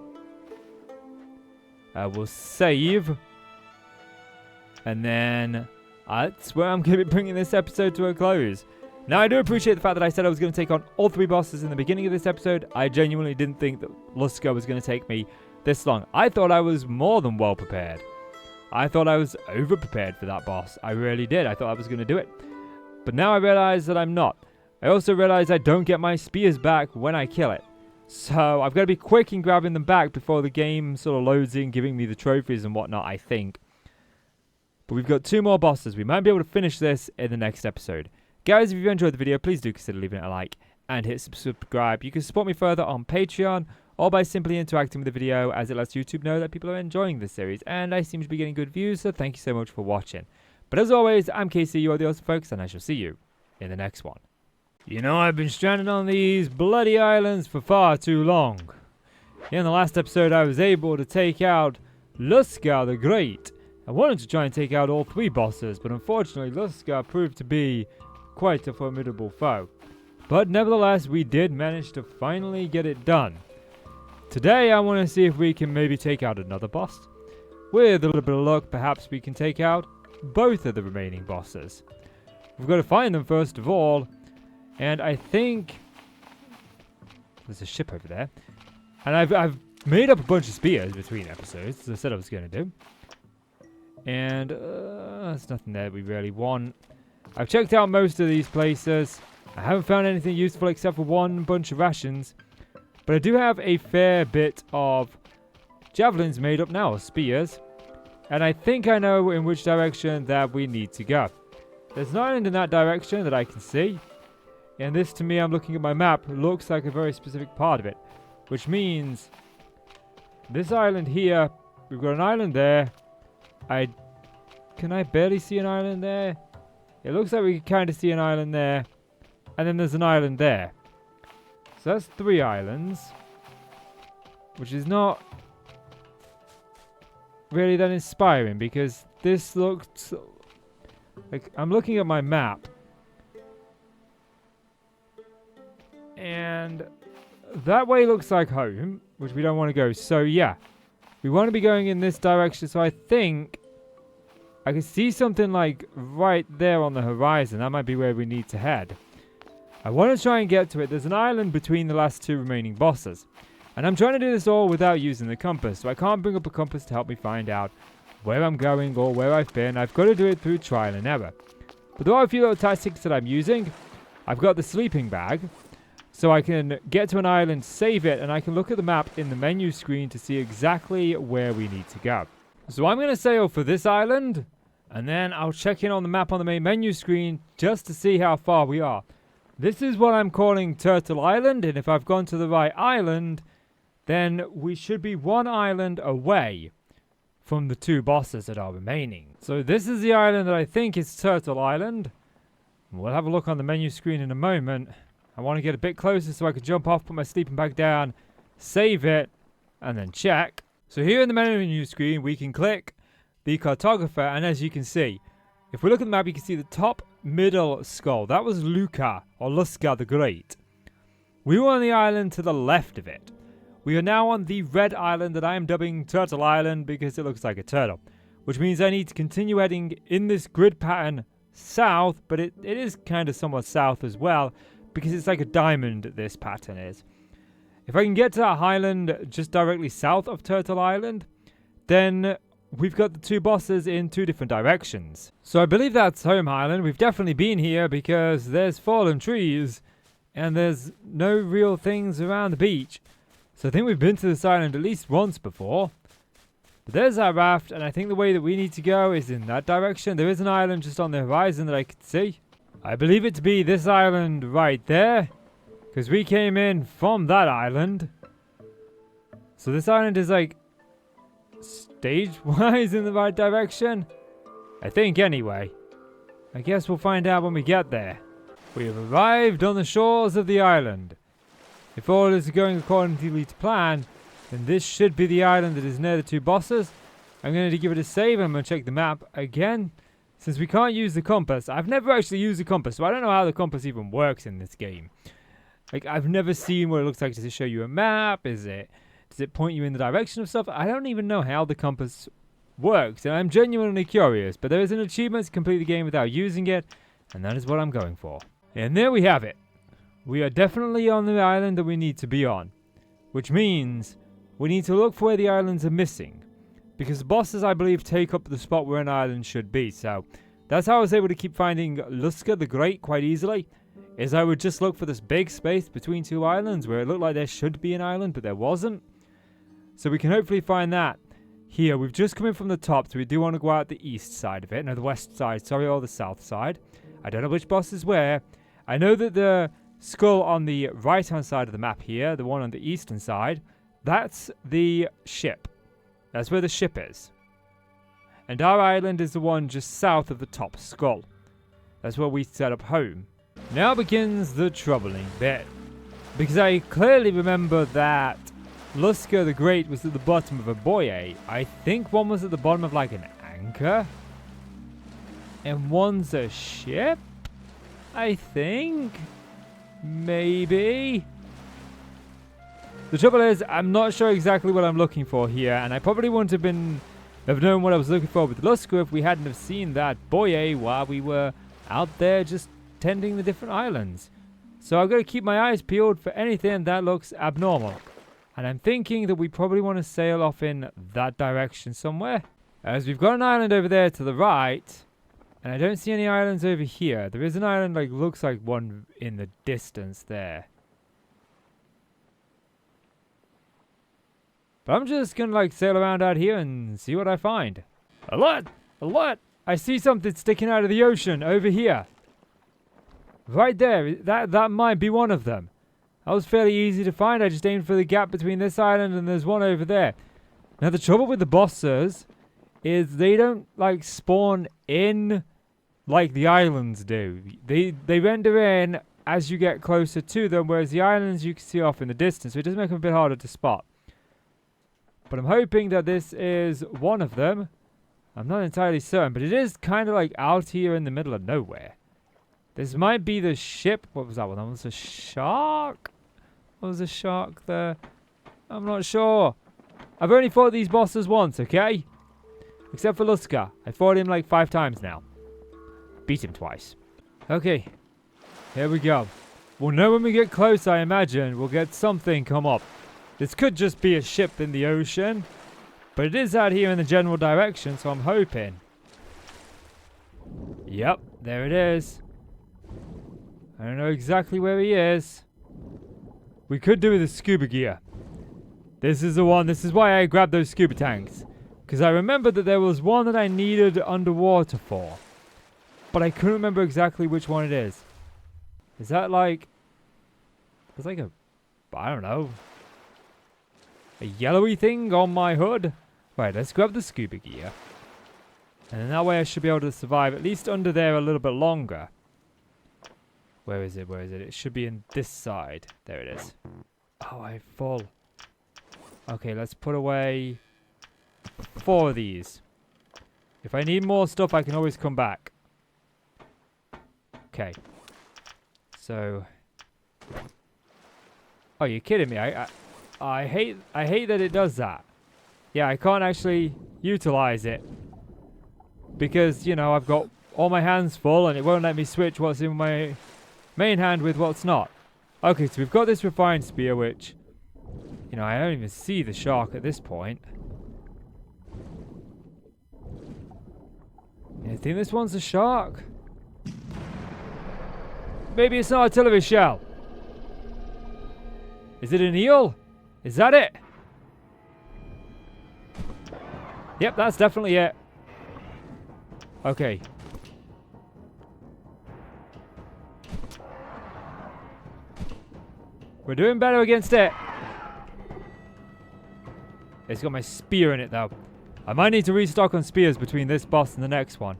We'll save. And then... that's where I'm going to be bringing this episode to a close. Now, I do appreciate the fact that I said I was going to take on all 3 bosses in the beginning of this episode. I genuinely didn't think that Luska was going to take me this long. I thought I was more than well prepared. I thought I was over prepared for that boss. I really did. I thought I was going to do it. But now I realize that I'm not. I also realize I don't get my spears back when I kill it. So I've got to be quick in grabbing them back before the game sort of loads in, giving me the trophies and whatnot, I think. But we've got 2 more bosses. We might be able to finish this in the next episode. Guys, if you've enjoyed the video, please do consider leaving it a like and hit subscribe. You can support me further on Patreon or by simply interacting with the video, as it lets YouTube know that people are enjoying this series, and I seem to be getting good views, so thank you so much for watching. But as always, I'm Casey, you are the awesome folks, and I shall see you in the next one. You know, I've been stranded on these bloody islands for far too long. In the last episode, I was able to take out Luska the Great. I wanted to try and take out all 3 bosses, but unfortunately Luska proved to be quite a formidable foe. But nevertheless, we did manage to finally get it done. Today I want to see if we can maybe take out another boss. With a little bit of luck, perhaps we can take out both of the remaining bosses. We've got to find them first of all, and I think there's a ship over there. And I've made up a bunch of spears between episodes, as I said I was going to do. And there's nothing there we really want. I've checked out most of these places. I haven't found anything useful except for one bunch of rations. But I do have a fair bit of javelins made up now, or spears. And I think I know in which direction that we need to go. There's an island in that direction that I can see. And this, to me, I'm looking at my map, looks like a very specific part of it. Which means this island here, we've got an island there. Can I barely see an island there? It looks like we can kind of see an island there. And then there's an island there. So that's 3 islands. Which is not really that inspiring, because this looks like... I'm looking at my map. And that way looks like home, which we don't want to go. So yeah, we want to be going in this direction. So I think I can see something like right there on the horizon. That might be where we need to head. I want to try and get to it. There's an island between the last 2 remaining bosses. And I'm trying to do this all without using the compass. So I can't bring up a compass to help me find out where I'm going or where I've been. I've got to do it through trial and error. But there are a few little tactics that I'm using. I've got the sleeping bag. So I can get to an island, save it, and I can look at the map in the menu screen to see exactly where we need to go. So I'm going to sail for this island, and then I'll check in on the map on the main menu screen just to see how far we are. This is what I'm calling Turtle Island, and if I've gone to the right island, then we should be one island away from the 2 bosses that are remaining. So this is the island that I think is Turtle Island. We'll have a look on the menu screen in a moment. I want to get a bit closer so I can jump off, put my sleeping bag down, save it, and then check. So here in the menu screen, we can click the cartographer, and as you can see, if we look at the map, you can see the top middle skull. That was Luca, or Luska the Great. We were on the island to the left of it. We are now on the red island that I am dubbing Turtle Island because it looks like a turtle, which means I need to continue heading in this grid pattern south, but it is kind of somewhat south as well, because it's like a diamond, this pattern is. If I can get to that island just directly south of Turtle Island, then we've got the 2 bosses in 2 different directions. So I believe that's Home Island. We've definitely been here because there's fallen trees and there's no real things around the beach. So I think we've been to this island at least once before. But there's our raft, and I think the way that we need to go is in that direction. There is an island just on the horizon that I can see. I believe it to be this island right there, because we came in from that island. So this island is like stage-wise in the right direction. I think anyway. I guess we'll find out when we get there. We have arrived on the shores of the island. If all is going according to plan, then this should be the island that is near the 2 bosses. I'm going to give it a save, and I'm going to check the map again. Since we can't use the compass, I've never actually used the compass, so I don't know how the compass even works in this game. Like, I've never seen what it looks like. Does it show you a map? Does it point you in the direction of stuff? I don't even know how the compass works, and I'm genuinely curious. But there is an achievement to complete the game without using it, and that is what I'm going for. And there we have it. We are definitely on the island that we need to be on, which means we need to look for where the islands are missing. Because the bosses, I believe, take up the spot where an island should be. So that's how I was able to keep finding Luska the Great quite easily. Is I would just look for this big space between 2 islands where it looked like there should be an island, but there wasn't. So we can hopefully find that. Here, we've just come in from the top, so we do want to go out the east side of it. No, the west side, sorry, or the south side. I don't know which boss is where. I know that the skull on the right-hand side of the map here, the one on the eastern side, that's the ship. That's where the ship is. And our island is the one just south of the top skull. That's where we set up home. Now begins the troubling bit. Because I clearly remember that Luska the Great was at the bottom of a buoy. I think one was at the bottom of like an anchor. And one's a ship? I think? Maybe? The trouble is, I'm not sure exactly what I'm looking for here, and I probably wouldn't have known what I was looking for with Luska if we hadn't have seen that buoy while we were out there just tending the different islands. So I've got to keep my eyes peeled for anything that looks abnormal. And I'm thinking that we probably want to sail off in that direction somewhere. As we've got an island over there to the right, and I don't see any islands over here. There is an island like looks like one in the distance there. But I'm just gonna like sail around out here and see what I find. Alert! Alert! I see something sticking out of the ocean over here. Right there. That might be one of them. That was fairly easy to find. I just aimed for the gap between this island and there's one over there. Now the trouble with the bosses is they don't like spawn in like the islands do. They render in as you get closer to them, whereas the islands you can see off in the distance, so it does make them a bit harder to spot. But I'm hoping that this is one of them. I'm not entirely certain, but it is kind of like out here in the middle of nowhere. This might be the ship. What was that one? That was a shark? What was a shark there? I'm not sure. I've only fought these bosses once, okay? Except for Luska. I fought him like 5 times now. Beat him twice. Okay. Here we go. We'll know when we get close, I imagine. We'll get something come up. This could just be a ship in the ocean. But it is out here in the general direction, so I'm hoping. Yep, there it is. I don't know exactly where he is. we could do with the scuba gear. This is the one. This is why I grabbed those scuba tanks. Because I remember that there was one that I needed underwater for. But I couldn't remember exactly which one it is. Is that like... It's like a... I don't know. A yellowy thing on my hood? Right, let's grab the scuba gear. And then that way I should be able to survive at least under there a little bit longer. Where is it? Where is it? It should be in this side. There it is. Oh, I'm full. Okay, let's put away 4 of these. If I need more stuff, I can always come back. Okay. So... Oh, you're kidding me. I hate that it does that. Yeah, I can't actually utilize it. Because, you know, I've got all my hands full and it won't let me switch what's in my main hand with what's not. Okay, so we've got this refined spear, which... You know, I don't even see the shark at this point. You think this one's a shark? Maybe it's an artillery shell. Is it an eel? Is that it? Yep, that's definitely it. Okay. We're doing better against it. It's got my spear in it, though. I might need to restock on spears between this boss and the next one.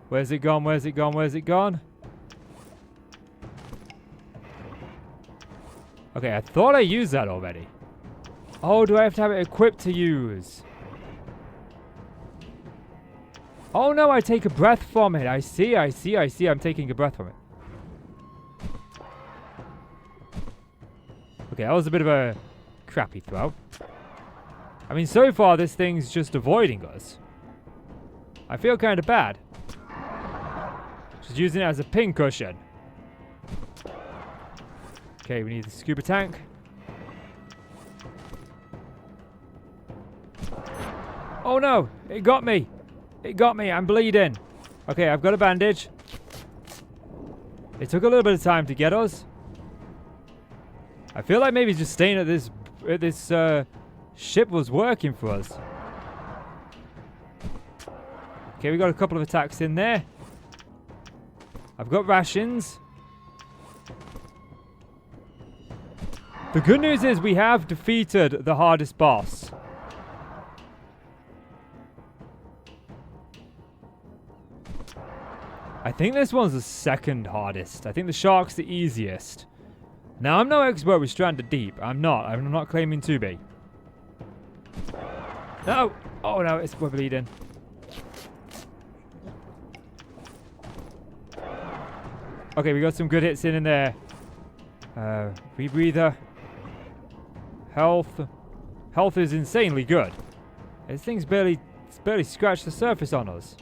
Where's it gone? Where's it gone? Where's it gone? Okay, I thought I used that already. Oh, do I have to have it equipped to use? Oh no, I take a breath from it. I see. I'm taking a breath from it. Okay, that was a bit of a crappy throw. I mean, so far this thing's just avoiding us. I feel kind of bad. Just using it as a pincushion. Okay, we need the scuba tank. Oh no! It got me! It got me! I'm bleeding! Okay, I've got a bandage. It took a little bit of time to get us. I feel like maybe just staying at this ship was working for us. Okay, we got a couple of attacks in there. I've got rations. The good news is we have defeated the hardest boss. I think this one's the second hardest. I think the shark's the easiest. Now, I'm no expert with Stranded Deep. I'm not claiming to be. No! Oh no, we're bleeding. Okay, we got some good hits in there. Rebreather. Health. Health is insanely good. This thing's barely scratched the surface on us.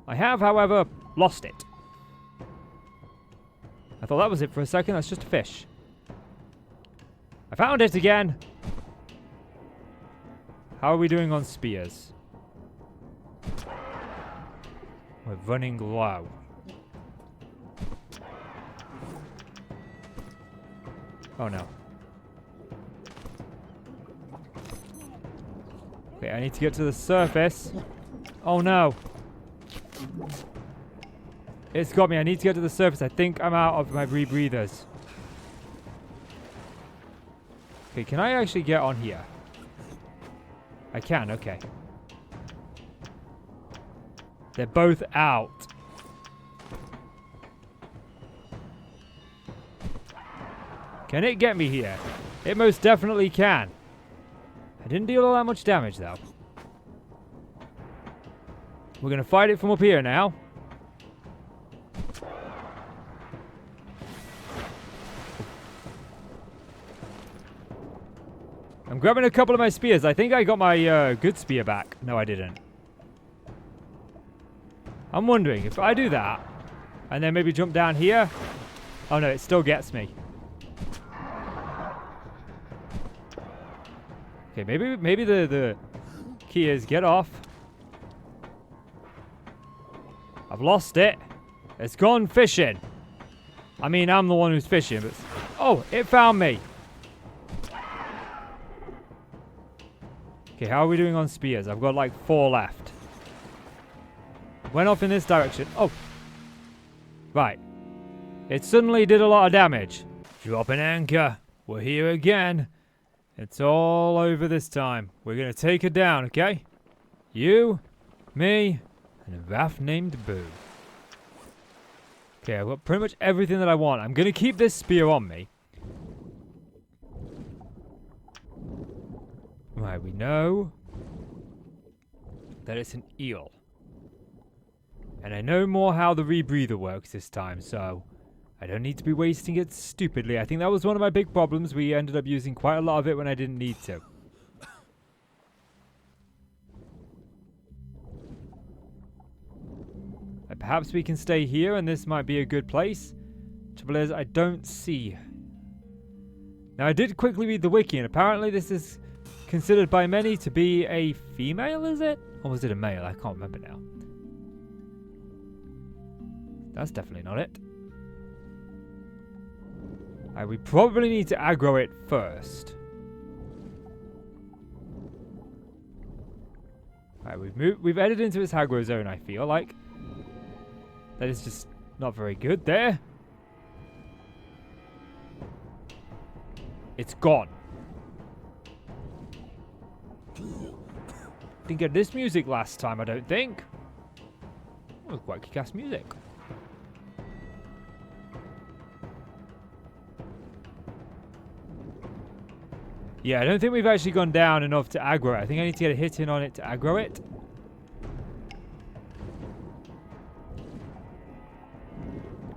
I have, however, lost it. I thought that was it for a second. That's just a fish. I found it again. How are we doing on spears? We're running low. Oh no. Okay, I need to get to the surface. Oh no. It's got me. I need to get to the surface. I think I'm out of my rebreathers. Okay, can I actually get on here? I can, okay. They're both out. Can it get me here? It most definitely can. I didn't deal all that much damage, though. We're going to fight it from up here now. I'm grabbing a couple of my spears. I think I got my good spear back. No, I didn't. I'm wondering if I do that and then maybe jump down here. Oh no, it still gets me. Okay, maybe the key is get off. I've lost it. It's gone fishing. I mean, I'm the one who's fishing, but... Oh, it found me. Okay, how are we doing on spears? I've got like 4 left. Went off in this direction. Oh. Right. It suddenly did a lot of damage. Drop an anchor. We're here again. It's all over this time. We're going to take her down, okay? You, me, and a raft named Boo. Okay, I've got pretty much everything that I want. I'm going to keep this spear on me. Right, we know that it's an eel. And I know more how the rebreather works this time, so I don't need to be wasting it stupidly. I think that was one of my big problems. We ended up using quite a lot of it when I didn't need to. Perhaps we can stay here and this might be a good place. Trouble is, I don't see. Now, I did quickly read the wiki, and apparently this is considered by many to be a female, is it? Or was it a male? I can't remember now. That's definitely not it. We probably need to aggro it first. We've headed into its aggro zone, I feel like. That is just not very good there. It's gone. Didn't get this music last time, I don't think. It was quite kick-ass music. Yeah, I don't think we've actually gone down enough to aggro it. I think I need to get a hit in on it to aggro it.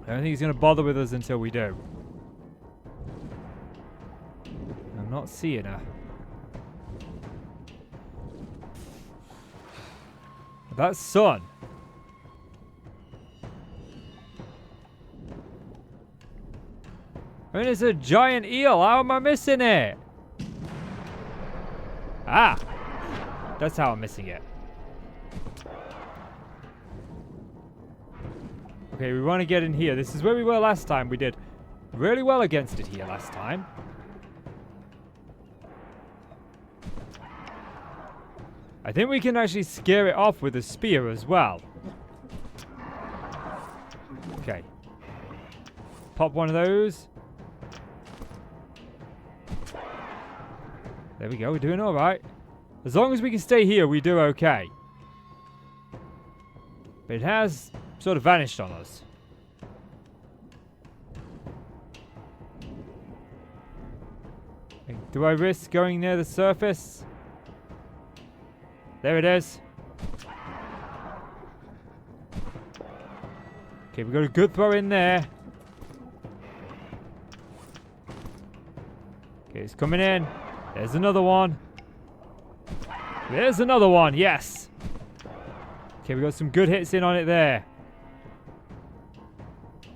I don't think he's going to bother with us until we do. I'm not seeing her. That's sun. I mean, it's a giant eel. How am I missing it? Ah! That's how I'm missing it. Okay, we want to get in here. This is where we were last time. We did really well against it here last time. I think we can actually scare it off with a spear as well. Okay. Pop one of those. There we go. We're doing all right. As long as we can stay here, we do okay. But it has sort of vanished on us. Do I risk going near the surface? There it is. Okay, we got a good throw in there. Okay, it's coming in. There's another one. There's another one, yes. Okay, we got some good hits in on it there.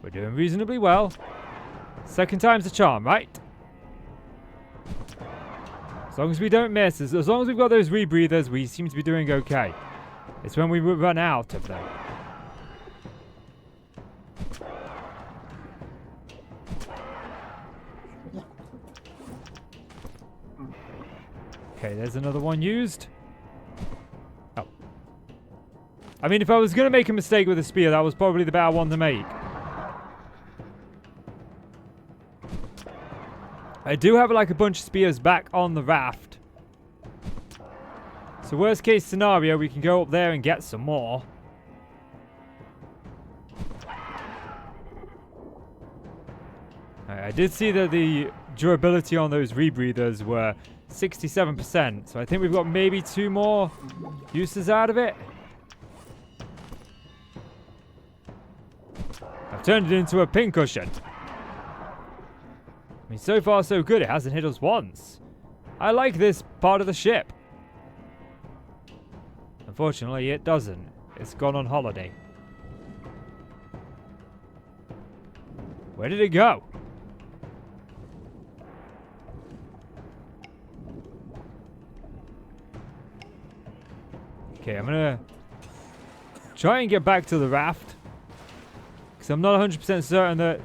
We're doing reasonably well. Second time's a charm, right? As long as we don't miss, as long as we've got those rebreathers, we seem to be doing okay. It's when we run out of them. Okay, there's another one used. Oh. I mean, if I was going to make a mistake with a spear, that was probably the better one to make. I do have like a bunch of spears back on the raft. So worst case scenario, we can go up there and get some more. I did see that the durability on those rebreathers were 67%. So I think we've got maybe 2 more uses out of it. I've turned it into a pincushion. I mean, so far so good. It hasn't hit us once. I like this part of the ship. Unfortunately, it doesn't. It's gone on holiday. Where did it go? Okay, I'm gonna try and get back to the raft, because I'm not 100% certain that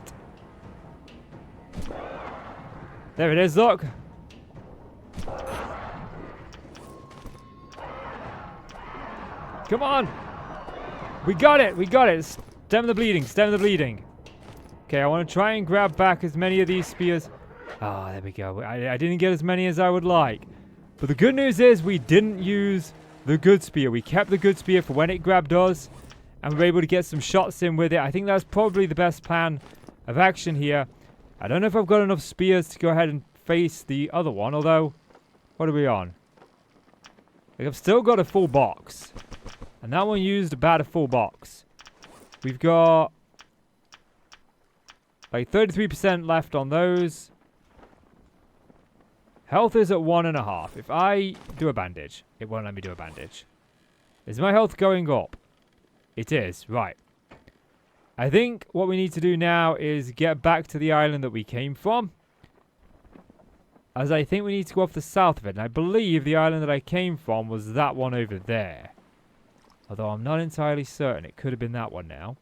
There it is, look. Come on. We got it. We got it. Stem the bleeding. Stem the bleeding. Okay, I want to try and grab back as many of these spears. Ah, there we go. I didn't get as many as I would like. But the good news is we didn't use the good spear. We kept the good spear for when it grabbed us. And we were able to get some shots in with it. I think that's probably the best plan of action here. I don't know if I've got enough spears to go ahead and face the other one. Although, what are we on? Like, I've still got a full box. And that one used about a full box. We've got like 33% left on those. Health is at 1.5. If I do a bandage, it won't let me do a bandage. Is my health going up? It is, right. I think what we need to do now is get back to the island that we came from. As I think we need to go off the south of it. And I believe the island that I came from was that one over there. Although I'm not entirely certain. It could have been that one now.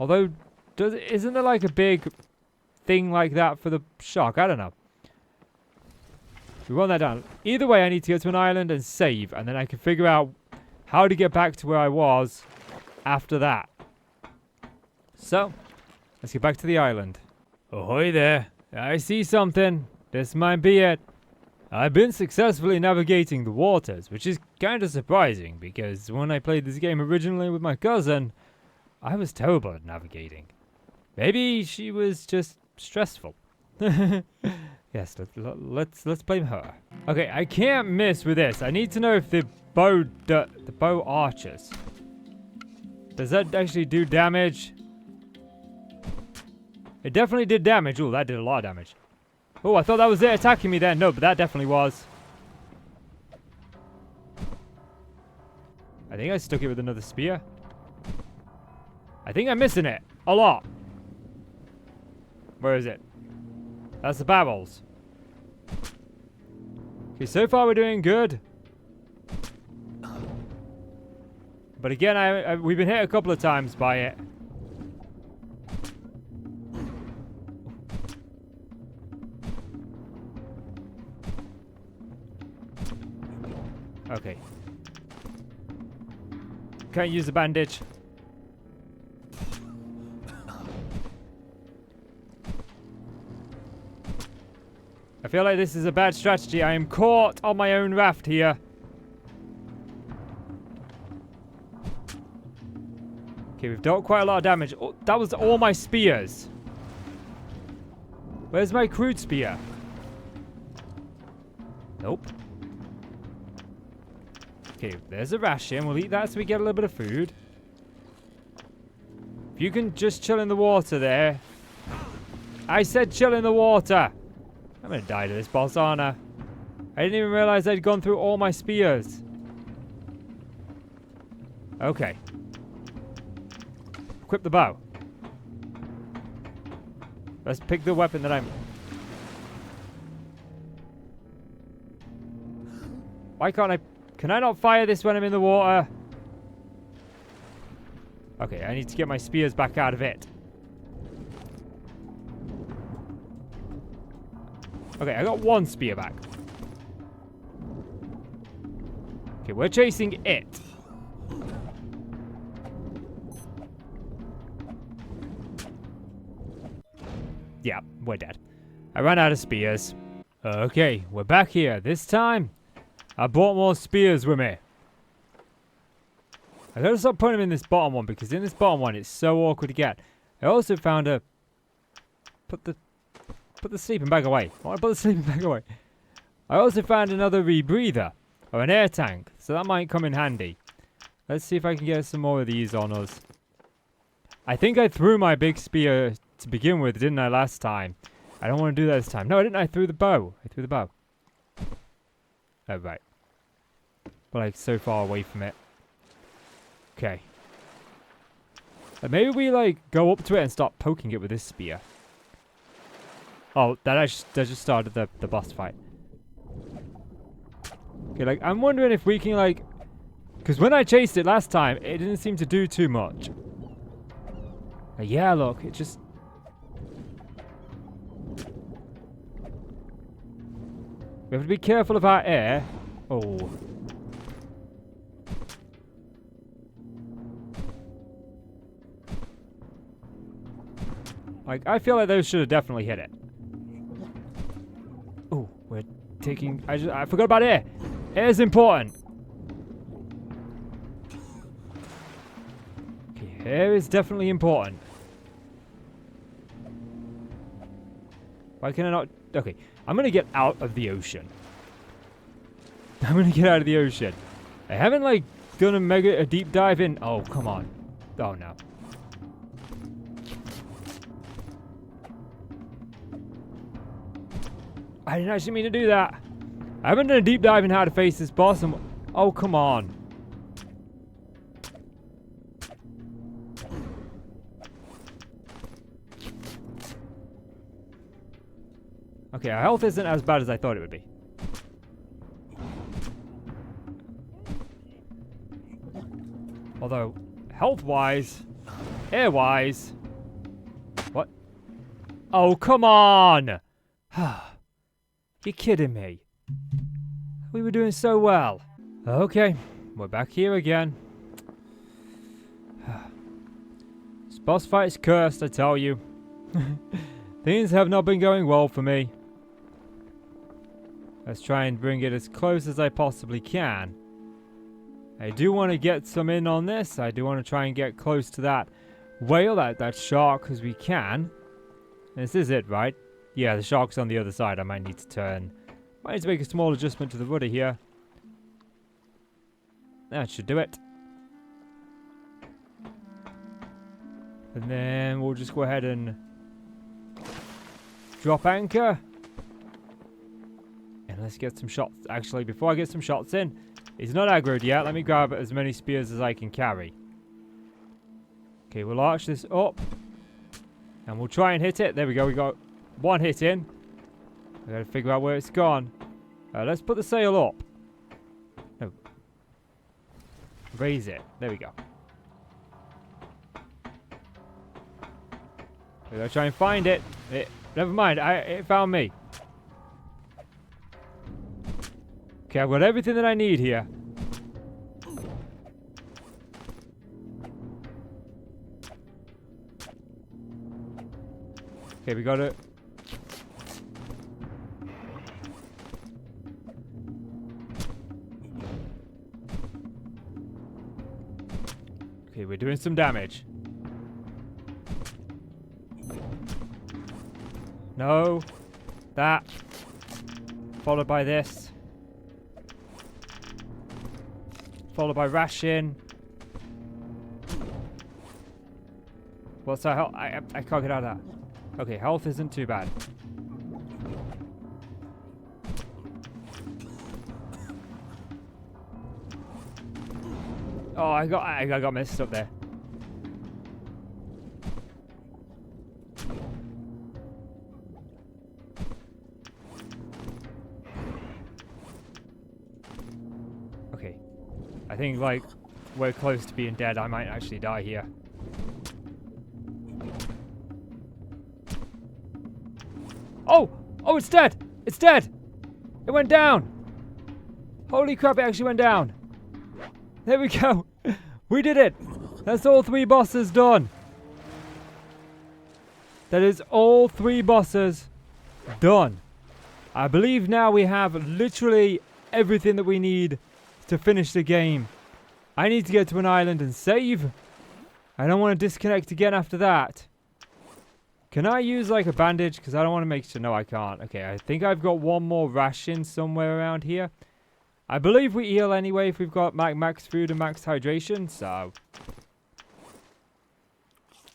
Although, isn't there like a big thing like that for the shark? I don't know. We want that down. Either way, I need to go to an island and save. And then I can figure out how to get back to where I was after that. So, let's get back to the island. Ahoy there. I see something. This might be it. I've been successfully navigating the waters, which is kind of surprising because when I played this game originally with my cousin, I was terrible at navigating. Maybe she was just stressful. Yes, let's blame her. Okay, I can't miss with this. I need to know if the bow archers. Does that actually do damage? It definitely did damage. Oh, that did a lot of damage. Oh, I thought that was it attacking me then. No, but that definitely was. I think I stuck it with another spear. I think I'm missing it. A lot. Where is it? That's the barrels. Okay, so far we're doing good. But again, we've been hit a couple of times by it. Okay. Can't use the bandage. I feel like this is a bad strategy. I am caught on my own raft here. Okay, we've dealt quite a lot of damage. Oh, that was all my spears. Where's my crude spear? Nope. Okay, there's a ration. We'll eat that so we get a little bit of food. If you can just chill in the water there. I said chill in the water. I'm gonna die to this boss, aren't I? I didn't even realize I'd gone through all my spears. Okay. Equip the bow. Let's pick the weapon that I'm... Why can't I... Can I not fire this when I'm in the water? Okay, I need to get my spears back out of it. Okay, I got one spear back. Okay, we're chasing it. Yeah, we're dead. I ran out of spears. Okay, we're back here. This time, I brought more spears with me. I gotta stop putting them in this bottom one because in this bottom one it's so awkward to get. I also found a... Put the sleeping bag away. I want to put the sleeping bag away. I also found another rebreather. Or an air tank. So that might come in handy. Let's see if I can get some more of these on us. I think I threw my big spear to begin with, didn't I, last time? I don't want to do that this time. No, I didn't. I threw the bow. I threw the bow. Oh, right. But like so far away from it. Okay. Maybe we like go up to it and start poking it with this spear. Oh, that just started the boss fight. Okay, like, I'm wondering if we can, like... Because when I chased it last time, it didn't seem to do too much. Yeah, look, it just... We have to be careful of our air. Oh. Like, I feel like those should have definitely hit it. Oh, we're taking... I forgot about air. Air is important. Okay, air is definitely important. Why can I not... Okay, I'm going to get out of the ocean. I'm going to get out of the ocean. I haven't, like, done a deep dive in... Oh, come on. Oh, no. I didn't actually mean to do that. I haven't done a deep dive in how to face this boss. And oh, come on. Okay, our health isn't as bad as I thought it would be. Although, health-wise, air-wise... What? Oh, come on! You're kidding me. We were doing so well. Okay, we're back here again. This boss fight is cursed, I tell you. Things have not been going well for me. Let's try and bring it as close as I possibly can. I do want to get some in on this. I do want to try and get close to that whale, that shark, as we can. This is it, right? Yeah, the shark's on the other side. I might need to turn. Might need to make a small adjustment to the rudder here. That should do it. And then we'll just go ahead and drop anchor. And let's get some shots. Actually, before I get some shots in, he's not aggroed yet. Let me grab as many spears as I can carry. Okay, we'll arch this up. And we'll try and hit it. There we go. We got one hit in. I gotta figure out where it's gone. Let's put the sail up. No. Raise it. There we go. We gotta try and find it. Never mind. It found me. Okay, I've got everything that I need here. Okay, we got it. Okay, we're doing some damage. No. That. Followed by this. Followed by ration. What's our health? I can't get out of that. Okay, health isn't too bad. Oh, I got messed up there. Okay. I think, like, we're close to being dead. I might actually die here. Oh! Oh, it's dead! It's dead! It went down! Holy crap, it actually went down! There we go! We did it! That's all 3 bosses done! That is all 3 bosses done. I believe now we have literally everything that we need to finish the game. I need to get to an island and save. I don't want to disconnect again after that. Can I use like a bandage? Because I don't want to make sure. No, I can't. Okay, I think I've got one more ration somewhere around here. I believe we heal anyway if we've got max food and max hydration. So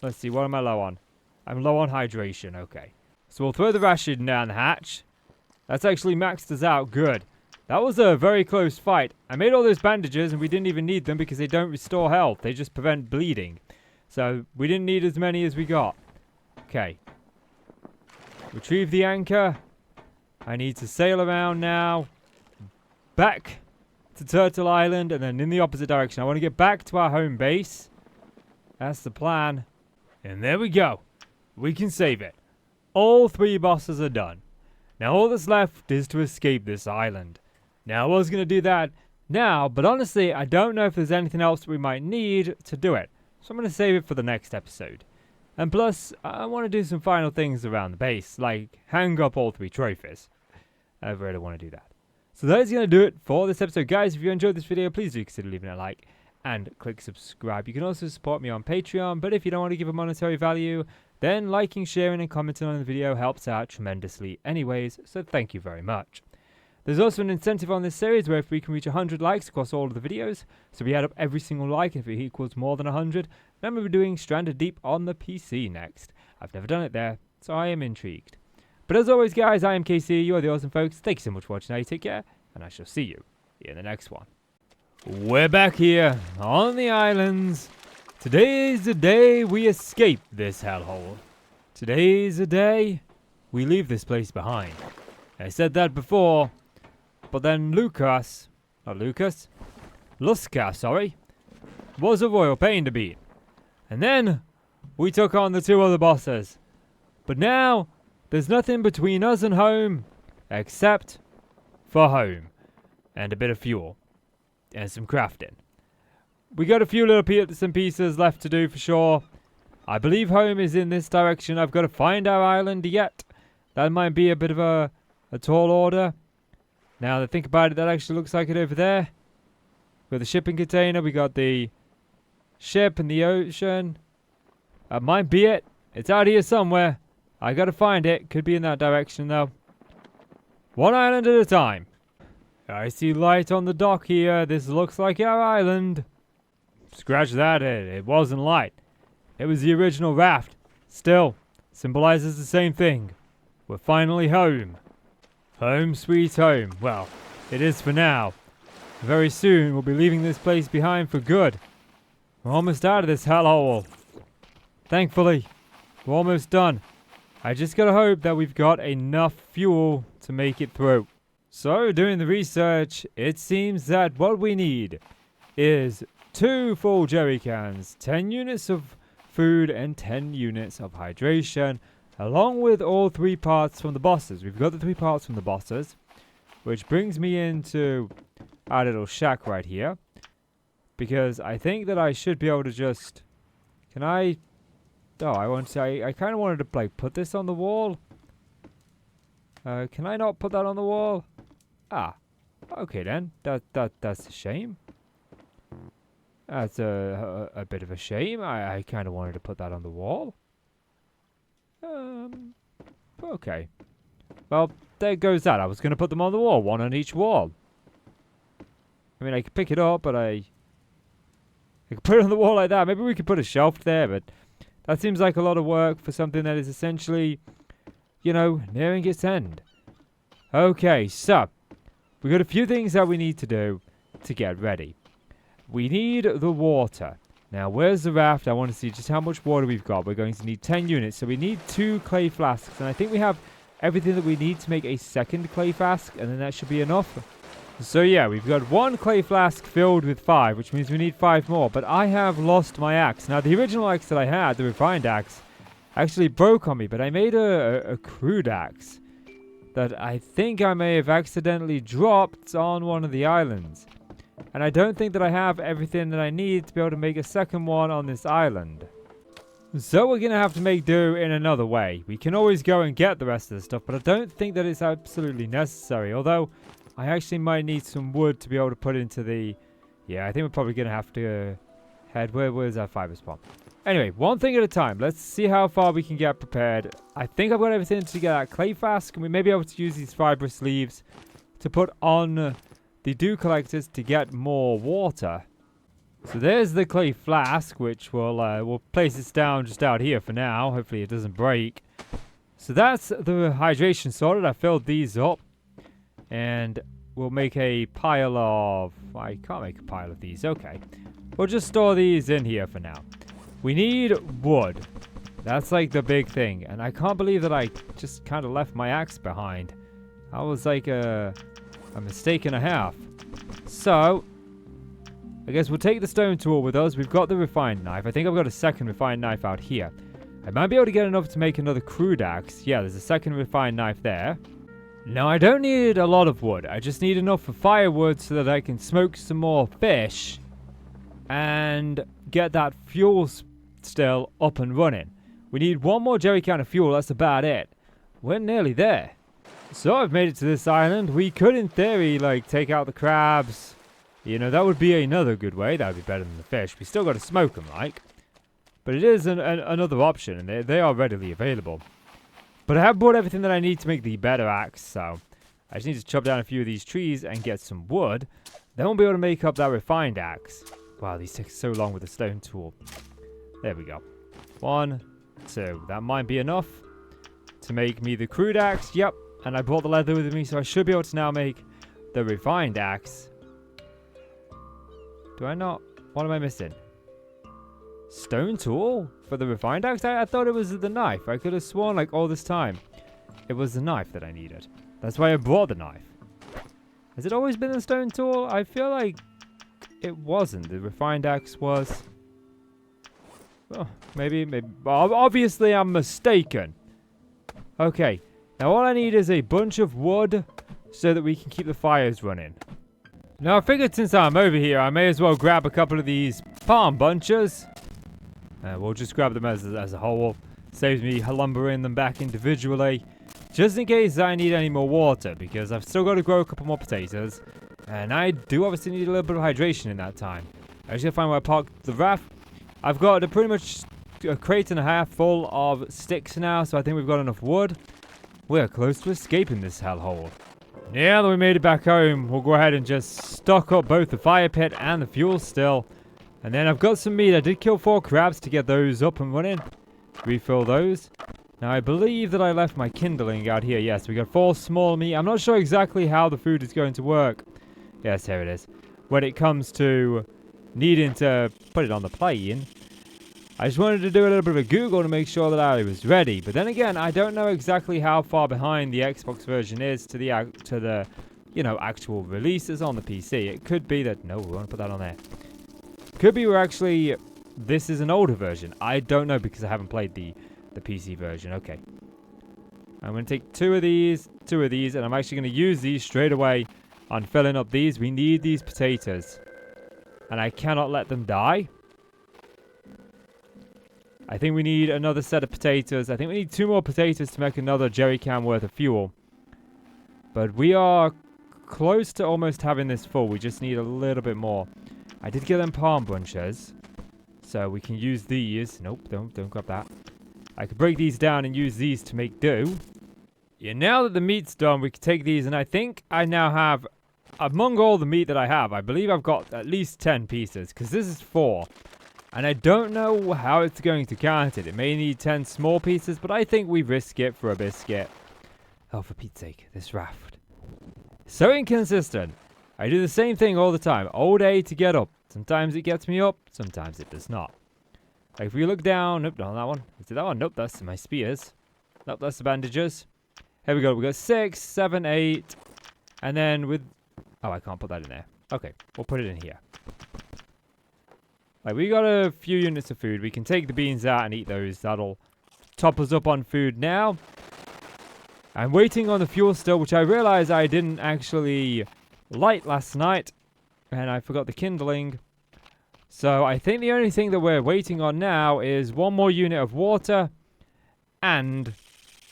let's see. What am I low on? I'm low on hydration. Okay. So we'll throw the ration down the hatch. That's actually maxed us out. Good. That was a very close fight. I made all those bandages and we didn't even need them because they don't restore health. They just prevent bleeding. So we didn't need as many as we got. Okay. Retrieve the anchor. I need to sail around now. Back to Turtle Island and then in the opposite direction. I want to get back to our home base. That's the plan. And there we go. We can save it. All 3 bosses are done. Now all that's left is to escape this island. Now I was going to do that now, but honestly I don't know if there's anything else we might need to do it. So I'm going to save it for the next episode. And plus, I want to do some final things around the base, like hang up all 3 trophies. I really want to do that. So that is going to do it for this episode. Guys, if you enjoyed this video, please do consider leaving a like and click subscribe. You can also support me on Patreon, but if you don't want to give a monetary value, then liking, sharing and commenting on the video helps out tremendously anyways, so thank you very much. There's also an incentive on this series where if we can reach 100 likes across all of the videos, so we add up every single like, and if it equals more than 100, then we'll be doing Stranded Deep on the PC next. I've never done it there, so I am intrigued. But as always guys, I am KC, you are the awesome folks, thank you so much for watching, now you take care, and I shall see you in the next one. We're back here, on the islands. Today is the day we escape this hellhole. Today is the day we leave this place behind. I said that before, but then Luskas, was a royal pain to beat. And then we took on the 2 other bosses. But now, there's nothing between us and home, except for home. And a bit of fuel. And some crafting. We got a few little bits and pieces left to do for sure. I believe home is in this direction. I've got to find our island yet. That might be a bit of a tall order. Now that I think about it, that actually looks like it over there. We got the shipping container. We got the ship in the ocean. That might be it. It's out here somewhere. I got to find it. Could be in that direction though. One island at a time. I see light on the dock here. This looks like our island. Scratch that, it wasn't light. It was the original raft. Still, symbolizes the same thing. We're finally home. Home sweet home. Well, it is for now. Very soon we'll be leaving this place behind for good. We're almost out of this hellhole. Thankfully, we're almost done. I just gotta hope that we've got enough fuel to make it through. So, doing the research, it seems that what we need is 2 full jerry cans, 10 units of food, and 10 units of hydration, along with all 3 parts from the bosses. We've got the 3 parts from the bosses, which brings me into our little shack right here, because I think that I should be able to just... Can I... Oh, I kind of wanted to, like, put this on the wall. Can I not put that on the wall? Ah, okay then. That's a shame. That's a bit of a shame. I kind of wanted to put that on the wall. Okay. Well, there goes that. I was going to put them on the wall, 1 on each wall. I mean, I could pick it up, but I could put it on the wall like that. Maybe we could put a shelf there, but that seems like a lot of work for something that is essentially, you know, nearing its end. Okay, so we got a few things that we need to do to get ready. We need the water. Now, where's the raft? I want to see just how much water we've got. We're going to need 10 units, so we need 2 clay flasks. And I think we have everything that we need to make a second clay flask, and then that should be enough. So yeah, we've got 1 clay flask filled with 5, which means we need 5 more. But I have lost my axe. Now, the original axe that I had, the refined axe, actually broke on me, but I made a crude axe that I think I may have accidentally dropped on one of the islands. And I don't think that I have everything that I need to be able to make a second one on this island. So we're going to have to make do in another way. We can always go and get the rest of the stuff, but I don't think that it's absolutely necessary. Although, I actually might need some wood to be able to put into the... Yeah, I think we're probably going to have to head... Where's our fiber spot? Anyway, one thing at a time. Let's see how far we can get prepared. I think I've got everything to get that clay flask, and we may be able to use these fibrous leaves to put on the dew collectors to get more water. So there's the clay flask, which we'll place this down just out here for now. Hopefully it doesn't break. So that's the hydration sorted. I filled these up. And we'll make a pile of... I can't make a pile of these. Okay. We'll just store these in here for now. We need wood. That's like the big thing. And I can't believe that I just kind of left my axe behind. That was like a mistake and a half. So, I guess we'll take the stone tool with us. We've got the refined knife. I think I've got a second refined knife out here. I might be able to get enough to make another crude axe. Yeah, there's a second refined knife there. Now, I don't need a lot of wood. I just need enough for firewood so that I can smoke some more fish and get that fuel still up and running. We need one more jerry can of fuel. That's about it. We're nearly there. So I've made it to this island. We could, in theory, like, take out the crabs. You know, that would be another good way. That would be better than the fish. We still got to smoke them, like. But it is another option, and they are readily available. But I have bought everything that I need to make the better axe, so I just need to chop down a few of these trees and get some wood. Then we'll be able to make up that refined axe. Wow, these take so long with the stone tool. There we go. 1, 2. That might be enough to make me the crude axe. Yep, and I brought the leather with me, so I should be able to now make the refined axe. Do I not? What am I missing? Stone tool for the refined axe? I thought it was the knife. I could have sworn, like, all this time it was the knife that I needed. That's why I brought the knife. Has it always been the stone tool? I feel like it wasn't. The refined axe was. Oh, maybe. Obviously, I'm mistaken. Okay. Now, all I need is a bunch of wood so that we can keep the fires running. Now, I figured since I'm over here, I may as well grab a couple of these palm bunches. We'll just grab them as a whole. Saves me lumbering them back individually. Just in case I need any more water, because I've still got to grow a couple more potatoes. And I do obviously need a little bit of hydration in that time. I just gotta find where I parked the raft. I've got pretty much a crate and a half full of sticks now, so I think we've got enough wood. We're close to escaping this hellhole. Now that we made it back home, we'll go ahead and just stock up both the fire pit and the fuel still. And then I've got some meat. I did kill 4 crabs to get those up and running. Refill those. Now I believe that I left my kindling out here. Yes, we got 4 small meat. I'm not sure exactly how the food is going to work. Yes, here it is. When it comes to needing to put it on the plane, I just wanted to do a little bit of a Google to make sure that I was ready. But then again, I don't know exactly how far behind the Xbox version is to the you know, actual releases on the PC. It could be that... No, we won't put that on there. Could be we're actually... This is an older version. I don't know because I haven't played the PC version. Okay. I'm going to take 2 of these, and I'm actually going to use these straight away on filling up these. We need these potatoes. And I cannot let them die. I think we need another set of potatoes. I think we need 2 more potatoes to make another jerry can worth of fuel. But we are close to almost having this full. We just need a little bit more. I did get them palm bunches. So we can use these. Nope, don't grab that. I could break these down and use these to make do. Yeah, now that the meat's done, we can take these, and I think I now have, among all the meat that I have, I believe I've got at least 10 pieces, because this is 4. And I don't know how it's going to count it. It may need 10 small pieces, but I think we risk it for a biscuit. Oh, for Pete's sake, this raft. So inconsistent. I do the same thing all the time, all day to get up. Sometimes it gets me up, sometimes it does not. Like if we look down, nope, not on that one. Is it that one? Nope, that's my spears. Nope, that's the bandages. Here we go, we got 6, 7, 8. And then with... Oh, I can't put that in there. Okay, we'll put it in here. Like, we got a few units of food. We can take the beans out and eat those. That'll top us up on food now. I'm waiting on the fuel still, which I realized I didn't actually light last night. And I forgot the kindling. So I think the only thing that we're waiting on now is 1 more unit of water and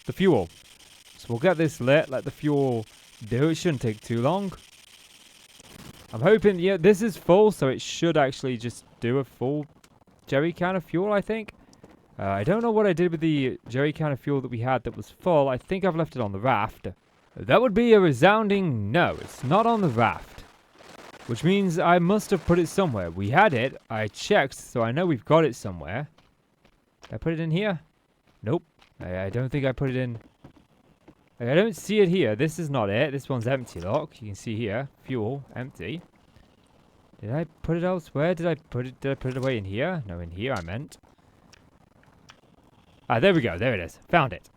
the fuel. So we'll get this lit, let the fuel do. It shouldn't take too long. I'm hoping, yeah, this is full, so it should actually just do a full jerry can of fuel, I think. I don't know what I did with the jerry can of fuel that we had that was full. I think I've left it on the raft. That would be a resounding no. It's not on the raft. Which means I must have put it somewhere. We had it. I checked, so I know we've got it somewhere. Did I put it in here? Nope. I don't think I put it in. I don't see it here. This is not it. This one's empty, look. You can see here. Fuel. Empty. Did I put it elsewhere? Did I put it away in here? No, in here I meant. Ah, there we go. There it is. Found it.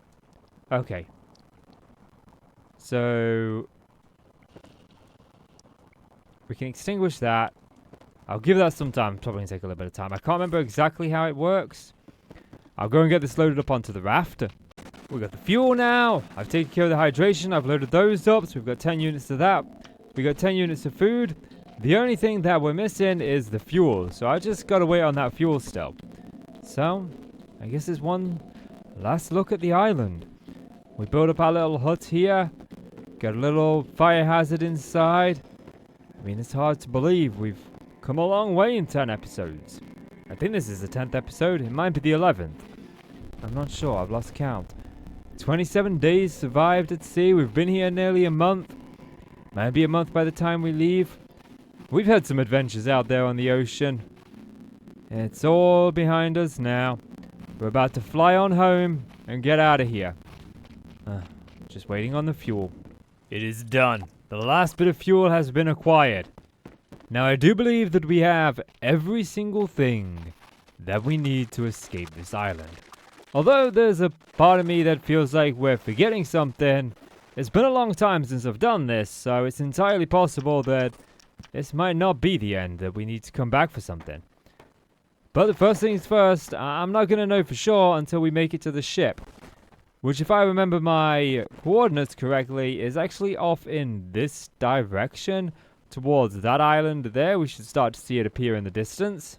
Okay. So... we can extinguish that. I'll give that some time. Probably going to take a little bit of time. I can't remember exactly how it works. I'll go and get this loaded up onto the raft. We got the fuel now. I've taken care of the hydration. I've loaded those up, so we've got 10 units of that. We got 10 units of food. The only thing that we're missing is the fuel, so I just gotta wait on that fuel still. So, I guess it's one last look at the island. We built up our little hut here. Got a little fire hazard inside. I mean, it's hard to believe we've come a long way in 10 episodes. I think this is the 10th episode. It might be the 11th. I'm not sure. I've lost count. 27 days survived at sea. We've been here nearly a month. Might be a month by the time we leave. We've had some adventures out there on the ocean. It's all behind us now. We're about to fly on home and get out of here. Just waiting on the fuel. It is done. The last bit of fuel has been acquired. Now I do believe that we have every single thing that we need to escape this island. Although there's a part of me that feels like we're forgetting something. It's been a long time since I've done this, so it's entirely possible that this might not be the end, that we need to come back for something. But the first things first, I'm not going to know for sure until we make it to the ship. Which, if I remember my coordinates correctly, is actually off in this direction towards that island there. We should start to see it appear in the distance.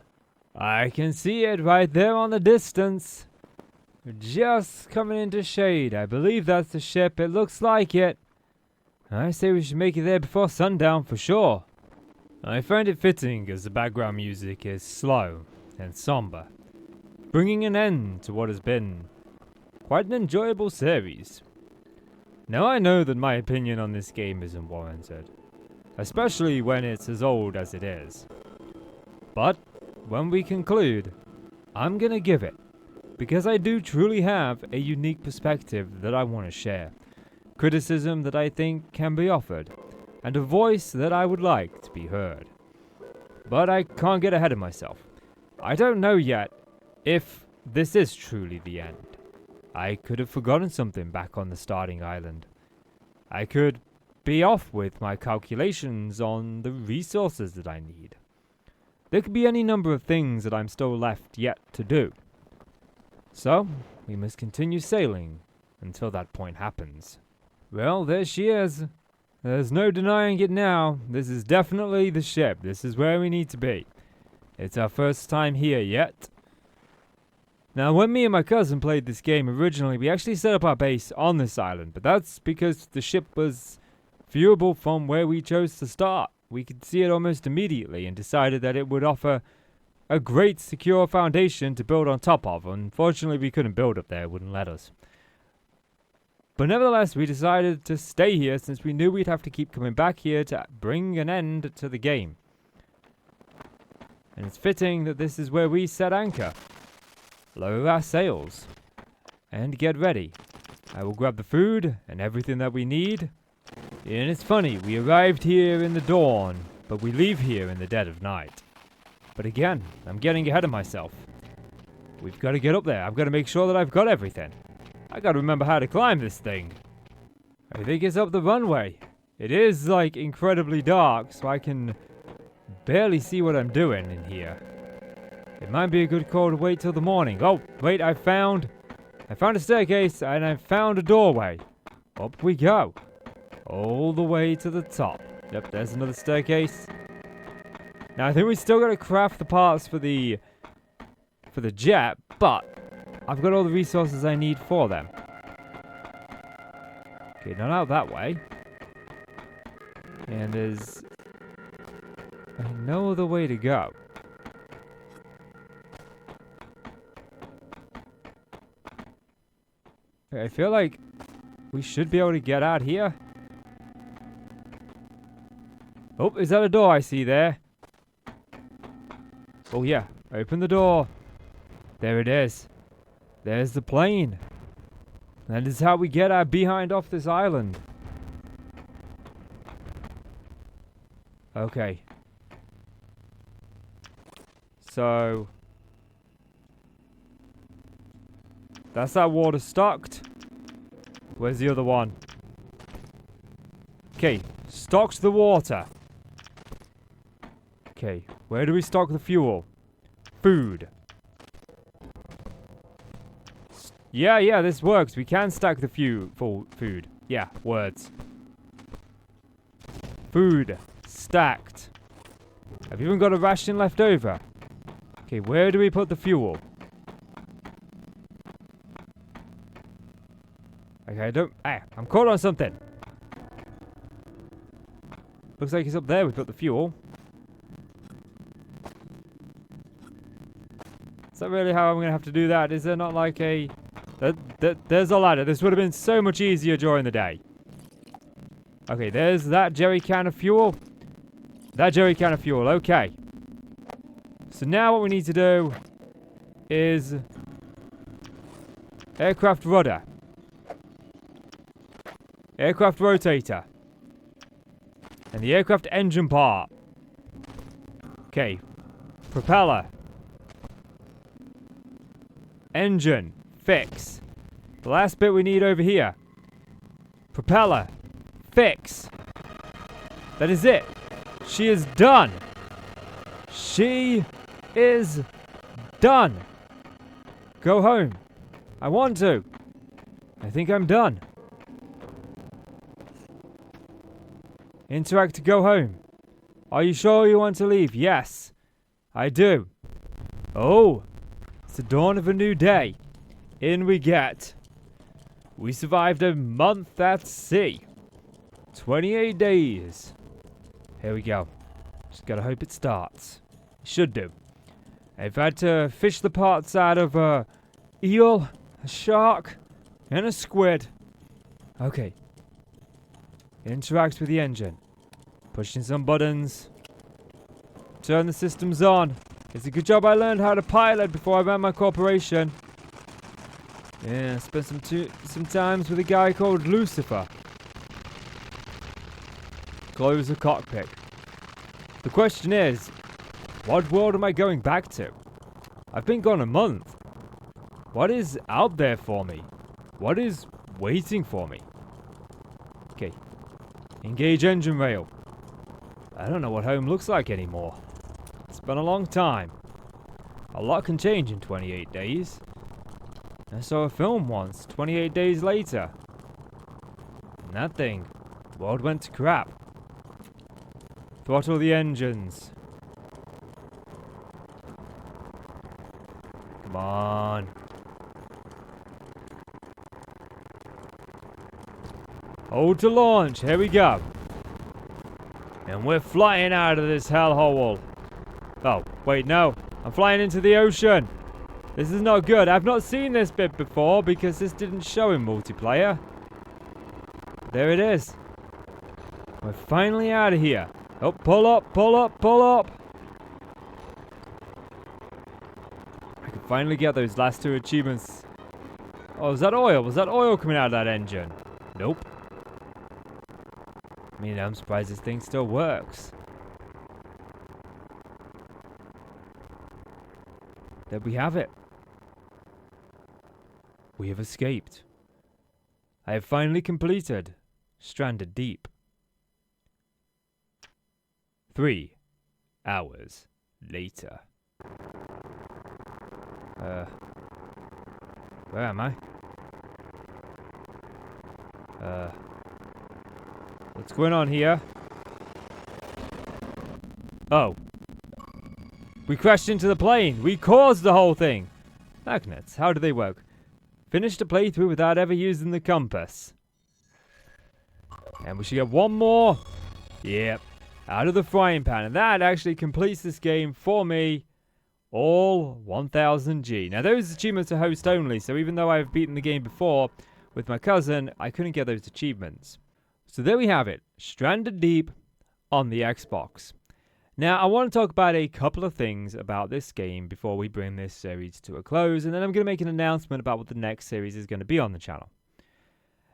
I can see it right there on the distance. Just coming into shade. I believe that's the ship. It looks like it. I say we should make it there before sundown for sure. I find it fitting as the background music is slow and somber, bringing an end to what has been quite an enjoyable series. Now I know that my opinion on this game isn't warranted, especially when it's as old as it is. But when we conclude, I'm gonna give it, because I do truly have a unique perspective that I want to share, criticism that I think can be offered, and a voice that I would like to be heard. But I can't get ahead of myself. I don't know yet if this is truly the end. I could have forgotten something back on the starting island. I could be off with my calculations on the resources that I need. There could be any number of things that I'm still left yet to do. So, we must continue sailing until that point happens. Well, there she is. There's no denying it now. This is definitely the ship. This is where we need to be. It's our first time here yet. Now, when me and my cousin played this game originally, we actually set up our base on this island, but that's because the ship was viewable from where we chose to start. We could see it almost immediately and decided that it would offer a great secure foundation to build on top of. Unfortunately, we couldn't build up there, it wouldn't let us. But nevertheless, we decided to stay here since we knew we'd have to keep coming back here to bring an end to the game. And it's fitting that this is where we set anchor. Lower our sails. And get ready. I will grab the food and everything that we need. And it's funny, we arrived here in the dawn, but we leave here in the dead of night. But again, I'm getting ahead of myself. We've got to get up there. I've got to make sure that I've got everything. I got to remember how to climb this thing. I think it's up the runway. It is, like, incredibly dark, so I can barely see what I'm doing in here. It might be a good call to wait till the morning. Oh, wait, I found a staircase, and I found a doorway. Up we go. All the way to the top. Yep, there's another staircase. Now, I think we still got to craft the parts for the jet, but I've got all the resources I need for them. Okay, not out that way. And there's no other way to go. I feel like we should be able to get out here. Oh, is that a door I see there? Oh yeah, open the door. There it is. There's the plane. That is how we get our behind off this island. Okay. So that's that water stocked. Where's the other one? Okay, stocked the water. Okay, where do we stock the fuel? Food. Yeah, this works. We can stack the full food. Yeah, words. Food. Stacked. I've even got a ration left over. Okay, where do we put the fuel? Okay, I'm caught on something. Looks like it's up there. We put the fuel. Is that really how I'm going to have to do that? Is there not like a... There's a ladder. This would have been so much easier during the day. Okay, there's that jerry can of fuel. That jerry can of fuel. Okay. So now what we need to do is... aircraft rudder. Aircraft rotator. And the aircraft engine part. Okay. Propeller. Engine. Fix. The last bit we need over here. Propeller. Fix. That is it. She is done. She is done. Go home. I want to. I think I'm done. Interact to go home. Are you sure you want to leave? Yes, I do. Oh, it's the dawn of a new day. In we get. We survived a month at sea. 28 days. Here we go. Just gotta hope it starts. It should do. I've had to fish the parts out of a eel, a shark, and a squid. Okay. Interact with the engine. Pushing some buttons. Turn the systems on. It's a good job I learned how to pilot before I ran my corporation. Yeah, spent some times with a guy called Lucifer. Close the cockpit. The question is, what world am I going back to? I've been gone a month. What is out there for me? What is waiting for me? Okay. Engage engine rail. I don't know what home looks like anymore. It's been a long time. A lot can change in 28 days. I saw a film once, 28 days later. And that thing, the world went to crap. Throttle the engines. Come on. Hold to launch. Here we go. And we're flying out of this hellhole. Oh, wait, no. I'm flying into the ocean. This is not good. I've not seen this bit before because this didn't show in multiplayer. There it is. We're finally out of here. Oh, pull up, pull up, pull up. I can finally get those last two achievements. Oh, is that oil? Was that oil coming out of that engine? Nope. I mean, I'm surprised this thing still works. There we have it. We have escaped. I have finally completed Stranded Deep. 3 hours later. Where am I? What's going on here? Oh. We crashed into the plane. We caused the whole thing. Magnets, how do they work? Finished a playthrough without ever using the compass. And we should get one more. Yep. Out of the frying pan. And that actually completes this game for me. All 1000 G. Now those achievements are host only. So even though I've beaten the game before with my cousin, I couldn't get those achievements. So there we have it. Stranded Deep on the Xbox. Now, I want to talk about a couple of things about this game before we bring this series to a close, and then I'm going to make an announcement about what the next series is going to be on the channel.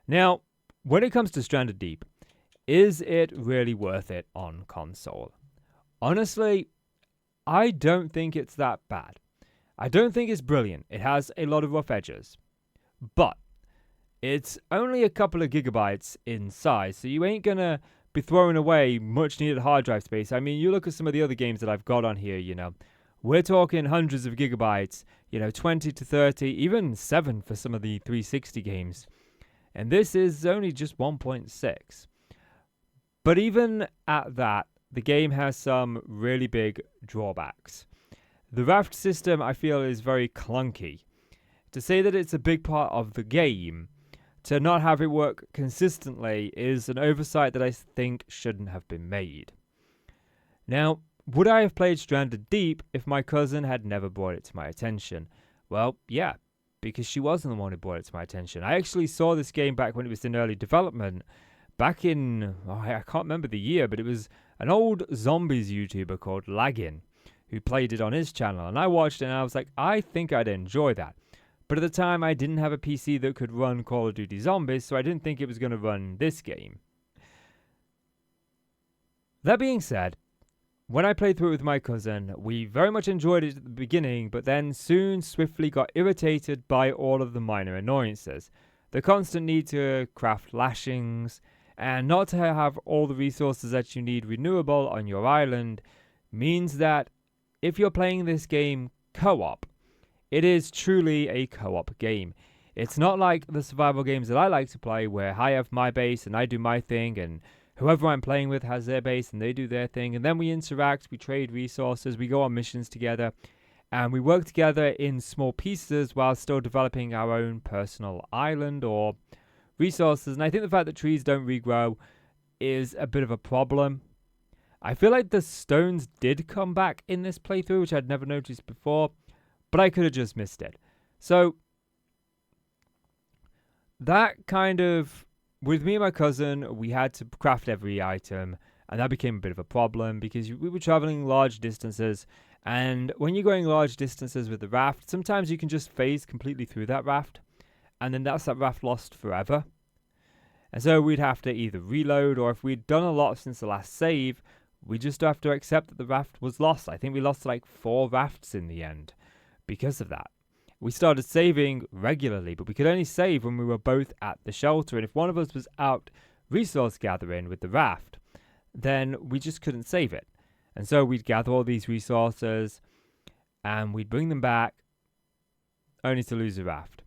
Now, when it comes to Stranded Deep, is it really worth it on console? Honestly, I don't think it's that bad. I don't think it's brilliant. It has a lot of rough edges. But it's only a couple of gigabytes in size, so you ain't going to be throwing away much needed hard drive space. I mean, you look at some of the other games that I've got on here, you know, We're talking hundreds of gigabytes, 20 to 30, even 7 for some of the 360 games. And this is only just 1.6. But even at that, the game has some really big drawbacks. The raft system, I feel, is very clunky. To say that it's a big part of the game, to not have it work consistently is an oversight that I think shouldn't have been made. Now, would I have played Stranded Deep if my cousin had never brought it to my attention? Well, yeah, because she wasn't the one who brought it to my attention. I actually saw this game back when it was in early development, back in, I can't remember the year, but it was an old zombies YouTuber called Laggin who played it on his channel, and I watched it and I was like, I think I'd enjoy that. But at the time, I didn't have a PC that could run Call of Duty Zombies, so I didn't think it was going to run this game. That being said, when I played through it with my cousin, we very much enjoyed it at the beginning, but then soon swiftly got irritated by all of the minor annoyances. The constant need to craft lashings, and not to have all the resources that you need renewable on your island, means that if you're playing this game co-op, it is truly a co-op game. It's not like the survival games that I like to play where I have my base and I do my thing and whoever I'm playing with has their base and they do their thing, and then we interact, we trade resources, we go on missions together, and we work together in small pieces while still developing our own personal island or resources. And I think the fact that trees don't regrow is a bit of a problem. I feel like the stones did come back in this playthrough, which I'd never noticed before, but I could have just missed it. So that kind of, with me and my cousin, we had to craft every item, and that became a bit of a problem because we were traveling large distances, and when you're going large distances with the raft, sometimes you can just phase completely through that raft, and then that's that raft lost forever. And so we'd have to either reload, or if we'd done a lot since the last save, we just have to accept that the raft was lost. I think we lost like 4 rafts in the end because of that. We started saving regularly, but we could only save when we were both at the shelter. And if one of us was out resource gathering with the raft, then we just couldn't save it. And so we'd gather all these resources and we'd bring them back only to lose the raft.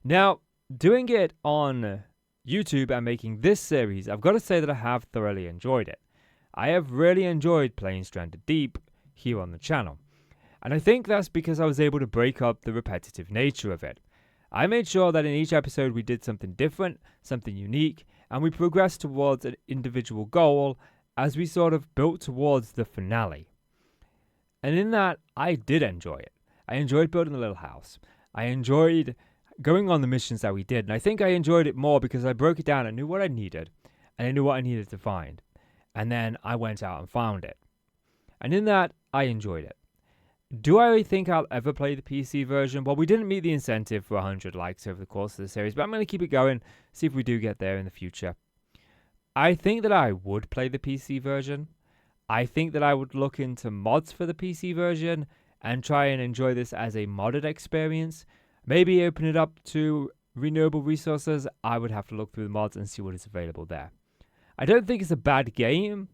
Now, doing it on YouTube and making this series, I've got to say that I have thoroughly enjoyed it. I have really enjoyed playing Stranded Deep here on the channel. And I think that's because I was able to break up the repetitive nature of it. I made sure that in each episode we did something different, something unique, and we progressed towards an individual goal as we sort of built towards the finale. And in that, I did enjoy it. I enjoyed building the little house. I enjoyed going on the missions that we did, and I think I enjoyed it more because I broke it down. I knew what I needed, and I knew what I needed to find. And then I went out and found it. And in that, I enjoyed it. Do I think I'll ever play the PC version? Well, we didn't meet the incentive for 100 likes over the course of the series, but I'm going to keep it going, see if we do get there in the future. I think that I would play the PC version. I think that I would look into mods for the PC version and try and enjoy this as a modded experience. Maybe open it up to renewable resources. I would have to look through the mods and see what is available there. I don't think it's a bad game,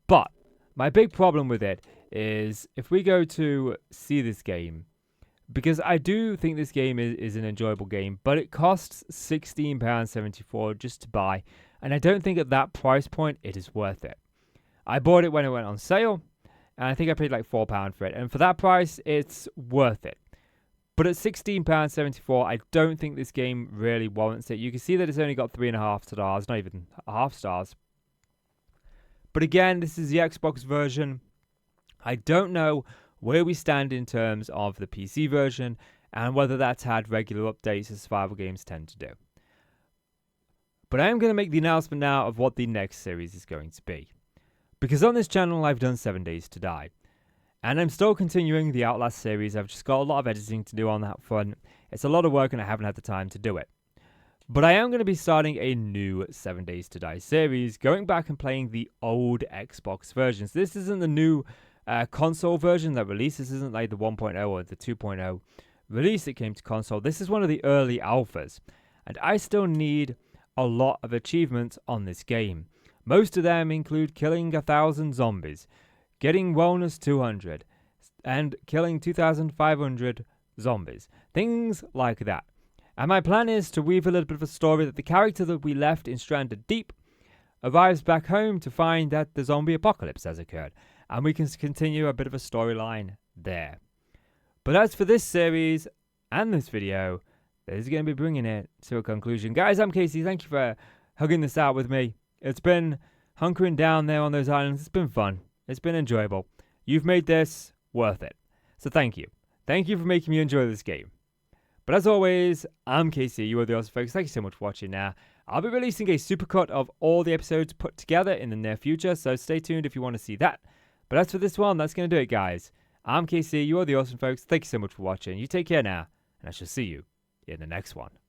but my big problem with it is if we go to see this game, because I do think this game is an enjoyable game, but it costs £16.74 just to buy, and I don't think at that price point it is worth it. I bought it when it went on sale, and I think I paid like £4 for it, and for that price, it's worth it. But at £16.74, I don't think this game really warrants it. You can see that it's only got 3.5 stars, not even half stars. But again, this is the Xbox version. I don't know where we stand in terms of the PC version and whether that's had regular updates as survival games tend to do. But I am going to make the announcement now of what the next series is going to be. Because on this channel I've done 7 Days to Die. And I'm still continuing the Outlast series. I've just got a lot of editing to do on that front. It's a lot of work and I haven't had the time to do it. But I am going to be starting a new 7 Days to Die series, going back and playing the old Xbox versions. This isn't the new console version that released. This isn't like the 1.0 or the 2.0 release that came to console. This is one of the early alphas. And I still need a lot of achievements on this game. Most of them include killing 1,000 zombies, getting wellness 200, and killing 2,500 zombies. Things like that. And my plan is to weave a little bit of a story that the character that we left in Stranded Deep arrives back home to find that the zombie apocalypse has occurred. And we can continue a bit of a storyline there. But as for this series and this video, this is going to be bringing it to a conclusion. Guys, I'm Casey. Thank you for hugging this out with me. It's been hunkering down there on those islands. It's been fun. It's been enjoyable. You've made this worth it. So thank you. Thank you for making me enjoy this game. But as always, I'm Casey. You are the awesome folks. Thank you so much for watching now. I'll be releasing a supercut of all the episodes put together in the near future, so stay tuned if you want to see that. But as for this one, that's going to do it, guys. I'm Casey. You are the awesome folks. Thank you so much for watching. You take care now, and I shall see you in the next one.